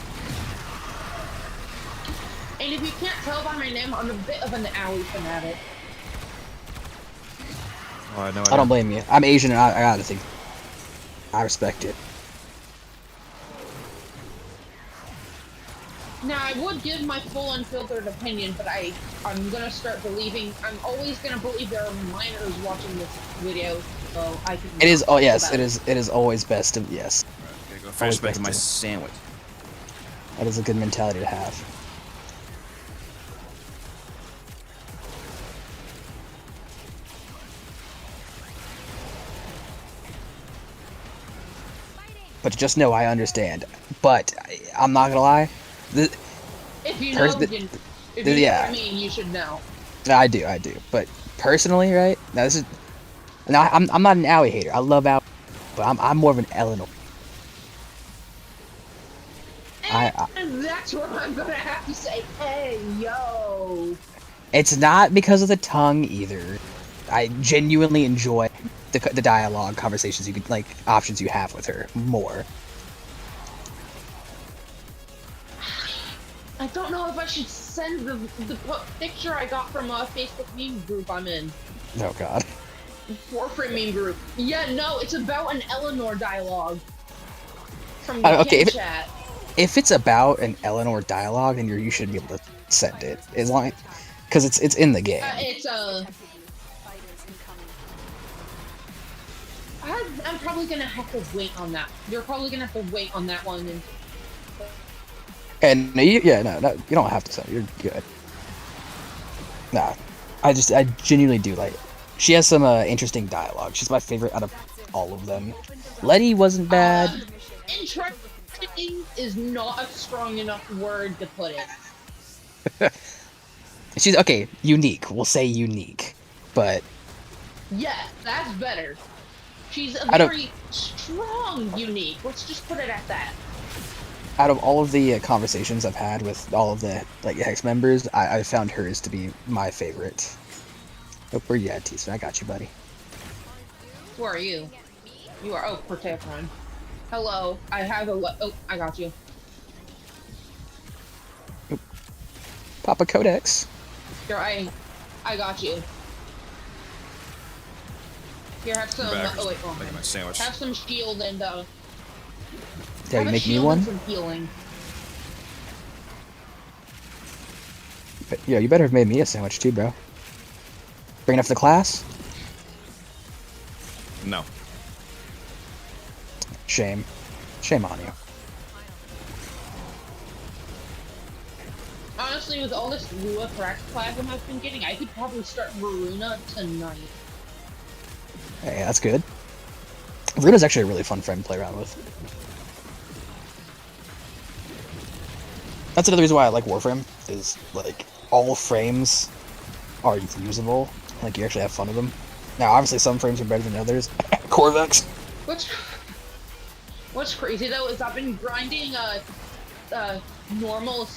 And if you can't tell by my name, I'm a bit of an owie fanatic. Oh, I know. I don't blame you. I'm Asian and I gotta think. I respect it. Now, I would give my full unfiltered opinion, but I'm gonna start believing. I'm always gonna believe there are minors watching this video, so I can. It is. Oh yes, it is. It is always best to yes. Right, go finish making my sandwich. That is a good mentality to have. But just know I understand. But I'm not gonna lie. If you know, if you know what I mean, you should know. I do. But personally, right now, this is. Now I'm not an Owie hater. I love Owie, but I'm more of an Eleanor. And that's where I'm gonna have to say, hey, yo. It's not because of the tongue either. I genuinely enjoy the dialogue conversations you could options you have with her more. I don't know if I should send the picture I got from a Facebook meme group I'm in. Oh god. Warframe meme group. Yeah, no, it's about an Eleanor dialogue from the okay, chat. If it's about an Eleanor dialogue, then you should be able to send it, as long because it's in the game. I'm probably gonna have to wait on that. You're probably gonna have to wait on that one. And no, you don't have to send it. You're good. Nah, I genuinely do like. She has some interesting dialogue. She's my favorite out of all of them. Letty wasn't bad. Interesting is not a strong enough word to put it. She's okay. Unique. We'll say unique, but yeah, that's better. She's a very strong unique. Let's just put it at that. Out of all of the conversations I've had with all of the Hex members, I found hers to be my favorite. Oh, where you at, Tisa? I got you, buddy. Where are you? You are Protectron. Hello. I have a I got you. Oh. Papa Codex. Here, I got you. Here, have some. Oh wait, making my sandwich. Have some shield and Yeah, you make me one. Some healing. But, yeah, you better have made me a sandwich too, bro. Bring enough for the class? No. Shame. Shame on you. Honestly, with all this Lua Plasm I've been getting, I could probably start Varuna tonight. Hey, that's good. Runa's actually a really fun frame to play around with. That's another reason why I like Warframe, is, all frames are usable. You actually have fun with them. Now, obviously, some frames are better than others. Corvex. What's crazy, though, is I've been grinding normal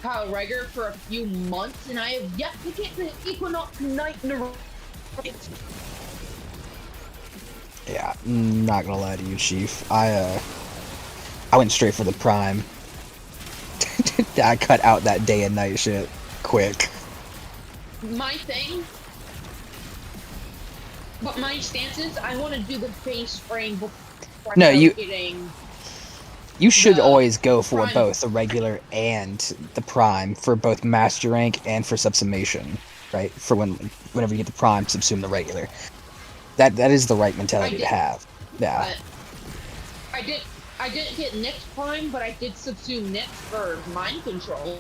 Kyle Reiger for a few months, and I have yet to get the Equinox Knight in a row. Yeah, not gonna lie to you, Chief. I went straight for the Prime. I cut out that day and night shit quick. My thing, but my stance is I want to do the base frame before No, you getting. You should always go for Prime. both the regular and the Prime for both Master Rank and for subsummation, right? For whenever you get the Prime, subsume the regular. That is the right mentality to have. Yeah. I didn't get Nick's Prime, but I did subsume Nick for mind control.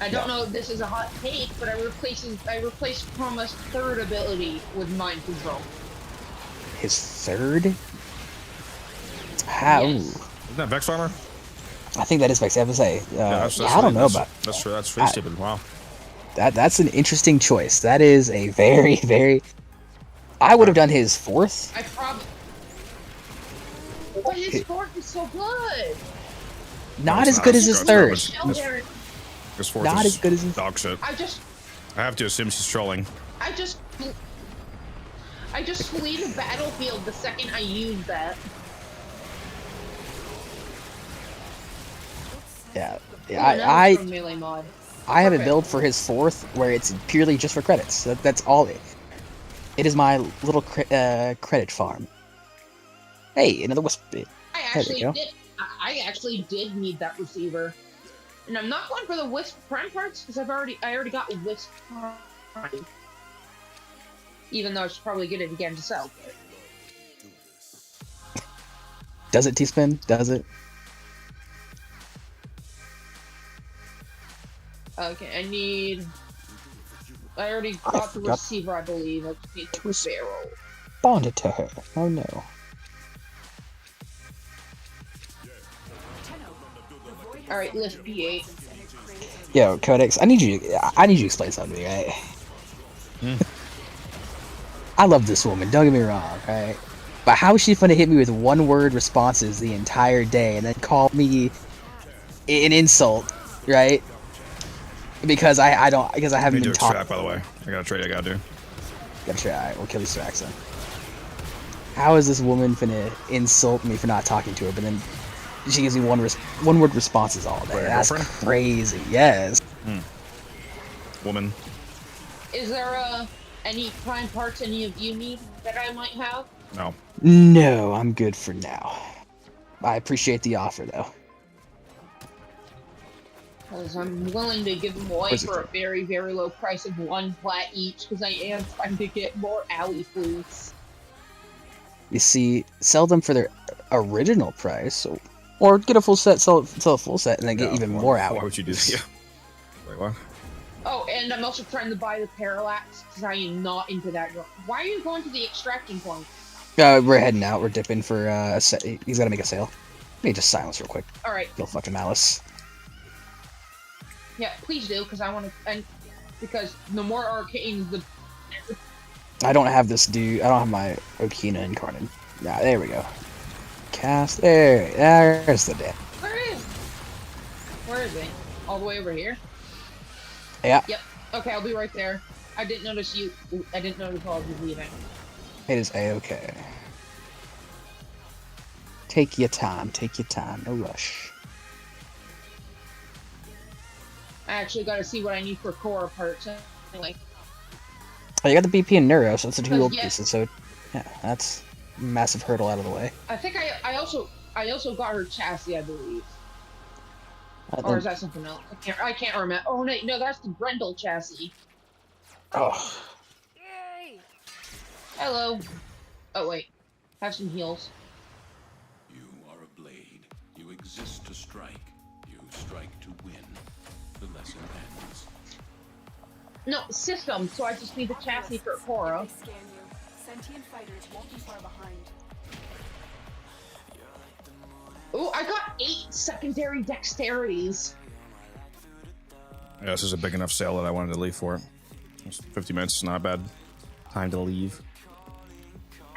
I don't know if this is a hot take, but I replaced Chroma's third ability with mind control. His third? How? Yes. Isn't that Vex armor? I think that is Vex. I have to say, I don't know about. That's true. That's pretty stupid. Wow. That's an interesting choice. That is a very, very. I would have done his fourth. I probably. But his fourth is so good. Not as good as his third. His fourth Not is as good as his dog shit. I have to assume she's trolling. I just flee the battlefield the second I use that. Yeah, From Melee Mod. I have a build for his fourth where it's purely just for credits. That's all it. It is my little credit farm. Hey, another wisp bit. I actually did need that receiver, and I'm not going for the wisp prime parts because I already got wisp prime. Even though I should probably get it again to sell. Does it T-spin? Does it? Okay, I already got the receiver, I believe. I just need the barrel. Bond it to her. Oh no. Alright, lift B8. Yo, Codex, I need you to explain something to me, right? I love this woman, don't get me wrong, right? But how is she gonna hit me with one-word responses the entire day and then call me an insult, right? Because I haven't been taught. Trap, by the way, I got a trade I gotta do. Gotta try. Alright, we'll kill these tracks then. How is this woman finna insult me for not talking to her, but then she gives me one-word responses all day? That's crazy. Yes. Woman. Is there any prime parts any of you need that I might have? No. No, I'm good for now. I appreciate the offer though. Because I'm willing to give them away for a very, very low price of 1 plat each, because I am trying to get more alley foods. You see, sell them for their original price, or get a full set, sell a full set, and then get even more alley. Why would you do that? Yeah. Wait, what? Oh, and I'm also trying to buy the parallax, because I am not into that. Why are you going to the extraction point? We're heading out. We're dipping for a set. He's gotta make a sale. Let me just silence real quick. Alright. Little fucking malice. Yeah, please do, because I want to, and because the more arcanes, the. I don't have this dude. I don't have my Okina incarnate. Nah, there we go. Cast. There's the dead. Where is he? All the way over here? Yeah. Yep. Okay, I'll be right there. I didn't notice you. I didn't notice all of you leaving. It is A-okay. Take your time. Take your time. No rush. I actually got to see what I need for core parts. Anyway. Oh, you got the BP and Neuro, so it's the 2 gold pieces. So, yeah, that's a massive hurdle out of the way. I think I also got her chassis, I believe. Or is that something else? I can't remember. Oh no, that's the Grendel chassis. Oh. Yay! Hello. Oh wait, have some heals. You are a blade. You exist to strike. You strike to win. The lesson ends. No, system, so I just need the chassis for Cora. Scan you. Sentient fighters won't be far behind. Ooh, I got 8 secondary dexterities. Yeah, this is a big enough sale that I wanted to leave for it. 50 minutes is not a bad time to leave.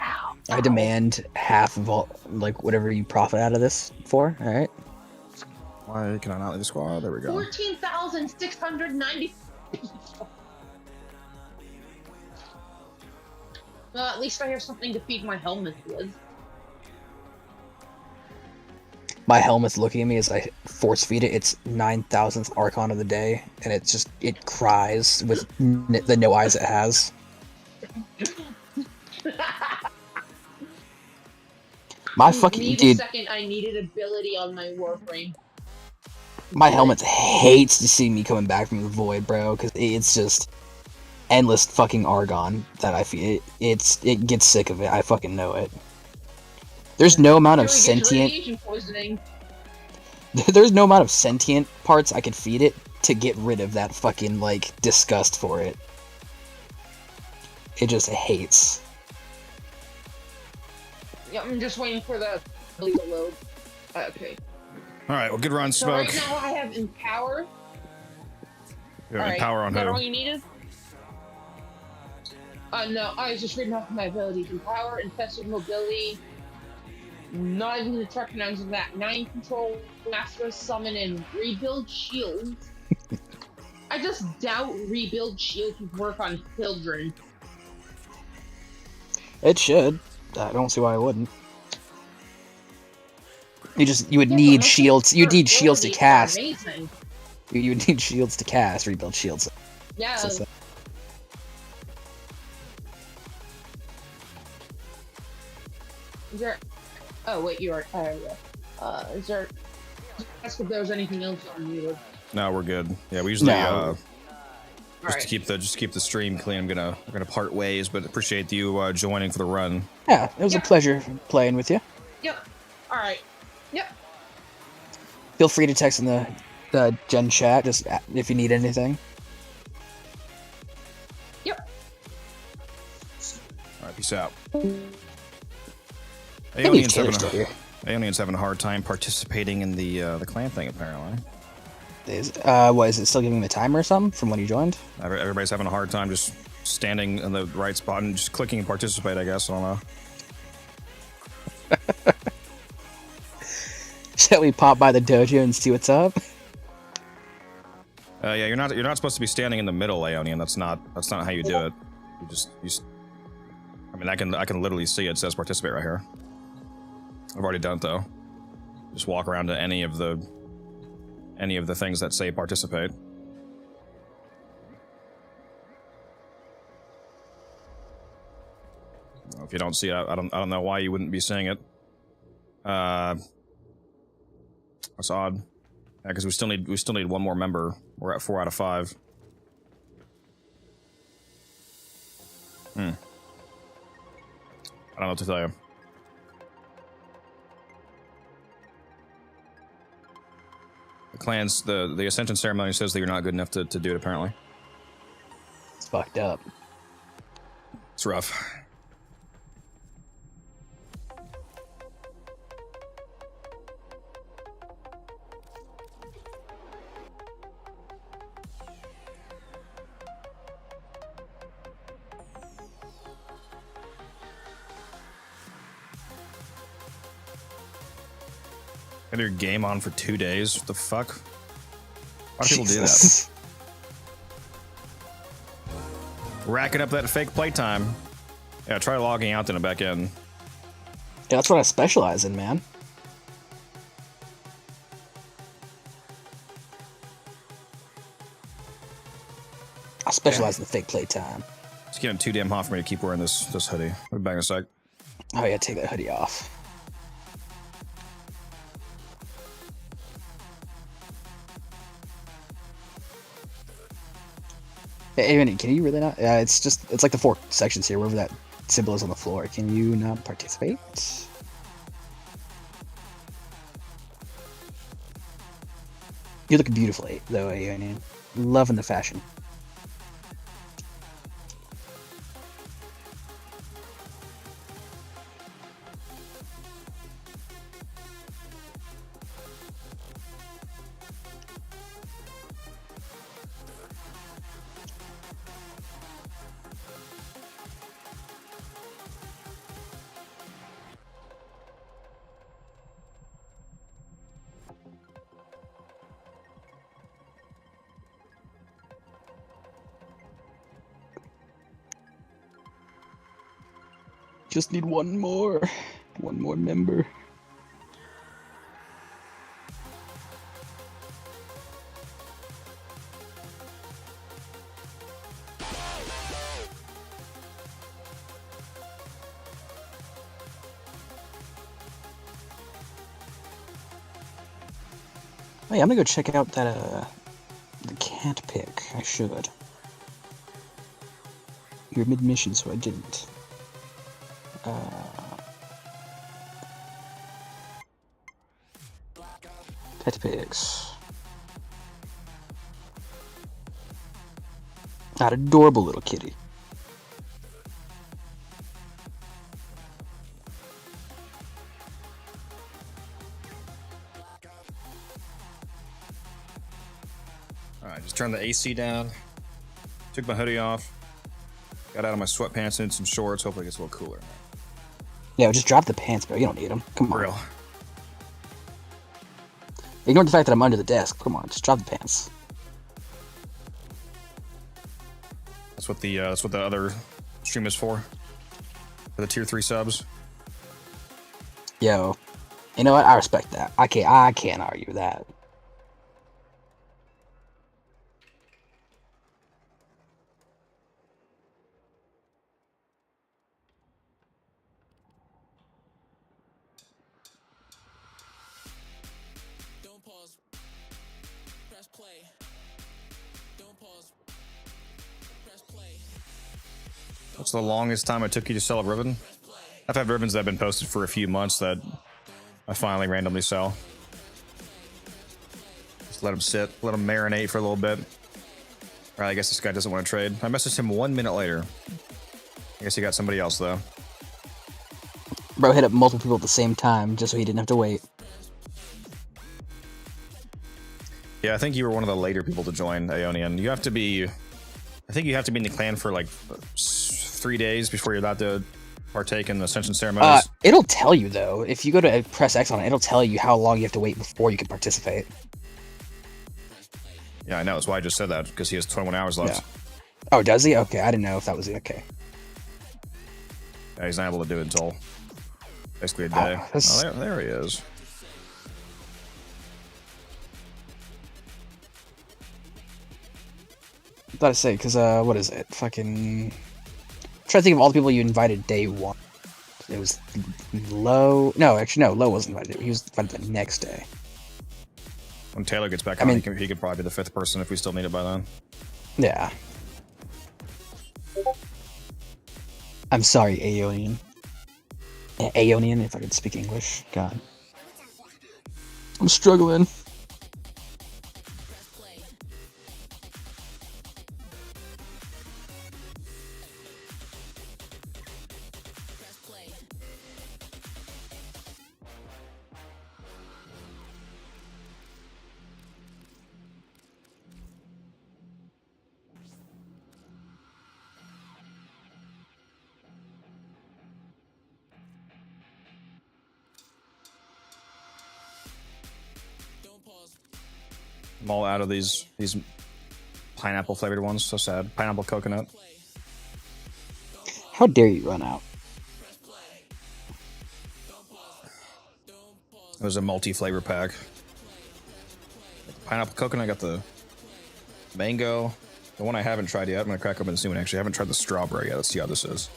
Ow. I demand half of all, like, whatever you profit out of this for, alright? Why can I not leave the squad? There we go. 14,690. Well, at least I have something to feed my helmet with. My helmet's looking at me as I force feed it. It's 9,000th Archon of the day, and it cries with the no eyes it has. My fucking Leave dude. a second, I needed ability on my Warframe. My helmet hates to see me coming back from the void, bro, because it's just endless fucking Argon that I feel. It gets sick of it. I fucking know it. There's no amount of sentient. Radiation poisoning. There's no amount of sentient parts I could feed it to get rid of that fucking, like, disgust for it. It just hates. Yeah, I'm just waiting for the ability to load. Okay. Alright, well, good run, So Smoke. right now I have Empower. You have Empower on Is that who? all you needed? No, I was just reading off my abilities. Empower, Infested Mobility, not even the truck announcing that. 9 Control, Master Summon, and Rebuild Shields. I just doubt Rebuild Shields would work on children. It should. I don't see why it wouldn't. You would need shields. You'd need shields to cast. Amazing. You would need shields to cast. Rebuild shields. Yeah. So- Is there? Oh wait, you are. Is there? Ask if there was anything else on you. No, we're good. Yeah, we usually No. just to keep the stream clean. We're gonna part ways, but appreciate you joining for the run. Yeah, it was a pleasure playing with you. Yep. All right. Yep. Feel free to text in the Gen chat just if you need anything. Yep. All right, peace out. Can't believe Taylor's still here. Alien's having a hard time participating in the clan thing, apparently. What, is it still giving him a timer or something from when he joined? Everybody's having a hard time just standing in the right spot and just clicking and participate, I guess. I don't know. Shall we pop by the dojo and see what's up? Yeah, you're not supposed to be standing in the middle, Aeonian. That's not how you do it. I mean, I can literally see it says participate right here. I've already done it though. Just walk around to any of the things that say participate. If you don't see it, I don't know why you wouldn't be seeing it. That's odd. Yeah, because we still need one more member. We're at 4 out of 5. I don't know what to tell you. The clan's the ascension ceremony says that you're not good enough to do it. Apparently, it's fucked up. It's rough. Have your game on for 2 days? What the fuck? Why do people do that? Racking up that fake playtime. Yeah, try logging out then and back in. Yeah, that's what I specialize in, man. I specialize in the fake playtime. It's getting too damn hot for me to keep wearing this hoodie. I'll be back in a sec. Oh yeah, take that hoodie off. Hey, Andy, can you really not? It's like the 4 sections here, wherever that symbol is on the floor. Can you not participate? You look beautifully, though, Andy. Loving the fashion. Just need one more member. Hey, I'm gonna go check out that the cat pick. I should. You're mid-mission, so I didn't. Pet pigs. That adorable little kitty. Alright, just turned the AC down. Took my hoodie off. Got out of my sweatpants and some shorts. Hopefully it gets a little cooler. Yeah, just drop the pants, bro. You don't need them. Come on. Real. Ignore the fact that I'm under the desk. Come on, just drop the pants. That's what the other stream is for the tier 3 subs. Yo, you know what? I respect that. I can't argue with that. What's the longest time it took you to sell a ribbon? I've had ribbons that have been posted for a few months that I finally randomly sell. Just let them sit, let them marinate for a little bit. Alright, I guess this guy doesn't want to trade. I messaged him 1 minute later. I guess he got somebody else though. Bro hit up multiple people at the same time just so he didn't have to wait. Yeah, I think you were one of the later people to join Aeonian. You have to be... I think you have to be in the clan for like 3 days before you're allowed to partake in the ascension ceremonies. It'll tell you though. If you go to press X on it, it'll tell you how long you have to wait before you can participate. Yeah, I know. That's why I just said that, because he has 21 hours left. Yeah. Oh, does he? Okay, I didn't know if that was it. Okay. Yeah, he's not able to do it until basically a day. Oh, there he is. I thought to say, because, what is it? Fucking... I'm trying to think of all the people you invited day 1. It was Low... No, actually, no, Low wasn't invited. He was invited the next day. When Taylor gets back on, he could probably be the 5th person if we still need it by then. Yeah. I'm sorry, Aeonian. Aeonian, if I could speak English. God. I'm struggling. I'm all out of these pineapple flavored ones. So sad. Pineapple coconut. How dare you run out? It was a multi-flavor pack. Pineapple coconut. I got the mango. The one I haven't tried yet. I'm gonna crack open this new one. Actually, I haven't tried the strawberry yet. Let's see how this is.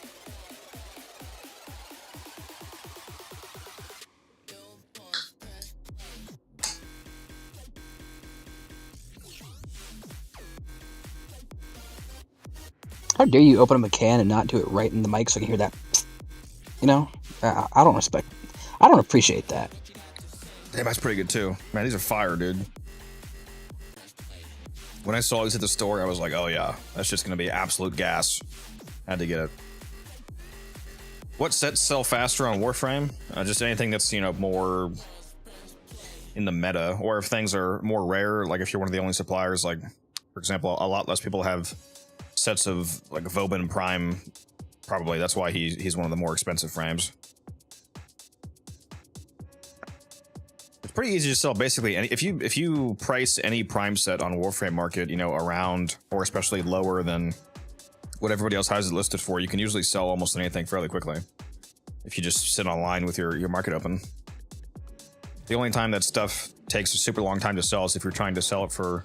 How dare you open up a can and not do it right in the mic so I can hear that? You know, I don't respect. I don't appreciate that. Damn, that's pretty good too. Man, these are fire, dude. When I saw these at the store, I was like, oh yeah, that's just gonna be absolute gas. Had to get it. What sets sell faster on Warframe? Just anything that's, you know, more in the meta, or if things are more rare, like if you're one of the only suppliers, like, for example, a lot less people have sets of like Vauban Prime. Probably that's why he's one of the more expensive frames. It's pretty easy to sell basically any, if you price any Prime set on Warframe market, you know, around or especially lower than what everybody else has it listed for, you can usually sell almost anything fairly quickly. if you just sit online with your market open. The only time that stuff takes a super long time to sell is if you're trying to sell it for,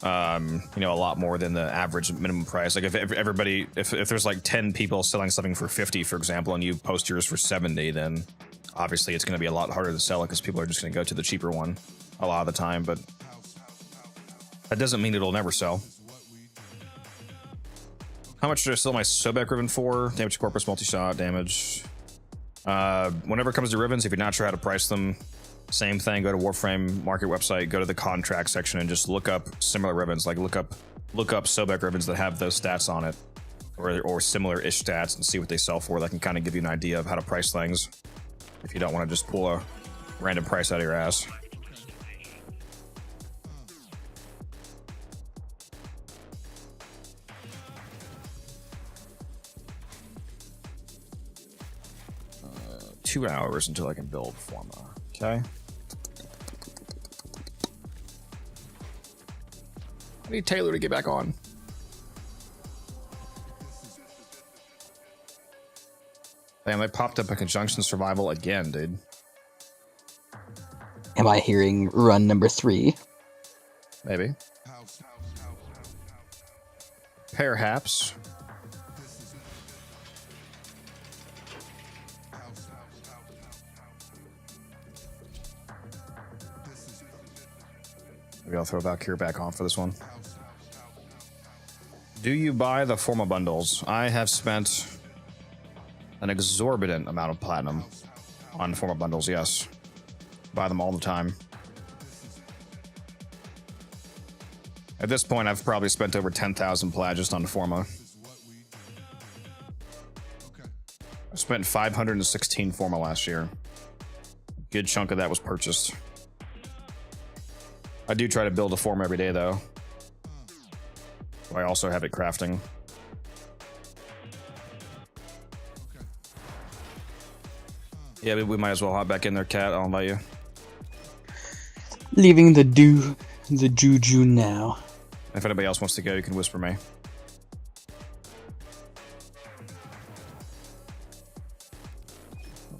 you know, a lot more than the average minimum price. Like if there's like 10 people selling something for 50, for example, and you post yours for 70, then obviously it's going to be a lot harder to sell it because people are just going to go to the cheaper one a lot of the time. But that doesn't mean it'll never sell. How much did I sell my Sobek ribbon for? Damage to corpus, multi-shot, damage. Whenever it comes to ribbons, if you're not sure how to price them, same thing, go to Warframe market website, go to the contract section and just look up similar ribbons. Like look up Sobek ribbons that have those stats on it or similar-ish stats and see what they sell for. That can kind of give you an idea of how to price things if you don't want to just pull a random price out of your ass. Uh, 2 hours until I can build Forma. Okay. I need Taylor to get back on. Damn, they popped up a conjunction survival again, dude. Am I hearing run number 3? Maybe. Perhaps. Maybe I'll throw Valkyrie back on for this one. Do you buy the Forma bundles? I have spent an exorbitant amount of platinum on Forma bundles, yes. Buy them all the time. At this point, I've probably spent over 10,000 plat just on Forma. I spent 516 Forma last year. A good chunk of that was purchased. I do try to build a Forma every day, though. I also have it crafting. Yeah, we might as well hop back in there, Cat. I'll invite you. Leaving the juju now. If anybody else wants to go, you can whisper me.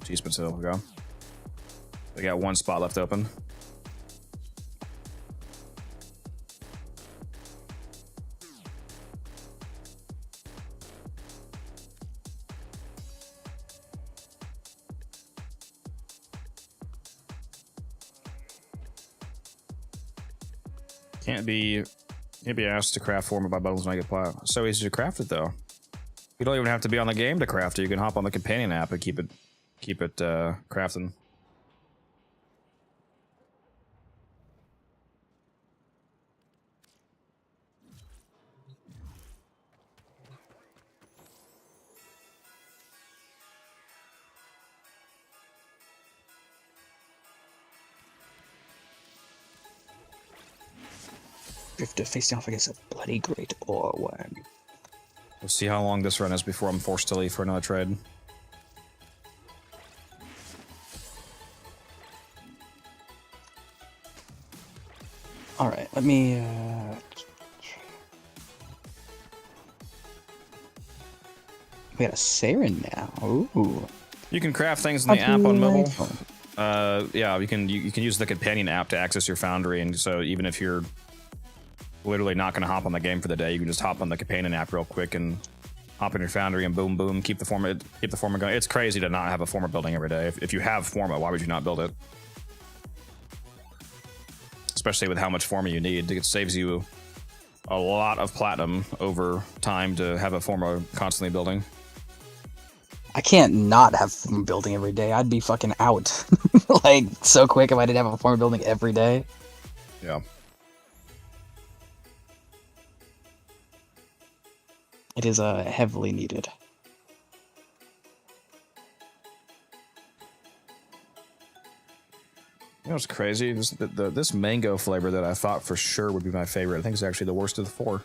Jeez, but still, we'll go. We got one spot left open. Can't be asked to craft Forma by bundles and I get plat. It's so easy to craft it though. You don't even have to be on the game to craft it. You can hop on the companion app and keep it crafting. Drifter facing off against a bloody great ore worm. We'll see how long this run is before I'm forced to leave for another trade. Alright, let me we got a Saren now. Ooh. You can craft things in the app on mobile. Yeah, you can use the companion app to access your foundry, and so even if you're literally not going to hop on the game for the day, you can just hop on the companion app real quick and hop in your foundry and boom boom keep the Forma going. It's crazy to not have a Forma building every day. If you have Forma, why would you not build it? Especially with how much Forma you need. It saves you a lot of platinum over time to have a Forma constantly building. I can't not have Forma building every day. I'd be fucking out. Like so quick if I didn't have a Forma building every day. Yeah. It is heavily needed. You know what's crazy? This mango flavor that I thought for sure would be my favorite, I think it's actually the worst of the 4.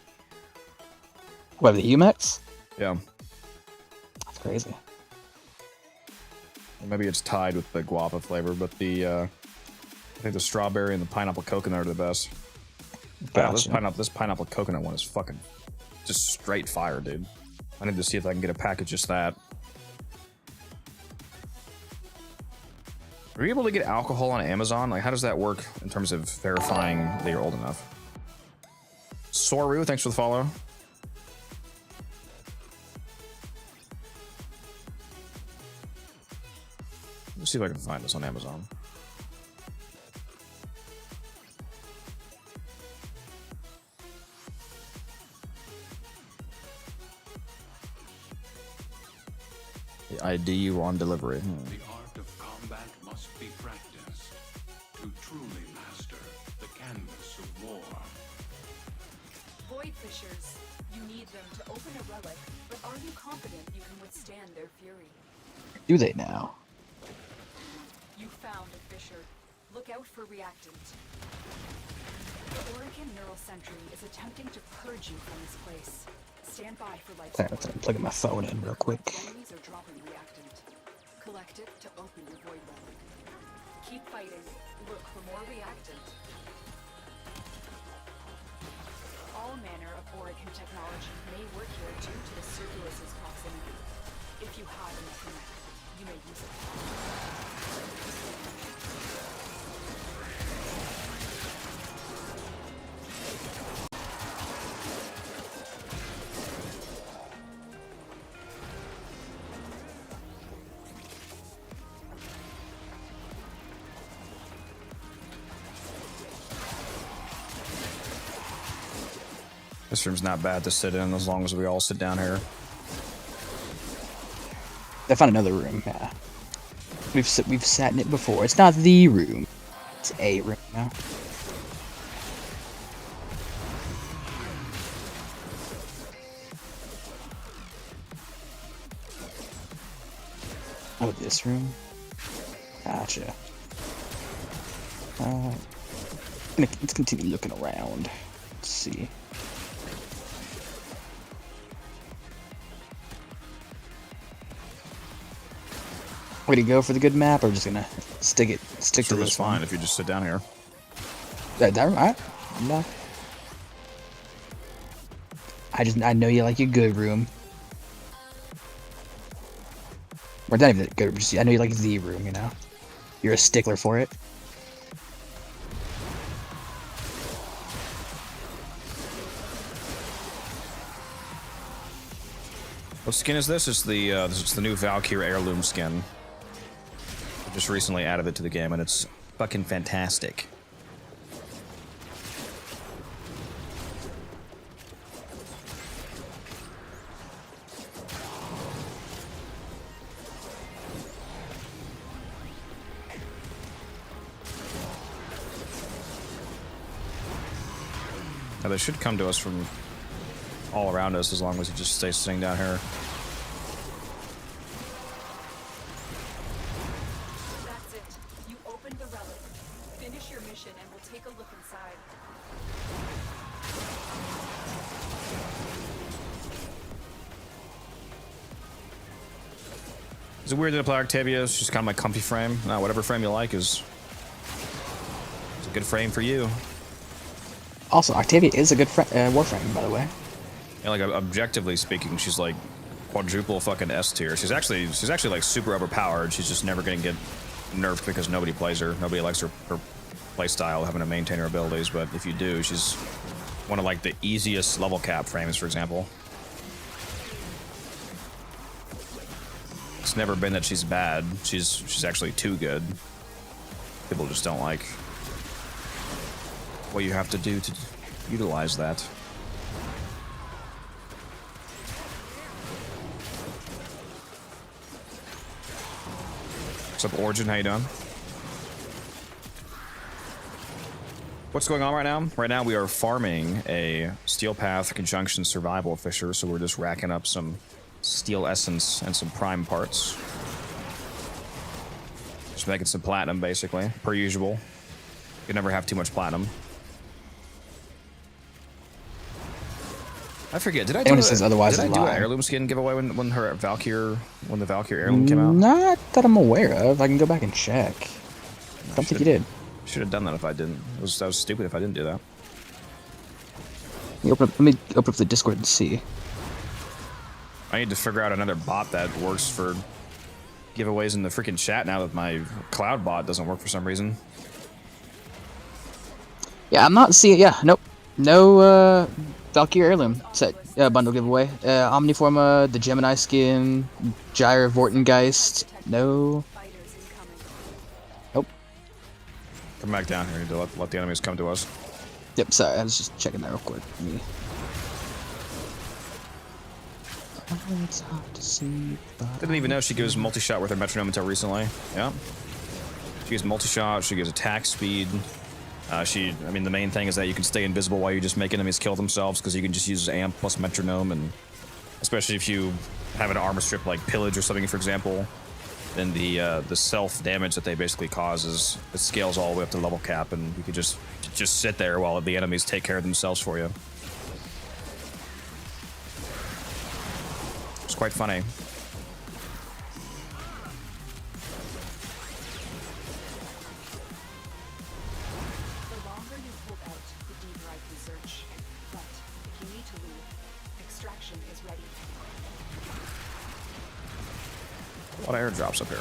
What, the Umex? Yeah. That's crazy. Or maybe it's tied with the guava flavor, but I think the strawberry and the pineapple coconut are the best. Gotcha. Wow, this pineapple coconut one is fucking just straight fire, dude. I need to see if I can get a package just that. Are you able to get alcohol on Amazon? Like, how does that work in terms of verifying that you're old enough? Soru, thanks for the follow. Let's see if I can find this on Amazon. The ID on delivery. The art of combat must be practiced to truly master the canvas of war. Void Fishers. You need them to open a relic, but are you confident you can withstand their fury? Do they now? You found a fissure. Look out for reactant. The Oregon Neural Sentry is attempting to purge you from this place. Stand by for light I'm plugging my phone in real quick. Enemies are dropping reactant. Collect it to open your void relic. Keep fighting. Look for more reactant. All manner of Oregon technology may work here due to the Circulus's proximity. If you have a necromancer, you may use it. This room's not bad to sit in as long as we all sit down here. I found another room. Yeah, we've sat in it before. It's not the room. It's a room now. Oh, this room. Gotcha. Let's continue looking around. Let's see. Way to go for the good map, or just gonna stick to this It's fine if you just sit down here. Alright. No. I know you like your good room. Or not even good room, just I know you like the room, you know. You're a stickler for it. What skin is this? It's the new Valkyrie heirloom skin. I just recently added it to the game, and it's fucking fantastic. Now they should come to us from all around us as long as you just stay sitting down here. That's it. You opened the relic. Finish your mission and we'll take a look inside. Is it weird that I play Octavia? It's just kind of my comfy frame. No, whatever frame you like is a good frame for you. Also, Octavia is a good Warframe, by the way. Yeah, like objectively speaking, she's like quadruple fucking S tier. She's actually like super overpowered. She's just never gonna get nerfed because nobody plays her. Nobody likes her play style, having to maintain her abilities. But if you do, she's one of like the easiest level cap frames, for example. It's never been that she's bad. She's actually too good. People just don't like what you have to do to utilize that. What's up, Origin? How you doing? What's going on right now? Right now we are farming a Steel Path Conjunction Survival Fisher, so we're just racking up some steel essence and some prime parts. Just making some platinum, basically, per usual. You can never have too much platinum. I forget. Did I do an heirloom skin giveaway when the Valkyrie heirloom came out? Not that I'm aware of. I can go back and check. I don't think you did. Should have done that if I didn't. That was stupid if I didn't do that. Let me open up the Discord and see. I need to figure out another bot that works for giveaways in the freaking chat now that my cloud bot doesn't work for some reason. Yeah, I'm not seeing. Yeah, nope. No Valkyrie heirloom set bundle giveaway. Omniforma, the Gemini skin, Gyre Vortengeist. No. Nope. Come back down here to let the enemies come to us. Yep, sorry, I was just checking that real quick. It's hard to see. Didn't even know she gives multi-shot with her metronome until recently. Yeah. She gives multi-shot, she gives attack speed. I mean, the main thing is that you can stay invisible while you just make enemies kill themselves, because you can just use amp plus metronome, and especially if you have an armor strip like pillage or something, for example, then the self damage that they basically cause it scales all the way up to level cap, and you can just sit there while the enemies take care of themselves for you. It's quite funny. A lot of airdrops up here.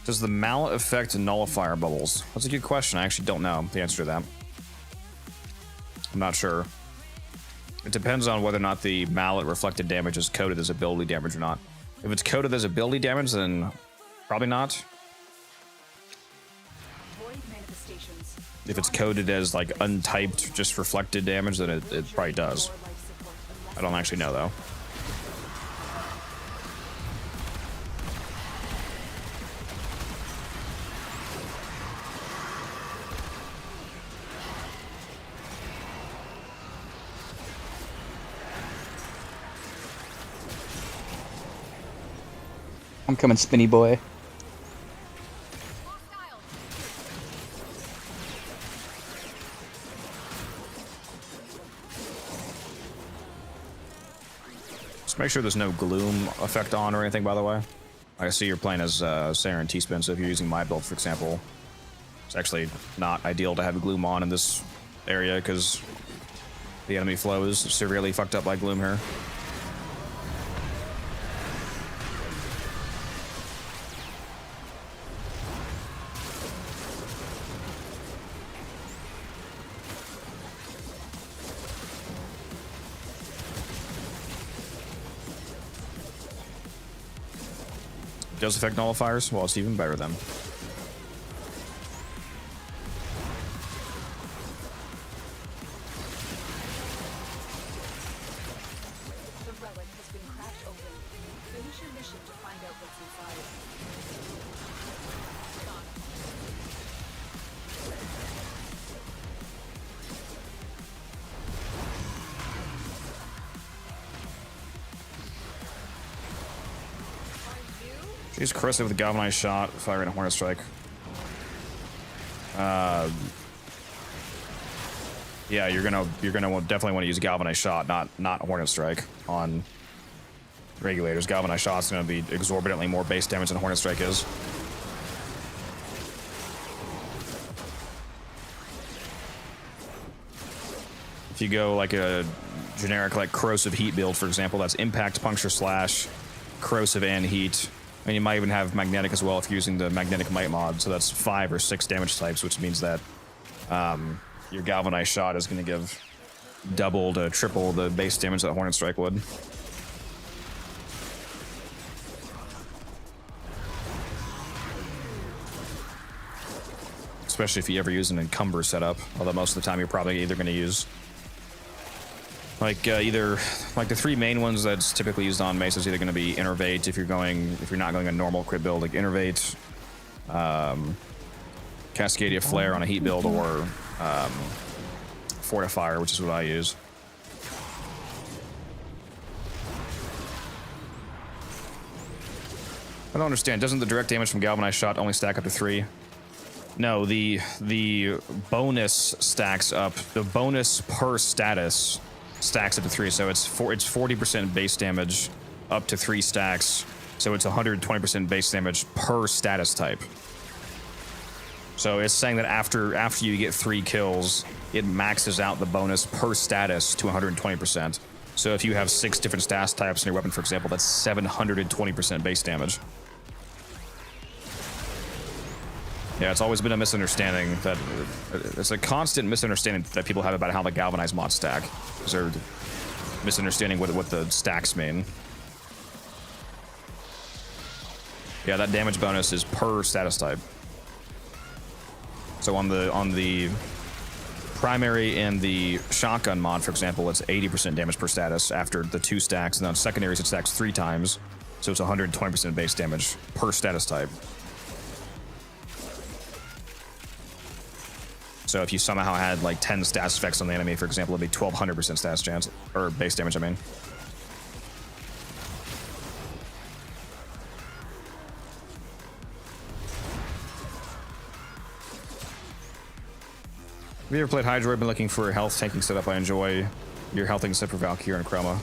Does the mallet affect nullifier bubbles? That's a good question. I actually don't know the answer to that. I'm not sure. It depends on whether or not the mallet reflected damage is coded as ability damage or not. If it's coded as ability damage, then probably not. If it's coded as like untyped, just reflected damage, then it probably does. I don't actually know though. I'm coming, Spinny Boy. Just make sure there's no gloom effect on or anything, by the way. I see you're playing as Sarah and T-Spin, so if you're using my build, for example, it's actually not ideal to have gloom on in this area, because the enemy flow is severely fucked up by gloom here. Does affect nullifiers? Well, it's even better then. The relic has been cracked open. Finish your mission to find out what's inside. She's corrosive with a galvanized shot, firing a hornet strike. Yeah, you're gonna definitely want to use galvanized shot, not hornet strike on regulators. Galvanized shot's gonna be exorbitantly more base damage than hornet strike is. If you go like a generic like corrosive heat build, for example, that's impact, puncture, slash, corrosive, and heat. And you might even have magnetic as well if you're using the magnetic might mod. So that's 5 or 6 damage types, which means that your galvanized shot is going to give double to triple the base damage that hornet strike would. Especially if you ever use an encumber setup, although most of the time you're probably either going to use like either like the 3 main ones that's typically used on Mesa is either going to be Innervate if you're not going a normal crit build, like Innervate, Cascadia Flare on a heat build, or Fortifier, which is what I use. I don't understand. Doesn't the direct damage from galvanized shot only stack up to 3? No, the bonus stacks up. The bonus per status stacks up to 3, so it's 40% base damage up to 3 stacks, so it's 120% base damage per status type. So it's saying that after you get 3 kills, it maxes out the bonus per status to 120%. So if you have 6 different status types in your weapon, for example, that's 720% base damage. Yeah, it's always been a misunderstanding that it's a constant misunderstanding that people have about how the galvanized mods stack. Because they're misunderstanding what the stacks mean. Yeah, that damage bonus is per status type. So on the primary and the shotgun mod, for example, it's 80% damage per status after the 2 stacks, and on secondaries it stacks 3 times, so it's 120% base damage per status type. So if you somehow had like 10 status effects on the enemy, for example, it'd be 1200% status chance, or base damage, I mean. Have you ever played Hydra? I've been looking for a health tanking setup. I enjoy your health tanking setup for Valkyrie and Chroma.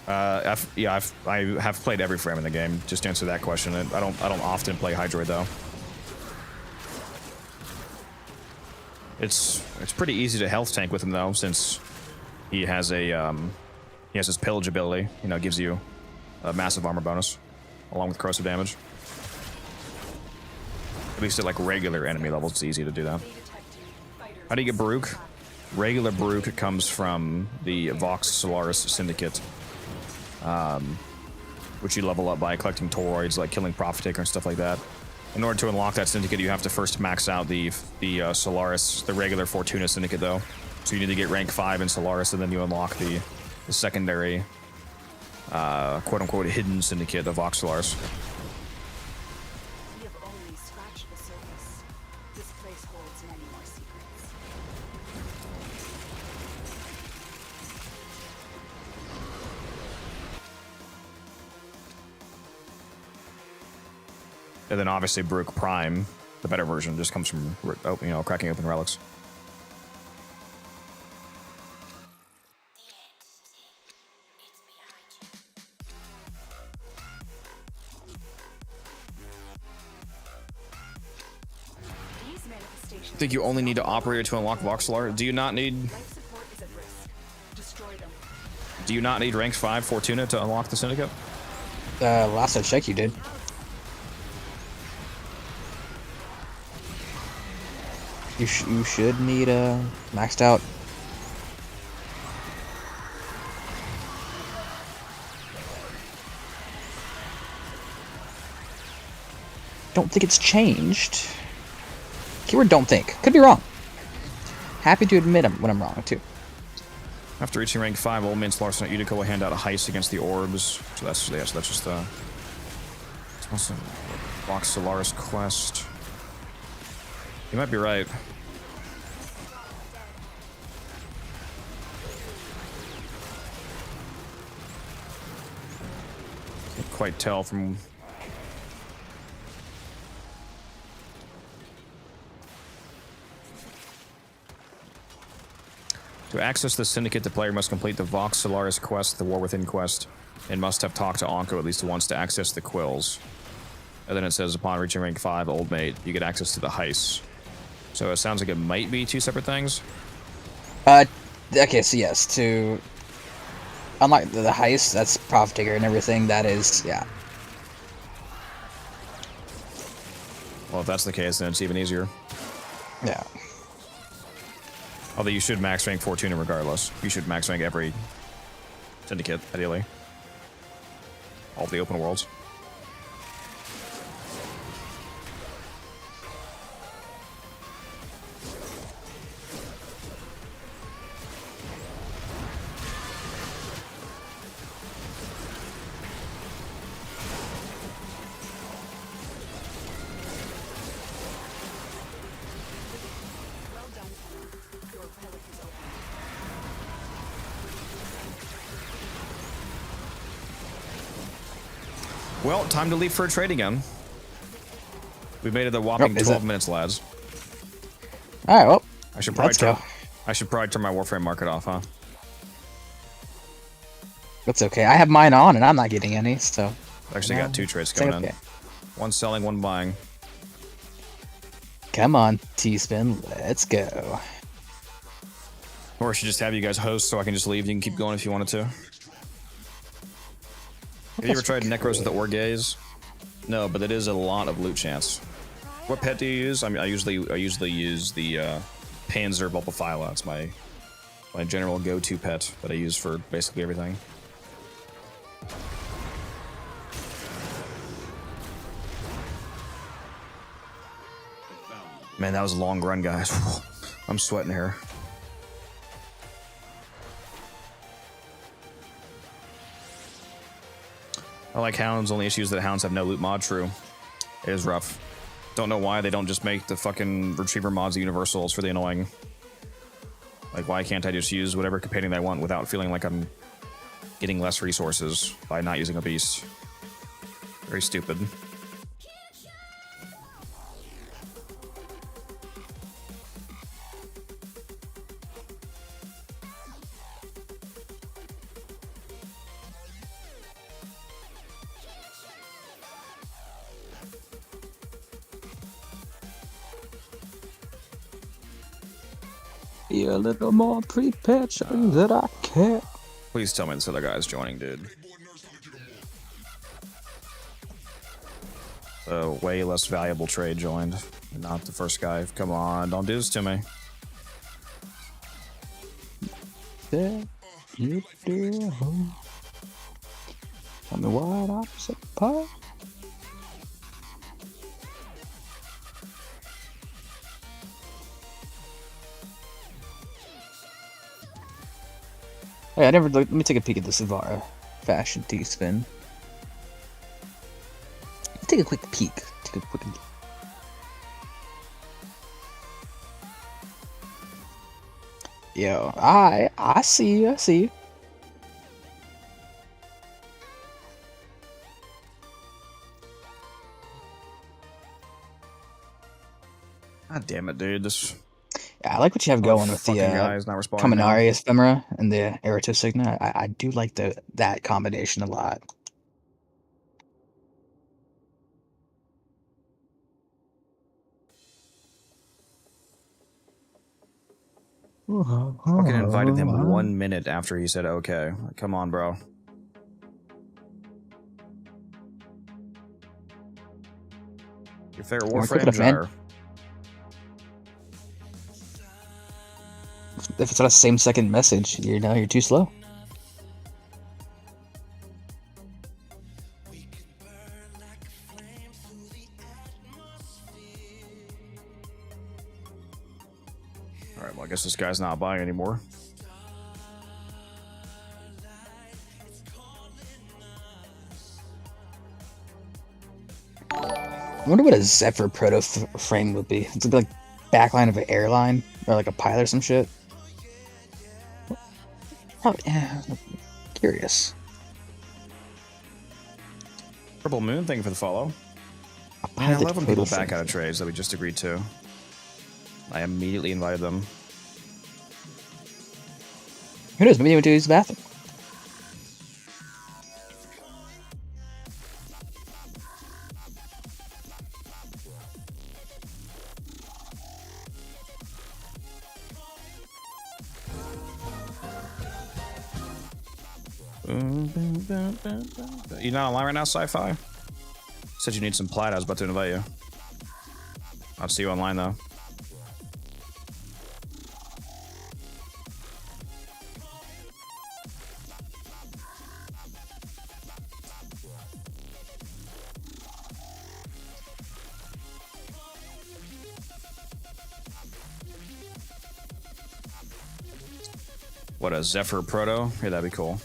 I have played every frame in the game. Just to answer that question, I don't often play Hydroid though. It's pretty easy to health tank with him though, since he has his pillage ability. You know, gives you a massive armor bonus along with corrosive damage. At least at like regular enemy levels, it's easy to do that. How do you get Baruch? Regular Baruch comes from the Vox Solaris Syndicate, which you level up by collecting toroids, like killing Prophet Taker and stuff like that. In order to unlock that syndicate, you have to first max out the Solaris, the regular Fortuna Syndicate, though. So you need to get rank 5 in Solaris, and then you unlock the secondary, quote-unquote, hidden syndicate of Vox Solaris. We have only scratched the surface. This place holds many more secrets. And then obviously Baruch Prime, the better version, just comes from, you know, cracking open relics. I think you only need to operator to unlock Voxelar. Do you not need? Do you not need rank 5 Fortuna to unlock the Syndicate? Last I checked, you did. You should need maxed out. Don't think it's changed. Keyword don't think. Could be wrong. Happy to admit when I'm wrong, too. After reaching rank 5, Old Man Larson at Utica will hand out a heist against the orbs. So that's just the Vox Solaris quest. You might be right. Can't quite tell from. To access the Syndicate, the player must complete the Vox Solaris quest, the War Within quest, and must have talked to Anko at least once to access the quills. And then it says, upon reaching rank 5, Old Mate, you get access to the heists. So it sounds like it might be 2 separate things. Okay, so yes, to unlock the heist, that's Prophet Taker and everything, that is, yeah. Well, if that's the case, then it's even easier. Yeah. Although you should max rank Fortuna regardless. You should max rank every Syndicate, ideally. All the open worlds. Well, time to leave for a trade again. We made it a whopping 12 minutes, lads. All right, well, I should probably turn my Warframe market off, huh? That's okay. I have mine on, and I'm not getting any, so. I actually got 2 trades coming in. One selling, one buying. Come on, T-Spin, let's go. Or I should just have you guys host so I can just leave. You can keep going if you wanted to. Have you ever tried Necros with the Orgaze? No, but it is a lot of loot chance. What pet do you use? I mean, I usually use the Panzer Vulpaphyla. It's my general go-to pet that I use for basically everything. Man, that was a long run, guys. I'm sweating here. I like Hounds. Only issue is that Hounds have no loot mod. True. It is rough. Don't know why they don't just make the fucking Retriever mods universal. It's really annoying. Like, why can't I just use whatever companion I want without feeling like I'm getting less resources by not using a beast? Very stupid. Be a little more prepared, showing that I care. Please tell me this other guy's joining, dude. A way less valuable trade joined. Not the first guy. Come on, don't do this to me. There you do. Tell me what I'm supposed. Hey, I never looked. Let me take a peek at the Savara fashion T-Spin. Take a quick peek. Take a quick. Yo, I see you. I see you. God damn it, dude. This. Yeah, I like what you have going with the Kaminari Ephemera and the Eratossigna. I do like that combination a lot. Fucking invited him 1 minute after he said okay. Come on, bro. Your favorite Warframe jar. If it's not a same-second message, you're too slow. Alright, well, I guess this guy's not buying anymore. I wonder what a Zephyr proto frame would be. It's like backline of an airline or like a pilot or some shit. Probably, yeah, curious. Purple Moon, thank you for the follow. I love when people back out of trades that we just agreed to. I immediately invited them. Who knows? Maybe they went to use the bathroom. You not online right now, Sci-Fi? Said you need some Plat. I was about to invite you. I'll see you online though. What, a Zephyr Proto? Yeah, that'd be cool.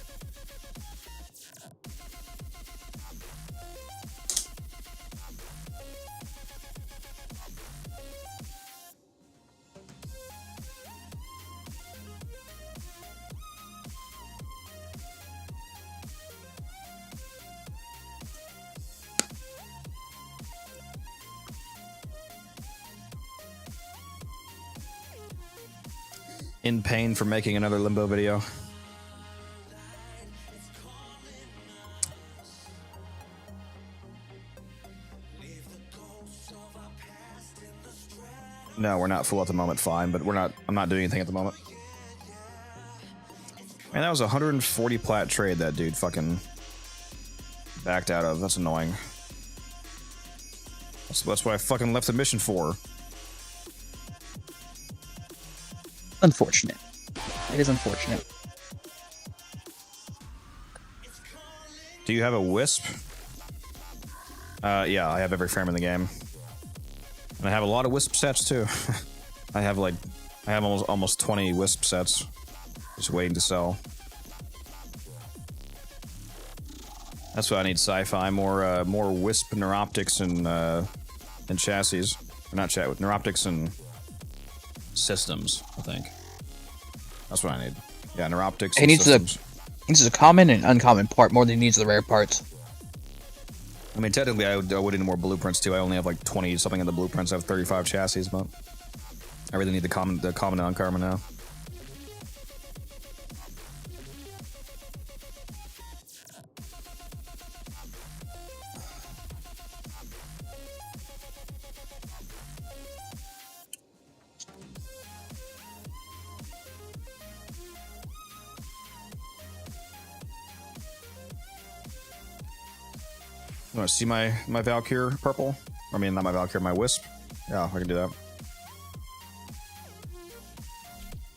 In pain for making another Limbo video. No, we're not full at the moment. Fine, but I'm not doing anything at the moment. Man, that was a 140 plat trade that dude fucking backed out of. That's annoying. That's what I fucking left the mission for. Unfortunate. It is unfortunate. Do you have a wisp? Yeah, I have every frame in the game. And I have a lot of wisp sets too. I have almost 20 wisp sets. Just waiting to sell. That's what I need sci-fi. More wisp neuroptics and chassis. Or not chat with neuroptics and systems, I think. That's what I need. Yeah, neuroptics and systems. He needs a common and uncommon part more than he needs the rare parts. I mean, technically, I would need more blueprints too. I only have like 20 something in the blueprints. I have 35 chassis, but I really need the common and uncommon now. You want to see my Valkyr purple? I mean, not my Valkyr, my Wisp. Yeah, I can do that.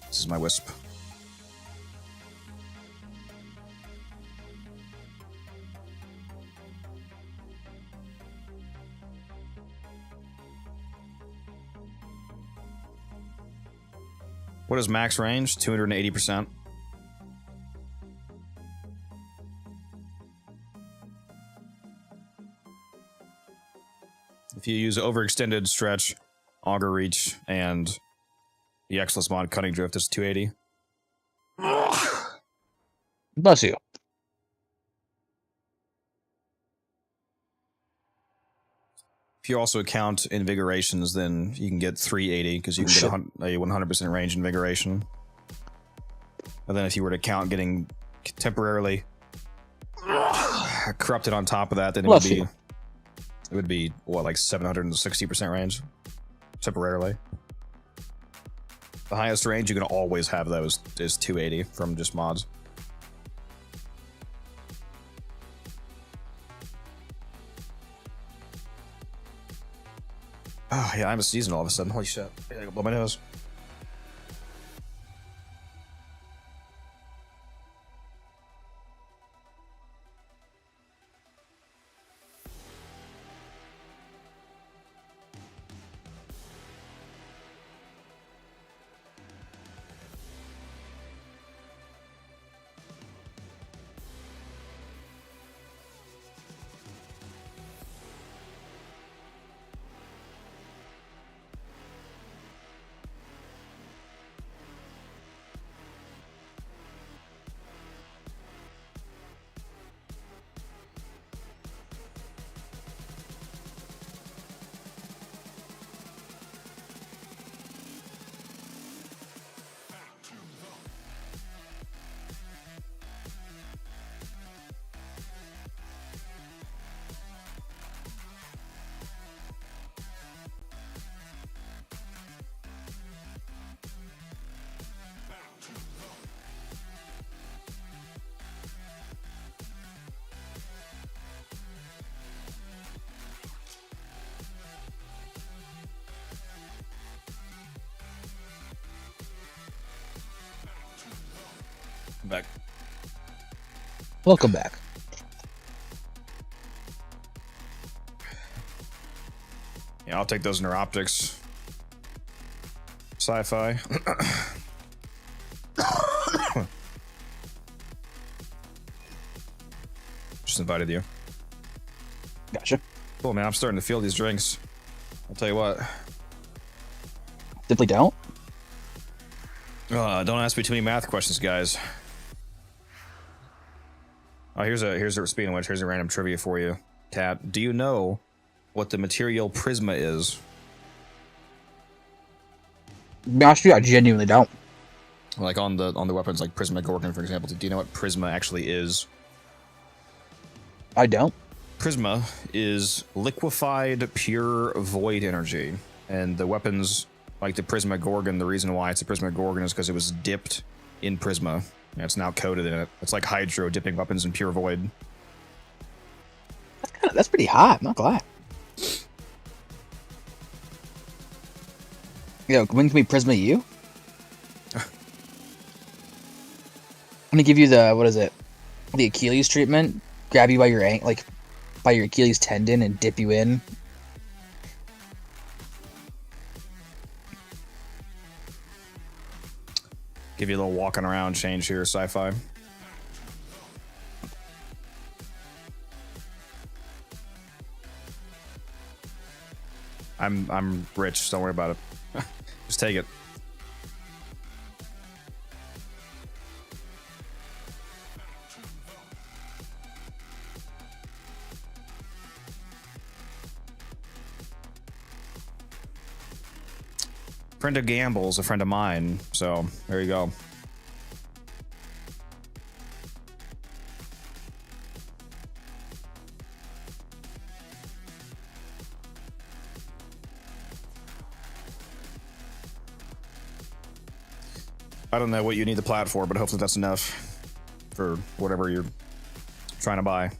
This is my Wisp. What is max range? 280%. If you use overextended stretch, auger reach, and the Xless mod cutting drift, it's 280. Bless you. If you also count invigorations, then you can get 380 because you can get a 100% range invigoration. And then if you were to count getting temporarily corrupted on top of that, then it would be what, like 760% range temporarily. The highest range you can always have those is 280 from just mods. Oh yeah, I'm a season all of a sudden. Holy shit! I gotta go blow my nose. Back. Welcome back. Yeah, I'll take those neuroptics. Sci-fi. Just invited you. Gotcha. Cool, man. I'm starting to feel these drinks. I'll tell you what. Simply don't. Don't ask me too many math questions, guys. Oh, here's a speaking of which, here's a random trivia for you, Tat. Do you know what the material prisma is? To be honest with you, I genuinely don't. Like on the weapons, like Prisma Gorgon, for example. Do you know what Prisma actually is? I don't. Prisma is liquefied pure void energy, and the weapons Like the Prisma Gorgon, the reason why it's a Prisma Gorgon is because it was dipped in Prisma. And it's now coated in it. It's like Hydro dipping weapons in pure void. That's pretty hot, I'm not gonna lie. Yo, when can we Prisma you? I'm gonna give you the, what is it? The Achilles treatment. Grab you by your by your Achilles tendon and dip you in. Give you a little walking around change here, sci-fi. I'm rich, don't worry about it. Just take it. Friend of Gamble's a friend of mine, so there you go. I don't know what you need the plat for, but hopefully that's enough for whatever you're trying to buy.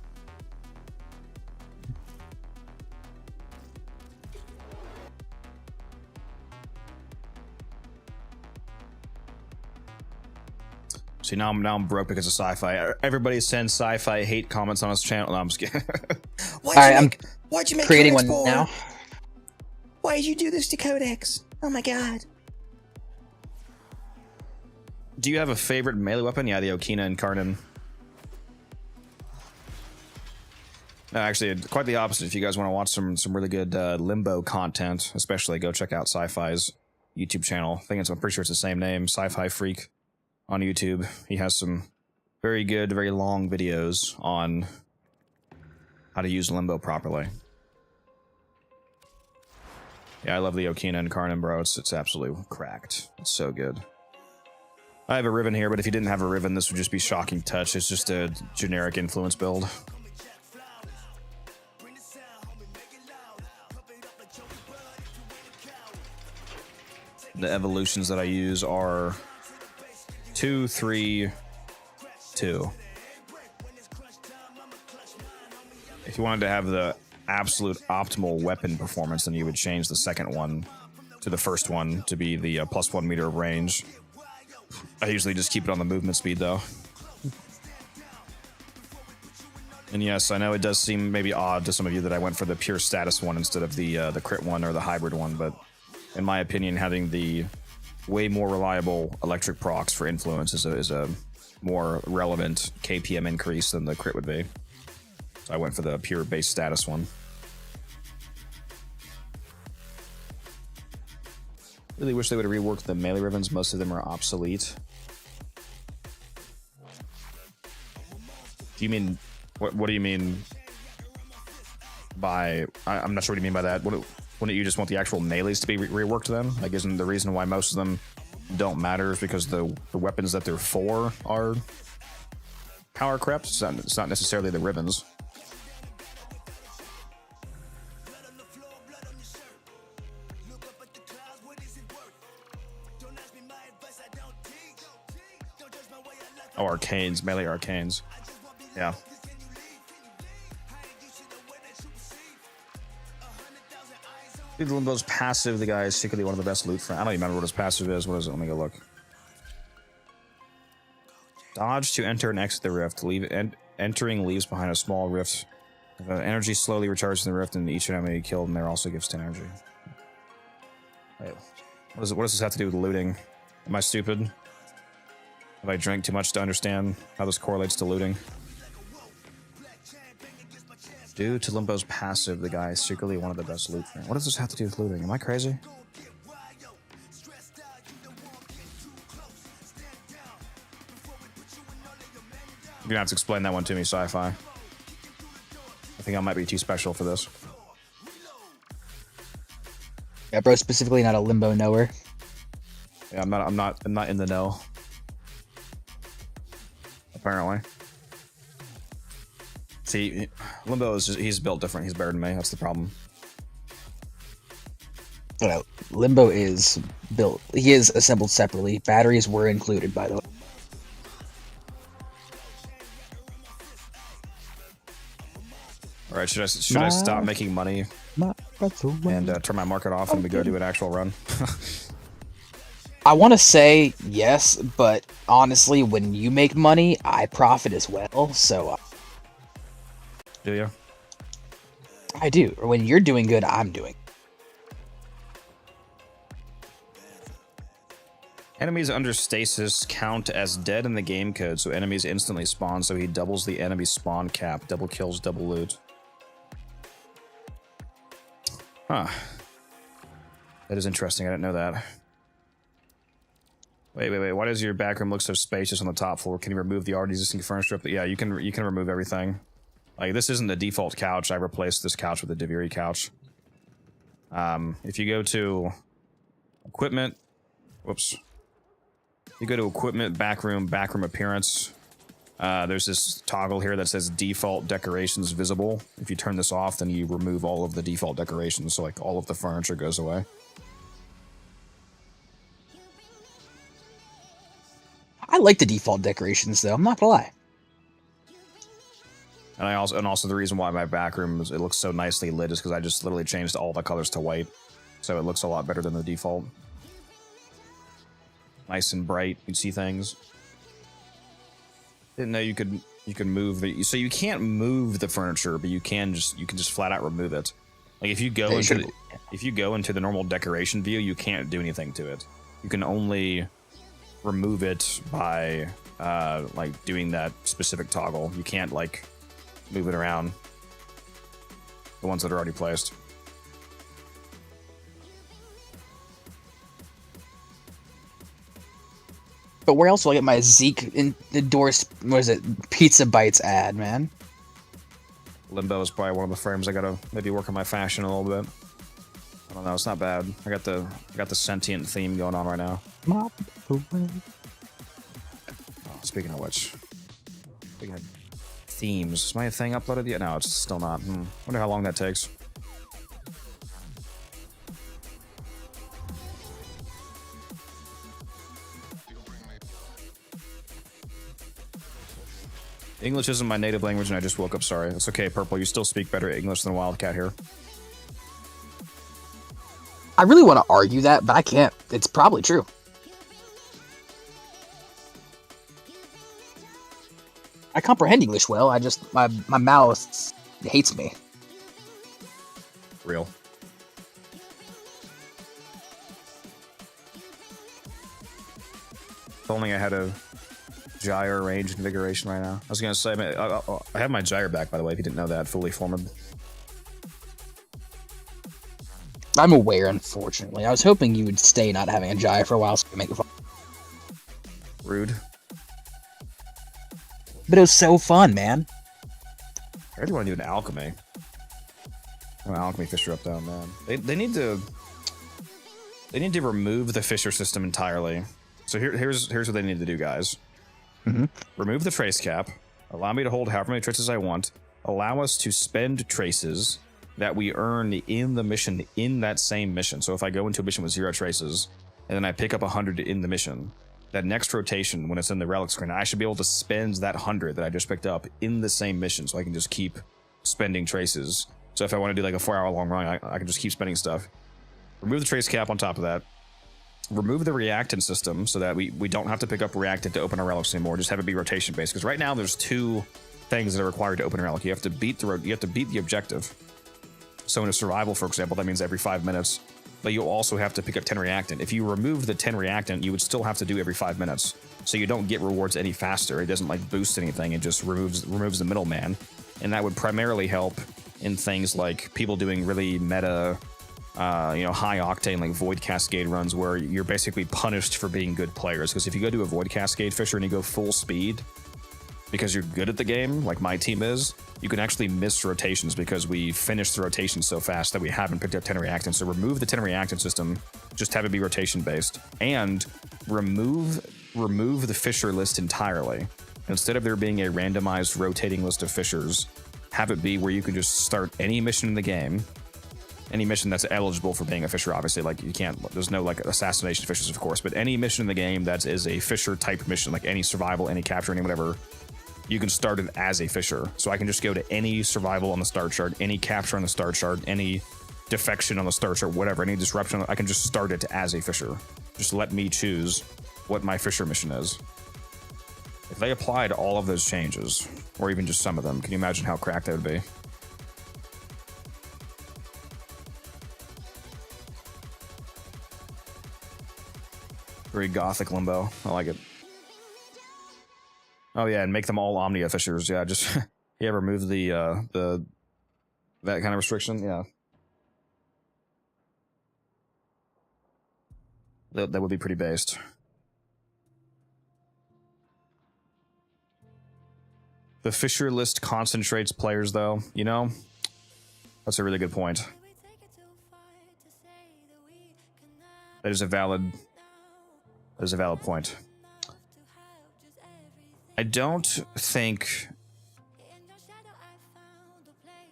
See, now I'm broke because of sci-fi. Everybody sends sci-fi hate comments on his channel. No, I'm just kidding. Why'd you make creating one now? Why did you do this to Codex? Oh my god. Do you have a favorite melee weapon? Yeah, the Okina and Karnan. No, actually, quite the opposite. If you guys want to watch some really good Limbo content, especially, go check out Sci-Fi's YouTube channel. I'm pretty sure it's the same name, Sci-Fi Freak, on YouTube. He has some very good, very long videos on how to use Limbo properly. Yeah, I love the Okina and Karnan, bro. It's absolutely cracked. It's so good. I have a Riven here, but if you didn't have a Riven, this would just be Shocking Touch. It's just a generic influence build. The evolutions that I use are 2, 3, 2. If you wanted to have the absolute optimal weapon performance, then you would change the second one to the first one to be the +1 meter of range. I usually just keep it on the movement speed, though. And yes, I know it does seem maybe odd to some of you that I went for the pure status one instead of the crit one or the hybrid one, but in my opinion, having the way more reliable electric procs for influence is a more relevant KPM increase than the crit would be. So I went for the pure base status one. Really wish they would have reworked the melee ribbons. Most of them are obsolete. Do you mean what do you mean by I'm not sure what you mean by that. Wouldn't you just want the actual melees to be reworked then? Like, isn't the reason why most of them don't matter is because the weapons that they're for are power crept? It's not necessarily the ribbons. Oh, arcanes, melee arcanes. Yeah. Limbo's passive, the guy is secretly one of the best loot friends. I don't even remember what his passive is. What is it? Let me go look. Dodge to enter and exit the rift. Entering leaves behind a small rift. Energy slowly recharges in the rift, and each enemy killed in there also gives 10 energy. Wait, what does this have to do with looting? Am I stupid? Have I drank too much to understand how this correlates to looting? Due to Limbo's passive, the guy is secretly one of the best loot friends. What does this have to do with looting? Am I crazy? You're gonna have to explain that one to me, Sci-Fi. I think I might be too special for this. Yeah, bro, specifically not a Limbo knower. Yeah, I'm not in the know. Apparently. See, Limbo is he's built different. He's better than me. That's the problem. Well, Limbo is built. He is assembled separately. Batteries were included, by the way. All right, should I stop making money and turn my market off and we go do an actual run? I want to say yes, but honestly, when you make money, I profit as well. So, do you? I do. Or when you're doing good, I'm doing. Enemies under stasis count as dead in the game code, so enemies instantly spawn, so he doubles the enemy spawn cap. Double kills, double loot. Huh. That is interesting, I didn't know that. Wait. Why does your back room look so spacious on the top floor? Can you remove the already existing furniture? Yeah, you can remove everything. Like, this isn't the default couch. I replaced this couch with a Deviri couch. If you go to equipment, whoops. You go to equipment, backroom appearance. There's this toggle here that says default decorations visible. If you turn this off, then you remove all of the default decorations, so like all of the furniture goes away. I like the default decorations, though. I'm not gonna lie. And also the reason why my back room it looks so nicely lit is because I just literally changed all the colors to white, so it looks a lot better than the default. Nice and bright, you can see things. Didn't know you could move the, so you can't move the furniture, but you can just flat out remove it. Like if you go into the normal decoration view, you can't do anything to it. You can only remove it by like doing that specific toggle. You can't like move it around. The ones that are already placed. But where else will I get my Zeke endorsed, what is it, Pizza Bites ad, man? Limbo is probably one of the frames I gotta maybe work on my fashion a little bit. I don't know, it's not bad. I got the sentient theme going on right now. Oh, speaking of which, speaking of themes, is my thing uploaded yet? No, it's still not. Wonder how long that takes. English isn't my native language and I just woke up, sorry. It's okay, Purple, you still speak better English than Wildcat here. I really want to argue that, but I can't. It's probably true. I comprehend English well, I just, my mouth hates me. Real. If only I had a gyre range configuration right now. I was gonna say, I have my gyre back, by the way, if you didn't know that, fully formed. I'm aware, unfortunately. I was hoping you would stay not having a gyre for a while so I could make it fun. Rude. But it was so fun, man. I really want to do an alchemy. Oh, alchemy Fisher up down, man. They need to remove the Fisher system entirely. So here's what they need to do, guys. Remove the trace cap, allow me to hold however many traces I want, allow us to spend traces that we earn in the mission in that same mission. So if I go into a mission with 0 traces, and then I pick up 100 in the mission, that next rotation, when it's in the relic screen, I should be able to spend that 100 that I just picked up in the same mission, so I can just keep spending traces. So if I want to do like a 4-hour long run, I can just keep spending stuff. Remove the trace cap on top of that. Remove the reactant system so that we don't have to pick up reactant to open our relics anymore. Just have it be rotation based. Because right now there's 2 things that are required to open a relic. You have to beat the objective. So in a survival, for example, that means every 5 minutes. But you also have to pick up 10 reactant. If you remove the 10 reactant, you would still have to do every 5 minutes. So you don't get rewards any faster. It doesn't like boost anything. It just removes the middleman. And that would primarily help in things like people doing really meta, high octane like Void Cascade runs where you're basically punished for being good players. Because if you go to a Void Cascade Fisher and you go full speed because you're good at the game, like my team is, you can actually miss rotations because we finished the rotation so fast that we haven't picked up 10 reactants. So remove the 10 reactant system, just have it be rotation based, and remove the Fisher list entirely. Instead of there being a randomized rotating list of Fishers, have it be where you can just start any mission in the game, any mission that's eligible for being a fisher, obviously, like you can't, there's no like assassination fishers, of course, but any mission in the game that is a fisher type mission, like any survival, any capture, any whatever, you can start it as a fisher. So I can just go to any survival on the start chart, any capture on the start chart, any defection on the start chart, whatever, any disruption, I can just start it as a fisher. Just let me choose what my fisher mission is. If they applied all of those changes, or even just some of them, can you imagine how cracked that would be? Very gothic limbo. I like it. Oh yeah, and make them all Omnia fishers. Yeah, just yeah, remove the that kind of restriction. Yeah, that would be pretty based. The fisher list concentrates players, though. You know, that's a really good point. That is a valid point. I don't think.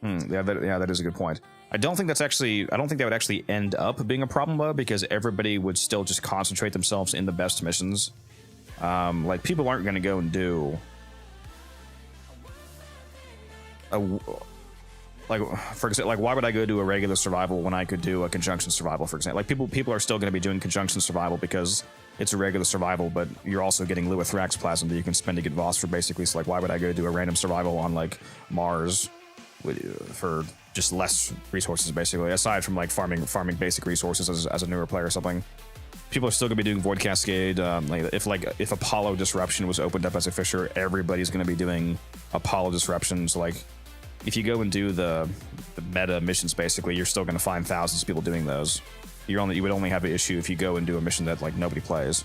Yeah, that is a good point. I don't think that's actually. I don't think that would actually end up being a problem though, because everybody would still just concentrate themselves in the best missions. Like people aren't going to go and do. Like for example, like why would I go do a regular survival when I could do a conjunction survival, for example? Like people are still going to be doing conjunction survival because it's a regular survival, but you're also getting Lewithrax plasma that you can spend to get Voss for basically. So like why would I go do a random survival on like Mars for just less resources, basically, aside from like farming basic resources as a newer player or something? People are still gonna be doing Void Cascade. If Apollo Disruption was opened up as a fisher, everybody's gonna be doing Apollo Disruptions. Like if you go and do the meta missions, basically, you're still gonna find thousands of people doing those. You would only have an issue if you go and do a mission that like nobody plays.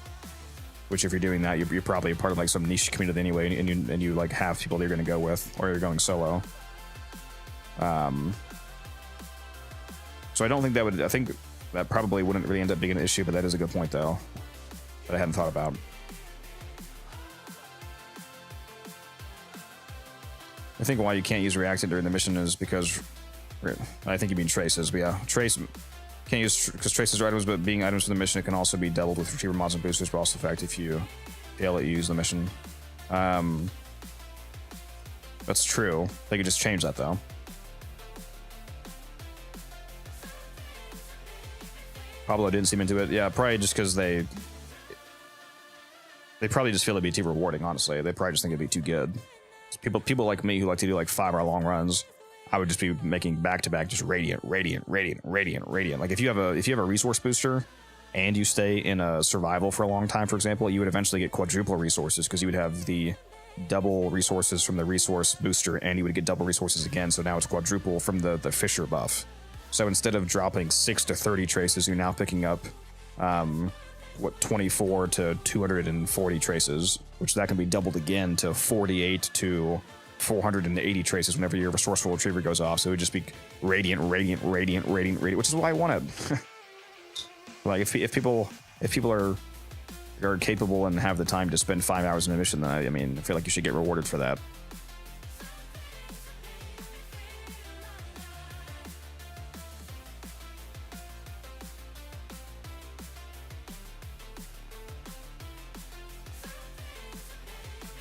Which if you're doing that, you're probably a part of like some niche community anyway, and you like have people that you're gonna go with, or you're going solo. So I don't think that would. I think that probably wouldn't really end up being an issue, but that is a good point though that I hadn't thought about. I think why you can't use Reactant during the mission is because I think you mean traces, but yeah, trace can't use because traces are items, but being items for the mission, it can also be doubled with retriever mods and boosters, but also effect if you fail to use the mission. That's true. They could just change that though. Pablo didn't seem into it. Yeah, probably just because they probably just feel it'd be too rewarding, honestly. They probably just think it'd be too good. People like me who like to do like 5-hour long runs, I would just be making back-to-back just radiant. Like if you have a resource booster and you stay in a survival for a long time, for example, you would eventually get quadruple resources because you would have the double resources from the resource booster and you would get double resources again. So now it's quadruple from the Fisher buff. So instead of dropping 6 to 30 traces, you're now picking up 24 to 240 traces, which that can be doubled again to 48 to 480 traces whenever your resourceful retriever goes off. So it would just be radiant, which is what I wanted. Like if people are capable and have the time to spend 5 hours in a mission, then I mean, I feel like you should get rewarded for that.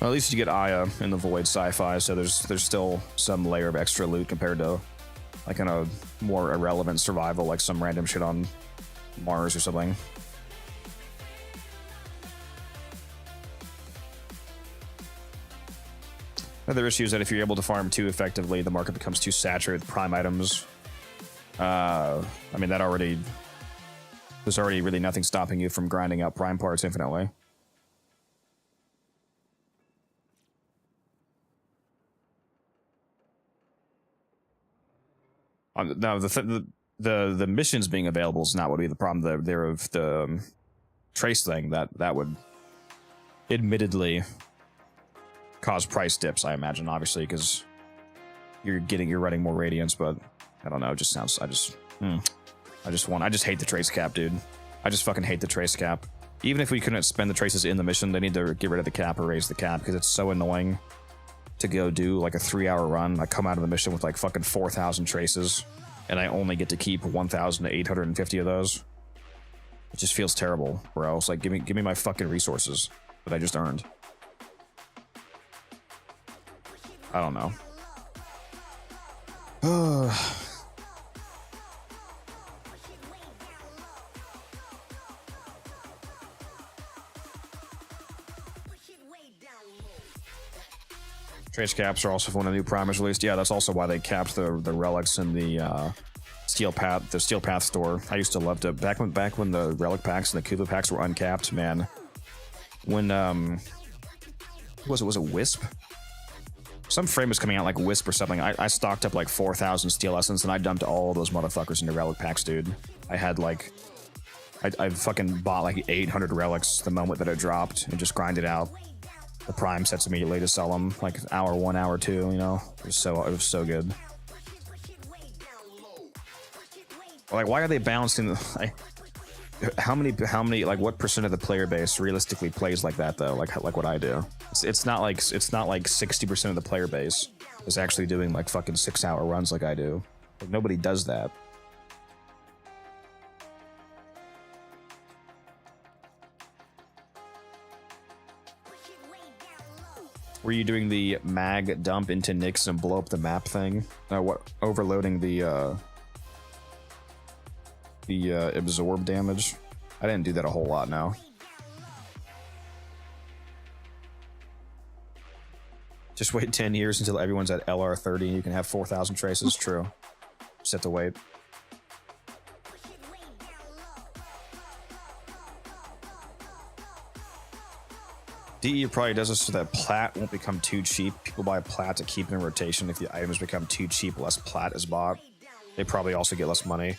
Well, at least you get Aya in the Void sci-fi, so there's still some layer of extra loot compared to like in a more irrelevant survival, like some random shit on Mars or something. Another issue is that if you're able to farm too effectively, the market becomes too saturated with prime items. I mean, there's already really nothing stopping you from grinding out prime parts infinitely. No, the missions being available is not what would be the problem. There of the trace thing that would admittedly cause price dips, I imagine, obviously, because you're running more radiance. But I don't know. It just sounds. I just hate the trace cap, dude. I just fucking hate the trace cap. Even if we couldn't spend the traces in the mission, they need to get rid of the cap or raise the cap because it's so annoying to go do like a 3-hour run. I come out of the mission with like fucking 4,000 traces and I only get to keep 1,850 of those. It just feels terrible, bro. It's like, give me my fucking resources that I just earned. I don't know. Trace caps are also when a new prime is released. Yeah, that's also why they capped the relics in the Steel Path store. I used to love to back when the relic packs and the Kuva packs were uncapped, man. When was it Wisp? Some frame was coming out like Wisp or something. I stocked up like 4,000 Steel Essence and I dumped all those motherfuckers into relic packs, dude. I had like I fucking bought like 800 relics the moment that it dropped and just grinded out the prime sets immediately to sell them, like hour 1, hour 2. You know, it was so good. Like, why are they balancing? Like, how many? Like, what percent of the player base realistically plays like that though? Like what I do. It's not like 60% of the player base is actually doing like fucking 6-hour runs like I do. Like, nobody does that. Were you doing the mag dump into Nyx and blow up the map thing? What, overloading the absorb damage? I didn't do that a whole lot now. Just wait 10 years until everyone's at LR30 and you can have 4,000 traces. True. Just have to wait. DE probably does this so that Plat won't become too cheap. People buy Plat to keep in rotation. If the items become too cheap, less Plat is bought. They probably also get less money.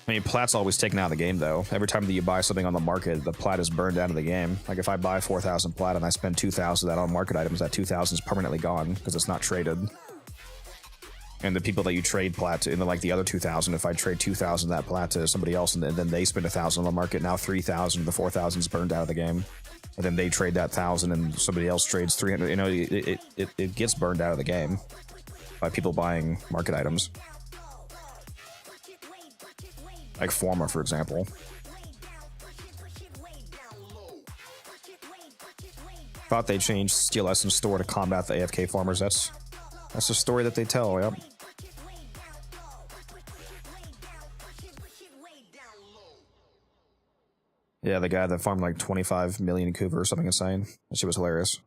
I mean, Plat's always taken out of the game, though. Every time that you buy something on the market, the Plat is burned out of the game. Like, if I buy 4,000 Plat and I spend 2,000 of that on market items, that 2,000 is permanently gone because it's not traded. And the people that you trade Plat to, and then like the other 2,000, if I trade 2,000 of that Plat to somebody else and then they spend 1,000 on the market, now 3,000 of the 4,000 is burned out of the game. And then they trade that 1,000 and somebody else trades 300. You know, it gets burned out of the game by people buying market items. Like Forma, for example. Thought they changed Steel Essence store to combat the AFK farmers. That's the story that they tell, yep. Yeah, the guy that farmed like 25 million Kuva or something insane. That shit was hilarious.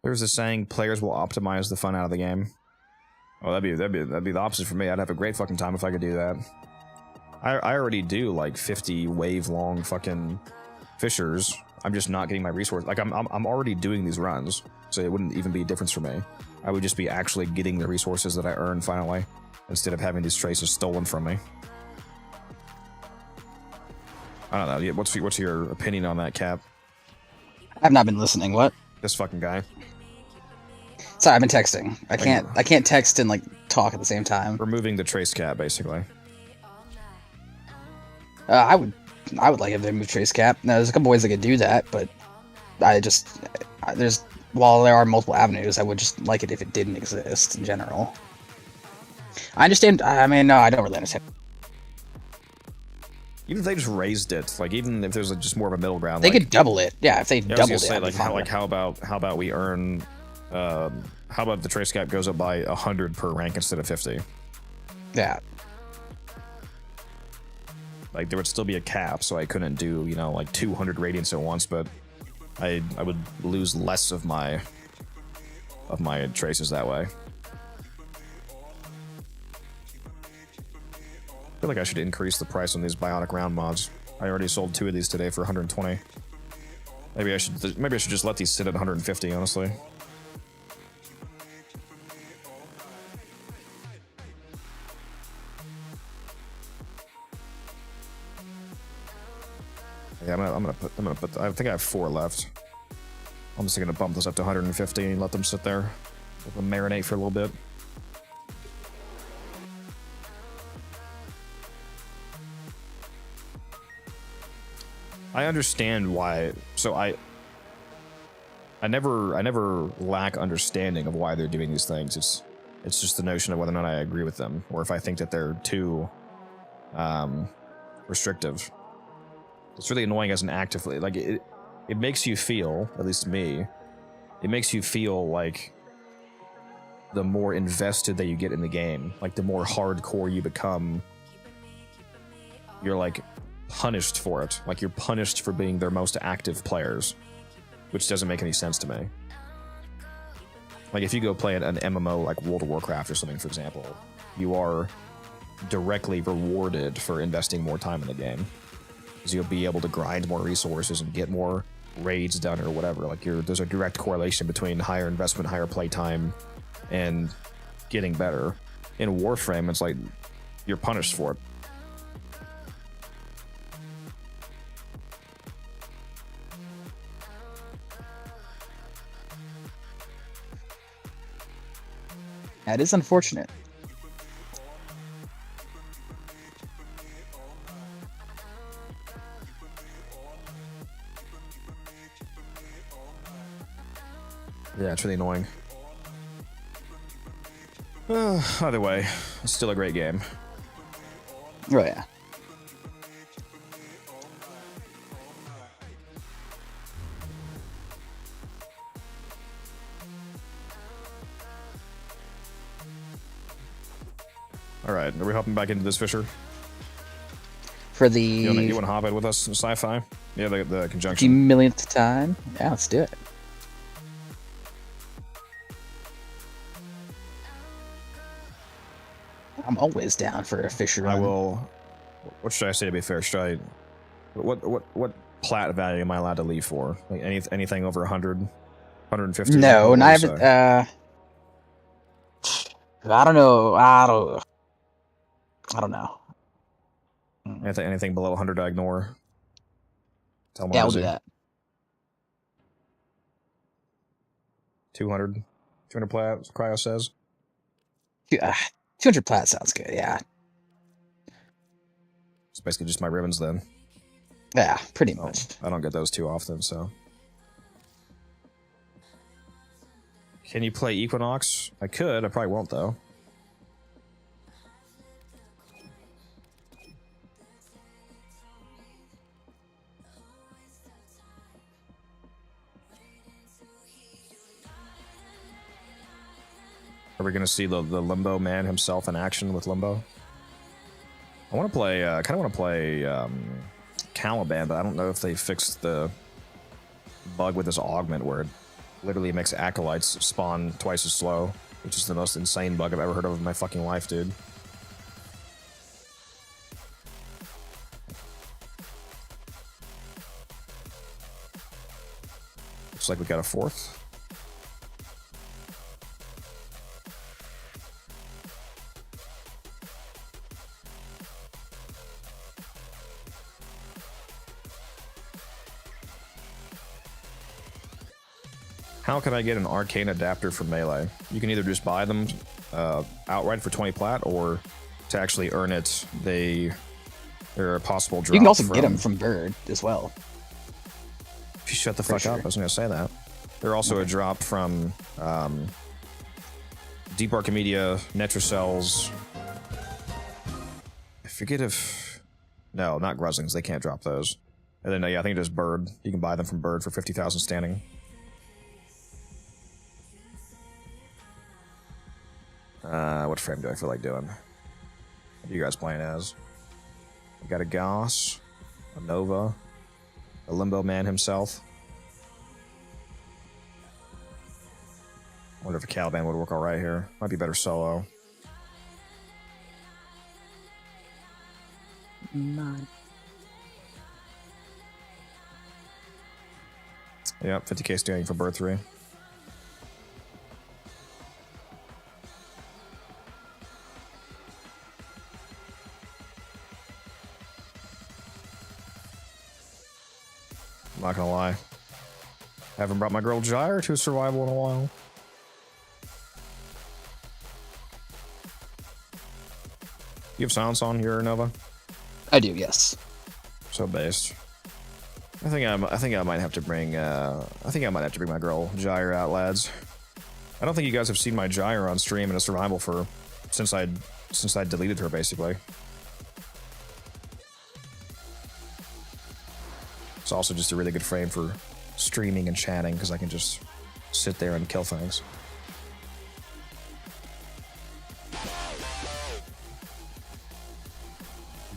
There's a saying, players will optimize the fun out of the game. Oh, that'd be the opposite for me. I'd have a great fucking time if I could do that. I already do like 50 wave long fucking fissures. I'm just not getting my resources. Like I'm already doing these runs, so it wouldn't even be a difference for me. I would just be actually getting the resources that I earn finally, instead of having these traces stolen from me. I don't know. What's your opinion on that, Cap? I've not been listening. What? This fucking guy. Sorry, I've been texting. I can't text and like talk at the same time. Removing the trace cap, basically. I would like if they move trace cap. Now, there's a couple ways they could do that, but while there are multiple avenues, I would just like it if it didn't exist in general. I understand. I mean, no, I don't really understand. Even if they just raised it, like even if there's just more of a middle ground, they could double it. Yeah, if they doubled it. Say, how about we earn? How about the trace cap goes up by 100 per rank instead of 50? Yeah. Like there would still be a cap, so I couldn't do like 200 radiance at once, but I would lose less of my traces that way. I feel like I should increase the price on these bionic round mods. I already sold 2 of these today for 120. Maybe I should just let these sit at 150, honestly. Yeah, I'm gonna put. I think I have 4 left. I'm just gonna bump this up to 150 and let them sit there, let them marinate for a little bit. I understand why. So I I never lack understanding of why they're doing these things. It's just the notion of whether or not I agree with them, or if I think that they're too restrictive. It's really annoying as an active, like it makes you feel, at least me, it makes you feel like the more invested that you get in the game, like the more hardcore you become, you're like punished for it. Like you're punished for being their most active players, which doesn't make any sense to me. Like if you go play an MMO like World of Warcraft or something, for example, you are directly rewarded for investing more time in the game, because you'll be able to grind more resources and get more raids done or whatever. Like there's a direct correlation between higher investment, higher play time, and getting better. In Warframe, it's like you're punished for it. That is unfortunate. Yeah, it's really annoying. Either way, it's still a great game. Oh yeah. All right, are we hopping back into this, Fisher? For the... You want to hop in with us in sci-fi? Yeah, the conjunction. 50 millionth time? Yeah, let's do it. I'm always down for a Fisher run. I will... What should I say to be fair? Should I... What plat value am I allowed to leave for? Like anything over 100? 150? No, and I haven't... I don't know. I don't know. Anything below 100 I ignore. Tell Yeah, I'll do that. 200 plat, Cryo says. 200 plat sounds good, yeah. It's basically just my ribbons then. Yeah, pretty much. I don't get those too often, so. Can you play Equinox? I could, I probably won't though. Are we gonna see the Limbo man himself in action with Limbo? I want to play, kind of want to play Caliban, but I don't know if they fixed the bug with this augment where it literally makes acolytes spawn twice as slow, which is the most insane bug I've ever heard of in my fucking life, dude. Looks like we got a fourth. How can I get an arcane adapter for melee? You can either just buy them outright for 20 plat, or to actually earn it, they're a possible drop. You can also get them from Bird as well. If you shut the fuck up, I was going to say that. They're also a drop from Deep Archimedia, Netrocells. I forget if... No, not Gruzzlings. They can't drop those. And then, yeah, I think it is Bird. You can buy them from Bird for 50,000 standing. What frame do I feel like doing? What are you guys playing as? We got a Goss, a Nova, a Limbo man himself. I wonder if a Caliban would work alright here. Might be better solo. None. Yep, 50k standing for Bird 3. I'm not gonna lie. Haven't brought my girl Gyre to survival in a while. You have silence on your Nova? I do, yes. So based. I think I might have to bring my girl Gyre out, lads. I don't think you guys have seen my Gyre on stream in a survival for since I deleted her basically. It's also just a really good frame for streaming and chatting because I can just sit there and kill things.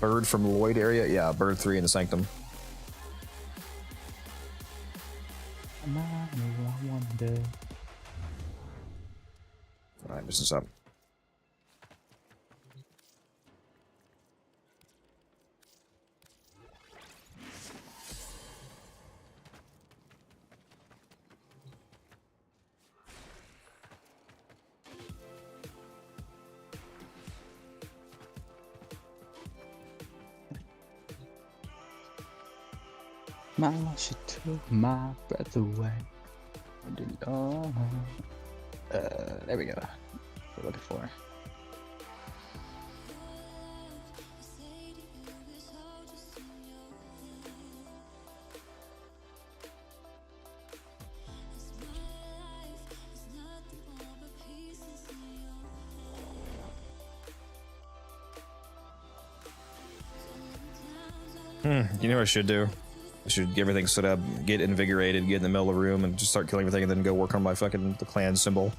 Bird from Lloyd area? Yeah, Bird 3 in the Sanctum. Alright, this is up. She took my breath away. There we go. What we're looking for. You know what I should do? I should get everything set up, get invigorated, get in the middle of the room, and just start killing everything, and then go work on my fucking the clan symbol.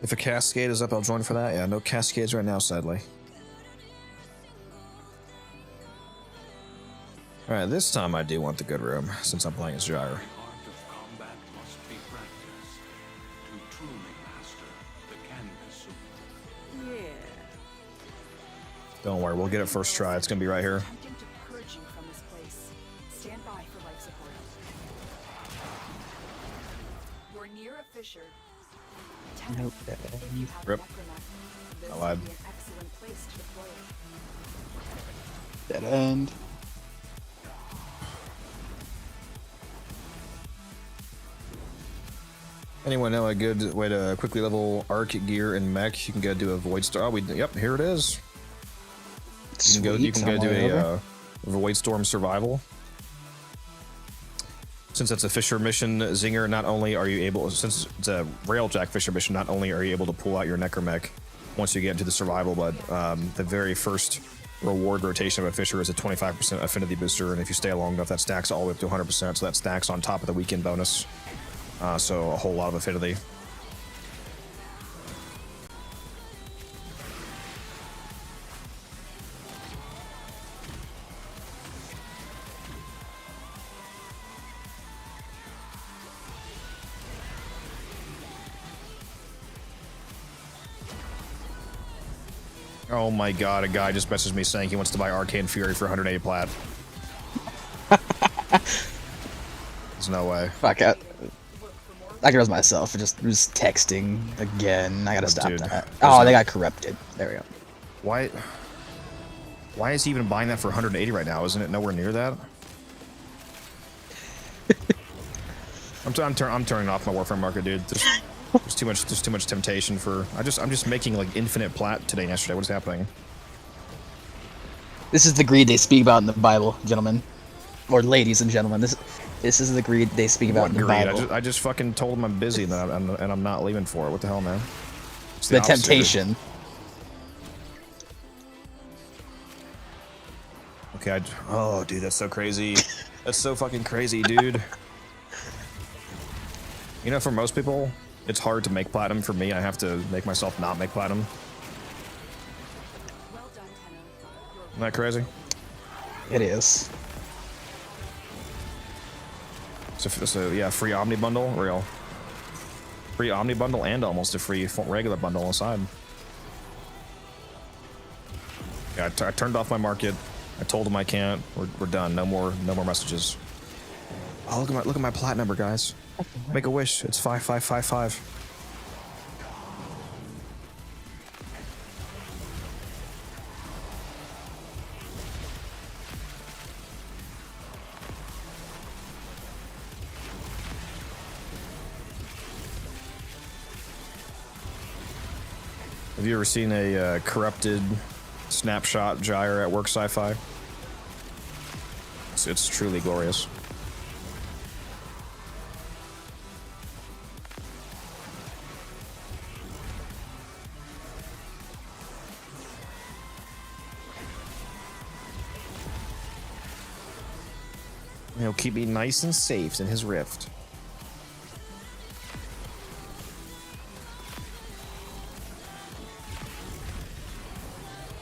If a cascade is up, I'll join for that. Yeah, no cascades right now, sadly. Alright, this time I do want the good room, since I'm playing as Gyre. Don't worry, we'll get it first try. It's gonna be right here. Attempting to purge you from this place. Stand by for life support. You're near a fissure. Nope. If you have Rip. necromancy, this I lied. would be an excellent place to deploy it. Dead end. Anyone know a good way to quickly level arc gear and mech? You can go do a void storm. Oh, yep, here it is. You can go do a void storm survival. Since it's a Fisher mission, Zinger, not only are you able, since it's a Railjack Fisher mission, not only are you able to pull out your necromech once you get into the survival, but the very first reward rotation of a Fisher is a 25% affinity booster, and if you stay long enough, that stacks all the way up to 100%, so that stacks on top of the weekend bonus. So a whole lot of affinity. Oh my god, a guy just messaged me saying he wants to buy Arcane Fury for 180 plat. There's no way. Fuck it. I can res myself. Just texting again. I gotta stop Dude, that. Oh, they got corrupted. There we go. Why is he even buying that for 180 right now? Isn't it nowhere near that? I'm turning off my Warframe market, dude. There's too much temptation for. I'm just making like infinite plat today and yesterday. What is happening? This is the greed they speak about in the Bible, gentlemen, or ladies and gentlemen. This is the greed they speak about in the Bible. I just fucking told him I'm busy and I'm not leaving for it. What the hell, man? It's the opposite. temptation. Okay, oh, dude, that's so crazy. That's so fucking crazy, dude. You know, for most people, it's hard to make platinum. For me, I have to make myself not make platinum. Isn't that crazy? It is. So yeah, free Omni bundle, real. Free Omni bundle and almost a free regular bundle on the side. Yeah, I turned off my market. I told him I can't. We're done. No more messages. Oh, look at my plat number, guys. Make a wish. It's 5555. Have you ever seen a corrupted snapshot gyre at work sci-fi? It's truly glorious. He'll keep me nice and safe in his rift.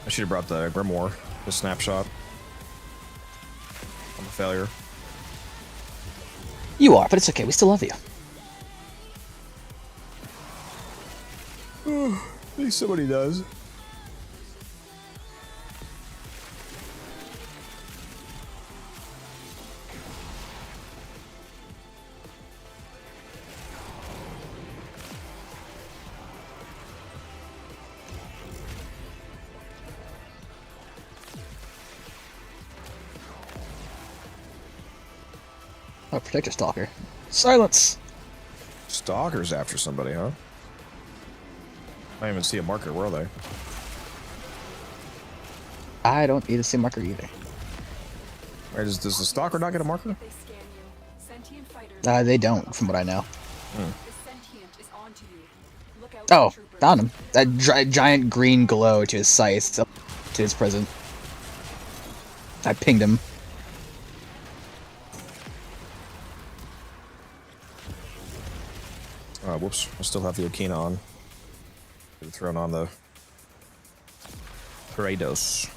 I should have brought the Grimoire, the snapshot. I'm a failure. You are, but it's okay. We still love you. I think somebody does. Oh, protect your stalker. Silence! Stalker's after somebody, huh? I didn't even see a marker, where are they? I don't need to see a marker either. Right, does the stalker not get a marker? They don't, from what I know. Hmm. Oh, found him. That giant green glow to his sights, to his present. I pinged him. Whoops, I still have the Okina on. Could have thrown on the Kratos.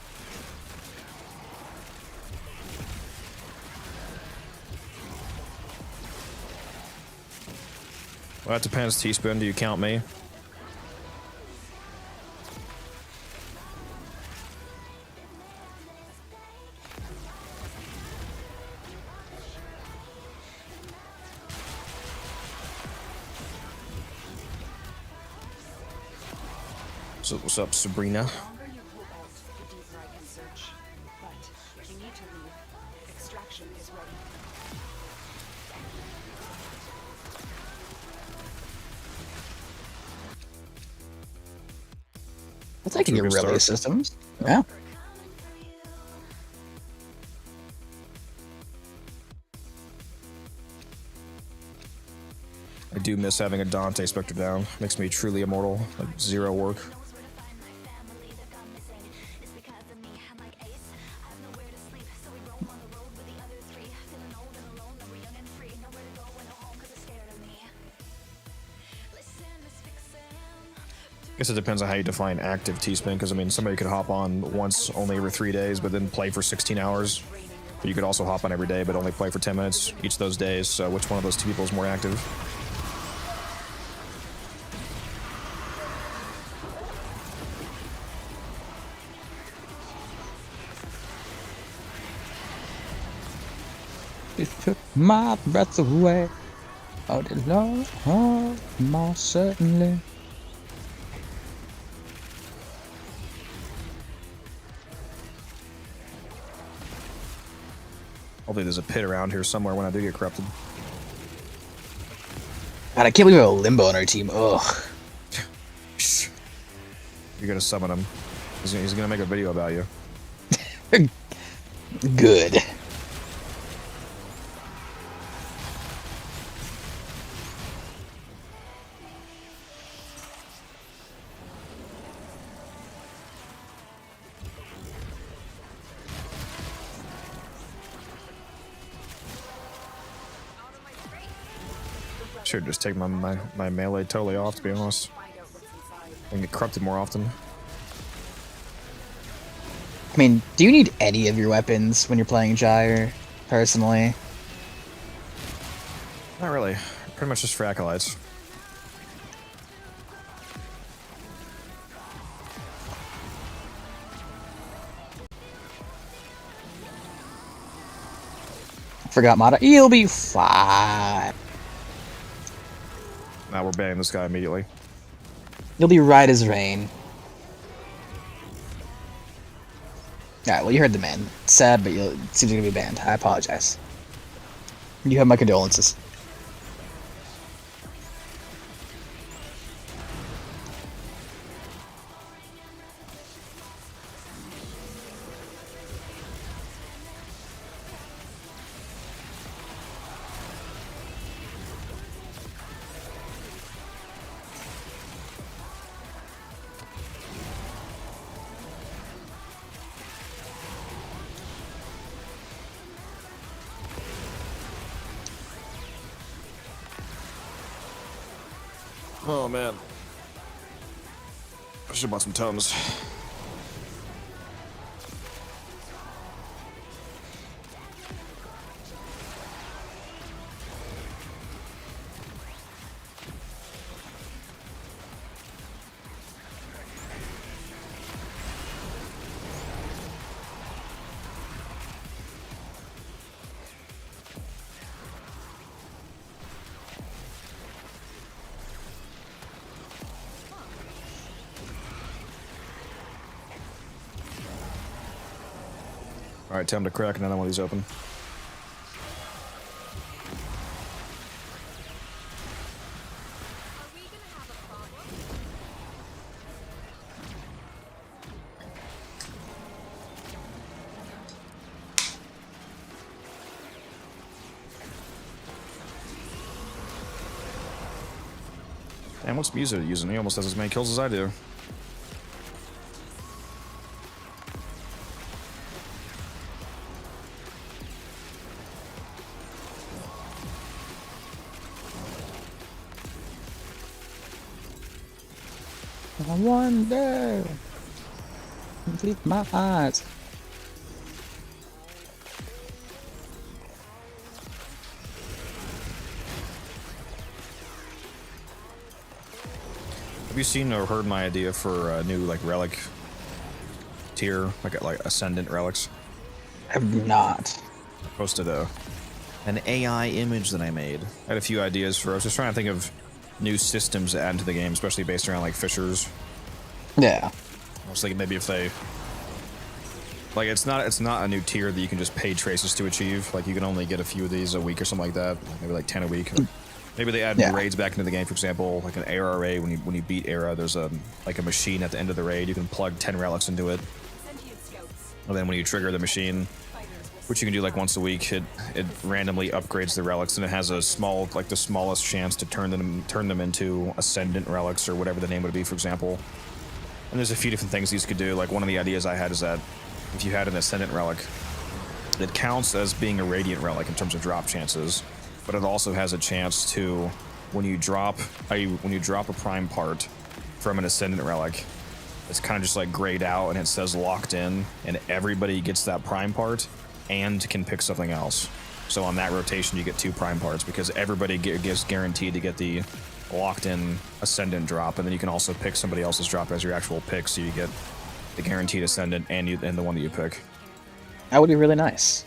Well, that depends, Teaspoon. Do you count me? So, what's up, Sabrina? The longer you hold out, the deeper I can search. But if you need to leave, extraction is ready. What's taking your relay systems? Yeah. I do miss having a Dante Spectre down. Makes me truly immortal. Like, zero work. I guess it depends on how you define active T-spin, because I mean, somebody could hop on once only every 3 days, but then play for 16 hours. But you could also hop on every day, but only play for 10 minutes each of those days. So which one of those two people is more active? It took my breath away. Oh, the Lord, oh, most certainly. Hopefully there's a pit around here somewhere when I do get corrupted. God, I can't believe we have a Limbo on our team. Ugh. You're gonna summon him. He's gonna make a video about you. Good. Should just take my melee totally off, to be honest. And get corrupted more often. I mean, do you need any of your weapons when you're playing Gyre, personally? Not really. Pretty much just for acolytes. Forgot Mata. You'll be fine. Now we're banning this guy immediately. You'll be right as rain. Alright, well, you heard the man. Sad, but it seems you're gonna be banned. I apologize. You have my condolences. Oh man. I should have bought some Tums. Alright, time to crack another one of these open. Damn, what's Musa using? He almost has as many kills as I do. I wonder. Complete my eyes. Have you seen or heard my idea for a new like relic tier, like ascendant relics? I have not. I posted an AI image that I made. I had a few ideas for. I was just trying to think of new systems to add to the game, especially based around like fishers. Yeah. I was thinking maybe if they like it's not a new tier that you can just pay traces to achieve. Like you can only get a few of these a week or something like that. Maybe like 10 a week. Maybe they add raids back into the game. For example, like an ARA. When you beat Era, there's a machine at the end of the raid. You can plug 10 relics into it, and then when you trigger the machine, which you can do like once a week, it randomly upgrades the relics, and it has a small, like the smallest chance to turn them into ascendant relics or whatever the name would be, for example. And there's a few different things these could do. Like one of the ideas I had is that if you had an ascendant relic, it counts as being a radiant relic in terms of drop chances, but it also has a chance to, when you drop a prime part from an ascendant relic, it's kind of just like grayed out and it says locked in, and everybody gets that prime part and can pick something else. So on that rotation, you get 2 prime parts because everybody gets guaranteed to get the locked in ascendant drop, and then you can also pick somebody else's drop as your actual pick, so you get the guaranteed ascendant and the one that you pick. That would be really nice.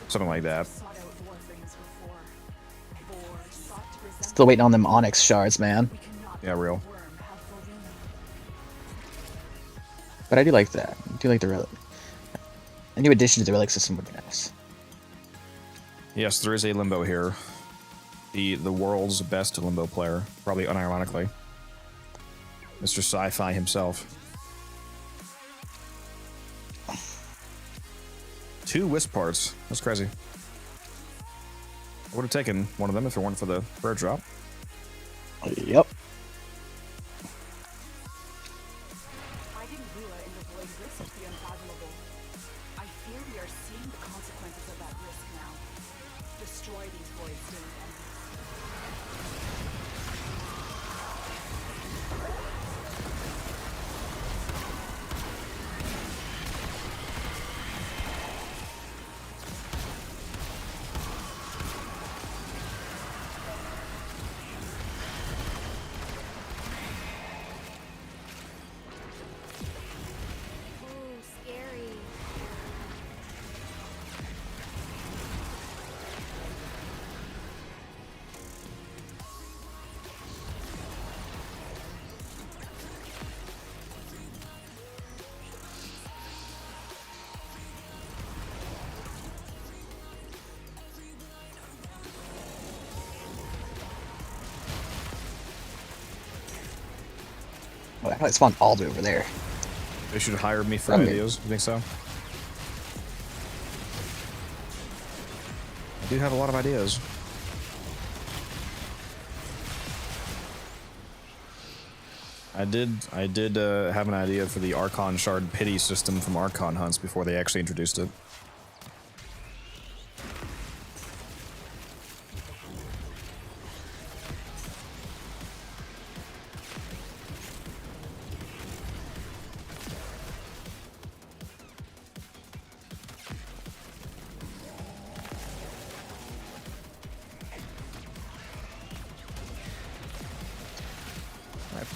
Something like that. Still waiting on them Onyx shards, man. Yeah, real. But I do like that. I do like the relic. A new addition to the relic system would be nice. Yes, there is a Limbo here. The world's best Limbo player, probably unironically. Mr. Sci-Fi himself. 2 wisp parts. That's crazy. I would have taken one of them if it weren't for the rare drop. Yep. Well, I thought it spawned all the way over there. They should hire me for ideas. You think so? I do have a lot of ideas. I did have an idea for the Archon Shard Pity system from Archon Hunts before they actually introduced it.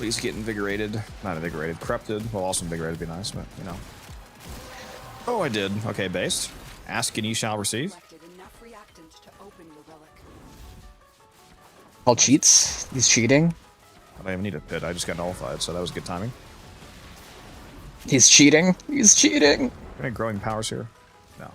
Please get invigorated. Not invigorated, corrupted. Well, also invigorated would be nice, but you know. Oh, I did. Okay, based. Ask and you shall receive. All cheats? He's cheating? I don't even need a pit. I just got nullified, so that was good timing. He's cheating? He's cheating! Any growing powers here? No.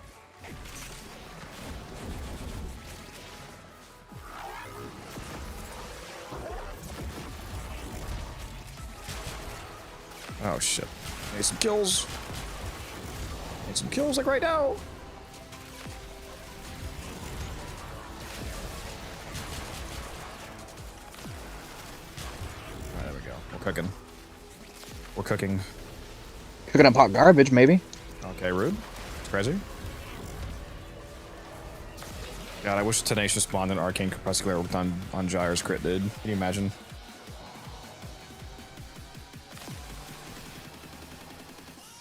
Oh shit. Need some kills. Need some kills like right now. Alright, there we go. We're cooking. We're cooking. Cooking up hot garbage, maybe. Okay, rude. It's crazy. God, I wish Tenacious spawned an Arcane Crepuscular worked on Gyre's crit, dude. Can you imagine?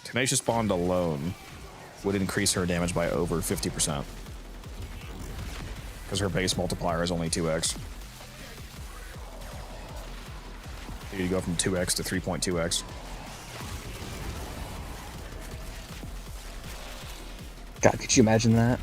Tenacious Bond alone would increase her damage by over 50%. Because her base multiplier is only 2x. You go from 2x to 3.2x. God, could you imagine that?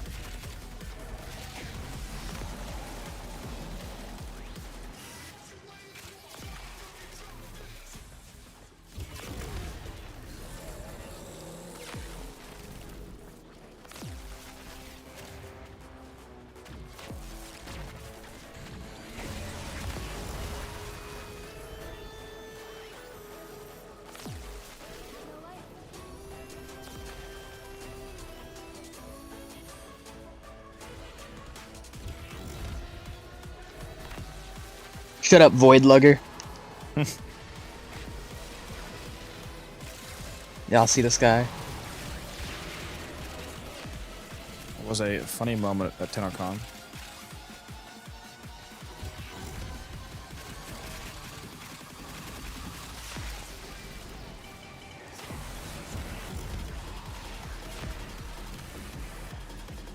Shut up, Void Lugger. Yeah, I'll see this guy. It was a funny moment at TennoCon.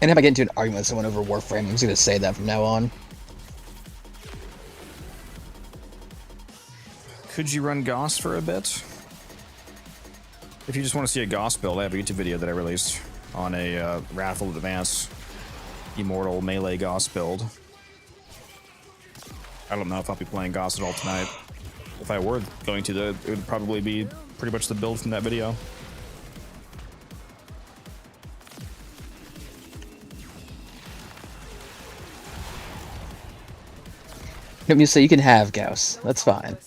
And if I get into an argument with someone over Warframe, I'm just gonna say that from now on. Could you run Goss for a bit? If you just want to see a Goss build, I have a YouTube video that I released on a Wrathful Advance Immortal melee Goss build. I don't know if I'll be playing Goss at all tonight. If I were going to, it would probably be pretty much the build from that video. Let me say you can have Gauss. That's fine.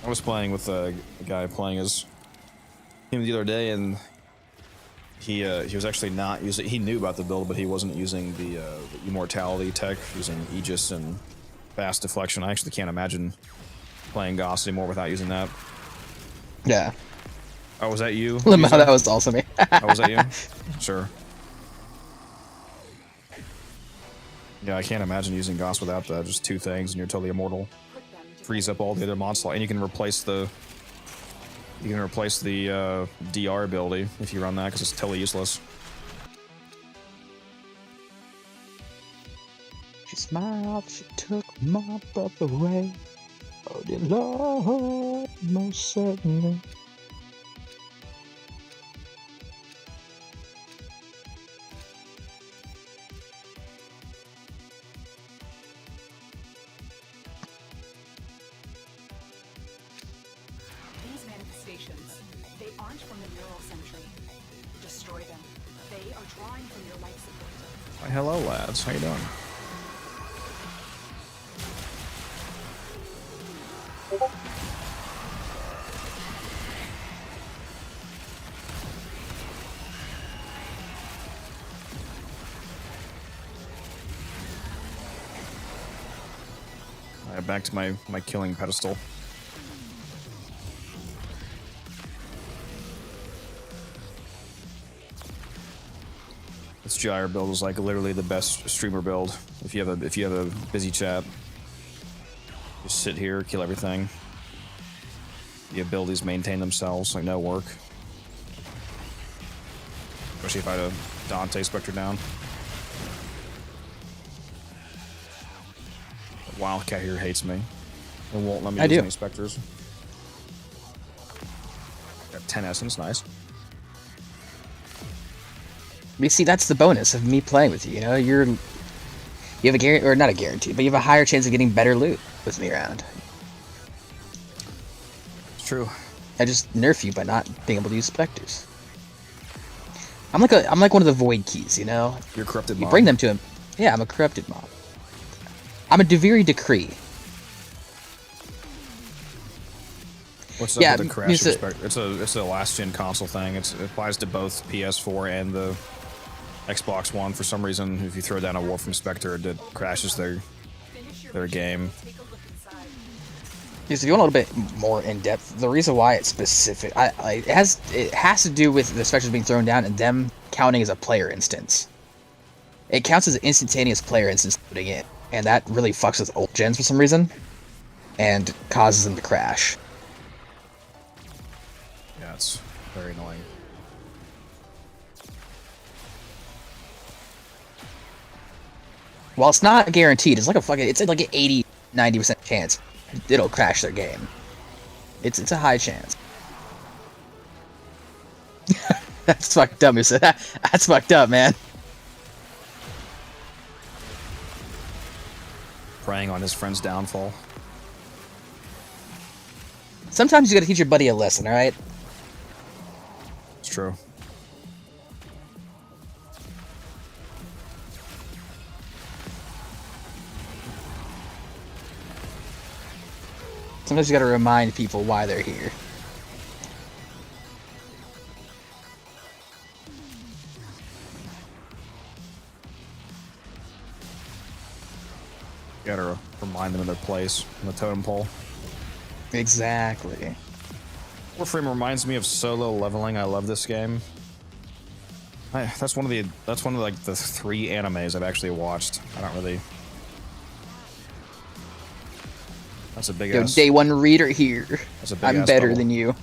I was playing with a guy playing as him the other day, and he was actually not using. He knew about the build, but he wasn't using the immortality tech, using Aegis and fast deflection. I actually can't imagine playing Goss anymore without using that. Yeah. Oh, was that you? No, that was also me. Oh, was that you? Sure. Yeah, I can't imagine using Goss without that. Just two things, and you're totally immortal. Freeze up all the other monster, and you can replace the DR ability if you run that, because it's totally useless. She smiled, she took my breath away. Oh dear Lord, most certainly. They aren't from the neural century. Destroy them. They are drawing from your life support. Why, hello, lads. How you doing? Alright, back to my killing pedestal. This Gyre build is like literally the best streamer build. If you have a busy chat, just sit here, kill everything. The abilities maintain themselves, like no work. Especially if I had a Dante Spectre down. Wildcat here hates me and won't let me I use do. any specters. Got 10 essence, nice. You see, that's the bonus of me playing with you. You know, you have a guarantee, or not a guarantee, but you have a higher chance of getting better loot with me around. It's true. I just nerf you by not being able to use specters. I'm like one of the void keys, you know. You're corrupted. You mob. bring them to him. Yeah, I'm a corrupted mob. I'm a Deviri Decree. What's up Yeah, with the crash respect? It's a last gen console thing. It applies to both PS4 and the Xbox One. For some reason, if you throw down a Warframe Spectre, it crashes their game. Because if you want a little bit more in depth, the reason why it's specific, it has to do with the specters being thrown down and them counting as a player instance. It counts as an instantaneous player instance putting in, and that really fucks with old gens for some reason, and causes them to crash. Yeah, it's very annoying. While it's not guaranteed, it's like an 80-90% chance it'll crash their game. It's a high chance. That's fucked up, that's fucked up, man. Preying on his friend's downfall. Sometimes you gotta teach your buddy a lesson, alright? It's true. Sometimes you gotta remind people why they're here. You gotta remind them of their place on the totem pole. Exactly. Warframe reminds me of solo leveling. I love this game. That's one of like the 3 animes I've actually watched. I don't really. That's a big ass. Day one reader here. That's a big I'm ass better bubble. than you.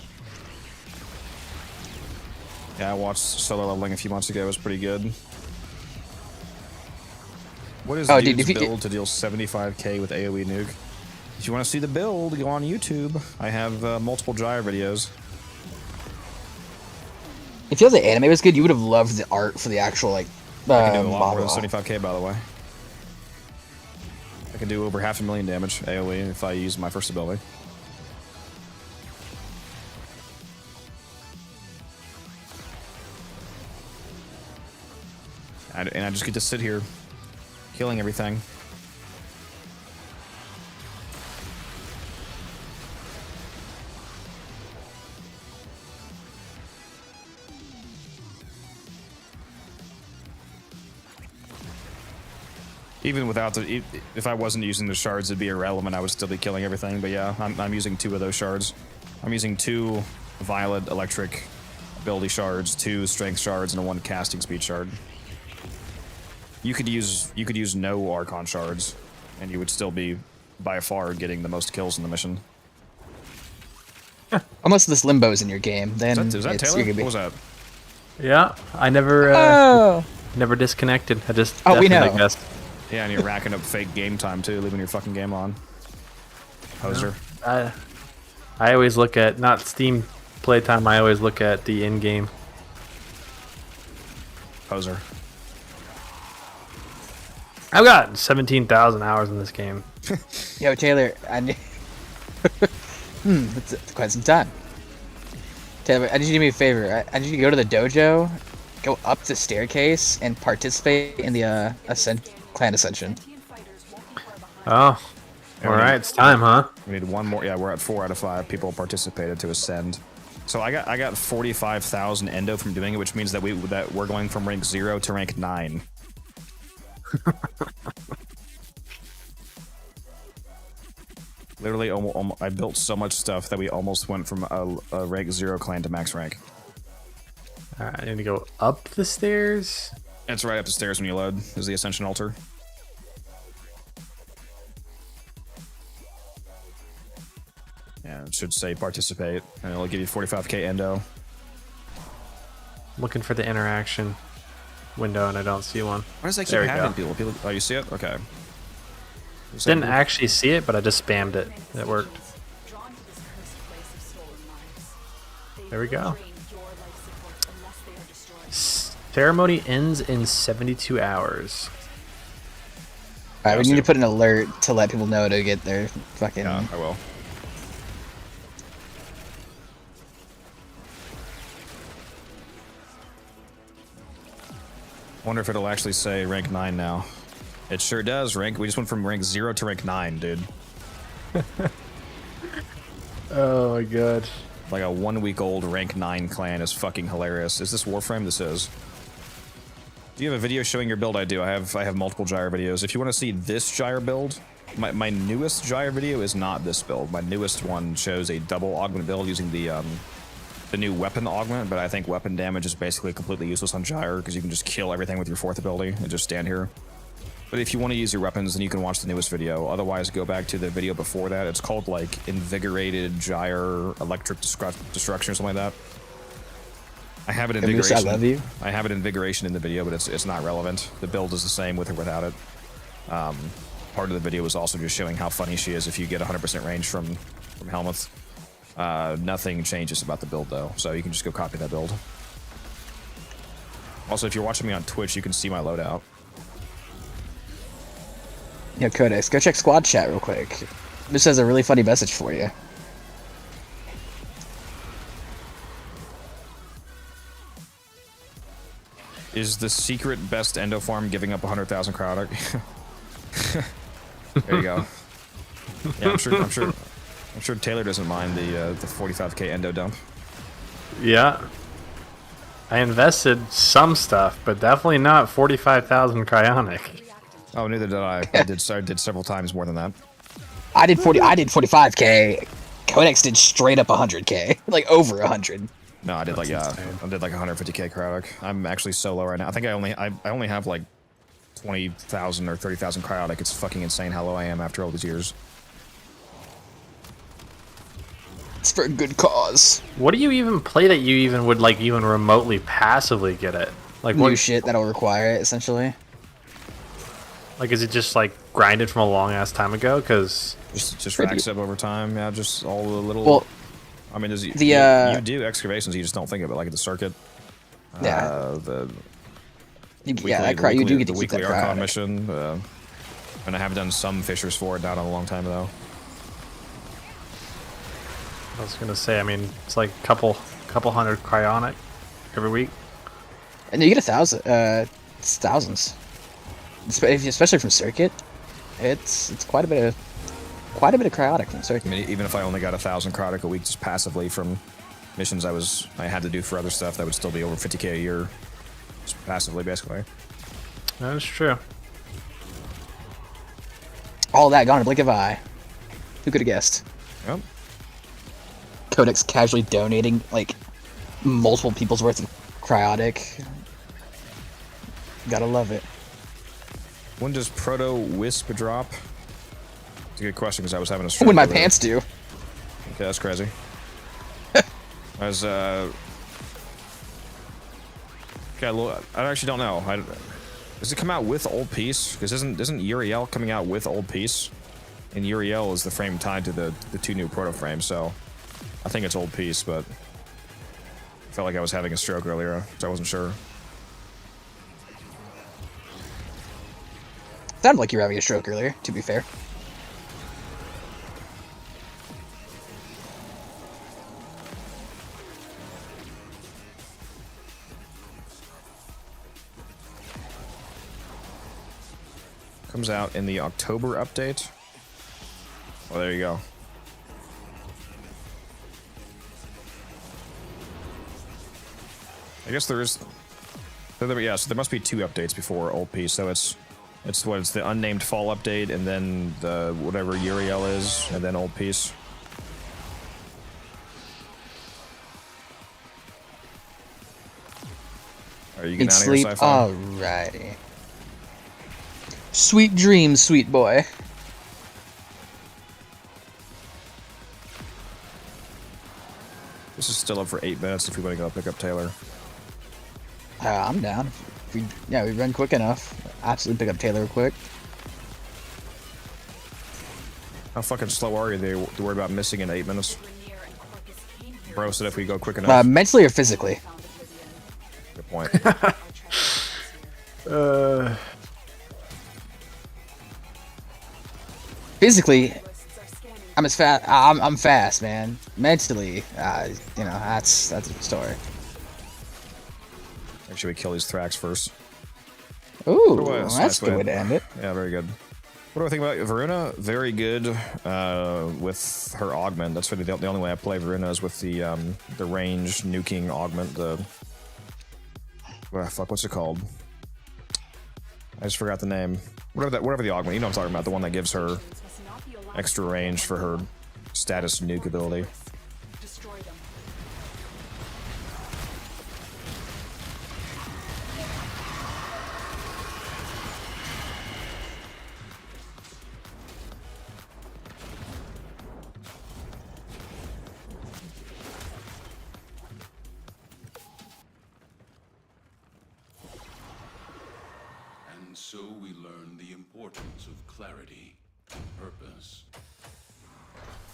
Yeah, I watched solo leveling a few months ago. It was pretty good. What is Oh, dude's dude, if you- build to deal 75k with AoE nuke? If you want to see the build, go on YouTube. I have multiple gyre videos. If you thought the anime was good, you would have loved the art for the actual, like, I can do a lot more model. than 75k, by the way. I can do over 500,000 damage AoE if I use my first ability. And I just get to sit here, killing everything. Even without the, if I wasn't using the shards, it'd be irrelevant. I would still be killing everything. But yeah, I'm using 2 of those shards. I'm using 2 violet electric ability shards, 2 strength shards, and 1 casting speed shard. You could use no Archon shards, and you would still be by far getting the most kills in the mission. Unless this limbo's in your game, then Is that Taylor? you're gonna be... What was that? Yeah, I never never disconnected. I just we know. definitely guessed. Yeah, and you're racking up fake game time too, leaving your fucking game on. Poser. I always look at, not Steam playtime, I always look at the in-game. Poser. I've got 17,000 hours in this game. Yo, Taylor, I need... that's quite some time. Taylor, I need you to do me a favor. I need you to go to the dojo, go up the staircase, and participate in the clan ascension. Oh, alright, it's time, huh? We need 1 more. Yeah, we're at 4 out of 5 people participated to ascend. So I got 45,000 endo from doing it, which means that we're going from rank 0 to rank 9. Literally, I built so much stuff that we almost went from a rank 0 clan to max rank. Alright, I need to go up the stairs. It's right up the stairs when you load, is the Ascension Altar. Yeah, it should say participate, and it'll give you 45k endo. Looking for the interaction window, and I don't see one. Why does that keep There we happening, go. people? Oh, you see it? Okay. Didn't actually see it, but I just spammed it. It worked. There we go. Ceremony ends in 72 hours. Alright, we need to put an alert to let people know to get their fucking... Yeah, I will. Wonder if it'll actually say rank 9 now. It sure does. We just went from rank 0 to rank 9, dude. Oh my god. Like a 1 week old rank 9 clan is fucking hilarious. Is this Warframe? This is. Do you have a video showing your build? I do. I have multiple gyre videos. If you want to see this gyre build, my newest gyre video is not this build. My newest one shows a double augment build using the new weapon augment, but I think weapon damage is basically completely useless on gyre because you can just kill everything with your 4th ability and just stand here. But if you want to use your weapons, then you can watch the newest video. Otherwise, go back to the video before that. It's called, like, Invigorated Gyre Electric Destruction or something like that. I have it in Invigoration. I love you. I have it in Invigoration in the video, but it's not relevant. The build is the same with or without it. Part of the video was also just showing how funny she is if you get 100% range from Helmuth. Nothing changes about the build, though, so you can just go copy that build. Also, if you're watching me on Twitch, you can see my loadout. Yo, Codex, go check squad chat real quick. This has a really funny message for you. Is the secret best endo farm giving up 100,000 crowd? There you go. Yeah, I'm sure Taylor doesn't mind the 45k endo dump. Yeah. I invested some stuff, but definitely not 45,000 cryonic. Oh, neither did I. I did several times more than that. I did 45k. Codex did straight up 100k, like over 100. No, I did like 150k cryotic. I'm actually so low right now. I think I only have like 20,000 or 30,000 cryotic. It's fucking insane how low I am after all these years. It's for a good cause. What do you even play that you even would like even remotely passively get it? Like new what shit that'll require it essentially. Like, is it just like grinded from a long ass time ago? Because just racks up over time. Yeah, just all the little. Well, I mean, you do excavations, you just don't think of it, like the circuit. Yeah. You do get the weekly Archon mission, and I have done some fishers for it, not in a long time though. I was gonna say, I mean, it's like a couple hundred cryonic every week. And you get 1,000, it's thousands. Especially from circuit, it's quite a bit of cryotic from circuit. I mean, even if I only got 1,000 cryotic a week just passively from missions I had to do for other stuff, that would still be over 50k a year, just passively basically. That is true. All that gone in a blink of an eye. Who could have guessed? Yep. Codex casually donating like multiple people's worth of cryotic. Gotta love it. When does Proto Wisp drop? It's a good question because I was having a stroke. When my pants do. Okay, that's crazy. Okay, I actually don't know. Does it come out with Old Peace? Because isn't Uriel coming out with Old Peace? And Uriel is the frame tied to the 2 new Proto frames, so I think it's Old Peace, but I felt like I was having a stroke earlier, so I wasn't sure. Sounded like you were having a stroke earlier, to be fair. Comes out in the October update. Well, there you go. I guess there is. Yeah, so there must be 2 updates before Old Peace. So it's the unnamed fall update, and then the whatever Uriel is, and then Old Peace. Are you getting out of here, Sci-Fi? Alrighty. Sweet dreams, sweet boy. This is still up for 8 minutes if we want to go pick up Taylor. I'm down. We run quick enough. Absolutely pick up Taylor quick. How fucking slow are you? They worried about missing in 8 minutes. Bro said if we go quick enough. Mentally or physically? Good point. Physically, I'm as fast. I'm fast, man. Mentally, you know, that's a story. Make sure we kill these Thrax first. Ooh, that's the way to end it. Yeah, very good. What do I think about Varuna? Very good with her augment. That's really the only way I play Varuna is with the range nuking augment. What's it called? I just forgot the name. Whatever the augment. You know what I'm talking about. The one that gives her extra range for her status nuke ability. And so we learn the importance of clarity and purpose.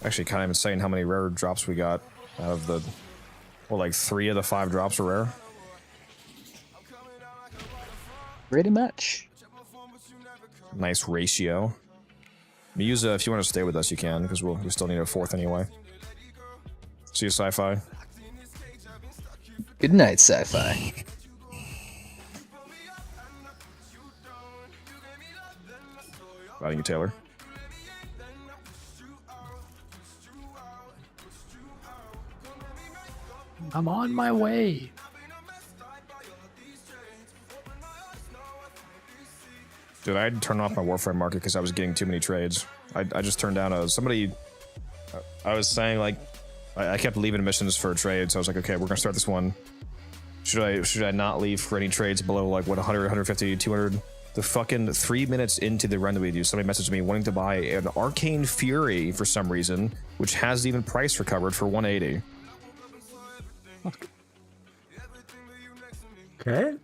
Actually, kind of insane how many rare drops we got out of the... Well, like 3 of the 5 drops are rare. Pretty much. Nice ratio. Musa, if you want to stay with us, you can, because we still need a 4th anyway. See you, Sci-Fi. Good night, Sci-Fi. Riding you, Taylor. I'm on my way. Dude, I had to turn off my Warframe market because I was getting too many trades. I just turned down somebody... I was saying, like... I kept leaving missions for trades, so I was like, okay, we're gonna start this one. Should I not leave for any trades below, like, what, 100, 150, 200? The fucking 3 minutes into the run that we do, somebody messaged me wanting to buy an Arcane Fury for some reason, which has even price recovered for 180. Okay.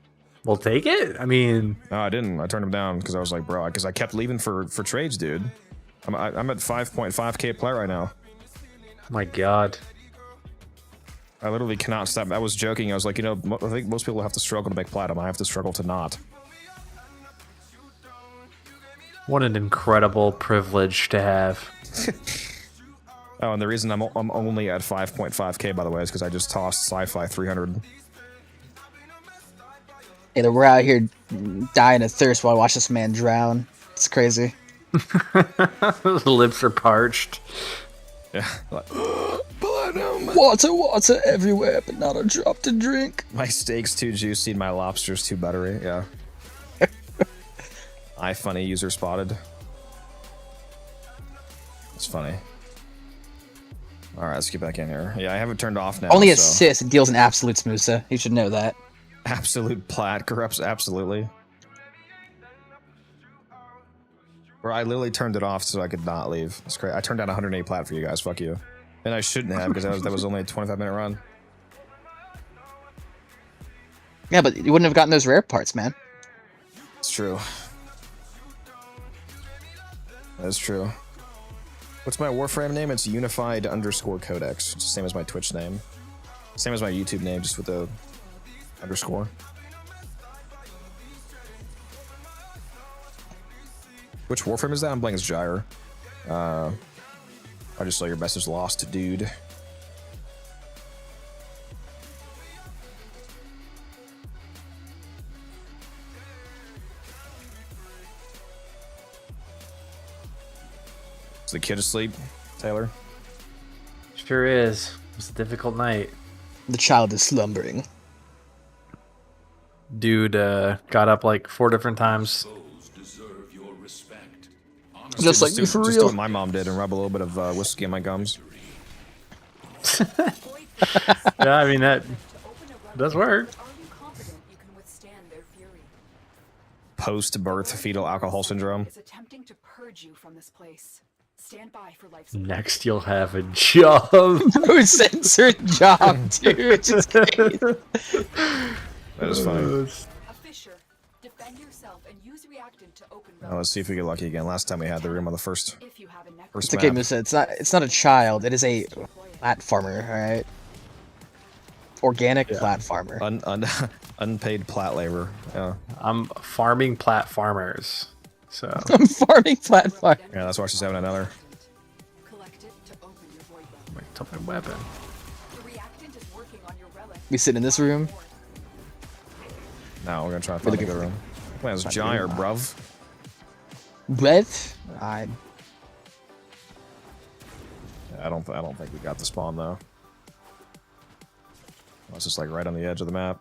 We'll take it. I mean... No, I didn't. I turned him down because I was like, bro, because I kept leaving for trades, dude. I'm at 5.5k Plat right now. My God. I literally cannot stop. I was joking. I was like, you know, I think most people have to struggle to make platinum. I have to struggle to not. What an incredible privilege to have. Oh, and the reason I'm only at 5.5k, by the way, is because I just tossed Sci-Fi 300. Either we're out here dying of thirst while I watch this man drown. It's crazy. His lips are parched. Yeah. Water everywhere, but not a drop to drink. My steak's too juicy and my lobster's too buttery. Yeah. Funny user spotted. It's funny. All right, let's get back in here. Yeah, I have it turned off now. Only assist. It deals in absolutes, Musa. You should know that. Absolute Plat corrupts absolutely. Bro, I literally turned it off so I could not leave. It's crazy. I turned down 108 Plat for you guys. Fuck you. And I shouldn't have because that was only a 25-minute run. Yeah, but you wouldn't have gotten those rare parts, man. It's true. That's true. What's my Warframe name? It's Unified_Codex. It's the same as my Twitch name. Same as my YouTube name, just with the underscore. Which Warframe is that? I'm playing as Gyre. I just saw your message lost, dude. Is the kid asleep, Taylor? Sure is. It was a difficult night. The child is slumbering. Dude got up like 4 different times. Just like you for just real. do what my mom did and rub a little bit of whiskey in my gums. Yeah, I mean, that does work. Post-birth fetal alcohol syndrome. Is attempting to purge you from this place. Stand by for life's Next, you'll have a job. Who censored job, dude? Just kidding. That is funny. Bend yourself and use reactant to open. Now let's see if we get lucky again. Last time we had the room on the first It's okay, map. Musa. It's not a child. It is a platformer. All right. Organic platformer. Unpaid plat labor. Yeah. I'm farming plat farmers. So I'm farming platform. Yeah, that's why she's having another. Top my weapon. We sit in this room. No, we're gonna try to find a good room. Well, it's Jai or bruv. Breath. I don't think we got the spawn though. Oh, it's just like right on the edge of the map.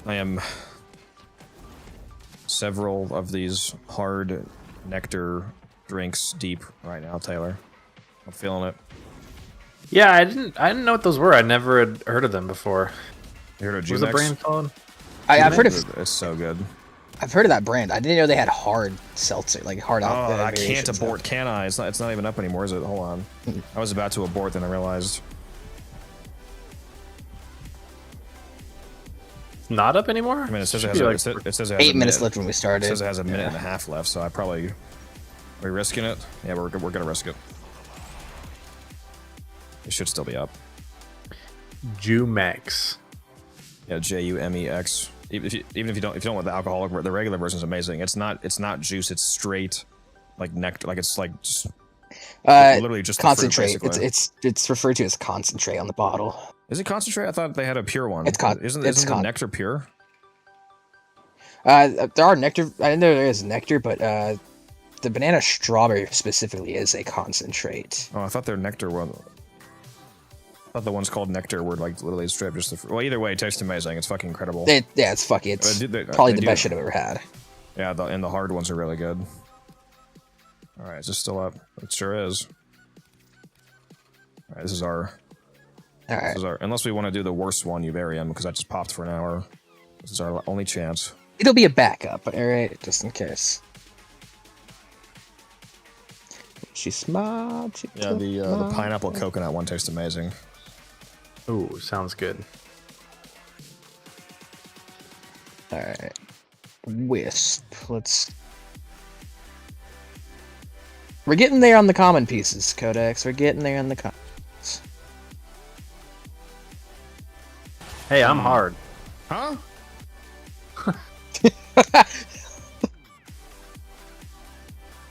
I am several of these hard nectar drinks deep right now, Taylor. I'm feeling it. Yeah, I didn't know what those were. I never had heard of them before. You heard of What was the brand called? I've heard of. It's so good. I've heard of that brand. I didn't know they had hard seltzer, like hard. Oh, I can't variations abort, can I? It's not even up anymore, is it? Hold on. I was about to abort, then I realized. Not up anymore? I mean, it says it Should has, be it says it has 8 minutes left when we started. It says it has a minute and a half left, so I probably... Are we risking it? Yeah, we're gonna risk it. It should still be up. Jumex. Yeah, Jumex. Even if you don't want the alcoholic, the regular version is amazing. It's not juice. It's straight, like nectar. Like it's like just literally just concentrate. The fruit, it's referred to as concentrate on the bottle. Is it concentrate? I thought they had a pure one. Isn't the nectar pure? There are nectar. I didn't know there is nectar, but the banana strawberry specifically is a concentrate. Oh, I thought their nectar one. I thought the ones called nectar were like literally straight just the. Well, either way, it tastes amazing. It's fucking incredible. Yeah, it's fucking. It's probably the best shit I've ever had. Yeah, and the hard ones are really good. All right, is this still up? It sure is. All right, this is our. All right. This is our. Unless we want to do the worst one, Uvarium, because I just popped for an hour. This is our only chance. It'll be a backup, all right, just in case. She's smart. Yeah, the pineapple coconut one tastes amazing. Ooh, sounds good. All right, Wisp. We're getting there on the common pieces, Codex. We're getting there on the commons. Hey, I'm hard. Huh?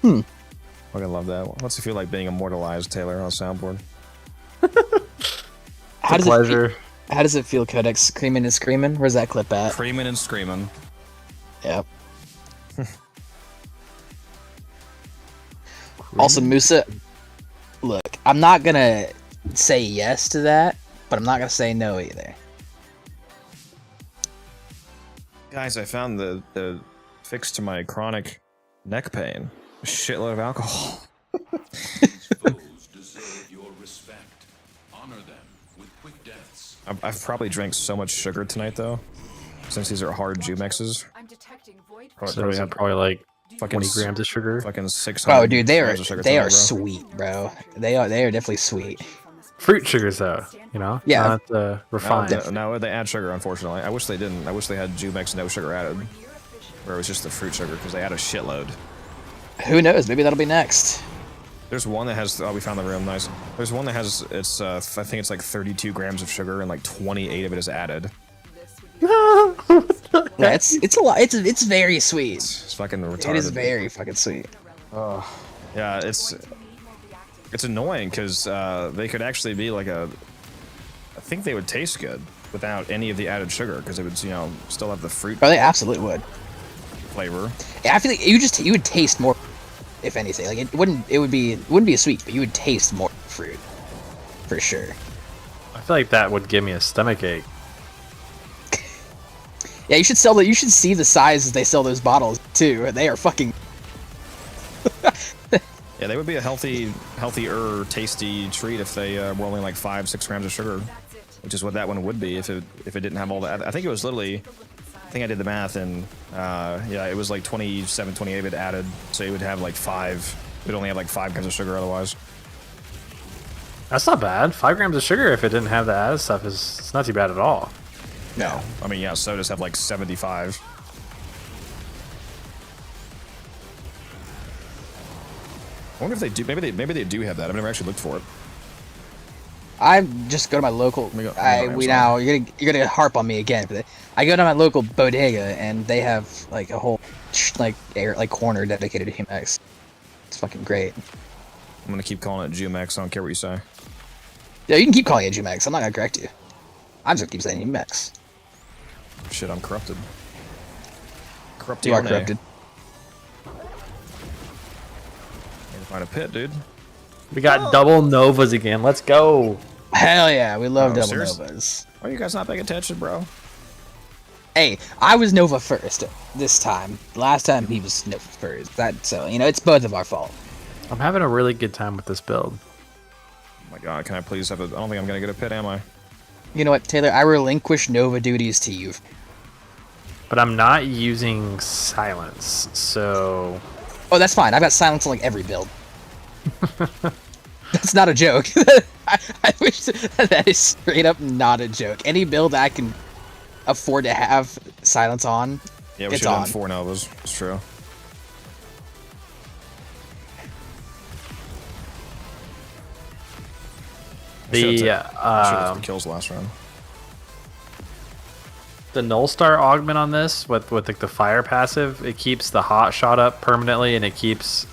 Fucking love that. What's it feel like being immortalized, Taylor, on soundboard? How does it feel, Codex? Creaming and screaming? Where's that clip at? Creaming and screaming. Yep. Also, Musa, look, I'm not gonna say yes to that, but I'm not gonna say no either. Guys, I found the fix to my chronic neck pain. A shitload of alcohol. These foes deserve your respect. Honor them with quick deaths. I've probably drank so much sugar tonight, though, since these are hard Jumexes. So we have probably like fucking 20 grams of sugar. Fucking 600. Oh, dude, they are tonight, sweet, bro. They are definitely sweet. Fruit sugars, though, you know, yeah, not refined. No, they add sugar. Unfortunately, I wish they didn't. I wish they had Jumex no sugar added, where it was just the fruit sugar because they add a shitload. Who knows? Maybe that'll be next. There's one that has. Oh, we found the room. Nice. There's one that has. It's. I think it's like 32 grams of sugar, and like 28 of it is added. Yeah, it's a lot. It's very sweet. It's fucking retarded. It is very fucking sweet. Oh, yeah. It's annoying because they could actually be like a. I think they would taste good without any of the added sugar because it would, still have the fruit. Oh, they absolutely would. Flavor. Yeah, I feel like you would taste more, if anything. Like it wouldn't be a sweet, but you would taste more fruit, for sure. I feel like that would give me a stomach ache. Yeah, you should sell that. You should see the sizes they sell those bottles too. They are fucking. Yeah, they would be a healthier, tasty treat if they were only like 5-6 grams of sugar, which is what that one would be if it didn't have all that. I think it was literally. I think I did the math, and yeah, it was like 27, 28 of it added, so it would have like 5. It would only have like 5 grams of sugar otherwise. That's not bad. 5 grams of sugar if it didn't have the added stuff it's not too bad at all. No. I mean, yeah, sodas have like 75. I wonder if they do. Maybe they do have that. I've never actually looked for it. I just go to my local. You're gonna harp on me again. But I go to my local bodega and they have like a whole corner dedicated to Humex. It's fucking great. I'm gonna keep calling it Jumex. I don't care what you say. Yeah, you can keep calling it Jumex. I'm not gonna correct you. I'm just gonna keep saying Humex. Shit, I'm corrupted. You are corrupted. Find a pit, dude. We got double Novas again. Let's go. Hell yeah, we love double Novas. Why are you guys not paying attention, bro? Hey, I was Nova first this time. Last time he was Nova first. So it's both of our fault. I'm having a really good time with this build. Oh my god, can I please have a... I don't think I'm gonna get a pit, am I? You know what, Taylor? I relinquish Nova duties to you. But I'm not using silence, so... Oh, that's fine. I've got silence on like every build. That's not a joke. I wish that is straight up not a joke. Any build I can afford to have silence on, yeah, we should have 4 Novas. It's true. The kills last round. The Null Star augment on this with like the fire passive, it keeps the hot shot up permanently and it keeps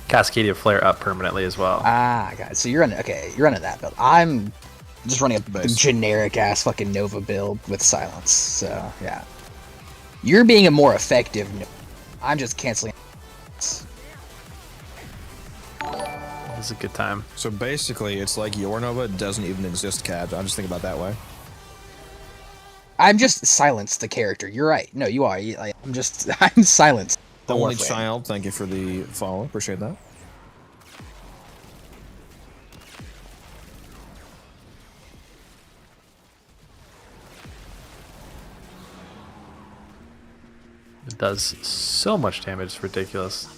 Cascadia Flare up permanently as well. Ah, guys, so you're running that build. I'm just running a generic ass fucking Nova build with silence. So yeah, you're being a more effective. I'm just canceling. This is a good time. So basically, it's like your Nova doesn't even exist, Cad. I just think about it that way. I'm just silenced the character. You're right. No, you are. I'm silenced. The only child. Thank you for the follow. Appreciate that. It does so much damage. It's ridiculous.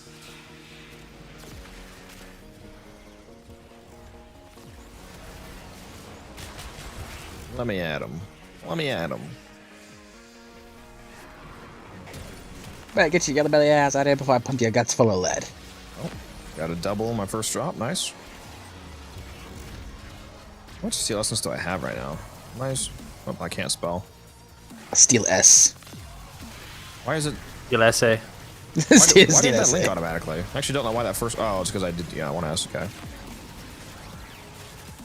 Let me at him. Let me at him. Better get your yellow belly ass out of here before I pump your guts full of lead. Oh, got a double on my first drop. Nice. How much steel essence do I have right now? Nice. Oh, I can't spell. Steel S. Why is it? Steel S. Why did that link automatically? I actually don't know why that first. Oh, it's because I did. Yeah, I want to ask. Okay.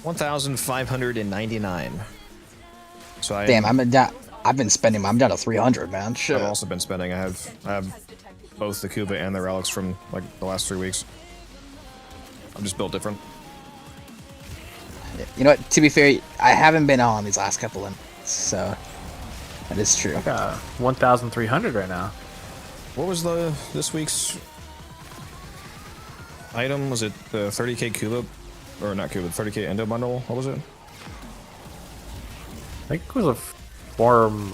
1,599. So damn, I've been spending. I'm down to 300, man. Shit. I've also been spending. I have both the Kuba and the relics from like the last 3 weeks. I'm just built different. You know what? To be fair, I haven't been on these last couple of months, so that is true. I got 1,300 right now. What was this week's item? Was it the 30k Kuba, or not Kuba? 30k Endo bundle. What was it? I think it was a form.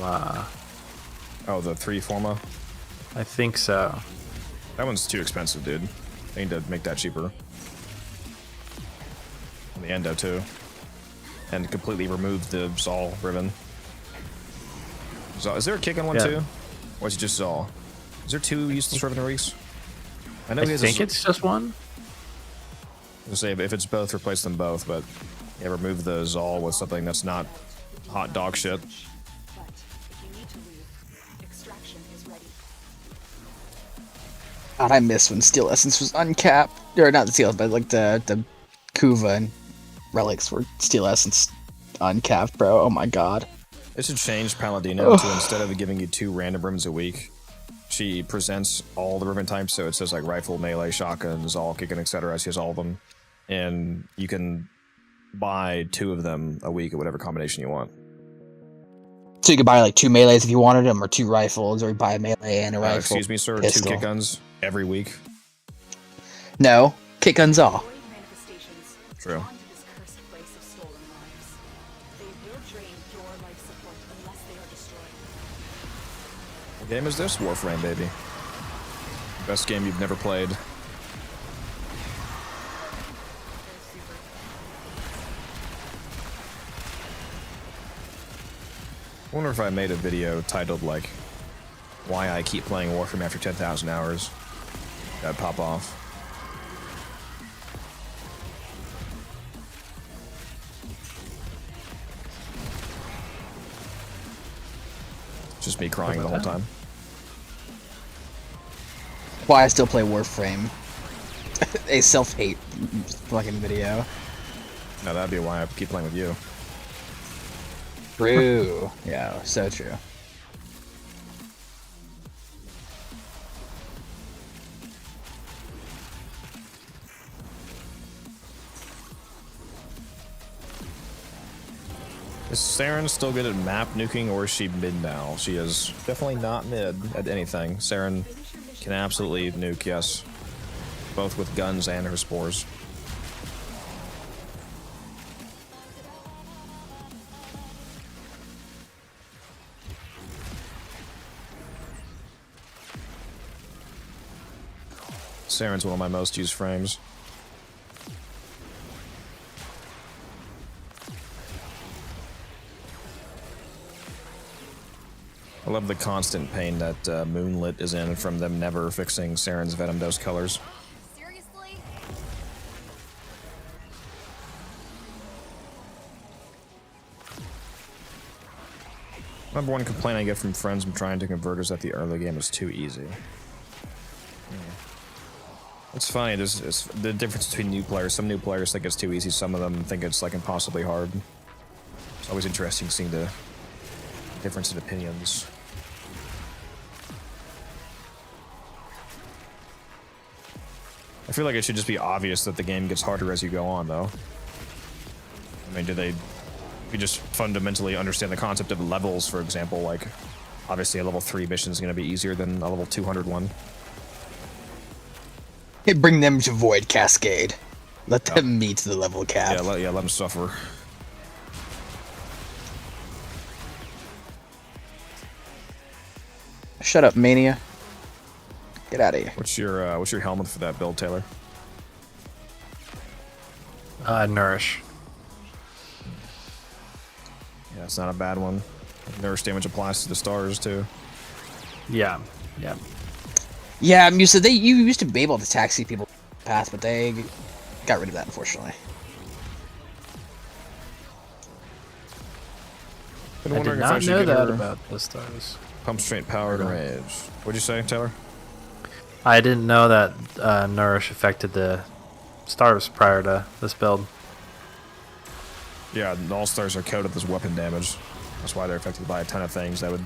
Oh, the 3 Forma? I think so. That one's too expensive, dude. They need to make that cheaper. And the Endo, too. And completely remove the Zal ribbon. Zal, is there a kick on one, too? Or is it just Zal? Is there 2 useless ribbon relics? I know I think it's just one. I'll say if it's both, replace them both, but yeah, remove the Zal with something that's not hot dog shit. God, I miss when Steel Essence was uncapped. Or not the Steel, but like the Kuva and relics were Steel Essence uncapped, bro. Oh my god. They should change Paladino to, instead of giving you 2 random ribbons a week, she presents all the ribbon types, so it says like rifle, melee, shotgun, Zal, kicking, etc. She has all of them. And you can buy 2 of them a week at whatever combination you want. So you could buy like 2 melees if you wanted them, or 2 rifles, or you buy a melee and a rifle. Excuse me, sir, pistol. 2 kick guns every week? No, kick guns all. True. What game is this? Warframe, baby. Best game you've never played. I wonder if I made a video titled like why I keep playing Warframe after 10,000 hours. That'd pop off. Just me crying the whole time. Why I still play Warframe. A self-hate fucking video. No, that'd be why I keep playing with you. True. Yeah, so true. Is Saren still good at map nuking, or is she mid now? She is definitely not mid at anything. Saren can absolutely nuke, yes. Both with guns and her spores. Saren's one of my most used frames. I love the constant pain that Moonlit is in from them never fixing Saren's Venom Dose colors. Seriously? Number one complaint I get from friends I'm trying to convert is that the early game is too easy. It's funny, there's the difference between new players. Some new players think it's too easy, some of them think it's like impossibly hard. It's always interesting seeing the difference in opinions. I feel like it should just be obvious that the game gets harder as you go on, though. I mean, you just fundamentally understand the concept of levels, for example, like, obviously a level 3 mission is going to be easier than a level 200 one. Hey, bring them to Void Cascade. Let them meet the level cap. Yeah, let them suffer. Shut up, Mania. Get out of here. What's your helmet for that build, Taylor? Nourish. Yeah, it's not a bad one. Nourish damage applies to the stars too. Yeah, yeah. Yeah, I'm used to you used to be able to taxi people path, but they got rid of that, unfortunately. I did not know that about the stars. Pump straight power to rage. What'd you say, Taylor? I didn't know that Nourish affected the stars prior to this build. Yeah, all stars are coded as weapon damage. That's why they're affected by a ton of things that would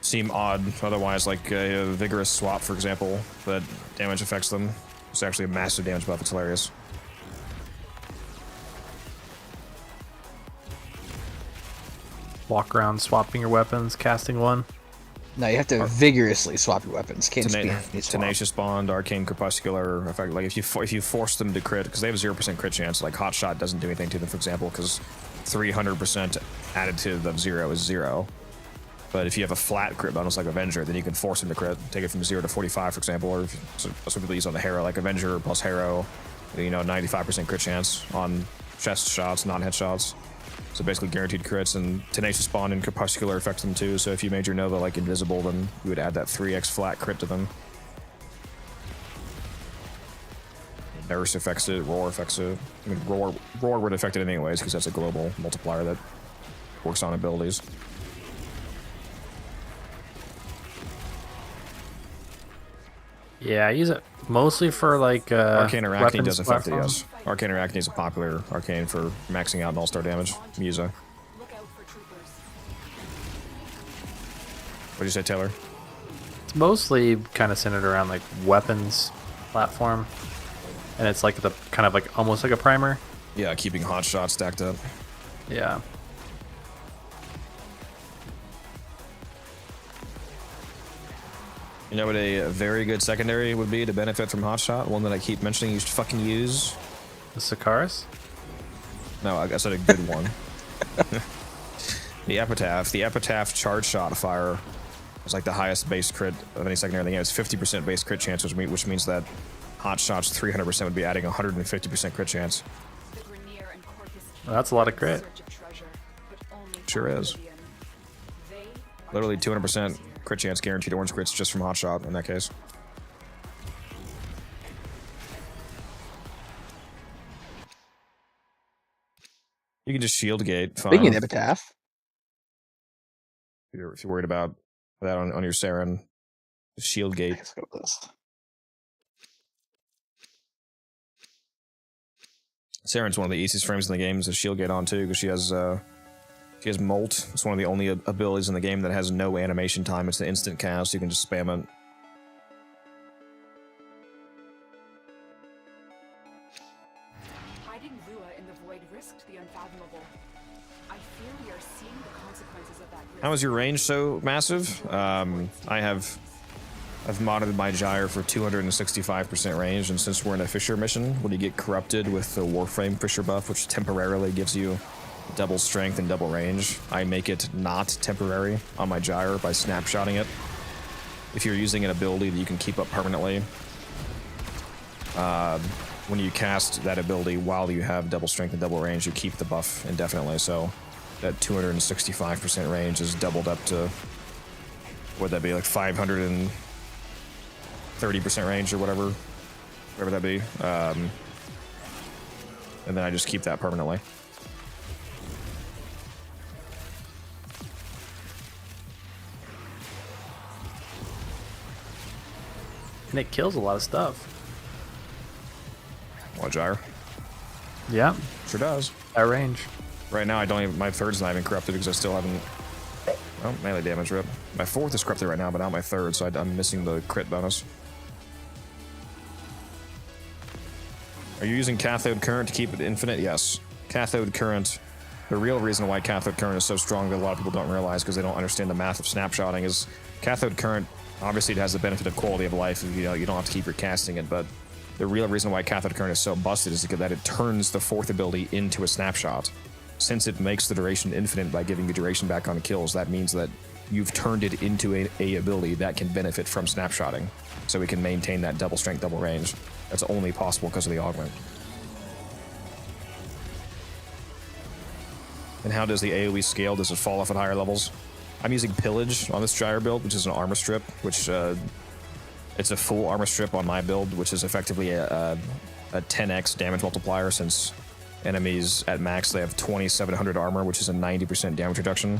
seem odd otherwise, like a vigorous swap, for example, that damage affects them. It's actually a massive damage buff. It's hilarious. Walk around swapping your weapons, casting one. No, you have to vigorously swap your weapons. Can't just be Tenacious Bond, Arcane Crepuscular effect. Like if you force them to crit, because they have a 0% crit chance. Like Hot Shot doesn't do anything to them, for example, because 300% additive of 0 is 0. But if you have a flat crit bonus like Avenger, then you can force him to crit, take it from 0 to 45, for example, or that's what people use on the Harrow, like Avenger plus Harrow, 95% crit chance on chest shots, non-headshots. So basically guaranteed crits, and Tenacious Bond and Crepuscular affects them too, so if you made your Nova like invisible, then you would add that 3x flat crit to them. Nurse affects it, Roar affects it. I mean, Roar would affect it anyways, because that's a global multiplier that works on abilities. Yeah, I use it mostly for like Arcane Arachne does affect platform. it, yes. Arcane Arachne is a popular arcane for maxing out and all-star damage. Musa. What'd you say, Taylor? It's mostly kind of centered around like weapons platform, and it's like the kind of like almost like a primer. Yeah, keeping hot shots stacked up. Yeah. You know what a very good secondary would be to benefit from hotshot? One that I keep mentioning you should fucking use? The Sakaris? No, I said a good one. The Epitaph. The Epitaph charge shot fire is like the highest base crit of any secondary in the game. It's 50% base crit chance, which means that hotshot's 300% would be adding 150% crit chance. Well, that's a lot of crit. Sure is. Literally 200% crit chance guaranteed orange crits just from hot shot in that case. You can just shield gate. Fine. Speaking of Epitaph. If you're worried about that on your Saren, shield gate. Let's go with this. Saren's one of the easiest frames in the game to shield gate on too, because she has Molt. It's one of the only abilities in the game that has no animation time. It's the instant cast. You can just spam it. Hiding Lua in the void risked the unfathomable. I fear we are seeing the consequences of that risk. How is your range so massive? I've modded my gyre for 265% range, and since we're in a Fisher mission, when you get corrupted with the Warframe Fisher buff, which temporarily gives you double strength and double range, I make it not temporary on my gyre by snapshotting it. If you're using an ability that you can keep up permanently, when you cast that ability while you have double strength and double range, you keep the buff indefinitely, so that 265% range is doubled up to, would that be, like 530% range or whatever that be. And then I just keep that permanently. And it kills a lot of stuff. What, gyre? Yeah. Sure does. At range. Right now, I don't even, my third's not even corrupted because I still haven't, oh, melee damage rip. My fourth is corrupted right now, but not my third, so I'm missing the crit bonus. Are you using cathode current to keep it infinite? Yes. Cathode current, the real reason why cathode current is so strong that a lot of people don't realize because they don't understand the math of snapshotting is cathode current, obviously it has the benefit of quality of life, you know, you don't have to keep recasting it, but the real reason why cathode current is so busted is because that it turns the fourth ability into a snapshot. Since it makes the duration infinite by giving you duration back on kills, that means that you've turned it into a ability that can benefit from snapshotting. So we can maintain that double strength, double range. That's only possible because of the augment. And how does the AoE scale? Does it fall off at higher levels? I'm using Pillage on this gyre build, which is an armor strip, which it's a full armor strip on my build, which is effectively a 10x damage multiplier since enemies at max, they have 2700 armor, which is a 90% damage reduction.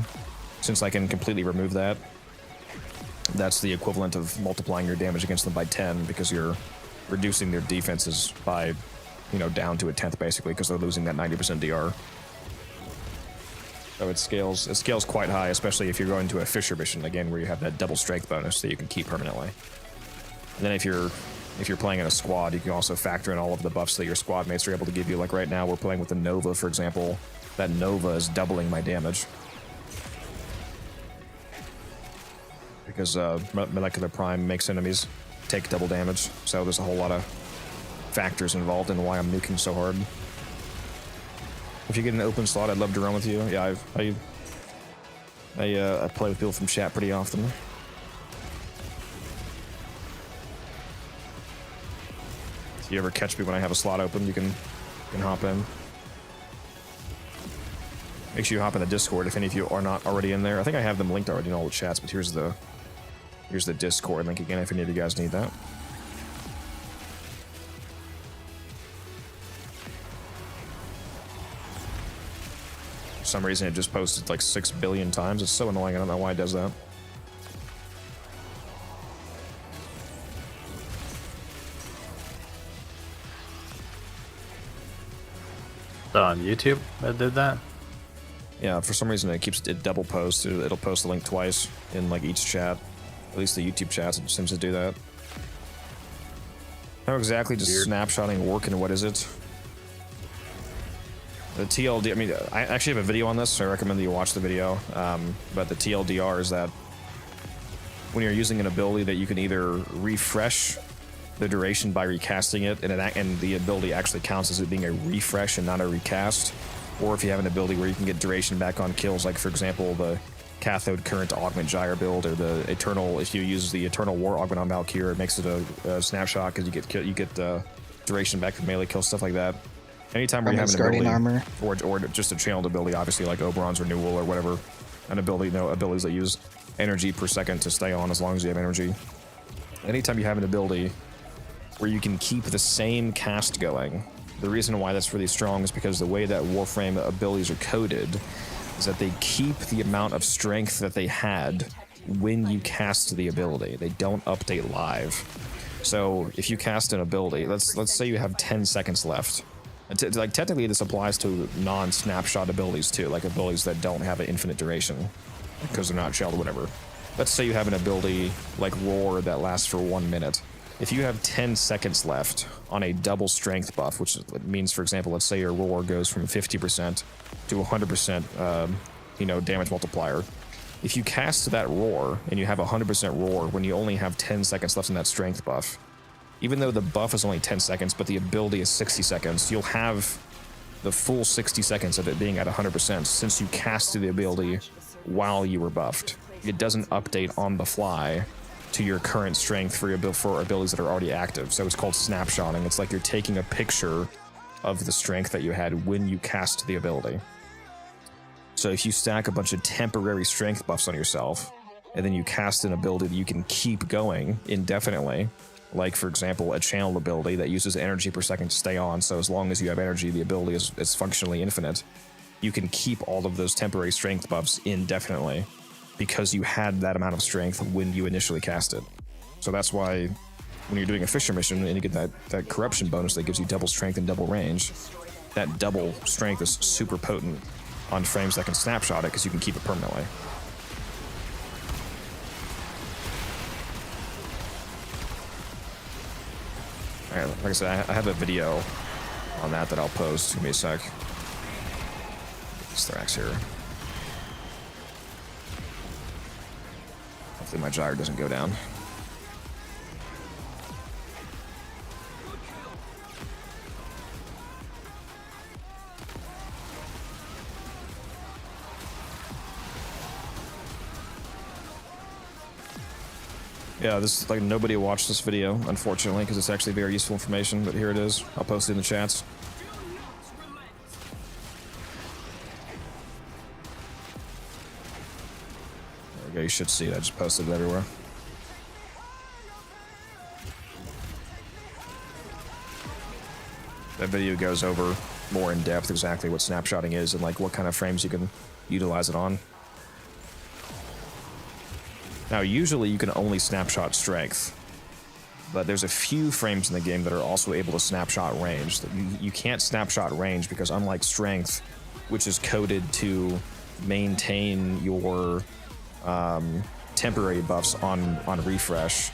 Since I can completely remove that, that's the equivalent of multiplying your damage against them by 10 because you're reducing their defenses by, you know, down to a 10th basically because they're losing that 90% DR. So it scales quite high, especially if you're going to a Fisher mission, again, where you have that double strength bonus that you can keep permanently. And then if you're playing in a squad, you can also factor in all of the buffs that your squad mates are able to give you. Like right now, we're playing with the Nova, for example. That Nova is doubling my damage. Because Molecular Prime makes enemies take double damage. So there's a whole lot of factors involved in why I'm nuking so hard. If you get an open slot, I'd love to run with you. Yeah, I play with people from chat pretty often. If you ever catch me when I have a slot open, you can hop in. Make sure you hop in the Discord if any of you are not already in there. I think I have them linked already in all the chats, but here's the Discord link again if any of you guys need that. For some reason it just posted like 6 billion times. It's so annoying. I don't know why it does that. On YouTube that did that? Yeah, for some reason it double posts. It'll post the link twice in like each chat. At least the YouTube chats, it seems to do that. How exactly does snapshotting work and what is it? The TLD, I mean, I actually have a video on this, so I recommend that you watch the video. But the TLDR is that when you're using an ability that you can either refresh the duration by recasting it, and the ability actually counts as it being a refresh and not a recast, or if you have an ability where you can get duration back on kills, like for example the Cathode Current Augment Gyre build, or the Eternal, if you use the Eternal War Augment on Valkyrie, it makes it a snapshot because you get duration back from melee kills, stuff like that. Anytime where you have an ability, armor. or just a channeled ability, obviously like Oberon's Renewal or whatever, an ability, abilities that use energy per second to stay on as long as you have energy. Anytime you have an ability where you can keep the same cast going, the reason why that's really strong is because the way that Warframe abilities are coded is that they keep the amount of strength that they had when you cast the ability. They don't update live. So if you cast an ability, let's say you have 10 seconds left. Like technically this applies to non-snapshot abilities too, like abilities that don't have an infinite duration because they're not shelled or whatever. Let's say you have an ability like Roar that lasts for 1 minute. If you have 10 seconds left on a double strength buff, which means, for example, let's say your Roar goes from 50% to 100% damage multiplier. If you cast that Roar and you have 100% Roar when you only have 10 seconds left in that strength buff, even though the buff is only 10 seconds, but the ability is 60 seconds, you'll have the full 60 seconds of it being at 100% since you casted the ability while you were buffed. It doesn't update on the fly to your current strength for abilities that are already active. So it's called snapshotting. It's like you're taking a picture of the strength that you had when you cast the ability. So if you stack a bunch of temporary strength buffs on yourself, and then you cast an ability that you can keep going indefinitely, like for example a channel ability that uses energy per second to stay on, so as long as you have energy the ability is functionally infinite, you can keep all of those temporary strength buffs indefinitely because you had that amount of strength when you initially cast it. So that's why when you're doing a Fisher mission and you get that corruption bonus that gives you double strength and double range, that double strength is super potent on frames that can snapshot it because you can keep it permanently. Alright, like I said, I have a video on that I'll post. Give me a sec. These Thorax here. Hopefully my gyre doesn't go down. Yeah, this like nobody watched this video, unfortunately, because it's actually very useful information, but here it is. I'll post it in the chats. There we go, you should see it. I just posted it everywhere. That video goes over more in depth exactly what snapshotting is and like what kind of frames you can utilize it on. Now, usually you can only snapshot strength, but there's a few frames in the game that are also able to snapshot range. You can't snapshot range because unlike strength, which is coded to maintain your temporary buffs on refresh,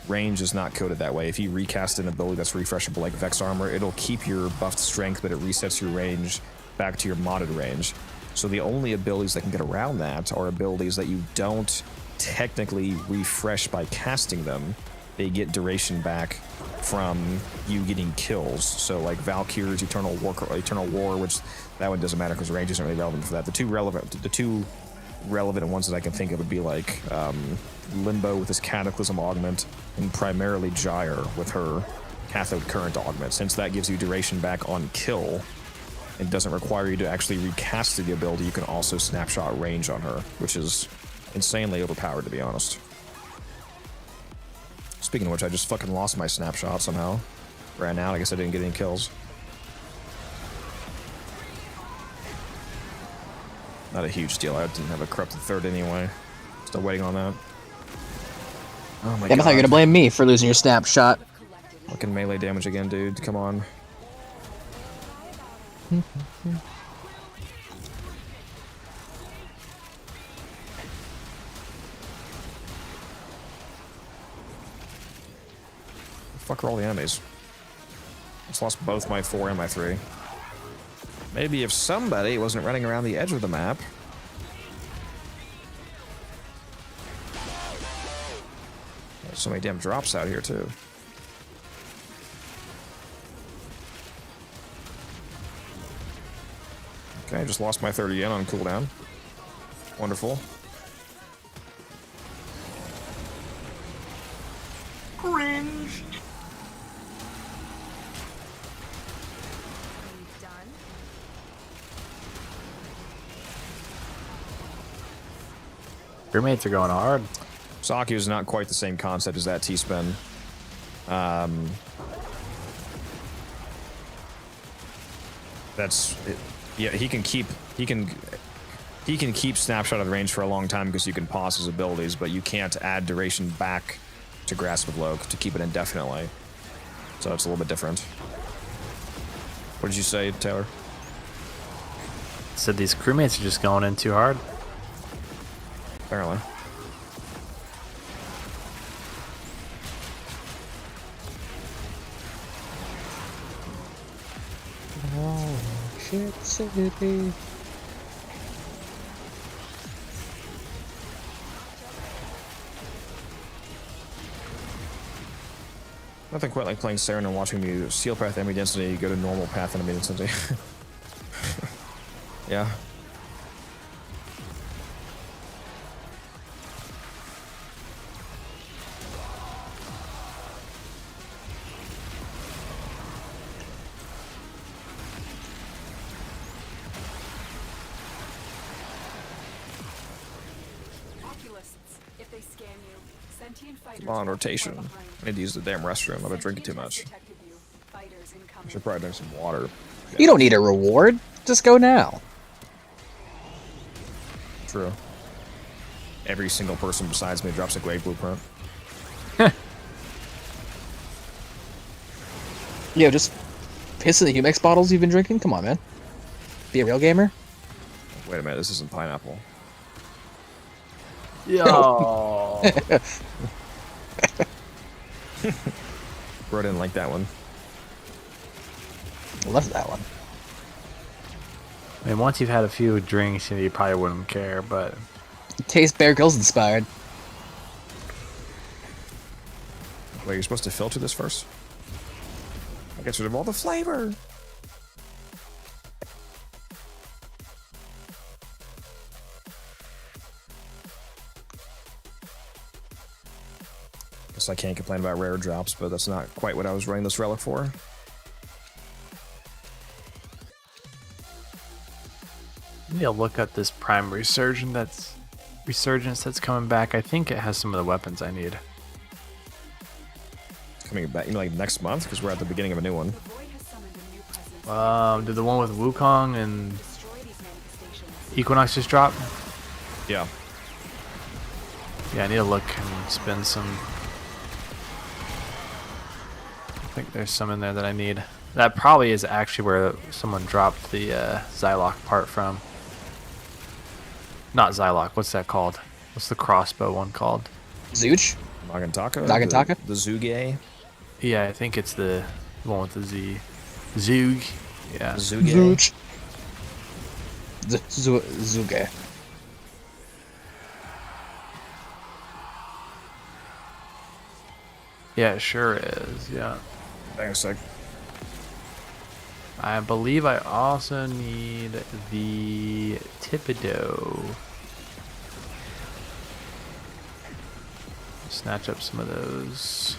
range is not coded that way. If you recast an ability that's refreshable like Vex Armor, it'll keep your buffed strength, but it resets your range back to your modded range. So the only abilities that can get around that are abilities that you don't technically refresh by casting them. They get duration back from you getting kills. So like Valkyrie's Eternal War, which that one doesn't matter because range isn't really relevant for that. The two relevant ones that I can think of would be like Limbo with his Cataclysm augment and primarily Gyre with her Cathode Current augment, since that gives you duration back on kill and doesn't require you to actually recast the ability. You can also snapshot range on her, which is insanely overpowered, to be honest. Speaking of which, I just fucking lost my snapshot somehow. Ran out, I guess I didn't get any kills. Not a huge deal, I didn't have a corrupted third anyway. Still waiting on that. Oh my god. I thought you were gonna blame me for losing your snapshot. Fucking melee damage again, dude, come on. Fuck are all the enemies? Just lost both my 4 and my 3. Maybe if somebody wasn't running around the edge of the map. There's so many damn drops out here too. Okay, I just lost my 30 again on cooldown. Wonderful. Cringe. Crewmates are going hard. Saku is not quite the same concept as that T-spin. That's it. Yeah, he can keep snapshot of the range for a long time because you can pause his abilities, but you can't add duration back to Grasp of Loke to keep it indefinitely. So it's a little bit different. What did you say, Taylor? Said these crewmates are just going in too hard. Apparently. Oh, shit, city. Nothing quite like playing Saren and watching me Steel Path enemy density go to normal path enemy density. Yeah. If they scan you, sentient fighters I'm on rotation. I need to use the damn restroom. I've been drinking too much. I should probably drink some water. You don't need a reward. Just go now. True. Every single person besides me drops a Glade Blueprint. Yo, just piss in the Humex bottles you've been drinking? Come on, man. Be a real gamer. Wait a minute, this isn't pineapple. Yo. Bro didn't like that one. Love that one. I mean, once you've had a few drinks, you probably wouldn't care, but... Taste Bear Grylls inspired. Wait, you're supposed to filter this first? I get rid of all the flavor. Guess I can't complain about rare drops, but that's not quite what I was running this relic for. Maybe I'll look at this Prime Resurgence that's coming back. I think it has some of the weapons I need. Coming back, you know, like next month, because we're at the beginning of a new one. Did the one with Wukong and Equinox just drop? Yeah. Yeah, I need to look and spend some. I think there's some in there that I need. That probably is actually where someone dropped the Zylok part from. Not Zylok, what's that called? What's the crossbow one called? Zooch? Nagantaka? Nagantaka? The Zuge? Yeah, I think it's the one with the Z. Zug. Yeah. Zuge? Zuge. Yeah, it sure is, yeah. Hang on a sec. I believe I also need the Thibodeau. Snatch up some of those.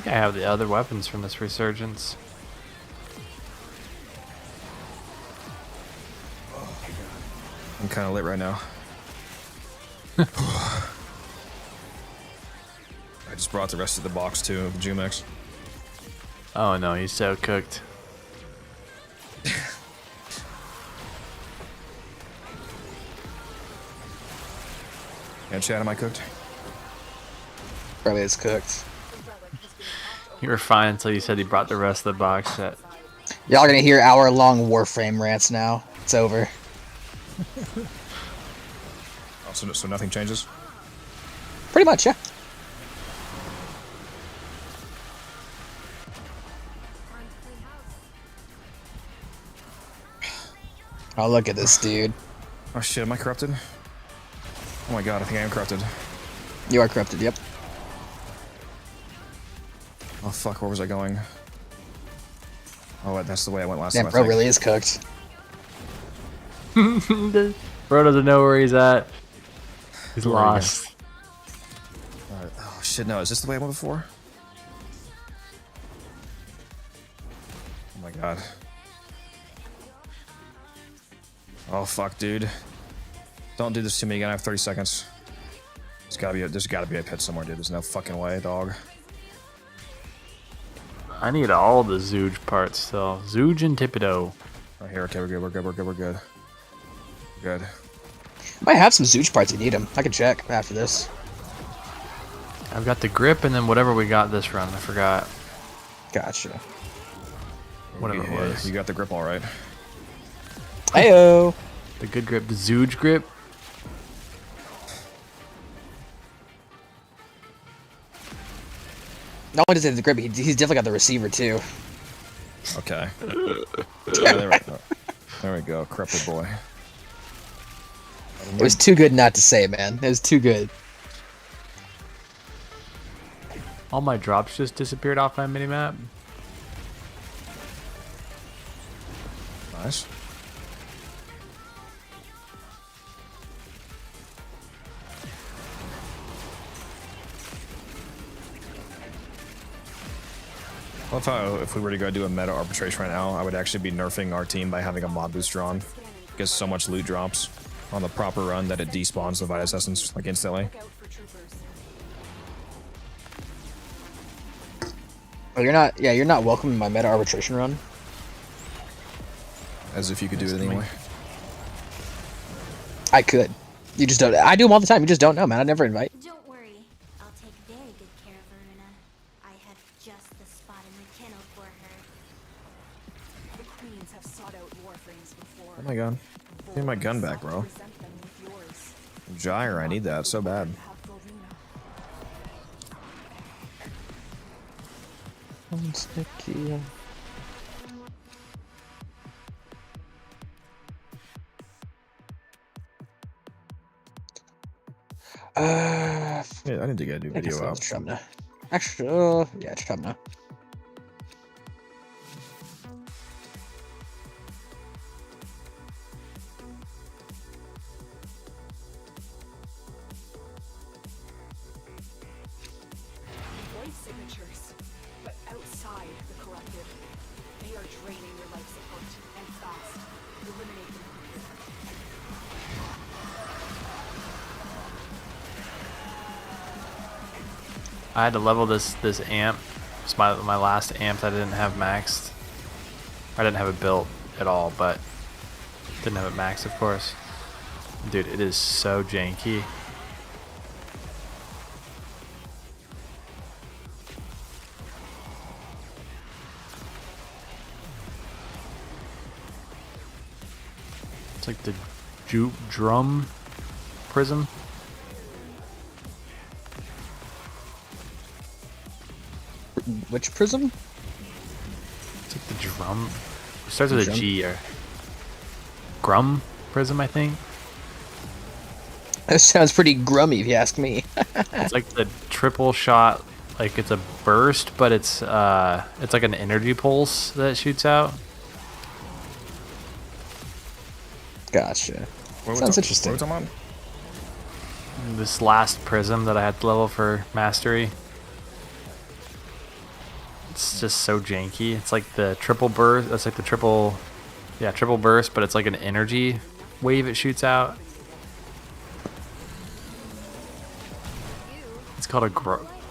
think I have the other weapons from this resurgence. I'm kind of lit right now. I just brought the rest of the box too of the Jumex. Oh no, he's so cooked. Yeah, Chad, am I cooked? Probably is cooked. You were fine until you said he brought the rest of the box set. Y'all are gonna hear hour-long Warframe rants now. It's over. Oh, so nothing changes? Pretty much, yeah. Oh, look at this dude. Oh shit, am I corrupted? Oh my god, I think I am corrupted. You are corrupted, yep. Oh fuck, where was I going? Oh, wait, that's the way I went last Damn, time. bro really is cooked. Bro doesn't know where he's at. He's lost. Alright. Oh shit, no, is this the way I went before? Oh my god. Oh fuck, dude. Don't do this to me again, I have 30 seconds. There's gotta be a pit somewhere, dude. There's no fucking way, dog. I need all the Zooge parts still. Zooge and Tipido. Right here, okay, we're good, we're good, we're good, we're good. Good. Might have some Zooch parts if you need them. I can check after this. I've got the grip and then whatever we got this run. I forgot. Gotcha. Whatever it was. You got the grip all right. Heyo. The good grip, the Zooge grip. Not only does he have the grip, he's definitely got the receiver too. Okay. There we go, corrupted boy. It was too good not to say, man. It was too good. All my drops just disappeared off my minimap. Nice. I love how if we were to go do a meta arbitration right now, I would actually be nerfing our team by having a mod boost drawn. Because so much loot drops on the proper run that it despawns the Vitus Essence like instantly. Oh, you're not welcome in my meta arbitration run. As if you could do it anyway. I could. You just don't. I do them all the time. You just don't know, man. I never invite. Don't worry. I'll take very good care of Varuna. I have just the spot in the kennel for her. The queens have sought out Warframes before. Oh my god. Give me my gun back, bro. Gyre, I need that so bad. Sticky. Yeah, I need to get a new video out. Actually, yeah, Trubna. Void signatures, but outside the corrupted. They are draining your life support, and fast. Eliminate them quickly. I had to level this amp. It's my last amp that I didn't have maxed. I didn't have it built at all, but didn't have it maxed, of course. Dude, it is so janky. It's like the juke drum prism. Which prism? It's like the drum. It starts with a G or Grum prism, I think. That sounds pretty grummy if you ask me. It's like the triple shot, like it's a burst, but it's like an energy pulse that it shoots out. Gotcha. Sounds interesting. What are we talking about? This last prism that I had to level for mastery. It's just so janky. It's like the triple burst. That's like the triple burst, but it's like an energy wave it shoots out. It's called a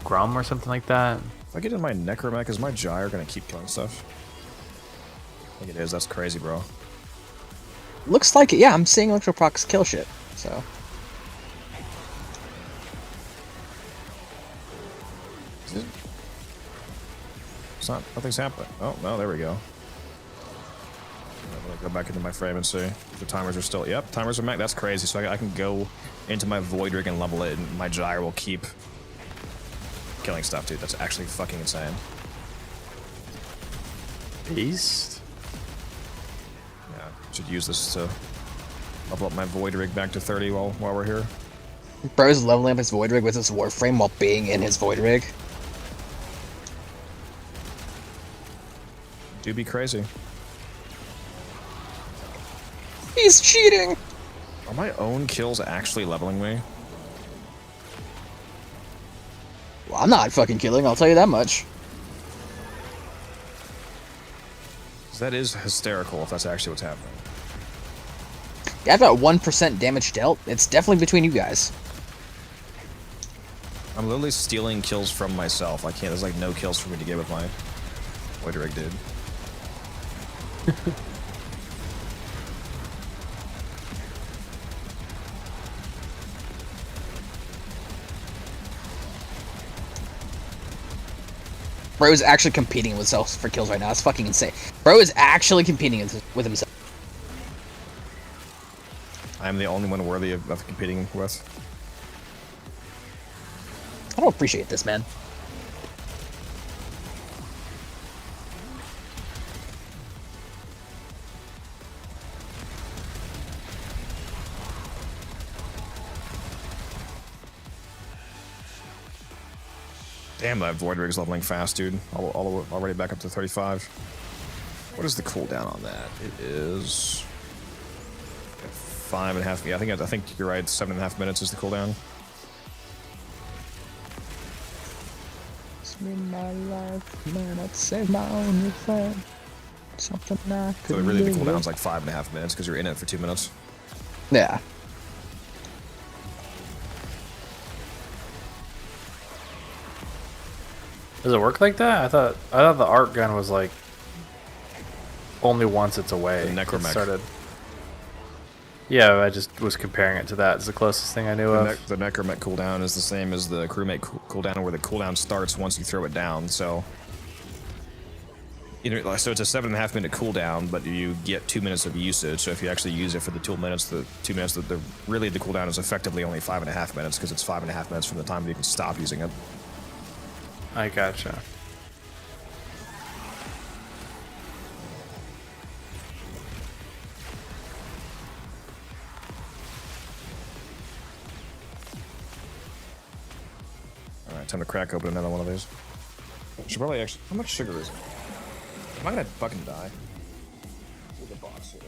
Grum or something like that. If I get in my Necromech, is my Gyre gonna keep killing stuff? I think it is. That's crazy, bro. Looks like it. Yeah, I'm seeing Electroprocs kill shit. So. It's not. Nothing's happening. Oh no, there we go. I'm gonna go back into my frame and see if the timers are still. Yep, timers are max. That's crazy. So I can go into my Void Rig and level it, and my Gyre will keep killing stuff, dude. That's actually fucking insane. Beast. Yeah, should use this to level up my Void Rig back to 30 while we're here. Bro's leveling up his Void Rig with his Warframe while being in his Void Rig. Do be crazy. He's cheating! Are my own kills actually leveling me? Well, I'm not fucking killing, I'll tell you that much. That is hysterical if that's actually what's happening. Yeah, I've got 1% damage dealt. It's definitely between you guys. I'm literally stealing kills from myself. I can't, there's like no kills for me to get with my Void Rig, dude. Bro is actually competing with himself for kills right now. It's fucking insane. Bro is actually competing with himself. I am the only one worthy of competing with. I don't appreciate this, man. Damn, that Void Rig's leveling fast, dude. Already back up to 35. What is the cooldown on that? It is 5.5. Yeah, I think you're right. 7.5 minutes is the cooldown. In my life, man, I'd save my only friend. Something I could So really, the live cooldown's with. like 5.5 minutes because you're in it for 2 minutes. Yeah. Does it work like that? I thought the art gun was like only once it's away. The Necromech. It started. Yeah, I just was comparing it to that. It's the closest thing I knew of. The Necromech cooldown is the same as the Crewmate cooldown, where the cooldown starts once you throw it down. So, so it's a 7.5 minute cooldown, but you get 2 minutes of usage. So if you actually use it for the 2 minutes, really the cooldown is effectively only 5.5 minutes because it's 5.5 minutes from the time that you can stop using it. I gotcha. Alright, time to crack open another one of these. Should probably actually. How much sugar is it? Am I gonna fucking die? With a box here.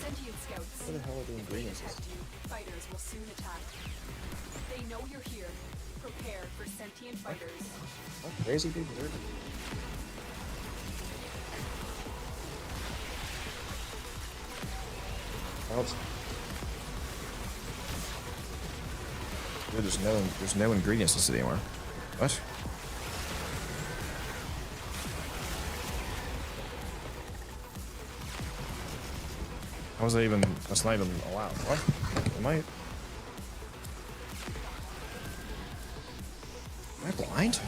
Sentient scouts. What the hell are the ingredients? Fighters will soon attack. They know you're here. Prepare for sentient fighters. What crazy people are Dude, there's no ingredients listed anymore. What? How was that even? That's not even allowed. What? Am I blind?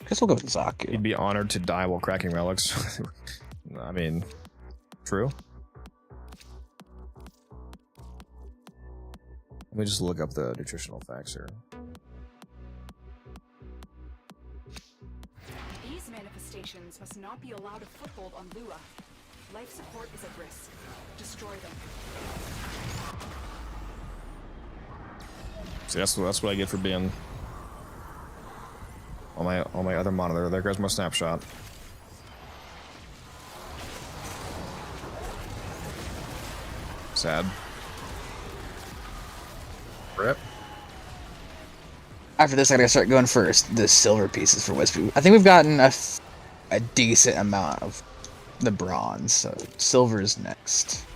Guess we'll go with Zaku. He'd be honored to die while cracking relics. I mean, true. Let me just look up the nutritional facts here. These manifestations must not be allowed a foothold on Lua. Life support is at risk. Destroy them. See, that's what I get for being on my other monitor. There goes my snapshot. Sad. Rip. After this, I gotta start going for the silver pieces for Wispy. I think we've gotten a decent amount of the bronze, so silver is next.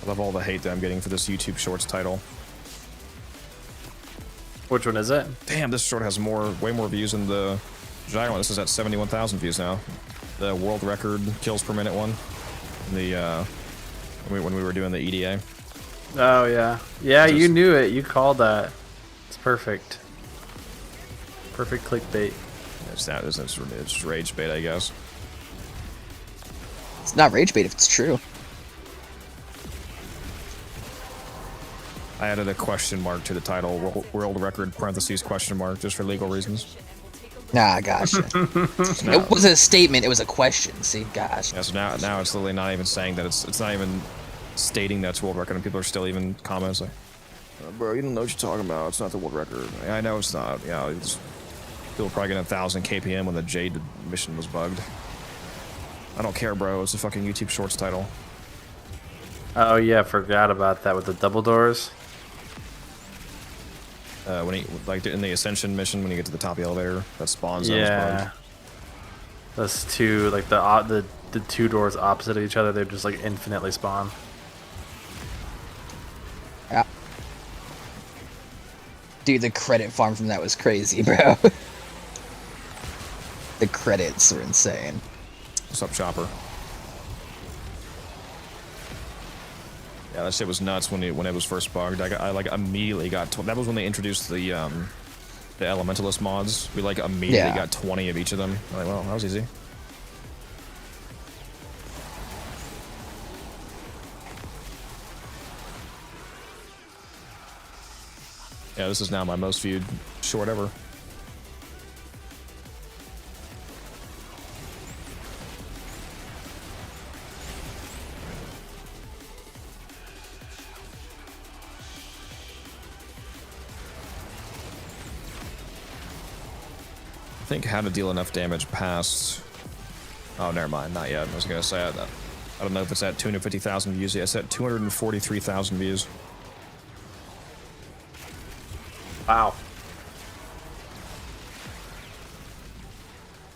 I love all the hate that I'm getting for this YouTube Shorts title. Which one is it? Damn, this short has way more views than the giant one. This is at 71,000 views now. The world record kills per minute one. The when we were doing the EDA. Oh yeah, yeah. You knew it. You called that. It's perfect. Perfect clickbait. It's rage bait, I guess. It's not rage bait if it's true. I added a question mark to the title, world record parentheses question mark, just for legal reasons. Nah, I gotcha. It wasn't a statement, it was a question. See, gosh. Yeah, so now it's literally not even saying that it's not even stating that's world record, and people are still even comments like, bro, you don't know what you're talking about. It's not the world record. I know it's not. Yeah, people are probably getting 1,000 KPM when the Jade mission was bugged. I don't care, bro. It's a fucking YouTube Shorts title. Oh yeah, forgot about that with the double doors. When he like in the Ascension mission, when you get to the top of the elevator, that spawns. Yeah. Those two, like the two doors opposite of each other, they just like infinitely spawn. Yeah. Dude, the credit farm from that was crazy, bro. The credits were insane. What's up, Chopper? Yeah, that shit was nuts when it was first bugged. I like immediately got that was when they introduced the Elementalist mods. We like immediately got 20 of each of them. I'm like, well, that was easy. Yeah, this is now my most viewed short ever. I think how to deal enough damage past. Oh, never mind, not yet. I was gonna say that. I don't know if it's at 250,000 views yet. It's at 243,000 views. Wow.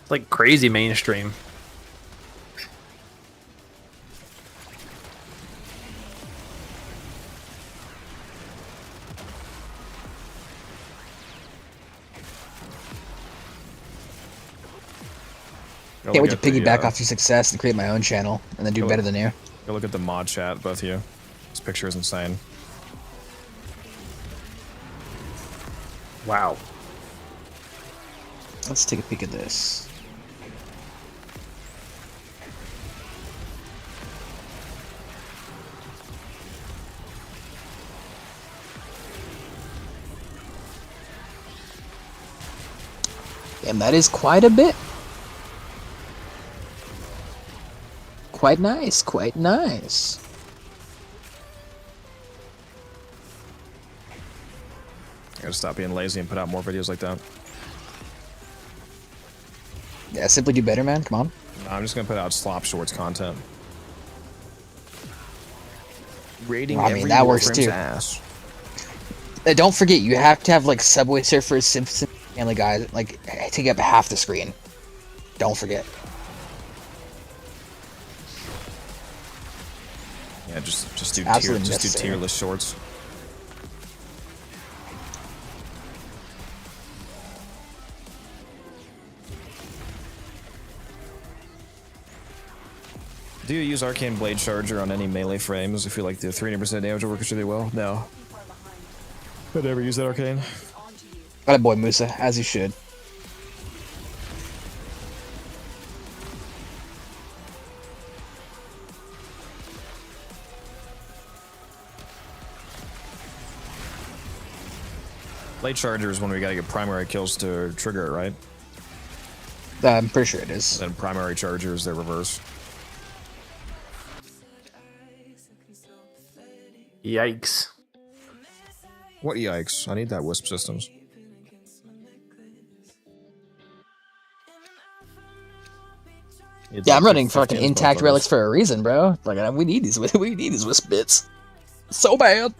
It's like crazy mainstream. Can't wait to piggyback off your success and create my own channel and then do better than you. Go look at the mod chat, both of you. This picture is insane. Wow. Let's take a peek at this. And that is quite a bit. Quite nice, quite nice. I gotta stop being lazy and put out more videos like that. Yeah, simply do better, man. Come on. I'm just gonna put out slop shorts content. Rating Well, I mean, that works too. Ass. Don't forget, you have to have like Subway Surfers, Simpsons, Family Guy, like take up half the screen. Don't forget. Yeah, just do Absolutely tierless shorts. Do you use Arcane Blade Charger on any melee frames? I feel like the 300% damage will work really well. No. I never use that Arcane. Got a boy, Musa, as you should. Blade Charger is when we gotta get primary kills to trigger it, right? I'm pretty sure it is. And then primary charger is the reverse. Yikes. What yikes? I need that Wisp systems. Yeah, I'm running fucking intact relics for a reason, bro. Like we need these Wisp bits. So bad.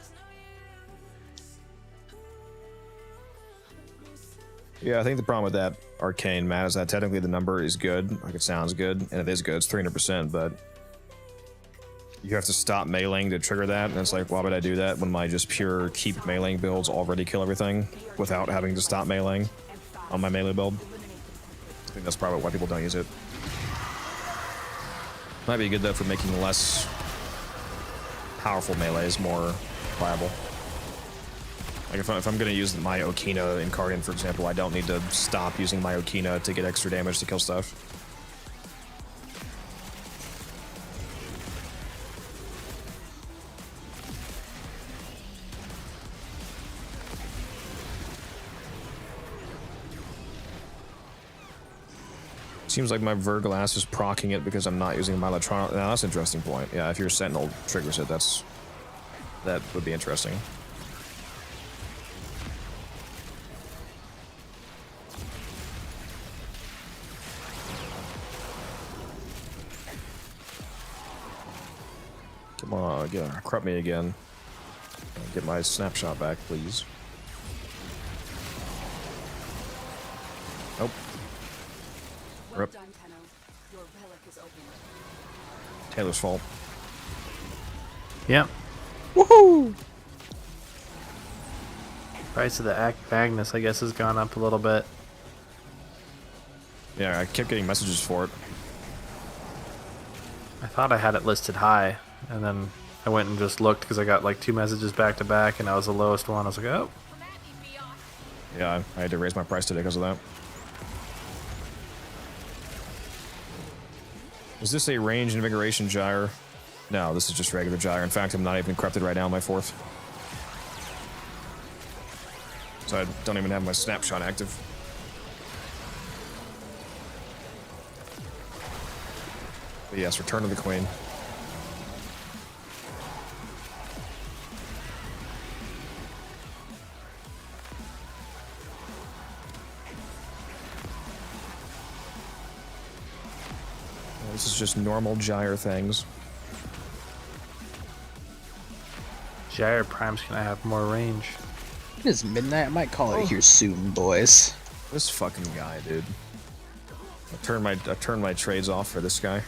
Yeah, I think the problem with that arcane, Matt, is that technically the number is good. Like, it sounds good, and it is good. It's 300%, but you have to stop meleeing to trigger that, and it's like, why would I do that when my just pure keep meleeing builds already kill everything without having to stop meleeing on my melee build? I think that's probably why people don't use it. Might be good, though, for making less powerful melees more viable. Like, if I'm going to use my Okina in Cardian, for example, I don't need to stop using my Okina to get extra damage to kill stuff. Seems like my Verglass is proccing it because I'm not using my Electron. Now, that's an interesting point. Yeah, if your Sentinel triggers it, that would be interesting. Come on, corrupt me again. Get my snapshot back, please. Nope. Rip. Done, Tenno. Your relic is open. Taylor's fault. Yep. Woohoo! Price of the Magnus, I guess, has gone up a little bit. Yeah, I kept getting messages for it. I thought I had it listed high, and then I went and just looked because I got like 2 messages back to back, and I was the lowest one. I was like, oh. Yeah, I had to raise my price today because of that. Is this a range invigoration gyre? No, this is just regular gyre. In fact, I'm not even corrupted right now on my 4th. So I don't even have my snapshot active. But yes, Return of the Queen. This is just normal gyre things. Gyre Prime's gonna have more range. It is midnight. I might call it here soon, boys. This fucking guy, dude. I turned my trades off for this guy.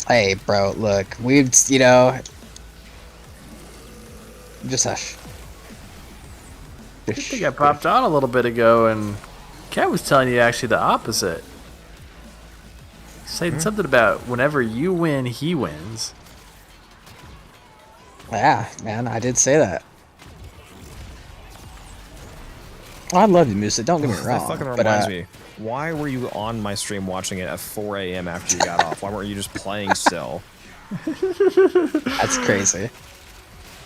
Hey, bro, look, we've, you know, just hush. I think I popped on a little bit ago, and Kat was telling you actually the opposite. Saying something about whenever you win, he wins. Yeah, man, I did say that. I love you, Musa. Don't get me wrong. That fucking reminds me. Why were you on my stream watching it at 4 a.m. after you got off? Why weren't you just playing still? That's crazy.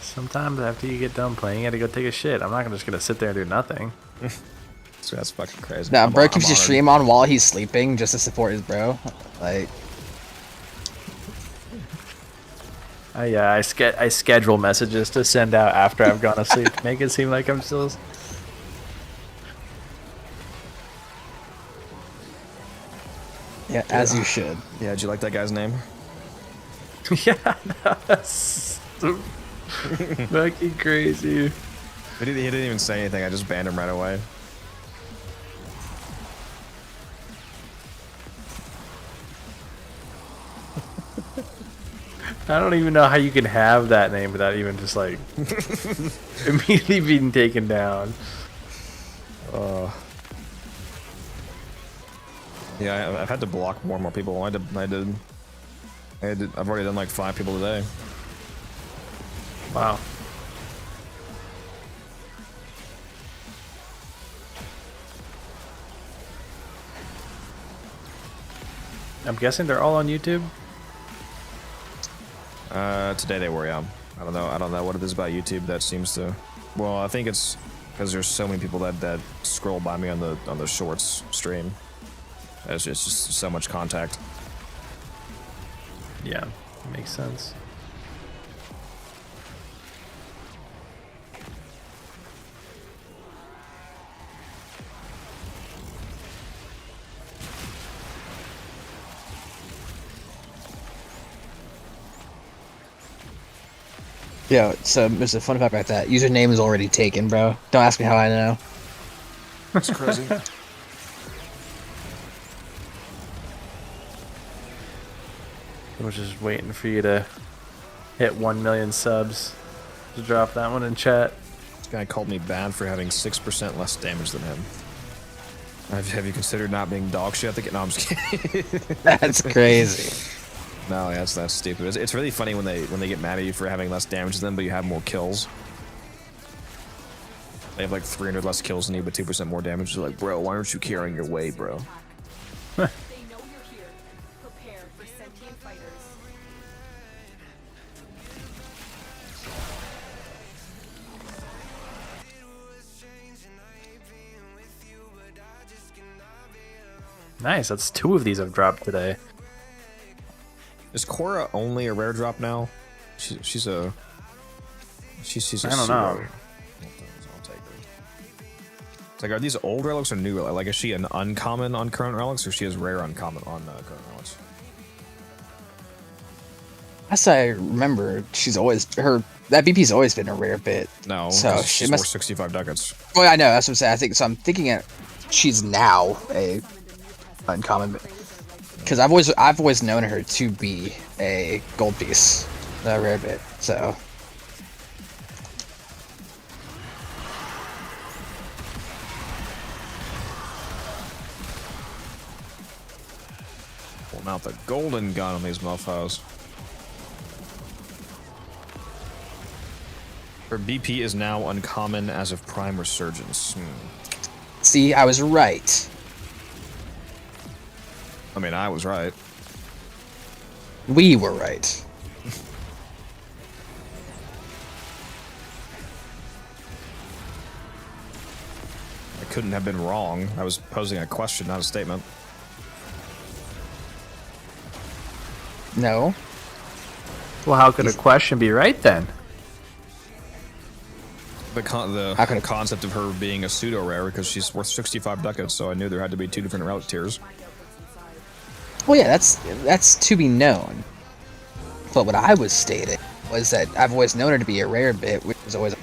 Sometimes after you get done playing, you gotta go take a shit. I'm not just gonna sit there and do nothing. So that's fucking crazy. Nah, bro keeps his stream on while he's sleeping just to support his bro. Like, yeah, I schedule messages to send out after I've gone to sleep to make it seem like I'm still. yeah, as you should. Yeah, did you like that guy's name? Yeah, no, that's so fucking crazy. He didn't even say anything. I just banned him right away. I don't even know how you can have that name without even just like immediately being taken down. Yeah, I've had to block more and more people. I've already done like 5 people today. Wow. I'm guessing they're all on YouTube. Today they were, yeah. I don't know what it is about YouTube that seems to Well, I think it's because there's so many people that scroll by me on the shorts stream. It's just so much contact. Yeah, makes sense. Yo, so there's a fun fact about that. Username is already taken, bro. Don't ask me how I know. That's crazy. I was just waiting for you to hit 1 million subs to drop that one in chat. This guy called me bad for having 6% less damage than him. Have you considered not being dog shit? No, I'm just kidding. That's crazy. No, that's stupid. It's really funny when they get mad at you for having less damage than them, but you have more kills. They have like 300 less kills than you, but 2% more damage. They're like, bro, why aren't you carrying your weight, bro? They know you're here. Prepare for sentient fighters. Nice, that's 2 of these I've dropped today. Is Cora only a rare drop now? She's a I don't know. I'll take her. It's like, are these old relics or new relics? Like, is she an uncommon on current relics, or she is rare uncommon on current relics? As I remember, she's always that BP's always been a rare bit. No, so she's worth 65 ducats. Well, I know that's what I'm saying. I think so. I'm thinking it. She's now a uncommon bit because I've always known her to be a gold piece, a rare bit. So. Pulling out the golden gun on these mofos. Her BP is now uncommon as of Prime Resurgence. See, I was right. I mean, I was right. We were right. I couldn't have been wrong. I was posing a question, not a statement. No. Well, how could a question be right then? The concept of her being a pseudo rare because she's worth 65 ducats, so I knew there had to be 2 different relic tiers. Well, yeah, that's to be known. But what I was stating was that I've always known her to be a rare bit, which was always,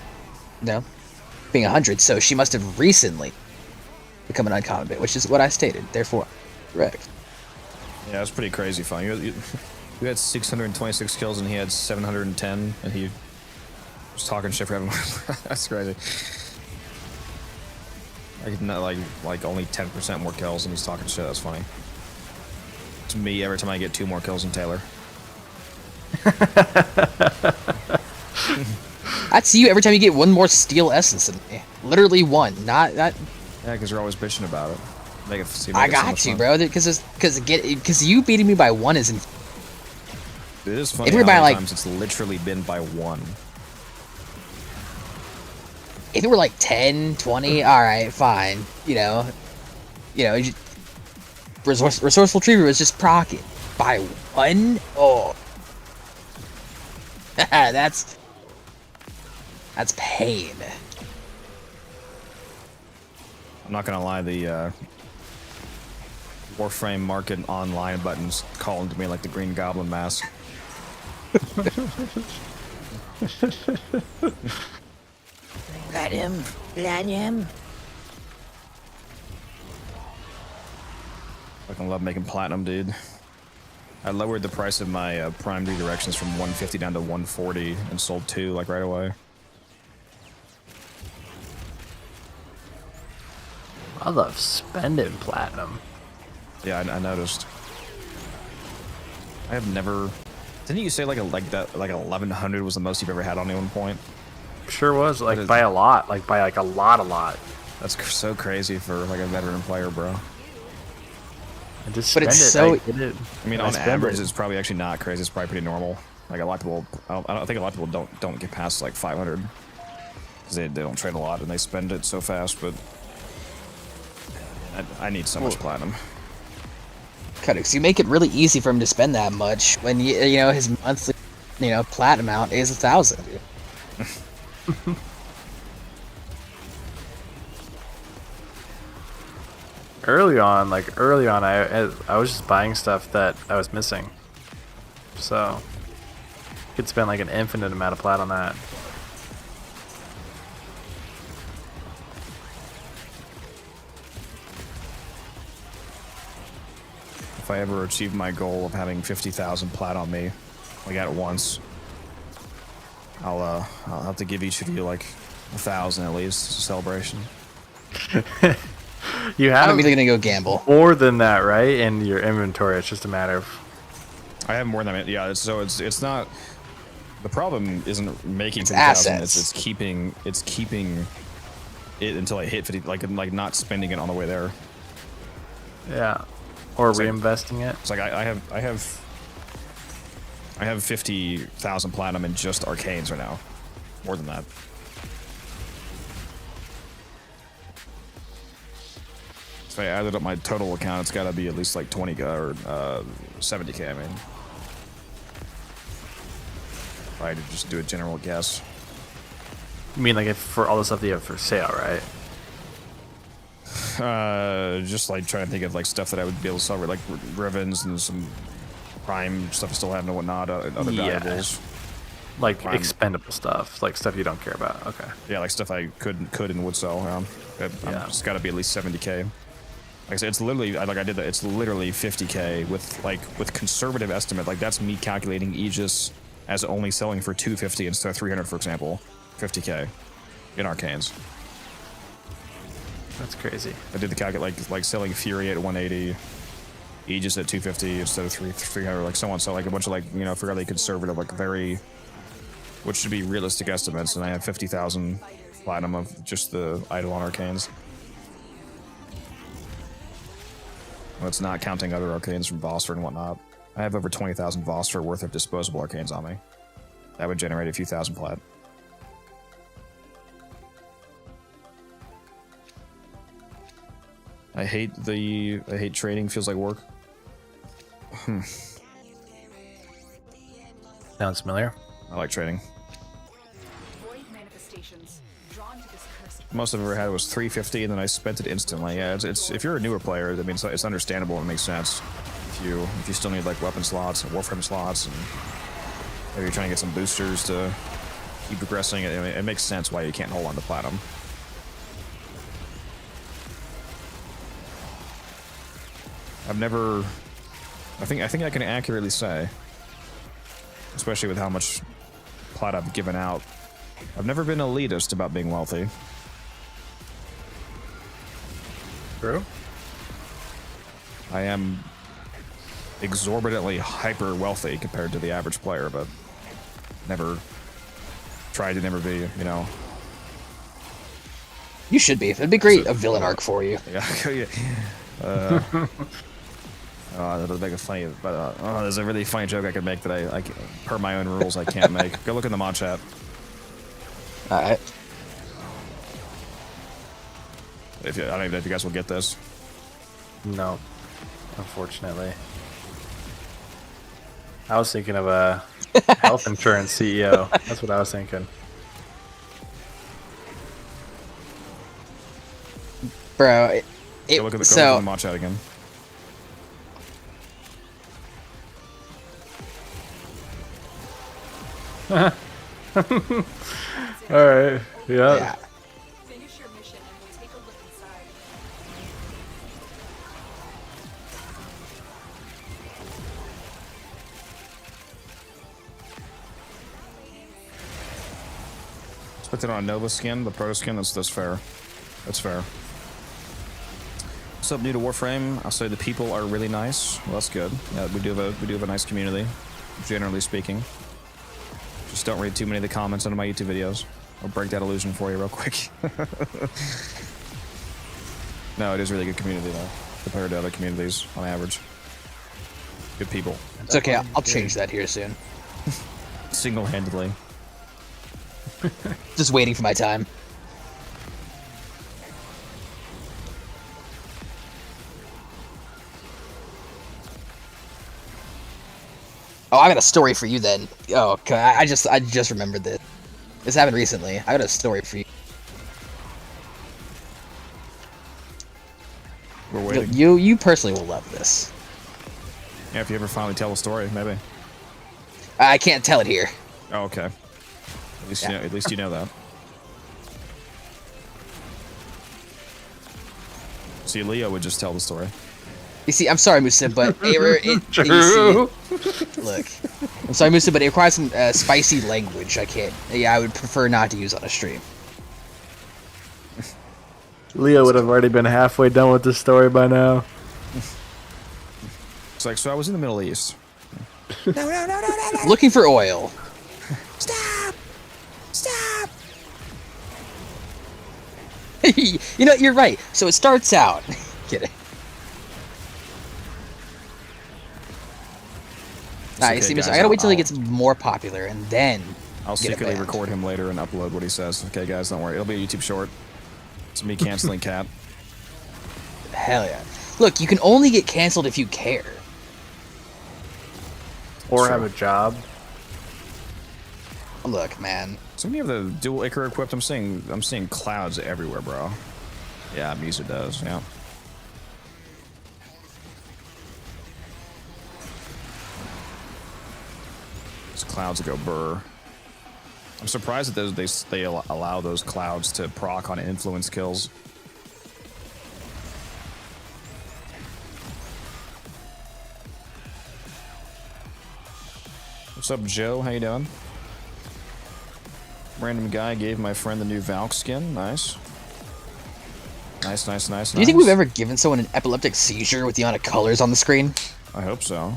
being 100. So she must have recently become an uncommon bit, which is what I stated. Therefore, correct. Yeah, it's pretty crazy fun. You had 626 kills and he had 710, and he was talking shit for having. That's crazy. Like only 10% more kills and he's talking shit. That's funny. To me, every time I get 2 more kills than Taylor. That's you every time you get 1 more steel essence than me. Literally 1, not. Yeah, because you're always bitching about it. I got you, bro. Because you beating me by 1 isn't. It is funny if we're how by many like, times it's literally been by 1. If it were like 10, 20, all right, fine. Resourceful Retriever was just procking by 1. Oh, that's pain. I'm not gonna lie, the Warframe Market Online button's calling to me like the Green Goblin mask. Let him. Fucking love making platinum, dude. I lowered the price of my Prime redirections from 150 down to 140 and sold 2 like right away. I love spending platinum. Yeah, I noticed. I have never. Didn't you say like 1100 was the most you've ever had on any one point? Sure was, like by a lot, a lot. That's so crazy for like a veteran player, bro. I just but spend it's it. so. I mean, on average, it's probably actually not crazy. It's probably pretty normal. Like a lot of people, I don't think a lot of people don't get past like 500. because they don't trade a lot and they spend it so fast. But I need so much platinum. Because you make it really easy for him to spend that much when you know his monthly platinum amount is 1,000. Early on, I was just buying stuff that I was missing. So you could spend like an infinite amount of plat on that. If I ever achieve my goal of having 50,000 plat on me, like at once, I'll have to give each of you like 1,000 at least as a celebration. You have I'm immediately gonna go gamble. More than that, right? In your inventory, it's just a matter of. I have more than that. Yeah, it's not. The problem isn't making 50,000. It's keeping it until I hit 50. Like not spending it on the way there. Yeah, or it's reinvesting like, it. It's like I have 50,000 platinum in just arcanes right now. More than that. If I added up my total account, it's got to be at least like 20k or 70k. I mean, if I had to just do a general guess. You mean like if for all the stuff that you have for sale, right? Just like trying to think of like stuff that I would be able to sell, like Rivens and some prime stuff I still have and whatnot, other valuables. Like prime. Expendable stuff, like stuff you don't care about. Okay. Yeah, like stuff I could and would sell. It's got to be at least 70k. Like I said, it's literally I did that. It's literally 50k with conservative estimate. Like that's me calculating Aegis as only selling for 250 instead of 300, for example. 50k in arcanes. That's crazy. I did the calculate like selling Fury at 180, Aegis at 250 instead of 300, like so on. So like a bunch of fairly conservative, like very, which should be realistic estimates. And I have 50,000 platinum of just the Eidolon arcanes. That's not counting other arcanes from Vossor and whatnot. I have over 20,000 Vossor worth of disposable arcanes on me. That would generate a few thousand plat. I hate trading. Feels like work. Sounds familiar. I like trading. Void manifestations drawn to this cursed. Most I've ever had was 350, and then I spent it instantly. Yeah, it's if you're a newer player, I mean, it's understandable and makes sense. If you still need like weapon slots and Warframe slots, and maybe you're trying to get some boosters to keep progressing, it makes sense why you can't hold on to platinum. I've never. I think I can accurately say, especially with how much plat I've given out, I've never been elitist about being wealthy. True. I am exorbitantly hyper wealthy compared to the average player, but never tried to never be, you know. You should be. It'd be great, a villain arc for you. Yeah. That'll make a funny, but there's a really funny joke I could make that I per my own rules, I can't make. Go look in the mod chat. Alright. I don't even know if you guys will get this. No, unfortunately. I was thinking of a health insurance CEO. That's what I was thinking. Bro, go look at the mod chat again. Alright, yeah. Finish your mission and we'll take a look inside. Put it on a Nova skin, the Proto skin. That's fair. That's fair. What's up, new to Warframe? I'll say the people are really nice. Well, that's good. Yeah, we do have a nice community, generally speaking. Just don't read too many of the comments under my YouTube videos. I'll break that illusion for you real quick. No, it is a really good community though, compared to other communities on average. Good people. It's okay. I'll change that here soon. Single-handedly. Just waiting for my time. Oh, I got a story for you then. Oh, okay. I just remembered this. This happened recently. I got a story for you. We're waiting. You personally will love this. Yeah, if you ever finally tell a story, maybe. I can't tell it here. Oh, okay. At least you know that. See, Leo would just tell the story. You see, I'm sorry, Musa, but look, I'm sorry, Musa, but it requires some spicy language. I can't. Yeah, I would prefer not to use on a stream. Leo would have already been halfway done with this story by now. It's like, so I was in the Middle East. No. Looking for oil. Stop! Stop! You know, you're right. So it starts out. Kidding. Nah, you see, Musa, I gotta wait till he gets more popular and then. I'll secretly record him later and upload what he says. Okay, guys, don't worry. It'll be a YouTube short. It's me canceling Cat. Hell yeah. Look, you can only get canceled if you care. Or have a job. Look, man. So many of the dual Icar equipped. I'm seeing clouds everywhere, bro. Yeah, Musa does. Yeah. These clouds go burr. I'm surprised that they allow those clouds to proc on influence kills. What's up, Joe? How you doing? Random guy gave my friend the new Valk skin. Nice. Nice. Do you think we've ever given someone an epileptic seizure with the amount of colors on the screen? I hope so.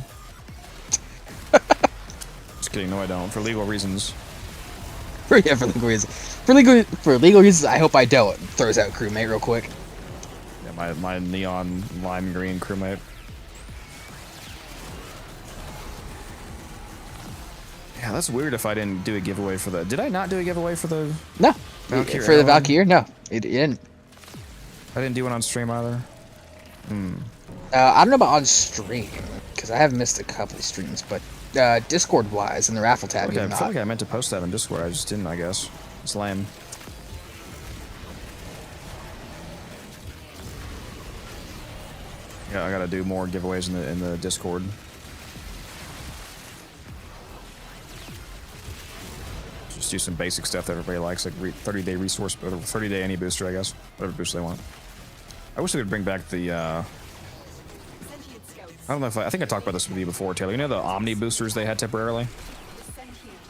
Just kidding. No, I don't. For legal reasons. For legal reasons. For legal reasons, I hope I don't. Throws out crewmate real quick. Yeah, my neon lime green crewmate. Yeah, that's weird if I didn't do a giveaway for the... Did I not do a giveaway for the... No. Valkyrie for the Valkyrie? No. You didn't. I didn't do one on stream either. I don't know about on stream, because I have missed a couple of streams, but Discord-wise, in the raffle tab, I feel like I meant to post that in Discord. I just didn't, I guess. It's lame. Yeah, I gotta do more giveaways in the Discord. Just do some basic stuff that everybody likes, like 30-day resource, or 30-day any booster, I guess. Whatever booster they want. I wish they would bring back the, I don't know if I think I talked about this with you before, Taylor. You know the Omni boosters they had temporarily?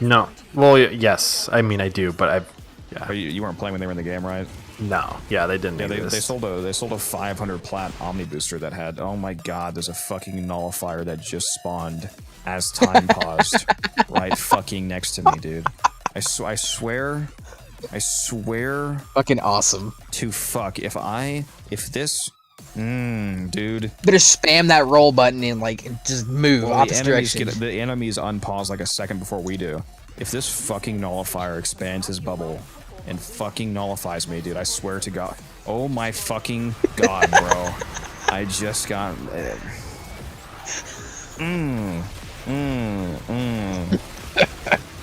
No. Well, yes. I mean, I do, but yeah. But you weren't playing when they were in the game, right? No. Yeah, they didn't. Yeah, they sold a 500 plat Omni booster that had, oh my god, there's a fucking nullifier that just spawned as time paused right fucking next to me, dude. I swear. Fucking awesome. To fuck. If this... dude. Better spam that roll button and, like, just move opposite direction. The enemies unpause like a second before we do. If this fucking nullifier expands his bubble and fucking nullifies me, dude, I swear to God. Oh my fucking God, bro. I just got...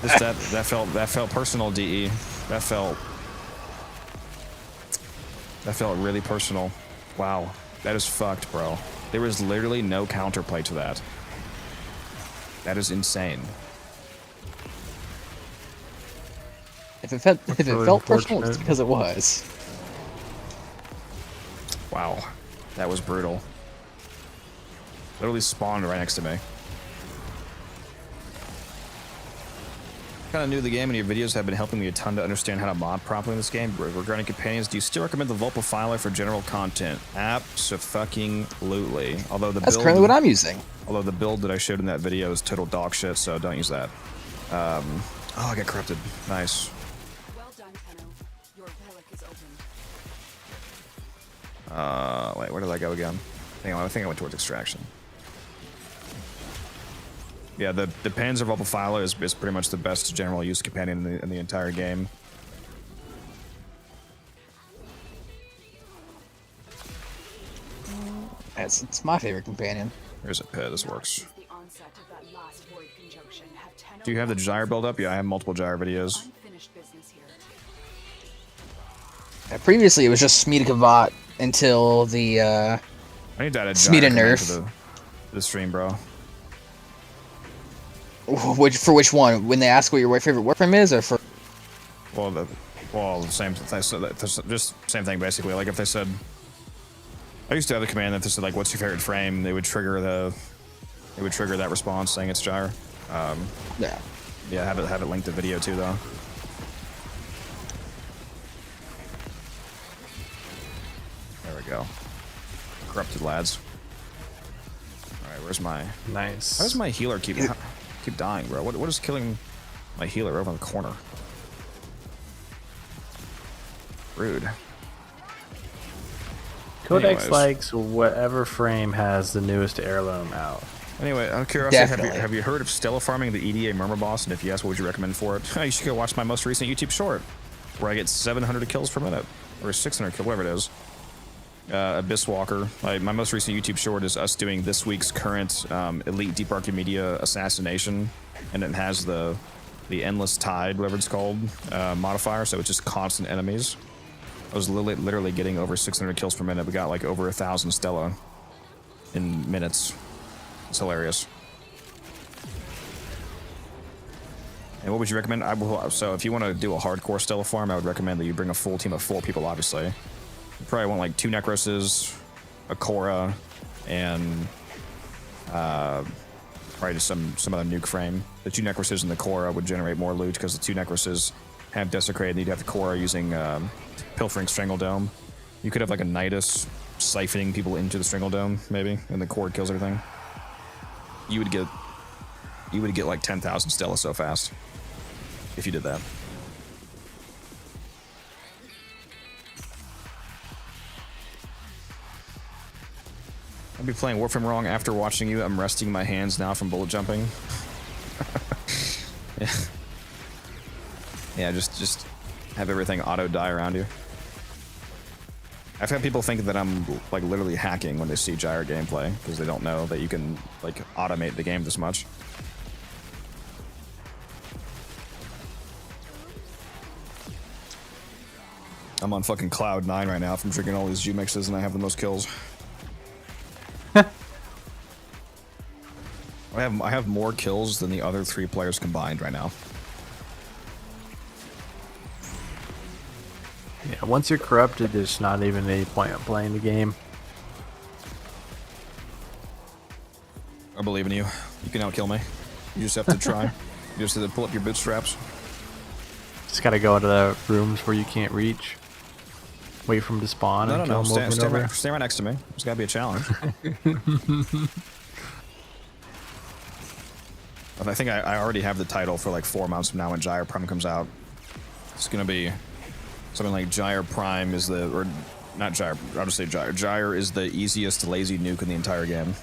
That felt personal, DE. That felt really personal. Wow. That is fucked, bro. There was literally no counterplay to that. That is insane. If it felt personal, it's because it was. Wow. That was brutal. Literally spawned right next to me. Kind of new to the game, and your videos have been helping me a ton to understand how to mod properly in this game. Regarding companions, do you still recommend the Vulpifiler for general content? Abso-fucking-lutely. Although that's currently what I'm using. Although the build that I showed in that video is total dog shit, so don't use that. Oh, I got corrupted. Nice. Well done, Tenno. Your relic is open. Wait, where did I go again? Hang on, I think I went towards extraction. Yeah, the Panzer Vulpifiler is pretty much the best general use companion in the entire game. It's my favorite companion. Here's a pit. This works. The onset of that last void conjunction. Do you have the gyre build up? Yeah, I have multiple gyre videos. Unfinished business here. Previously, it was just Smita Kavat until the I need to add a Smita gyre command nerf. to the stream, bro. For which one? When they ask what your favorite Warframe is, or for? Well, the same. Just same thing basically. Like if they said, I used to have the command that they said like, "What's your favorite frame?" They would trigger that response saying it's gyre. Yeah. Yeah, have it linked to video too though. There we go. Corrupted lads. All right, where's my nice? How does my healer keep dying, bro? What is killing my healer over in the corner? Rude. Codex Anyways. likes whatever frame has the newest heirloom out. Anyway, out of curiosity, Definitely. have you heard of Stella farming the EDA murmur boss? And if yes, what would you recommend for it? You should go watch my most recent YouTube short, where I get 700 kills per minute, or 600 kills, whatever it is. Abyss Walker. My most recent YouTube short is us doing this week's current Elite Deep Archimedia assassination, and it has the Endless Tide, whatever it's called, modifier, so it's just constant enemies. I was literally getting over 600 kills per minute. We got like over 1,000 Stella in minutes. It's hilarious. And what would you recommend? So if you want to do a hardcore Stella farm, I would recommend that you bring a full team of 4 people, obviously. You probably want like 2 Necroses, a Korra, and probably just some other nuke frame. The 2 Necroses and the Korra would generate more loot because the 2 Necroses have Desecrate, and you'd have the Korra using Pilfering Strangle Dome. You could have like a Nidus siphoning people into the Strangle Dome, maybe, and the Cord kills everything. You would get like 10,000 Stella so fast if you did that. I'll be playing Warframe wrong after watching you. I'm resting my hands now from bullet jumping. Yeah. Yeah, just have everything auto die around you. I've had people think that I'm like literally hacking when they see gyre gameplay because they don't know that you can like automate the game this much. I'm on fucking cloud 9 right now from drinking all these Jew mixes, and I have the most kills. I have more kills than the other 3 players combined right now. Yeah, once you're corrupted, there's not even any point in playing the game. I believe in you. You can outkill me. You just have to try. You just have to pull up your bootstraps. Just gotta go into the rooms where you can't reach. Wait for him to spawn and kill him over and over. Stay right next to me. There's gotta be a challenge. I think I already have the title for like 4 months from now when Gyre Prime comes out. It's gonna be something like Gyre Prime is the, or not Gyre, I'll just say Gyre. Gyre is the easiest lazy nuke in the entire game.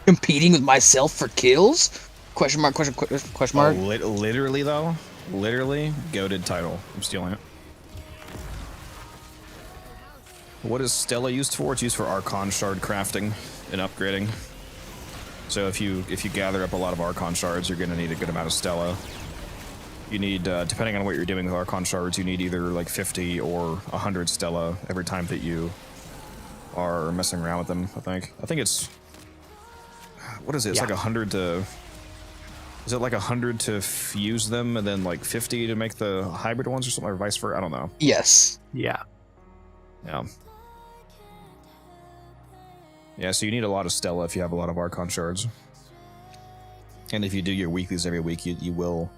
Competing with myself for kills? Question mark, question mark. Oh, literally though, literally goated title. I'm stealing it. What is Stella used for? It's used for Archon shard crafting and upgrading. So if you gather up a lot of Archon shards, you're gonna need a good amount of Stella. You need, depending on what you're doing with Archon shards, you need either like 50 or 100 Stella every time that you are messing around with them. I think it's, what is it? It's like 100 to. Is it like 100 to fuse them and then like 50 to make the hybrid ones or something, or vice versa? I don't know. Yes. Yeah. Yeah. Yeah, so you need a lot of Stella if you have a lot of Archon shards. And if you do your weeklies every week, you will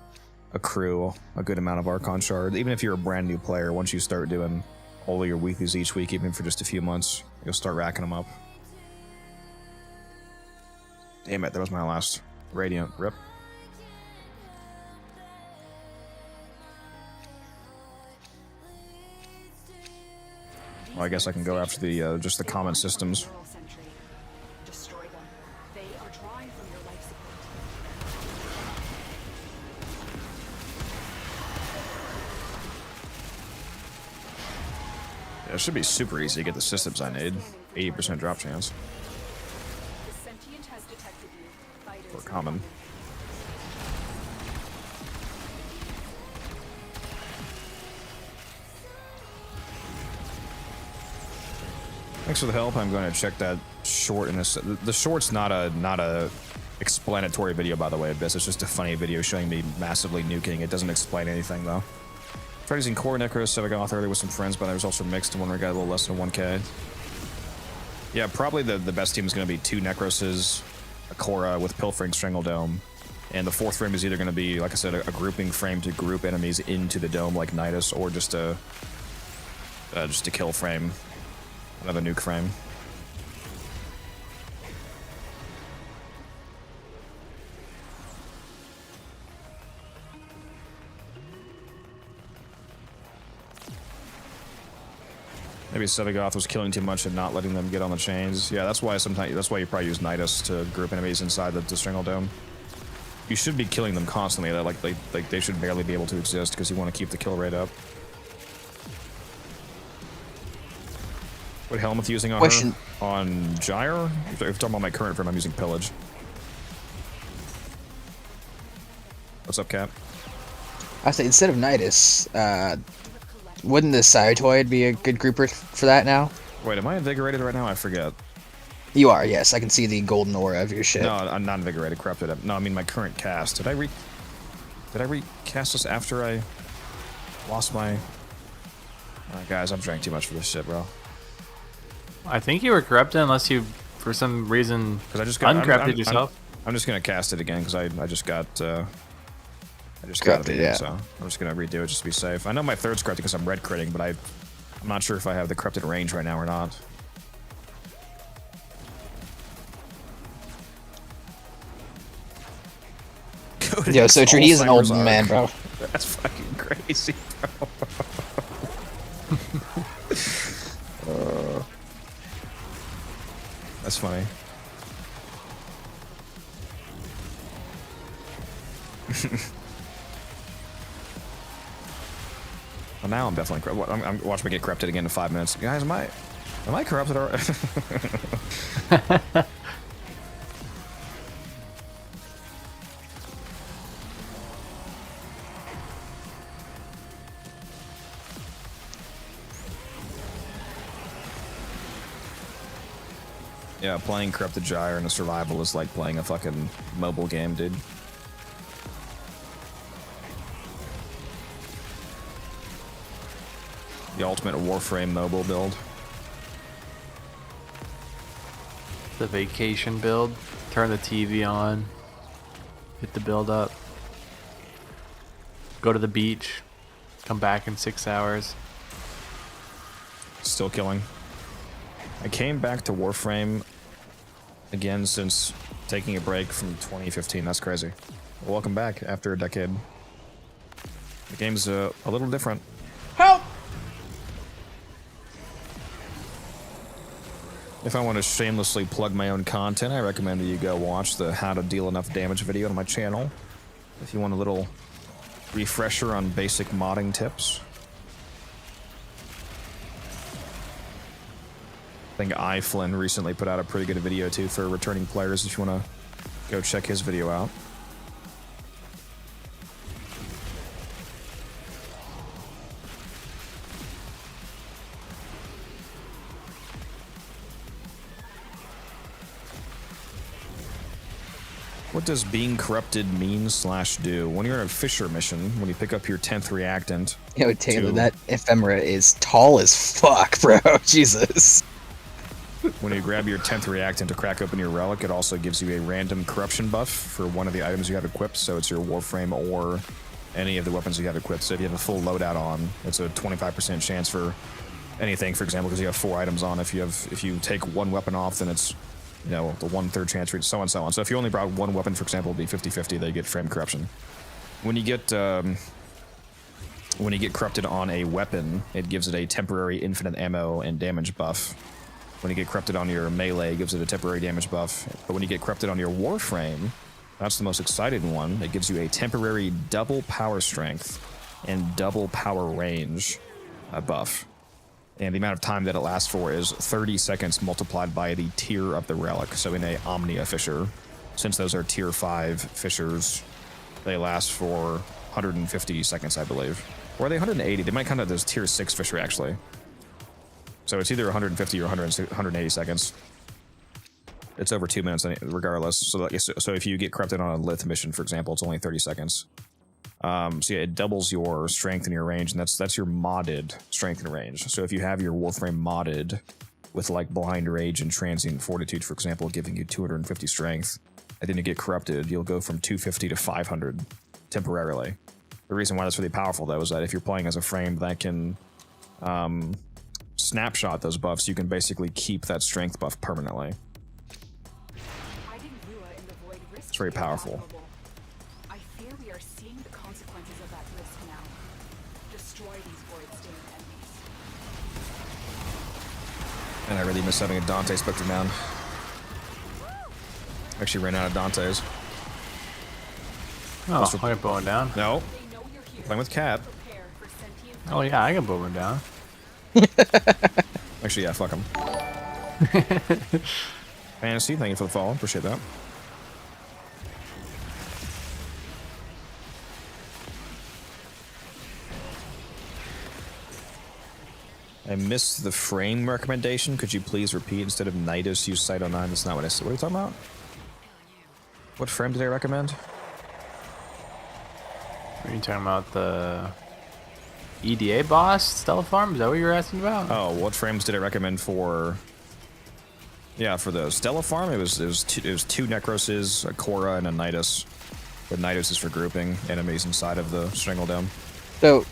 accrue a good amount of Archon shards. Even if you're a brand new player, once you start doing all of your weeklies each week, even for just a few months, you'll start racking them up. Damn it, that was my last Radiant. Rip. Well, I guess I can go after the just the common systems. Destroy them. They are drawing from your life support. Yeah, it should be super easy to get the systems I need. 80% drop chance. The sentient has detected you. Fighters Or common. Thanks for the help. I'm going to check that short in this. The short's not a explanatory video, by the way, Abyss. It's just a funny video showing me massively nuking. It doesn't explain anything, though. Tried using core Necros, Sevagoth earlier with some friends, but I was also mixed, and one got a little less than 1k. Yeah, probably the best team is going to be 2 Necroses, a Korra with Pilfering Strangledome, and the 4th frame is either going to be, like I said, a grouping frame to group enemies into the dome like Nidus, or just a kill frame. Another nuke frame. Maybe Sevagoth was killing too much and not letting them get on the chains. Yeah, that's why you probably use Nidus to group enemies inside the Strangle Dome. You should be killing them constantly. They should barely be able to exist because you want to keep the kill rate up. What Helmuth using on her? On Gyre? If you're talking about my current frame, I'm using Pillage. What's up, Cap? I say instead of Nidus, wouldn't the Cytoid be a good grouper for that now? Wait, am I invigorated right now? I forget. You are, yes. I can see the golden aura of your ship. No, I'm not invigorated. Corrupted. No, I mean my current cast. Did I recast this after I lost my? Guys, I'm drank too much for this shit, bro. I think you were corrupted unless you, for some reason, uncorrupted yourself. I'm just gonna cast it again because I just got corrupted, it, yeah. So I'm just gonna redo it just to be safe. I know my 3rd's corrupted because I'm red critting, but I'm not sure if I have the corrupted range right now or not. Yo, so true. He's an old man, bro. That's fucking crazy, bro. That's funny. Well, now I'm definitely corrupted. I'm watching me get corrupted again in 5 minutes. Guys, am I corrupted already? Yeah, playing Corrupted Gyre in a survival is like playing a fucking mobile game, dude. The ultimate Warframe mobile build. The vacation build. Turn the TV on. Hit the build up. Go to the beach. Come back in 6 hours. Still killing. I came back to Warframe again since taking a break from 2015. That's crazy. Well, welcome back after a decade. The game's a little different. Help! If I want to shamelessly plug my own content, I recommend that you go watch the How to Deal Enough Damage video on my channel. If you want a little refresher on basic modding tips. I think iFlynn recently put out a pretty good video too for returning players if you want to go check his video out. What does being corrupted mean/do? When you're in a Fisher mission, when you pick up your 10th reactant... Yo, Taylor, that ephemera is tall as fuck, bro. Jesus. When you grab your 10th reactant to crack open your relic, it also gives you a random corruption buff for one of the items you have equipped, so it's your Warframe or any of the weapons you have equipped. So if you have a full loadout on, it's a 25% chance for anything, for example, because you have 4 items on. If you take one weapon off, then it's, you know, the 1/3 chance for so on and so on. So if you only brought one weapon, for example, it'd be 50-50, they get frame corruption. When you get corrupted on a weapon, it gives it a temporary infinite ammo and damage buff. When you get corrupted on your melee, it gives it a temporary damage buff. But when you get corrupted on your Warframe, that's the most exciting one. It gives you a temporary double power strength and double power range buff. And the amount of time that it lasts for is 30 seconds multiplied by the tier of the relic. So in a Omnia Fissure, since those are tier 5 fissures, they last for 150 seconds, I believe. Or are they 180? They might count it as tier 6 fissure, actually. So it's either 150 or 180 seconds. It's over 2 minutes regardless. So if you get corrupted on a Lith mission, for example, it's only 30 seconds. So yeah, it doubles your strength and your range, and that's your modded strength and range. So if you have your Warframe modded with like Blind Rage and Transient Fortitude, for example, giving you 250 strength, and then you get corrupted, you'll go from 250 to 500 temporarily. The reason why that's really powerful, though, is that if you're playing as a frame that can snapshot those buffs, you can basically keep that strength buff permanently. It's very powerful. I fear we are seeing the consequences of that risk now. Destroy these void-stained enemies. And I really miss having a Dante Spectre down. Actually ran out of Dantes. Oh, I can bow him down. No. Playing with Cat. Oh yeah, I can bow him down. Actually, yeah, fuck him. Fantasy, thank you for the follow. Appreciate that. I missed the frame recommendation. Could you please repeat? Instead of Nidus, use Sight 09. That's not what I said. What are you talking about? What frame did I recommend? Are you talking about the EDA boss, Stella Farm? Is that what you were asking about? Oh, what frames did I recommend for? Yeah, for the Stella Farm, it was two Necroses, a Korra, and a Nidus. But Nidus is for grouping enemies inside of the Strangle Dome. So,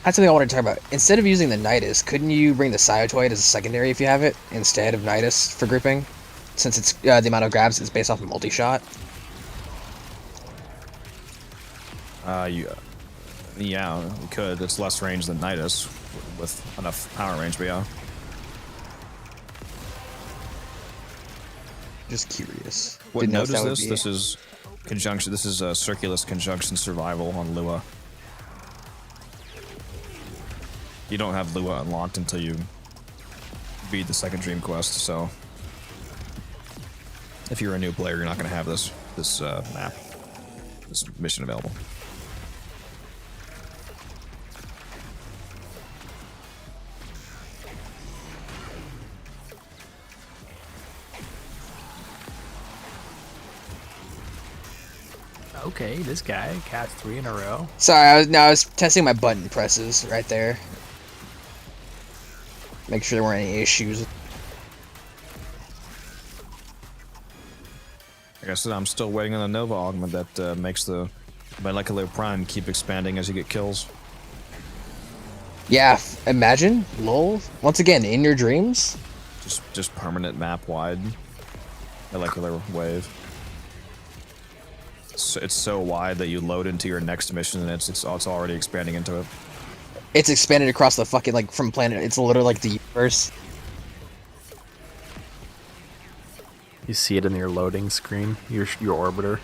that's something I wanted to talk about. Instead of using the Nidus, couldn't you bring the Cytoid as a secondary if you have it, instead of Nidus for grouping? Since it's the amount of grabs is based off of multi-shot? Yeah, we could. It's less range than Nidus, with enough power range, but yeah. Just curious. What node is this? This is conjunction. This is Circulus Conjunction Survival on Lua. You don't have Lua unlocked until you beat the second Dream Quest, so if you're a new player, you're not going to have this map, this mission available. Okay, this guy, Cat 3 in a row. Sorry, I was testing my button presses right there. Make sure there weren't any issues. Like I said, I'm still waiting on the Nova augment that makes the molecular prime keep expanding as you get kills. Yeah, imagine, lol. Once again, in your dreams. Just permanent map wide molecular wave. It's so wide that you load into your next mission and it's already expanding into it. It's expanded across the fucking, like, from planet. It's literally like the universe. You see it in your loading screen, your orbiter.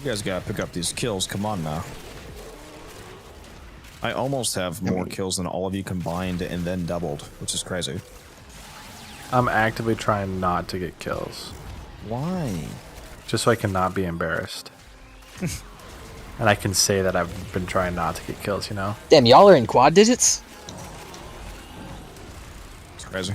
You guys gotta pick up these kills, come on now. I almost have more kills than all of you combined and then doubled, which is crazy. I'm actively trying not to get kills. Why? Just so I can not be embarrassed. And I can say that I've been trying not to get kills, you know? Damn, y'all are in quad digits? It's crazy.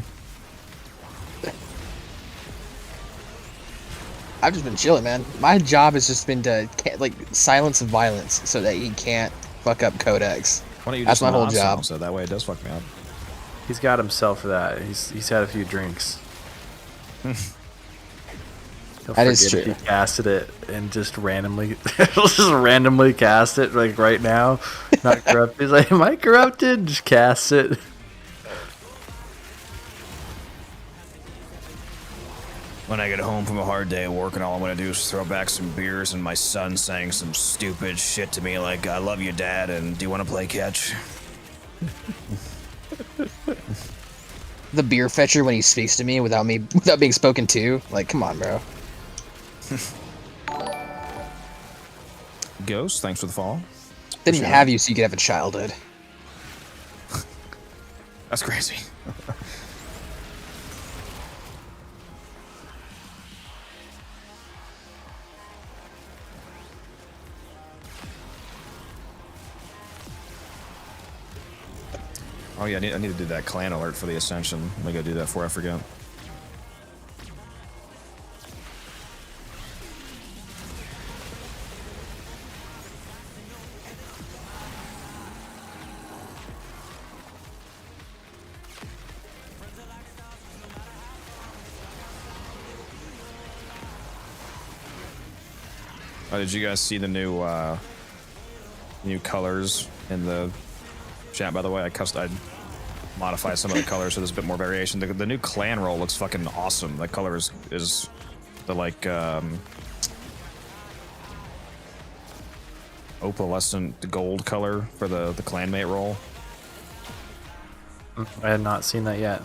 I've just been chilling, man. My job has just been to, like, silence violence so that he can't fuck up Codex. Why don't you That's just my whole job. So that way it does fuck me up. He's got himself for that. He's had a few drinks. He'll That is forget true. if he casted it and just randomly cast it like right now. Not corrupted. He's like, am I corrupted? Just cast it. When I get home from a hard day at work and all I'm gonna do is throw back some beers and my son saying some stupid shit to me like, I love you, Dad, and do you want to play catch? The beer fetcher when he speaks to me without being spoken to. Like, come on, bro. Ghost, thanks for the follow. Didn't even have you so you could have a childhood. That's crazy. Oh yeah, I need to do that clan alert for the Ascension. Let me go do that before I forget. Oh, did you guys see the new colors in the chat? By the way, I modified some of the colors so there's a bit more variation. The new clan roll looks fucking awesome. The color is the like opalescent gold color for the clanmate roll. I had not seen that yet.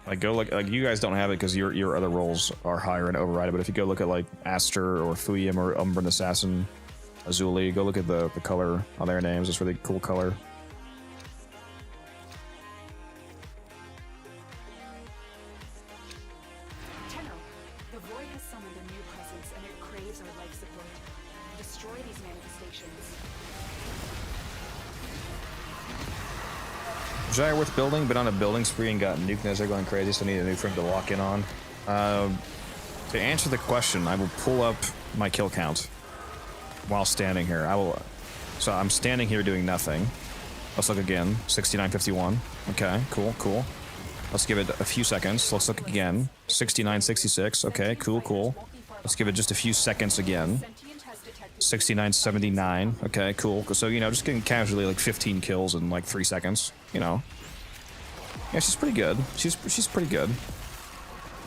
Like go look, like you guys don't have it because your other rolls are higher and override. But if you go look at like Aster or Fuyim or Umbran Assassin, Azuli, go look at the color on their names. It's really cool color. Tenno, the void has summoned a new presence and it craves our life support. Destroy these manifestations. Gyre worth building, but on a building spree and got nuked as they're going crazy, so I need a new frame to lock in on. To answer the question, I will pull up my kill count while standing here. So I'm standing here doing nothing. Let's look again. 69.51. Okay, cool. Let's give it a few seconds. Let's look again. 69.66. Okay, cool. Let's give it just a few seconds again. 69.79. Okay, cool. So, you know, just getting casually like 15 kills in like 3 seconds, you know. Yeah, she's pretty good. She's pretty good.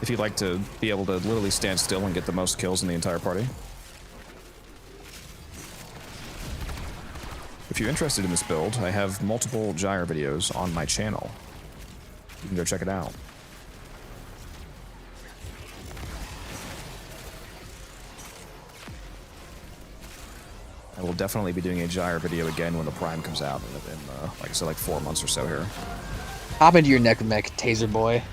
If you'd like to be able to literally stand still and get the most kills in the entire party. If you're interested in this build, I have multiple Gyre videos on my channel. You can go check it out. I will definitely be doing a Gyre video again when the Prime comes out in like I said, like 4 months or so here. Hop into your neck mech, Taser Boy.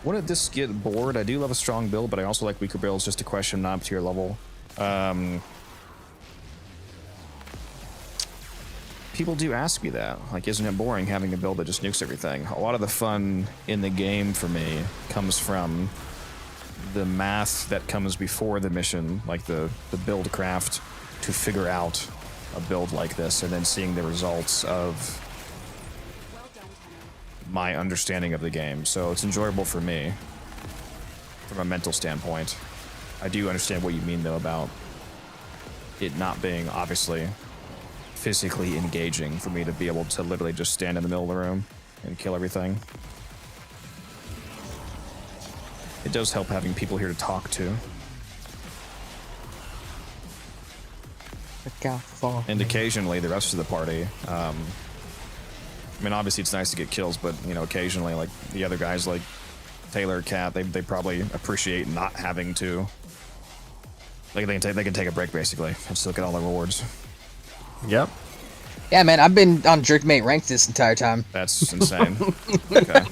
Wouldn't this get bored? I do love a strong build, but I also like weaker builds just to question knob tier level. People do ask me that. Like, isn't it boring having a build that just nukes everything? A lot of the fun in the game for me comes from the math that comes before the mission, like the build craft to figure out a build like this, and then seeing the results of my understanding of the game. So it's enjoyable for me from a mental standpoint. I do understand what you mean though about it not being obviously physically engaging for me to be able to literally just stand in the middle of the room and kill everything. It does help having people here to talk to. And occasionally the rest of the party. I mean, obviously it's nice to get kills, but you know, occasionally like the other guys like Taylor, Cat, they probably appreciate not having to. Like they can take a break basically and still get all the rewards. Yep. Yeah, man, I've been on Jerkmate ranked this entire time. That's insane. Okay.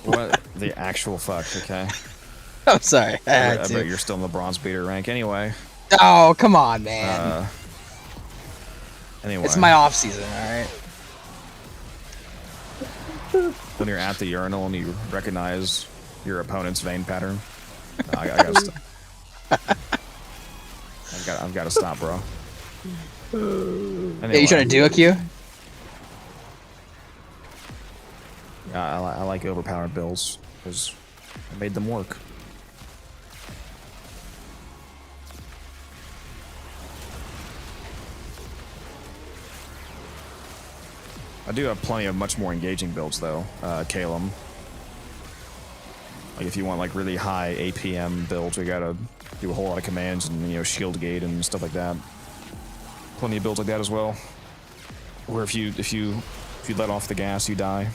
What the actual fuck? Okay. I'm sorry. I bet you're still in the bronze beater rank anyway. Oh, come on, man. Anyway. It's my off season, alright? When you're at the urinal and you recognize your opponent's vein pattern. No, I gotta stop. I've gotta stop, bro. Anyway. Yeah, you trying to do a Q? I like overpowered builds because I made them work. I do have plenty of much more engaging builds though, Calum. Like if you want like really high APM builds, we gotta do a whole lot of commands and, you know, shield gate and stuff like that. Plenty of builds like that as well. Where if you let off the gas, you die.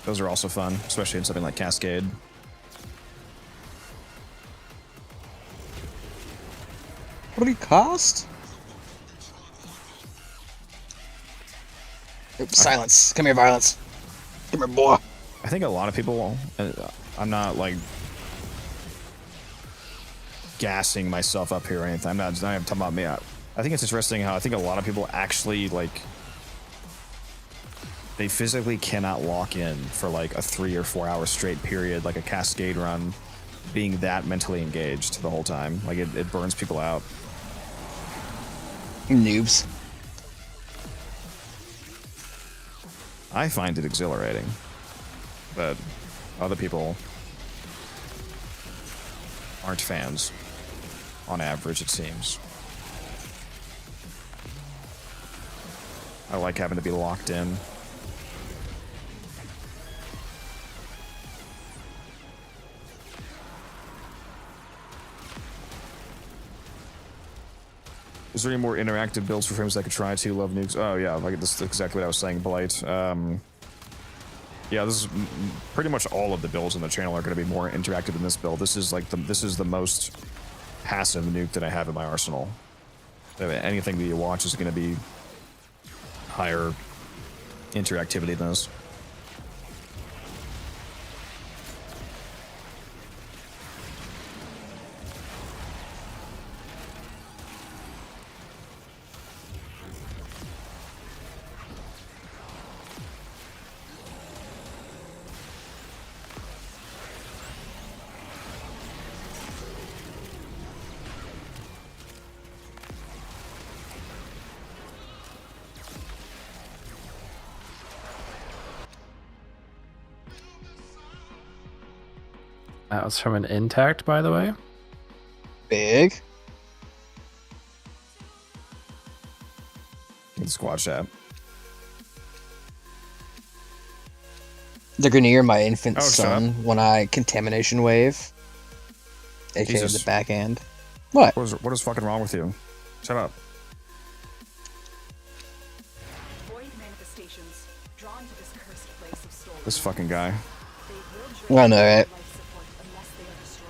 Those are also fun, especially in something like Cascade. What do you cost? Oops, silence. Come here, Violence. Come here, boy. I think a lot of people, I'm not like gassing myself up here or anything. I'm not talking about me. I think it's interesting how I think a lot of people actually like, they physically cannot lock in for like a 3 or 4 hour straight period, like a Cascade run, being that mentally engaged the whole time. Like it burns people out. Noobs. I find it exhilarating, but other people aren't fans, on average, it seems. I like having to be locked in. Is there any more interactive builds for frames I could try to? Love nukes. Oh yeah, like this is exactly what I was saying, Blight. Yeah, this is pretty much all of the builds on the channel are going to be more interactive than this build. This is like this is the most passive nuke that I have in my arsenal. Anything that you watch is going to be higher interactivity than this. That was from an intact, by the way. Big. Squad chat. They're gonna hear my infant Oh, son when I contamination wave, aka Jesus. the backhand. What? What is fucking wrong with you? Shut up. Void manifestations drawn to this cursed place of storage. This fucking guy. I know it. Life support unless they are destroyed.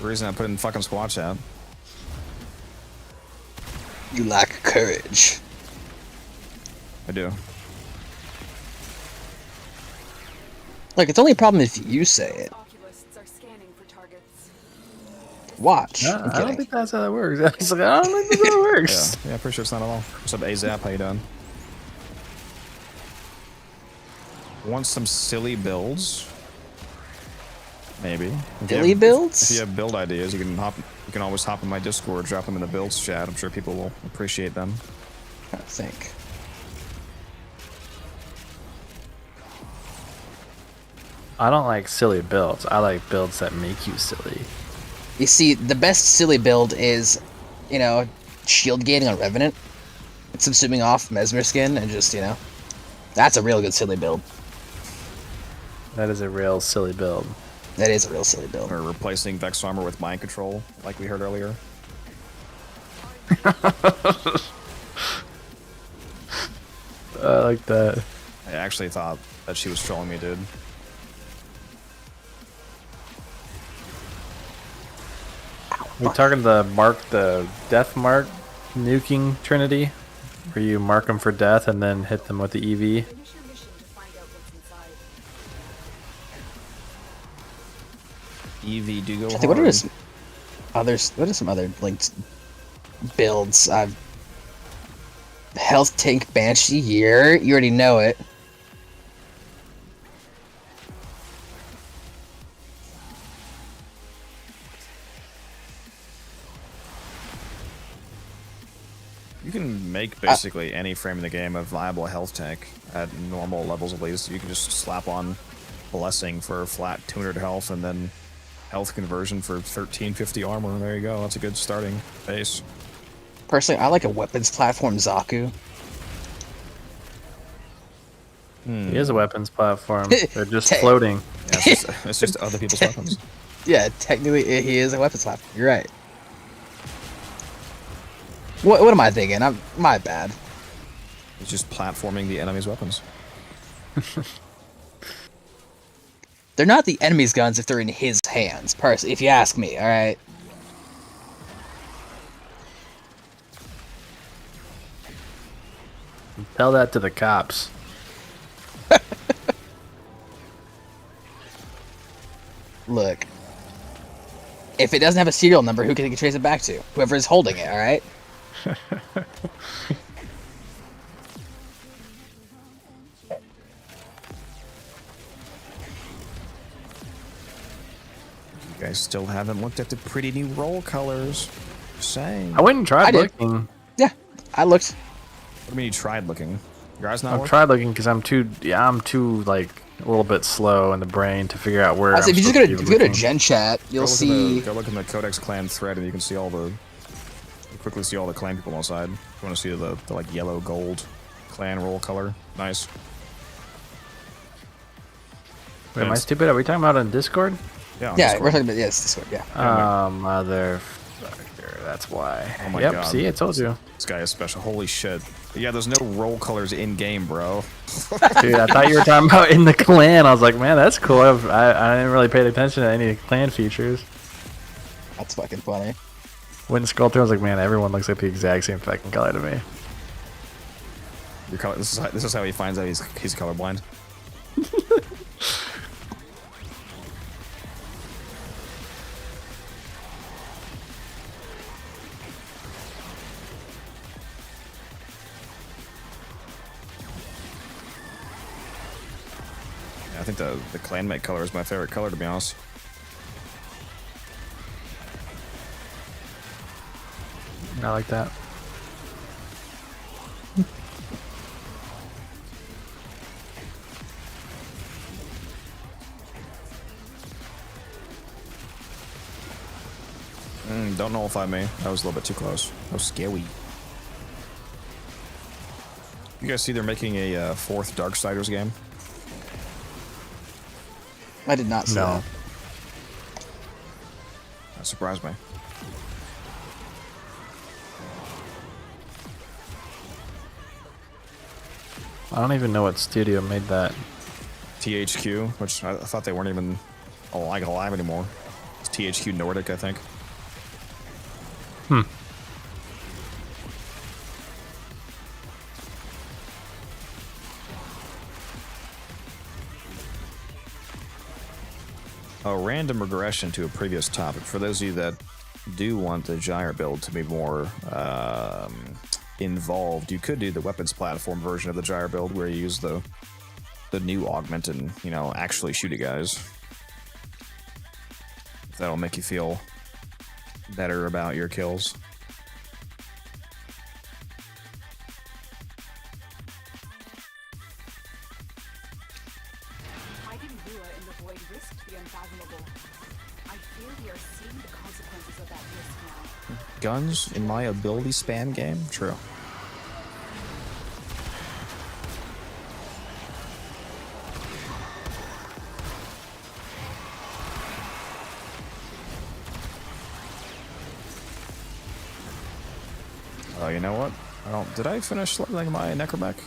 The reason I put in fucking squad chat. You lack courage. I do. Look, it's only a problem if you say it. Oculists are scanning for targets. Watch. No, I'm I don't kidding. think that's how that works. I was like, I don't think that's how it works. Yeah, pretty sure it's not at all. What's up, AZAP? How you doing? Want some silly builds? Maybe. Silly builds? If you have build ideas, you can always hop in my Discord, drop them in the builds chat. I'm sure people will appreciate them. I think. I don't like silly builds. I like builds that make you silly. You see, the best silly build is, you know, shield gating on Revenant, subsuming off Mesmer skin, and just, you know, that's a real good silly build. That is a real silly build. That is a real silly build. Or replacing Vex armor with mind control, like we heard earlier. I like that. I actually thought that she was trolling me, dude. We talking the death mark nuking trinity, where you mark them for death and then hit them with the EV. EV do go I hard. think what are some other linked builds? Health tank Banshee here. You already know it. You can make basically any frame in the game a viable health tank at normal levels at least. You can just slap on Blessing for flat 200 health and then health conversion for 1350 armor. There you go. That's a good starting base. Personally, I like a weapons platform Zaku. He is a weapons platform. They're just floating. Yeah, it's just other people's weapons. Yeah, technically he is a weapons platform. You're right. What am I thinking? My bad. It's just platforming the enemy's weapons. They're not the enemy's guns if they're in his hands, personally, if you ask me, alright? Tell that to the cops. Look. If it doesn't have a serial number, who can you trace it back to? Whoever is holding it, alright? You guys still haven't looked at the pretty new roll colors. Just saying. I went and tried looking. Yeah, I looked. What do you mean you tried looking? Your eyes not I've working? tried looking because I'm too like a little bit slow in the brain to figure out where. If you just go to Gen Chat, you'll see. Go look in the Codex Clan thread, and you can see all the. You quickly see all the clan people on the side. You want to see the like yellow gold clan roll color? Nice. Wait, am I stupid? Are we talking about on Discord? Yeah. Yeah, we're talking about Discord. Yeah. Motherfucker. That's why. Oh my yep. God. See, I told you. This guy is special. Holy shit. Yeah, there's no roll colors in game, bro. Dude, I thought you were talking about in the clan. I was like, man, that's cool. I didn't really pay attention to any clan features. That's fucking funny. When scrolled through, I was like, man, everyone looks like the exact same fucking color to me. Your color. This is how he finds out he's colorblind. I think the clanmate color is my favorite color, to be honest. I like that. Don't know if I may. That was a little bit too close. That was scary. You guys see they're making a fourth Darksiders game? I did not see that. That surprised me. I don't even know what studio made that. THQ, which I thought they weren't even alive anymore. It's THQ Nordic, I think. A random regression to a previous topic. For those of you that do want the gyre build to be more involved, you could do the weapons platform version of the gyre build where you use the new augment and, you know, actually shoot at guys. If that'll make you feel better about your kills. Guns in my ability span game? True. Oh, you know what? Did I finish leveling my Necromech? I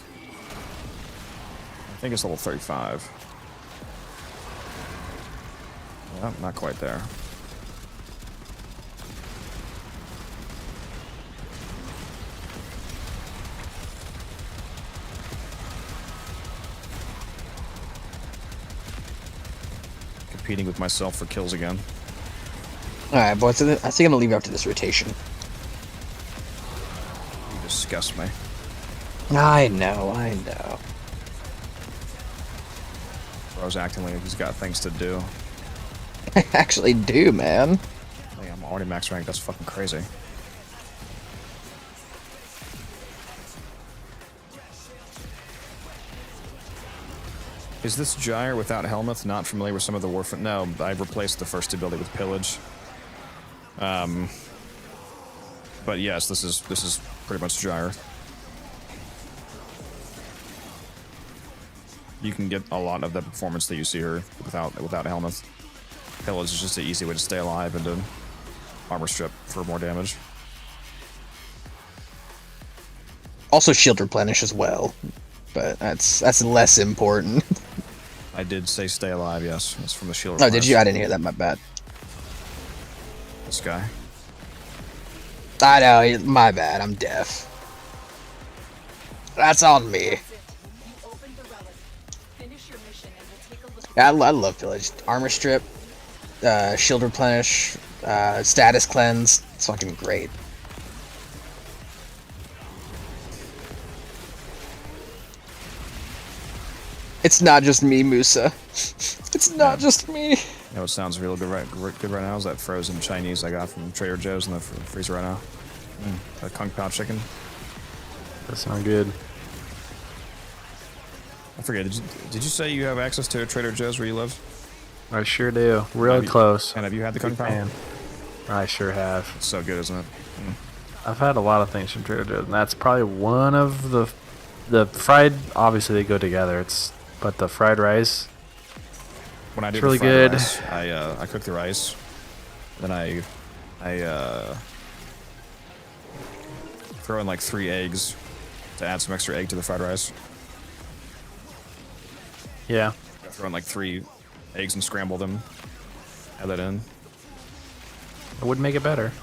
think it's level 35. Well, not quite there. Competing with myself for kills again. Alright, boys, so I think I'm gonna leave you after this rotation. You disgust me. I know. Bro's acting like he's got things to do. I actually do, man. Hey, I'm already max ranked, that's fucking crazy. Is this Gyre without Helmuth? Not familiar with some of the Warframe. No, I've replaced the first ability with Pillage. But yes, this is pretty much Gyre. You can get a lot of the performance that you see here without Helmuth. Pillage is just an easy way to stay alive and to armor strip for more damage. Also shield replenish as well, but that's less important. I did say stay alive, yes. That's from the shield. Oh, did you? I didn't hear that. My bad. This guy. I know. My bad. I'm deaf. That's on me. Yeah, I love Pillage. Armor strip, shield replenish, status cleanse. It's fucking great. It's not just me, Musa. It's not just me. You know what sounds real good right now is that frozen Chinese I got from Trader Joe's in the freezer right now. That Kung Pao chicken. That sounds good. I forget. Did you say you have access to a Trader Joe's where you live? I sure do. Real close. And have you had the Kung Pao? I sure have. It's so good, isn't it? I've had a lot of things from Trader Joe's, and that's probably one of the fried. Obviously, they go together. But the fried rice. When I do really the fried good. rice, I cook the rice, then I throw in like 3 eggs to add some extra egg to the fried rice. Yeah. I throw in like 3 eggs and scramble them. Add that in. It would make it better.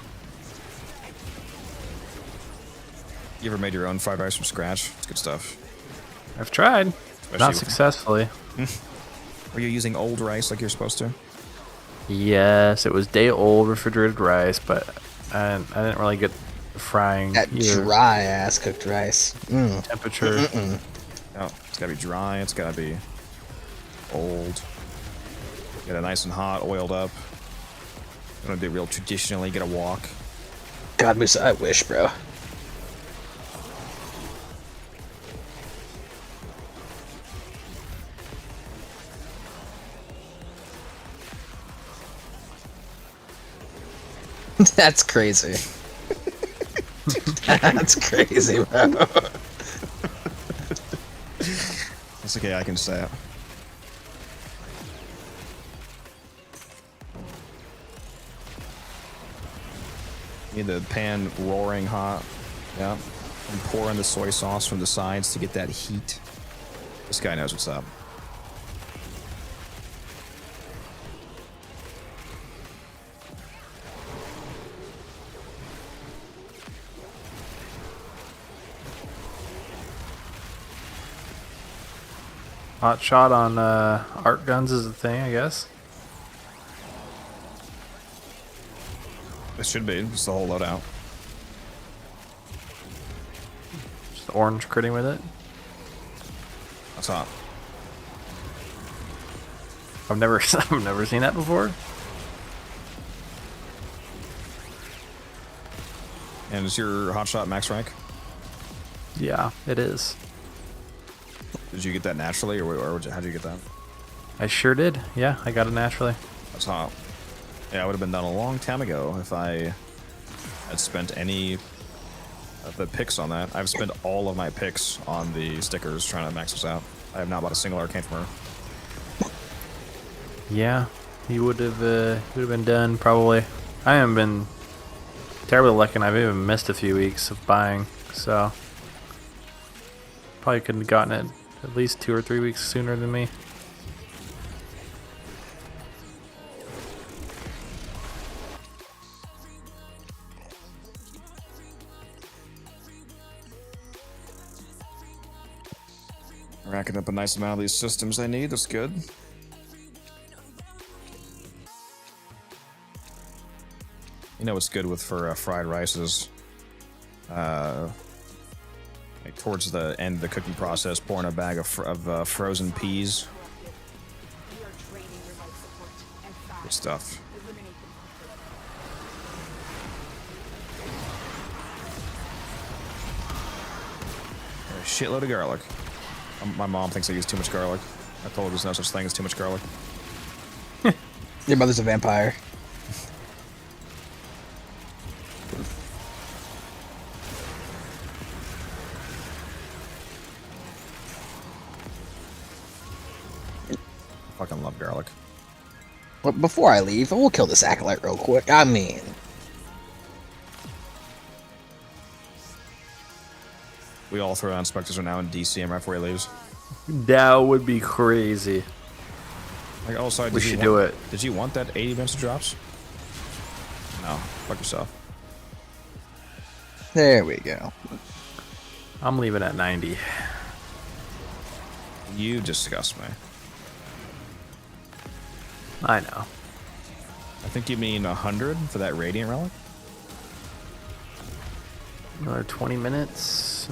You ever made your own fried rice from scratch? It's good stuff. I've tried. Especially Not successfully. Were you using old rice like you're supposed to? Yes, it was day old refrigerated rice, but I didn't really get frying. That dry ass cooked rice. Temperature. No, it's gotta be dry. It's gotta be old. Get it nice and hot, oiled up. You wanna do it real traditionally. Get a wok. God, Musa, I wish, bro. That's crazy. That's crazy, bro. It's okay, I can say it. Need the pan roaring hot. Yeah. And pour in the soy sauce from the sides to get that heat. This guy knows what's up. Hot shot on art guns is a thing, I guess. It should be. It's the whole loadout. Just orange critting with it. That's hot. I've never seen that before. And is your hotshot max rank? Yeah, it is. Did you get that naturally, or how did you get that? I sure did. Yeah, I got it naturally. That's hot. Yeah, it would have been done a long time ago if I had spent any of the picks on that. I've spent all of my picks on the stickers trying to max this out. I have not bought a single arcane from her. Yeah, he would have been done probably. I haven't been terribly lucky, and I've even missed a few weeks of buying, so probably couldn't have gotten it at least 2 or 3 weeks sooner than me. Racking up a nice amount of these systems I need. That's good. You know what's good with for fried rice is like towards the end of the cooking process, pouring a bag of frozen peas. Good stuff. A shitload of garlic. My mom thinks I use too much garlic. I told you there's no such thing as too much garlic. Your mother's a vampire. Fucking love garlic. Well, before I leave, we'll kill this acolyte real quick. I mean, We all throw down specters are now in DCM right before he leaves. That would be crazy. Like, oh, sorry, We should do it. Did you want that 80 minutes of drops? No, fuck yourself. there we go. I'm leaving at 90. You disgust me. I know. I think you mean 100 for that radiant relic. Another 20 minutes.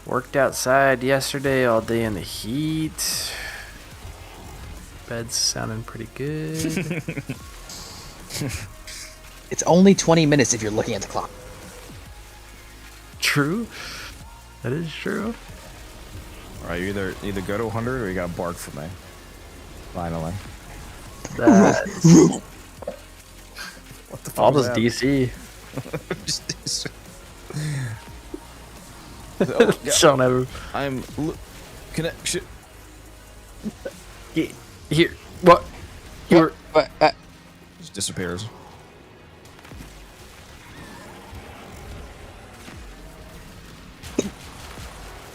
Worked outside yesterday all day in the heat. Bed's sounding pretty good. It's only 20 minutes if you're looking at the clock. True. That is true. Alright, you either go to 100 or you got bark for me. Finally. What the fuck? All this DC. Just DC. Don't ever. I'm connection. Here. What? Here. Just disappears.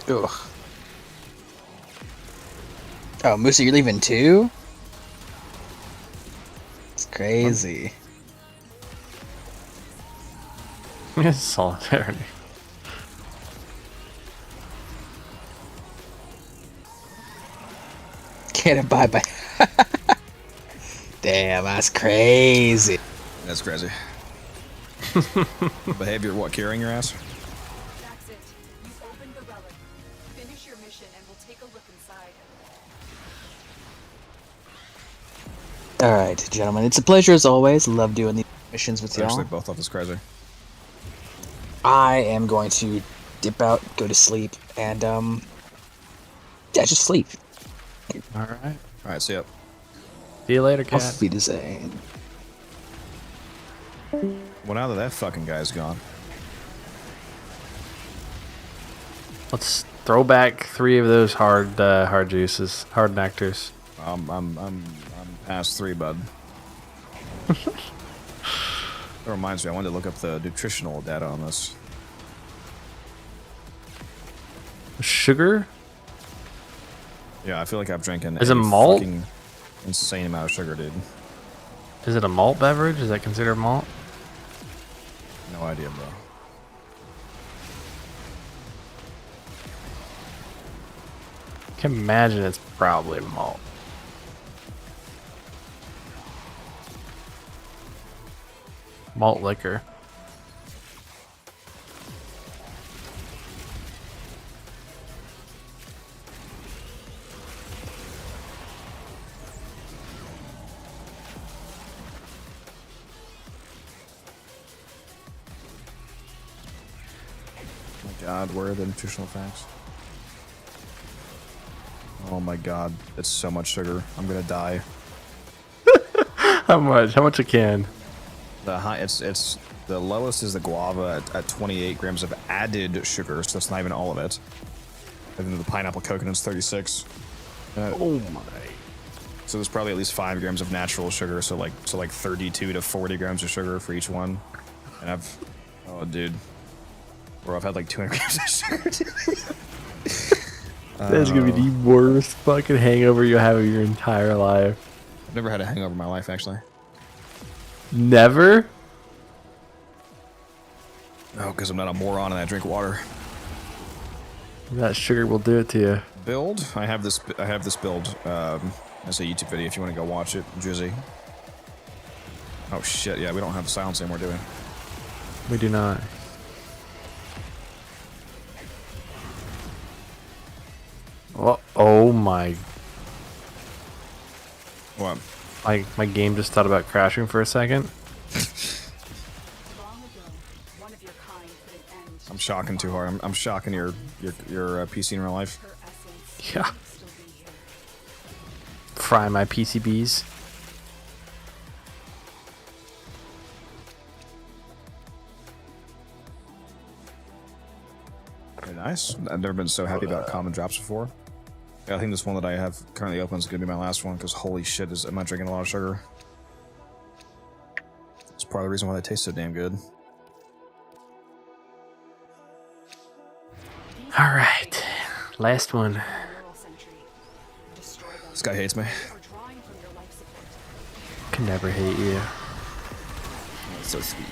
Ugh. Oh, Musa, you're leaving too? It's crazy. Solidarity. Can't abide by. Damn, that's crazy. That's crazy. Behavior, what, carrying your ass? That's it. You opened the relic. Finish your mission and we'll take a look inside. Alright, gentlemen, it's a pleasure as always. Love doing these missions with y'all. Actually, both of us crazy. I am going to dip out, go to sleep, and, yeah, just sleep. Alright. Alright, see ya. See you later, cat. Auf Wiedersehen. Well, now that fucking guy's gone. Let's throw back 3 of those hard juices, hard nectars. I'm past 3, bud. That reminds me, I wanted to look up the nutritional data on this. Sugar? Yeah, I feel like I've drinking Is it malt? fucking insane amount of sugar, dude. Is it a malt beverage? Is that considered malt? No idea, bro. I can imagine it's probably malt. Malt liquor. Oh my god, where are the nutritional facts? Oh my god, it's so much sugar. I'm gonna die. How much? How much a can? The high, it's the lowest is the guava at 28 grams of added sugar, so that's not even all of it. And then the pineapple coconut's 36. Oh my! So there's probably at least 5 grams of natural sugar, so like 32 to 40 grams of sugar for each one. And oh dude, or I've had like 200 grams of sugar. That's gonna be the worst fucking hangover you have of your entire life. I've never had a hangover in my life, actually. Never? No, because I'm not a moron and I drink water. That sugar will do it to you. Build? I have this build as a YouTube video if you want to go watch it, Drizzy. Oh shit, yeah, we don't have silence anymore, do we? We do not. Oh my. What? My game just thought about crashing for a second. Long ago, one of your kind put an end shocking too hard. I'm shocking your PC in real life. Yeah. Fry my PCBs. Very nice. I've never been so happy about common drops before. Yeah, I think this one that I have currently open is going to be my last one because holy shit, am I drinking a lot of sugar? It's part of the reason why they taste so damn good. All right, last one. This guy hates me. Can never hate you. So sweet.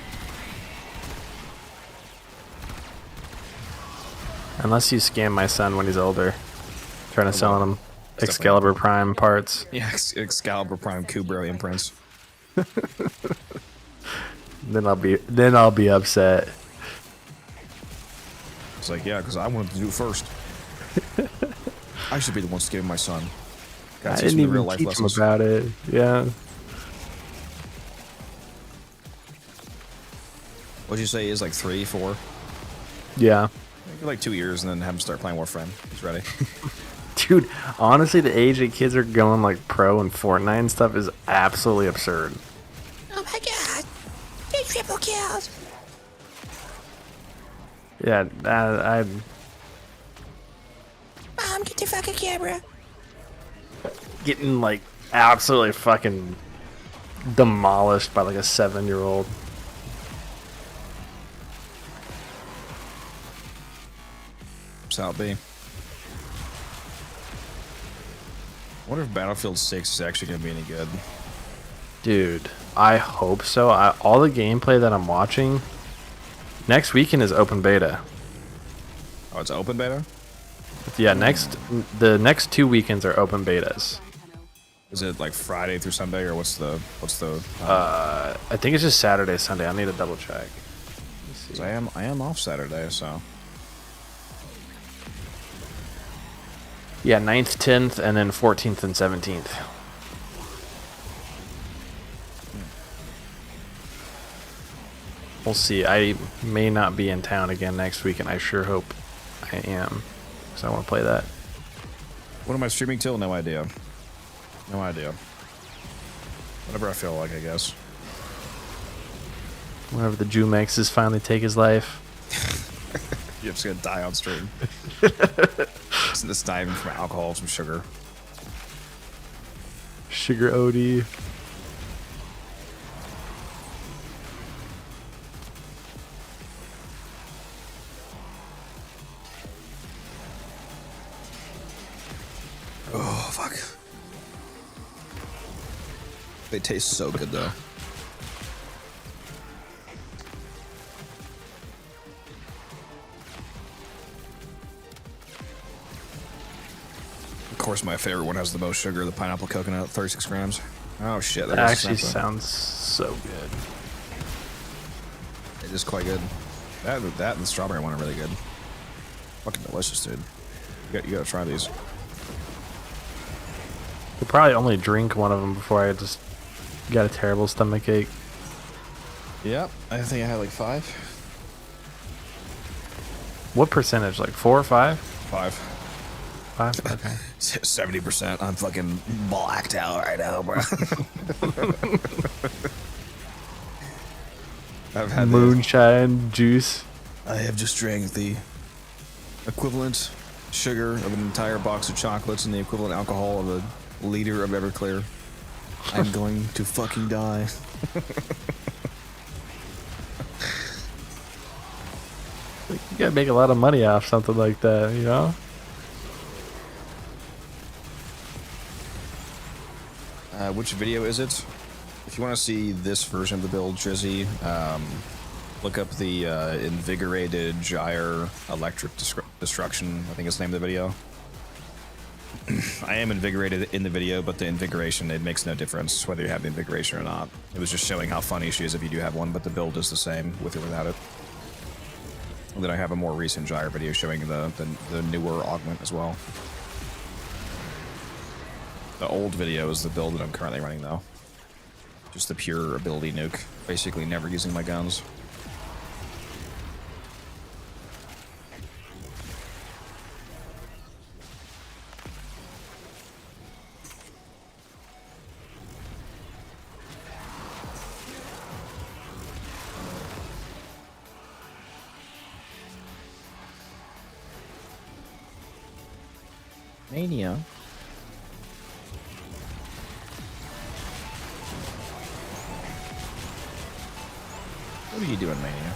Unless you scam my son when he's older, trying to sell him Excalibur Prime parts. Yeah, Excalibur Prime Kubro imprints. Then I'll be upset. It's like, yeah, because I wanted to do it first. I should be the one scamming my son. I didn't even teach him about it. Yeah. What'd you say? Is like 3, 4? Yeah. Maybe like 2 years, and then have him start playing Warframe. He's ready. Dude, honestly, the age that kids are going like pro and Fortnite and stuff is absolutely absurd. Oh my god! 2 triple kills! Yeah, I Mom, get the fucking camera! getting like absolutely fucking demolished by like a 7-year-old. That's how it be. I wonder if Battlefield 6 is actually going to be any good. Dude, I hope so. All the gameplay that I'm watching next weekend is open beta. Oh, it's open beta? Yeah, the next 2 weekends are open betas. Is it like Friday through Sunday, or what's the? I think it's just Saturday, Sunday. I need to double check. I am off Saturday, so. Yeah, 9th, 10th, and then 14th and 17th. We'll see. I may not be in town again next week, and I sure hope I am, because I want to play that. What am I streaming till? No idea. No idea. Whatever I feel like, I guess. Whenever the Jew Maxes finally take his life. You're just gonna die on stream. It's dying from alcohol, from sugar. Sugar OD. Oh, fuck. They taste so good, though. Of course, my favorite one has the most sugar, the pineapple coconut, 36 grams. Oh, shit. That actually sounds so good. It is quite good. That and the strawberry one are really good. Fucking delicious, dude. You gotta try these. Could probably only drink one of them before I just got a terrible stomach ache. Yep, I think I had like 5. What percentage? Like 4 or 5? 5. 5? Okay. 70%. I'm fucking blacked out right now, bro. I've had moonshine juice. I have just drank the equivalent sugar of an entire box of chocolates and the equivalent alcohol of a liter of Everclear. I'm going to fucking die. You gotta make a lot of money off something like that, you know? Which video is it? If you want to see this version of the build, Drizzy, look up the Invigorated Gyre Electric Destruction, I think is the name of the video. I am invigorated in the video, but the invigoration, it makes no difference whether you have the invigoration or not. It was just showing how funny she is if you do have one, but the build is the same with or without it. And then I have a more recent Gyre video showing the newer augment as well. The old video is the build that I'm currently running, though. Just the pure ability nuke. Basically never using my guns. Mania. What are you doing, Mania?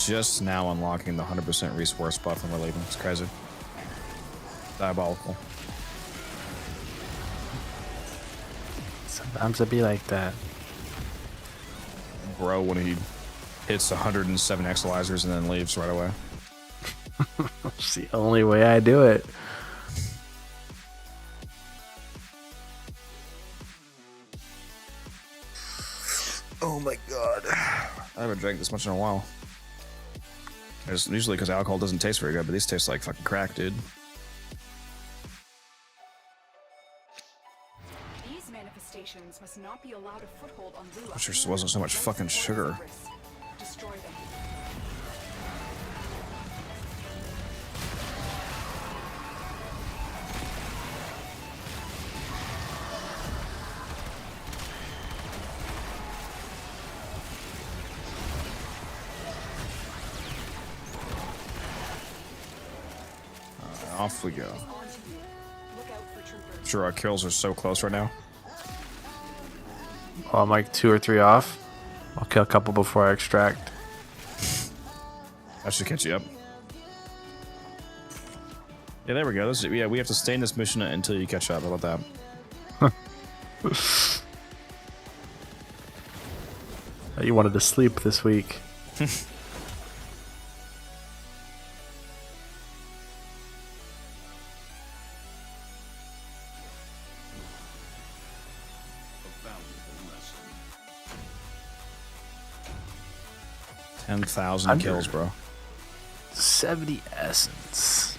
Just now unlocking the 100% resource buff from Relieving. It's crazy. Diabolical. Sometimes it be like that. Bro, when he hits 107 exalizers and then leaves right away. It's the only way I do it. Oh my god. I haven't drank this much in a while. It's usually because alcohol doesn't taste very good, but these taste like fucking crack, dude. These manifestations must not be allowed a foothold on Lua. Wish there wasn't so much fucking sugar. Destroy them. Off we go. Sure, our kills are so close right now. Oh, I'm like 2 or 3 off. I'll kill a couple before I extract. That should catch you up. Yeah, there we go. Yeah, we have to stay in this mission until you catch up. How about that? You wanted to sleep this week. lesson. 10,000 kills, bro. 70 essence.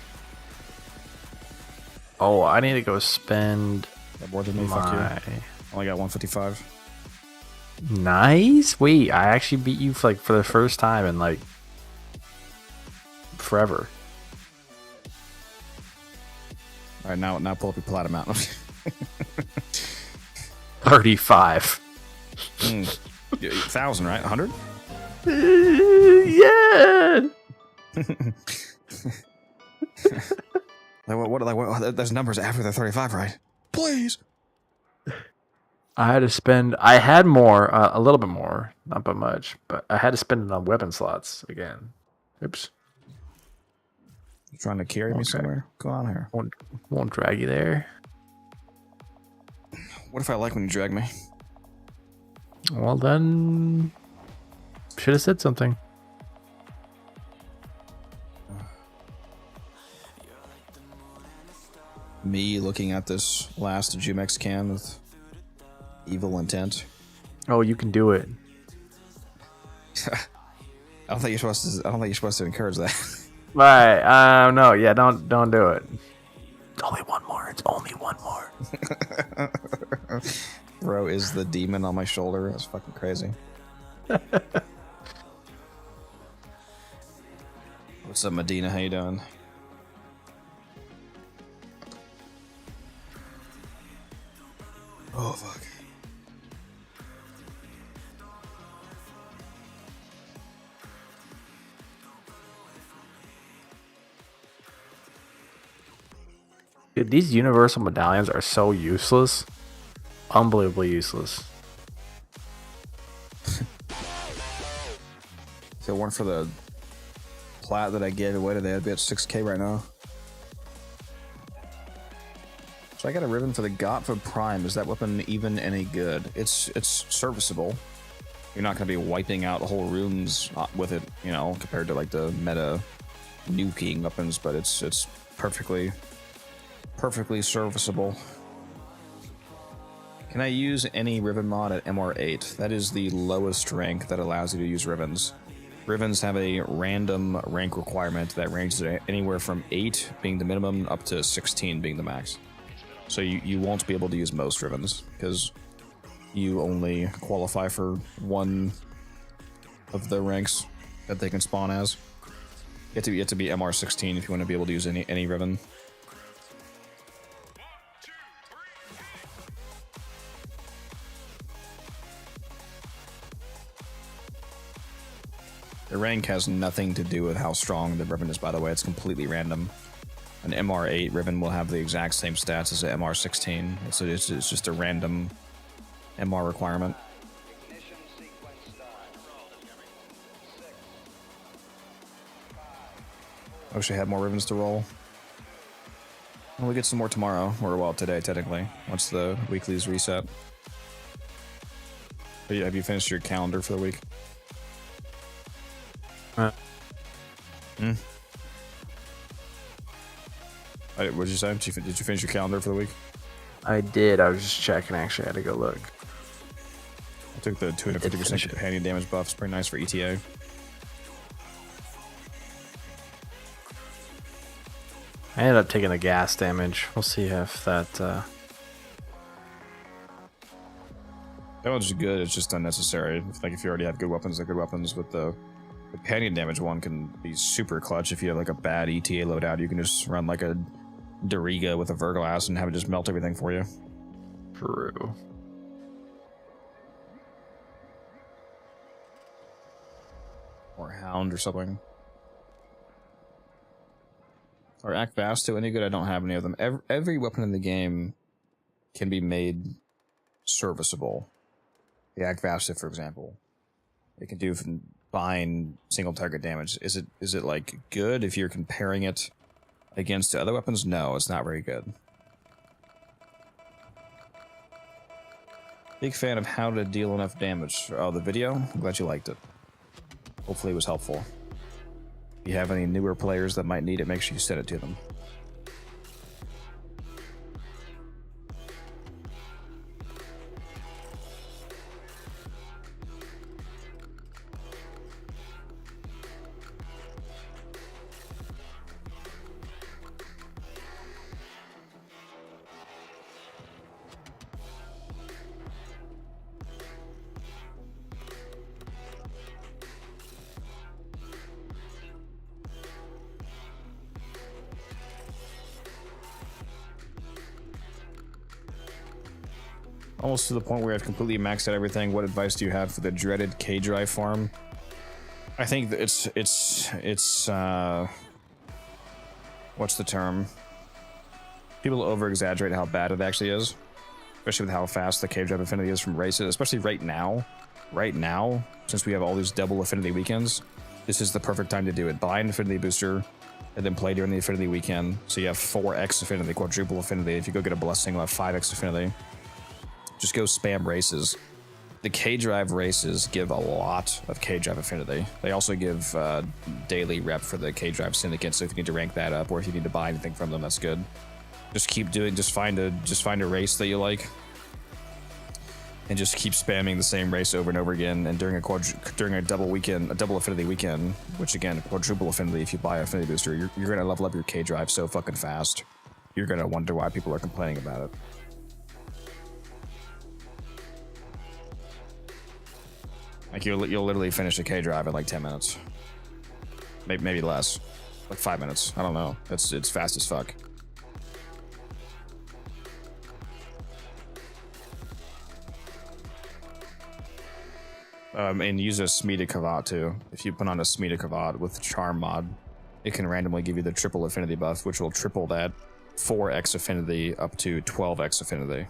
Oh, I need to go spend more than me, fuck you. Only got 155. Nice. Wait, I actually beat you for the first time in like forever. All right, now pull up your Plat amount. 35. 1,000, right? 100? Yeah. What? There's numbers after the 35, right? Please. I had to spend. I had more, a little bit more, not by much, but I had to spend it on weapon slots again. Oops. You trying to carry me somewhere? Go on here. Won't drag you there. What if I like when you drag me? Well then, should have said something. Me looking at this last Jumex can with evil intent. Oh, you can do it. I don't think you're supposed to encourage that. Right. No. Yeah. Don't do it. It's only one more. It's only one more. Bro is the demon on my shoulder. That's fucking crazy. What's up, Medina? How you doing? Oh, fuck. Dude, these universal medallions are so useless. Unbelievably useless. If it weren't for the Plat that I gave away today, I'd be at 6K right now. So I got a ribbon for the Gotva Prime. Is that weapon even any good? It's serviceable. You're not going to be wiping out whole rooms with it, you know, compared to like the meta nuking weapons, but it's perfectly serviceable. Can I use any ribbon mod at MR8? That is the lowest rank that allows you to use ribbons. Ribbons have a random rank requirement that ranges anywhere from 8 being the minimum up to 16 being the max. So you won't be able to use most ribbons because you only qualify for one of the ranks that they can spawn as. You have to be MR16 if you want to be able to use any ribbon. The rank has nothing to do with how strong the ribbon is, by the way. It's completely random. An MR8 ribbon will have the exact same stats as an MR16. It's just a random MR requirement. I wish I had more ribbons to roll. We'll get some more tomorrow, or well, today technically, once the weeklies reset. But yeah, have you finished your calendar for the week? What did you say? Did you finish your calendar for the week? I did. I was just checking. Actually, I had to go look. I took the 250% companion damage buff. It's pretty nice for ETA. I ended up taking the gas damage. We'll see if that. That one's good. It's just unnecessary. Like if you already have good weapons, they're good weapons. With the companion damage one can be super clutch. If you have like a bad ETA loadout, you can just run like a Doriga with a Verglass and have it just melt everything for you. True. Or Hound or something. Or Act Fast do any good? I don't have any of them. Every weapon in the game can be made serviceable. The Act Fast, for example, it can do fine single target damage. Is it like good if you're comparing it against other weapons? No, it's not very good. Big fan of how to deal enough damage. Oh, the video? I'm glad you liked it. Hopefully it was helpful. If you have any newer players that might need it, make sure you send it to them. Almost to the point where I've completely maxed out everything. What advice do you have for the dreaded K-Drive farm? I think that it's what's the term? People over-exaggerate how bad it actually is, especially with how fast the K-Drive affinity is from races, especially right now. Right now, since we have all these double affinity weekends, this is the perfect time to do it. Buy an affinity booster, and then play during the affinity weekend. So you have 4x affinity, quadruple affinity. If you go get a blessing, you'll have 5x affinity. Just go spam races. The K-Drive races give a lot of K-Drive affinity. They also give daily rep for the K-Drive Syndicate, so if you need to rank that up, or if you need to buy anything from them, that's good. Just keep doing, just find a race that you like, and just keep spamming the same race over and over again. And during a double affinity weekend, which again, quadruple affinity, if you buy affinity booster, you're gonna level up your K-Drive so fucking fast. You're gonna wonder why people are complaining about it. Like you'll literally finish a K-Drive in like 10 minutes. Maybe less. Like 5 minutes. I don't know. It's fast as fuck. And use a Smita Kavat too. If you put on a Smita Kavat with Charm mod, it can randomly give you the triple affinity buff, which will triple that 4x affinity up to 12x affinity.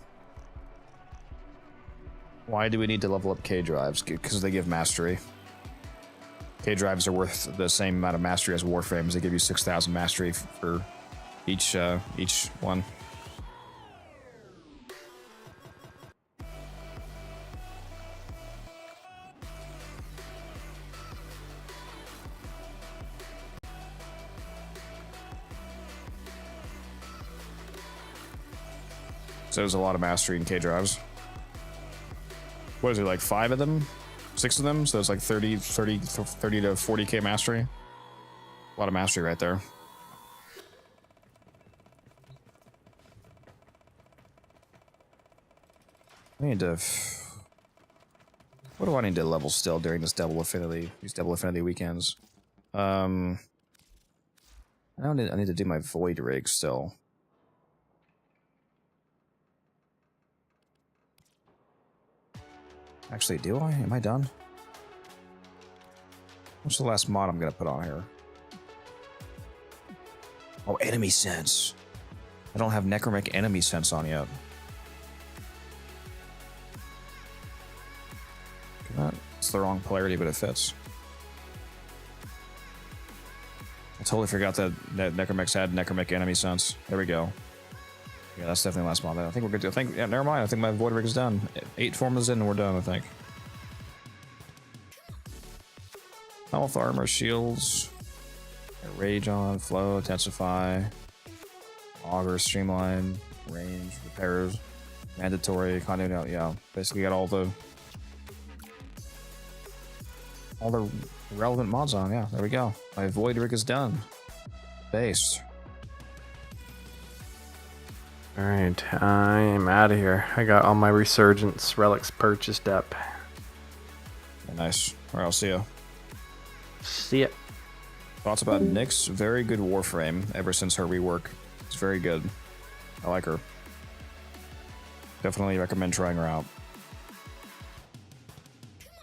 Why do we need to level up K-Drives? Because they give mastery. K-Drives are worth the same amount of mastery as Warframes. They give you 6,000 mastery for each one. So there's a lot of mastery in K-Drives. What is it, like 5 of them? 6 of them? So it's like 30 to 40k mastery. A lot of mastery right there. I need to... What do I need to level still during this double affinity, these double affinity weekends? I need to do my Void Rig still. Actually, do I? Am I done? What's the last mod I'm gonna put on here? Oh, enemy sense. I don't have Necromantic enemy sense on yet. It's the wrong polarity, but it fits. I totally forgot that Necromex had Necromantic enemy sense. There we go. Yeah, that's definitely the last mod. I think we're good to. Yeah, never mind. I think my Void Rig is done. 8 formulas in and we're done, I think. Health, armor, shields. Rage on, flow, intensify. Augur, streamline, range, repairs, mandatory, continuity. Yeah, basically got all the relevant mods on. Yeah, there we go. My Void Rig is done. Based. Alright, I am out of here. I got all my Resurgence relics purchased up. Yeah, nice. Alright, I'll see ya. See ya. Thoughts about Nyx? Very good Warframe ever since her rework. It's very good. I like her. Definitely recommend trying her out.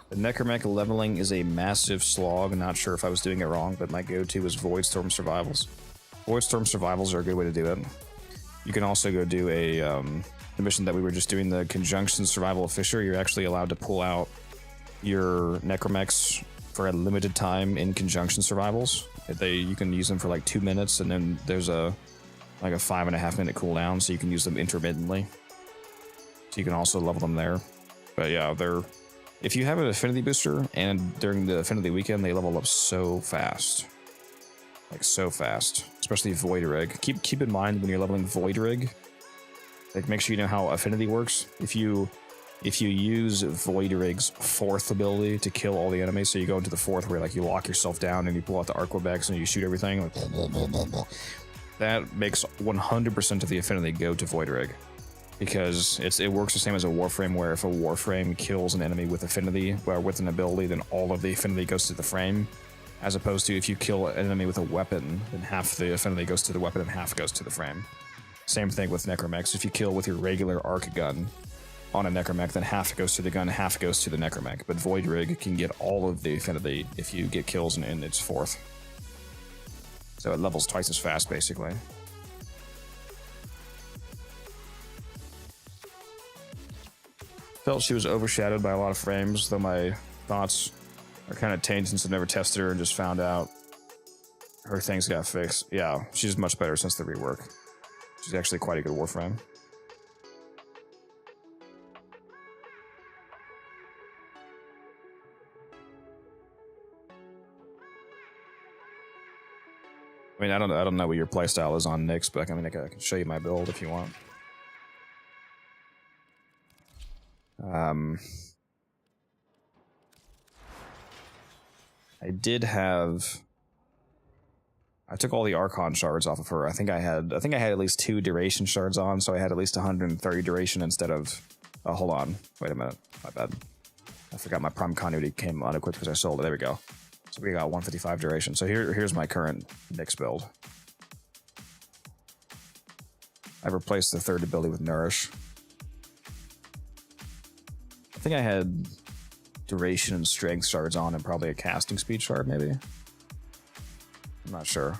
The Necromantic leveling is a massive slog. I'm not sure if I was doing it wrong, but my go-to is Voidstorm Survivals. Voidstorm Survivals are a good way to do it. You can also go do the mission that we were just doing, the Conjunction Survival of Fisher. You're actually allowed to pull out your Necromex for a limited time in Conjunction Survivals. You can use them for like 2 minutes, and then there's like a 5.5 minute cooldown, so you can use them intermittently. So you can also level them there. But yeah, if you have an affinity booster, and during the affinity weekend, they level up so fast. Like so fast. Especially Void Rig. Keep in mind when you're leveling Void Rig, like make sure you know how affinity works. If you use Void Rig's 4th ability to kill all the enemies, so you go into the 4th where like you lock yourself down and you pull out the Arquebex and you shoot everything, like, that makes 100% of the affinity go to Void Rig. Because it works the same as a Warframe, where if a Warframe kills an enemy with affinity, or with an ability, then all of the affinity goes to the frame. As opposed to if you kill an enemy with a weapon, then half the affinity goes to the weapon and half goes to the frame. Same thing with Necromex. If you kill with your regular arc gun on a Necromech, then half goes to the gun, half goes to the Necromech. But Void Rig can get all of the affinity if you get kills in its 4th. So it levels twice as fast, basically. Felt she was overshadowed by a lot of frames, though my thoughts are kind of tainted since I've never tested her and just found out her things got fixed. Yeah, she's much better since the rework. She's actually quite a good Warframe. I mean, I don't know what your playstyle is on Nyx, but I mean, I can show you my build if you want. I took all the Archon shards off of her. I think I had at least 2 duration shards on, so I had at least 130 duration instead of. Oh, hold on, wait a minute, my bad. I forgot my Prime Continuity came unequipped because I sold it. There we go. So we got 155 duration. So here's my current Nyx build. I've replaced the 3rd ability with Nourish. I think I had duration and strength shards on and probably a casting speed shard, maybe? I'm not sure.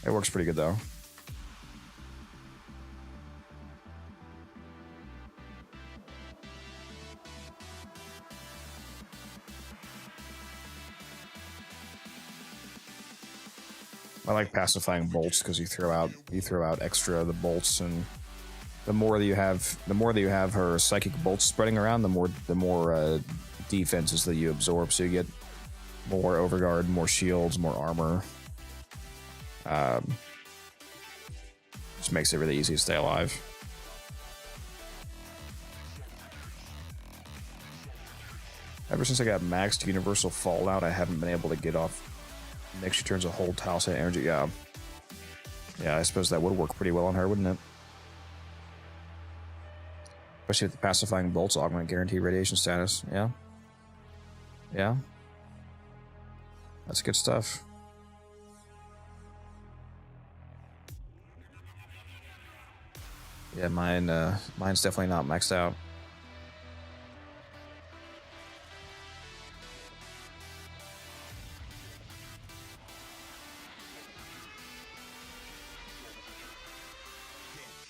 It works pretty good, though. I like pacifying bolts because you throw out extra the bolts, and the more that you have her psychic bolts spreading around, the more defenses that you absorb, so you get more overguard, more shields, more armor. Just makes it really easy to stay alive. Ever since I got maxed Universal Fallout, I haven't been able to get off. Next, she turns a whole tile set energy. Yeah, I suppose that would work pretty well on her, wouldn't it? Especially if the pacifying bolts augment guaranteed radiation status. Yeah. That's good stuff. Yeah, mine's definitely not maxed out.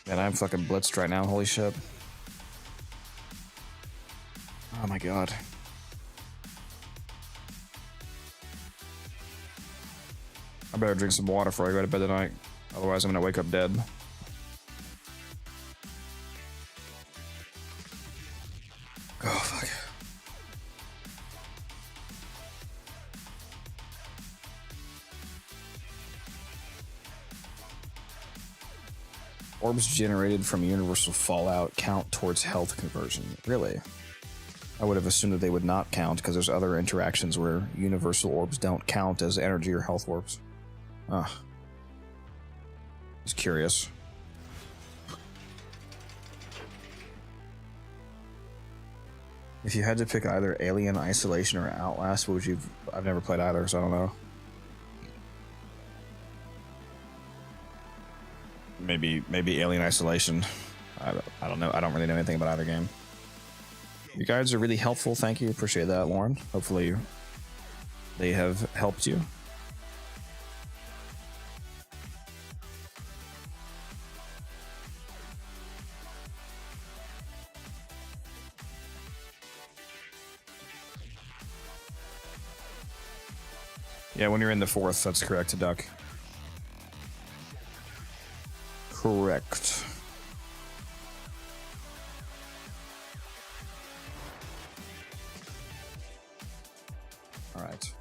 Man, I'm fucking blitzed right now. Holy shit. Oh my god. I better drink some water before I go to bed tonight. Otherwise, I'm gonna wake up dead. Oh, fuck. Orbs generated from universal fallout count towards health conversion. Really? I would have assumed that they would not count because there's other interactions where universal orbs don't count as energy or health orbs. Ugh. Just curious. If you had to pick either Alien Isolation or Outlast, what would you... I've never played either, so I don't know. Maybe Alien Isolation. I don't know. I don't really know anything about either game. You guys are really helpful. Thank you. Appreciate that, Lauren. Hopefully they have helped you. Yeah, when you're in the fourth, that's correct, Duck. Correct. Alright.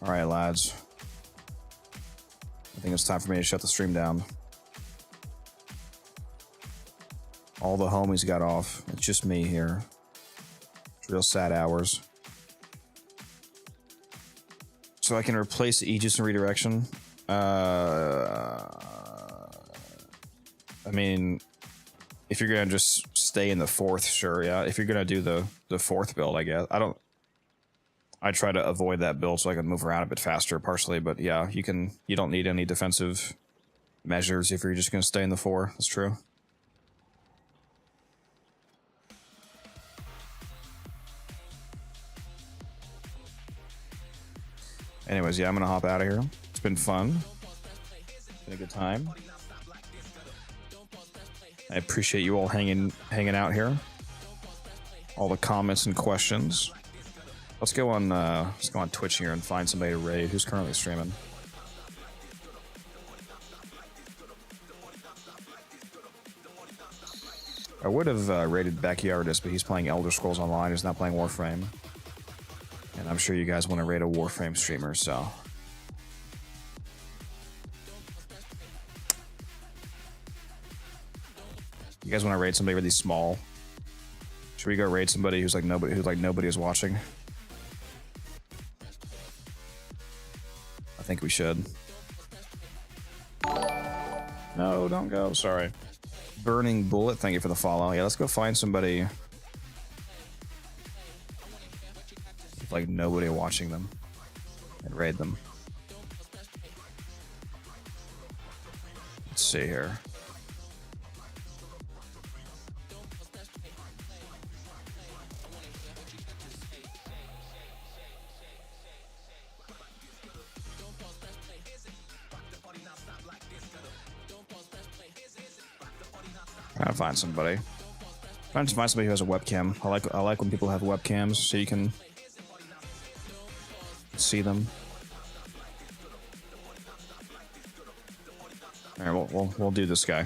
Alright, lads. I think it's time for me to shut the stream down. All the homies got off. It's just me here. It's real sad hours. So I can replace Aegis and Redirection. I mean, if you're gonna just stay in the fourth, sure, yeah. If you're gonna do the fourth build, I guess. I try to avoid that build so I can move around a bit faster, partially, but yeah, you don't need any defensive measures if you're just gonna stay in the 4. That's true. Anyways, yeah, I'm gonna hop out of here. It's been fun. It's been a good time. I appreciate you all hanging out here. All the comments and questions. Let's go on Twitch here and find somebody to raid. Who's currently streaming? I would have raided Backyardist, but he's playing Elder Scrolls Online. He's not playing Warframe. And I'm sure you guys want to raid a Warframe streamer, so... You guys want to raid somebody really small? Should we go raid somebody who's like nobody is watching? I think we should. No, don't go. Sorry. Burning Bullet, thank you for the follow. Yeah, let's go find somebody with like nobody watching them and raid them. Let's see here. Trying to find somebody. Trying to find somebody who has a webcam. I like when people have webcams so you can see them. All right, we'll do this guy.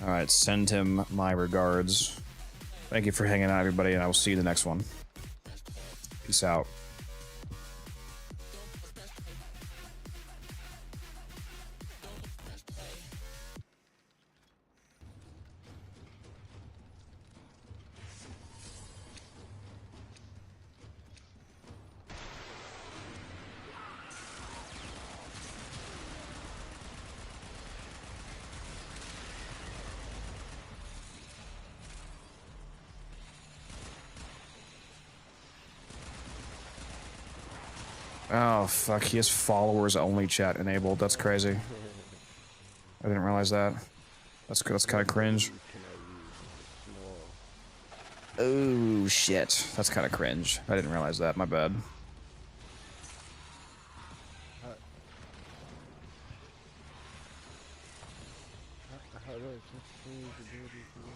All right, send him my regards. Thank you for hanging out, everybody, and I will see you in the next one. Peace out. Oh, fuck, he has followers only chat enabled. That's crazy. I didn't realize that. That's good. That's kind of cringe. Oh shit. That's kind of cringe. I didn't realize that. My bad. How do I change the ability for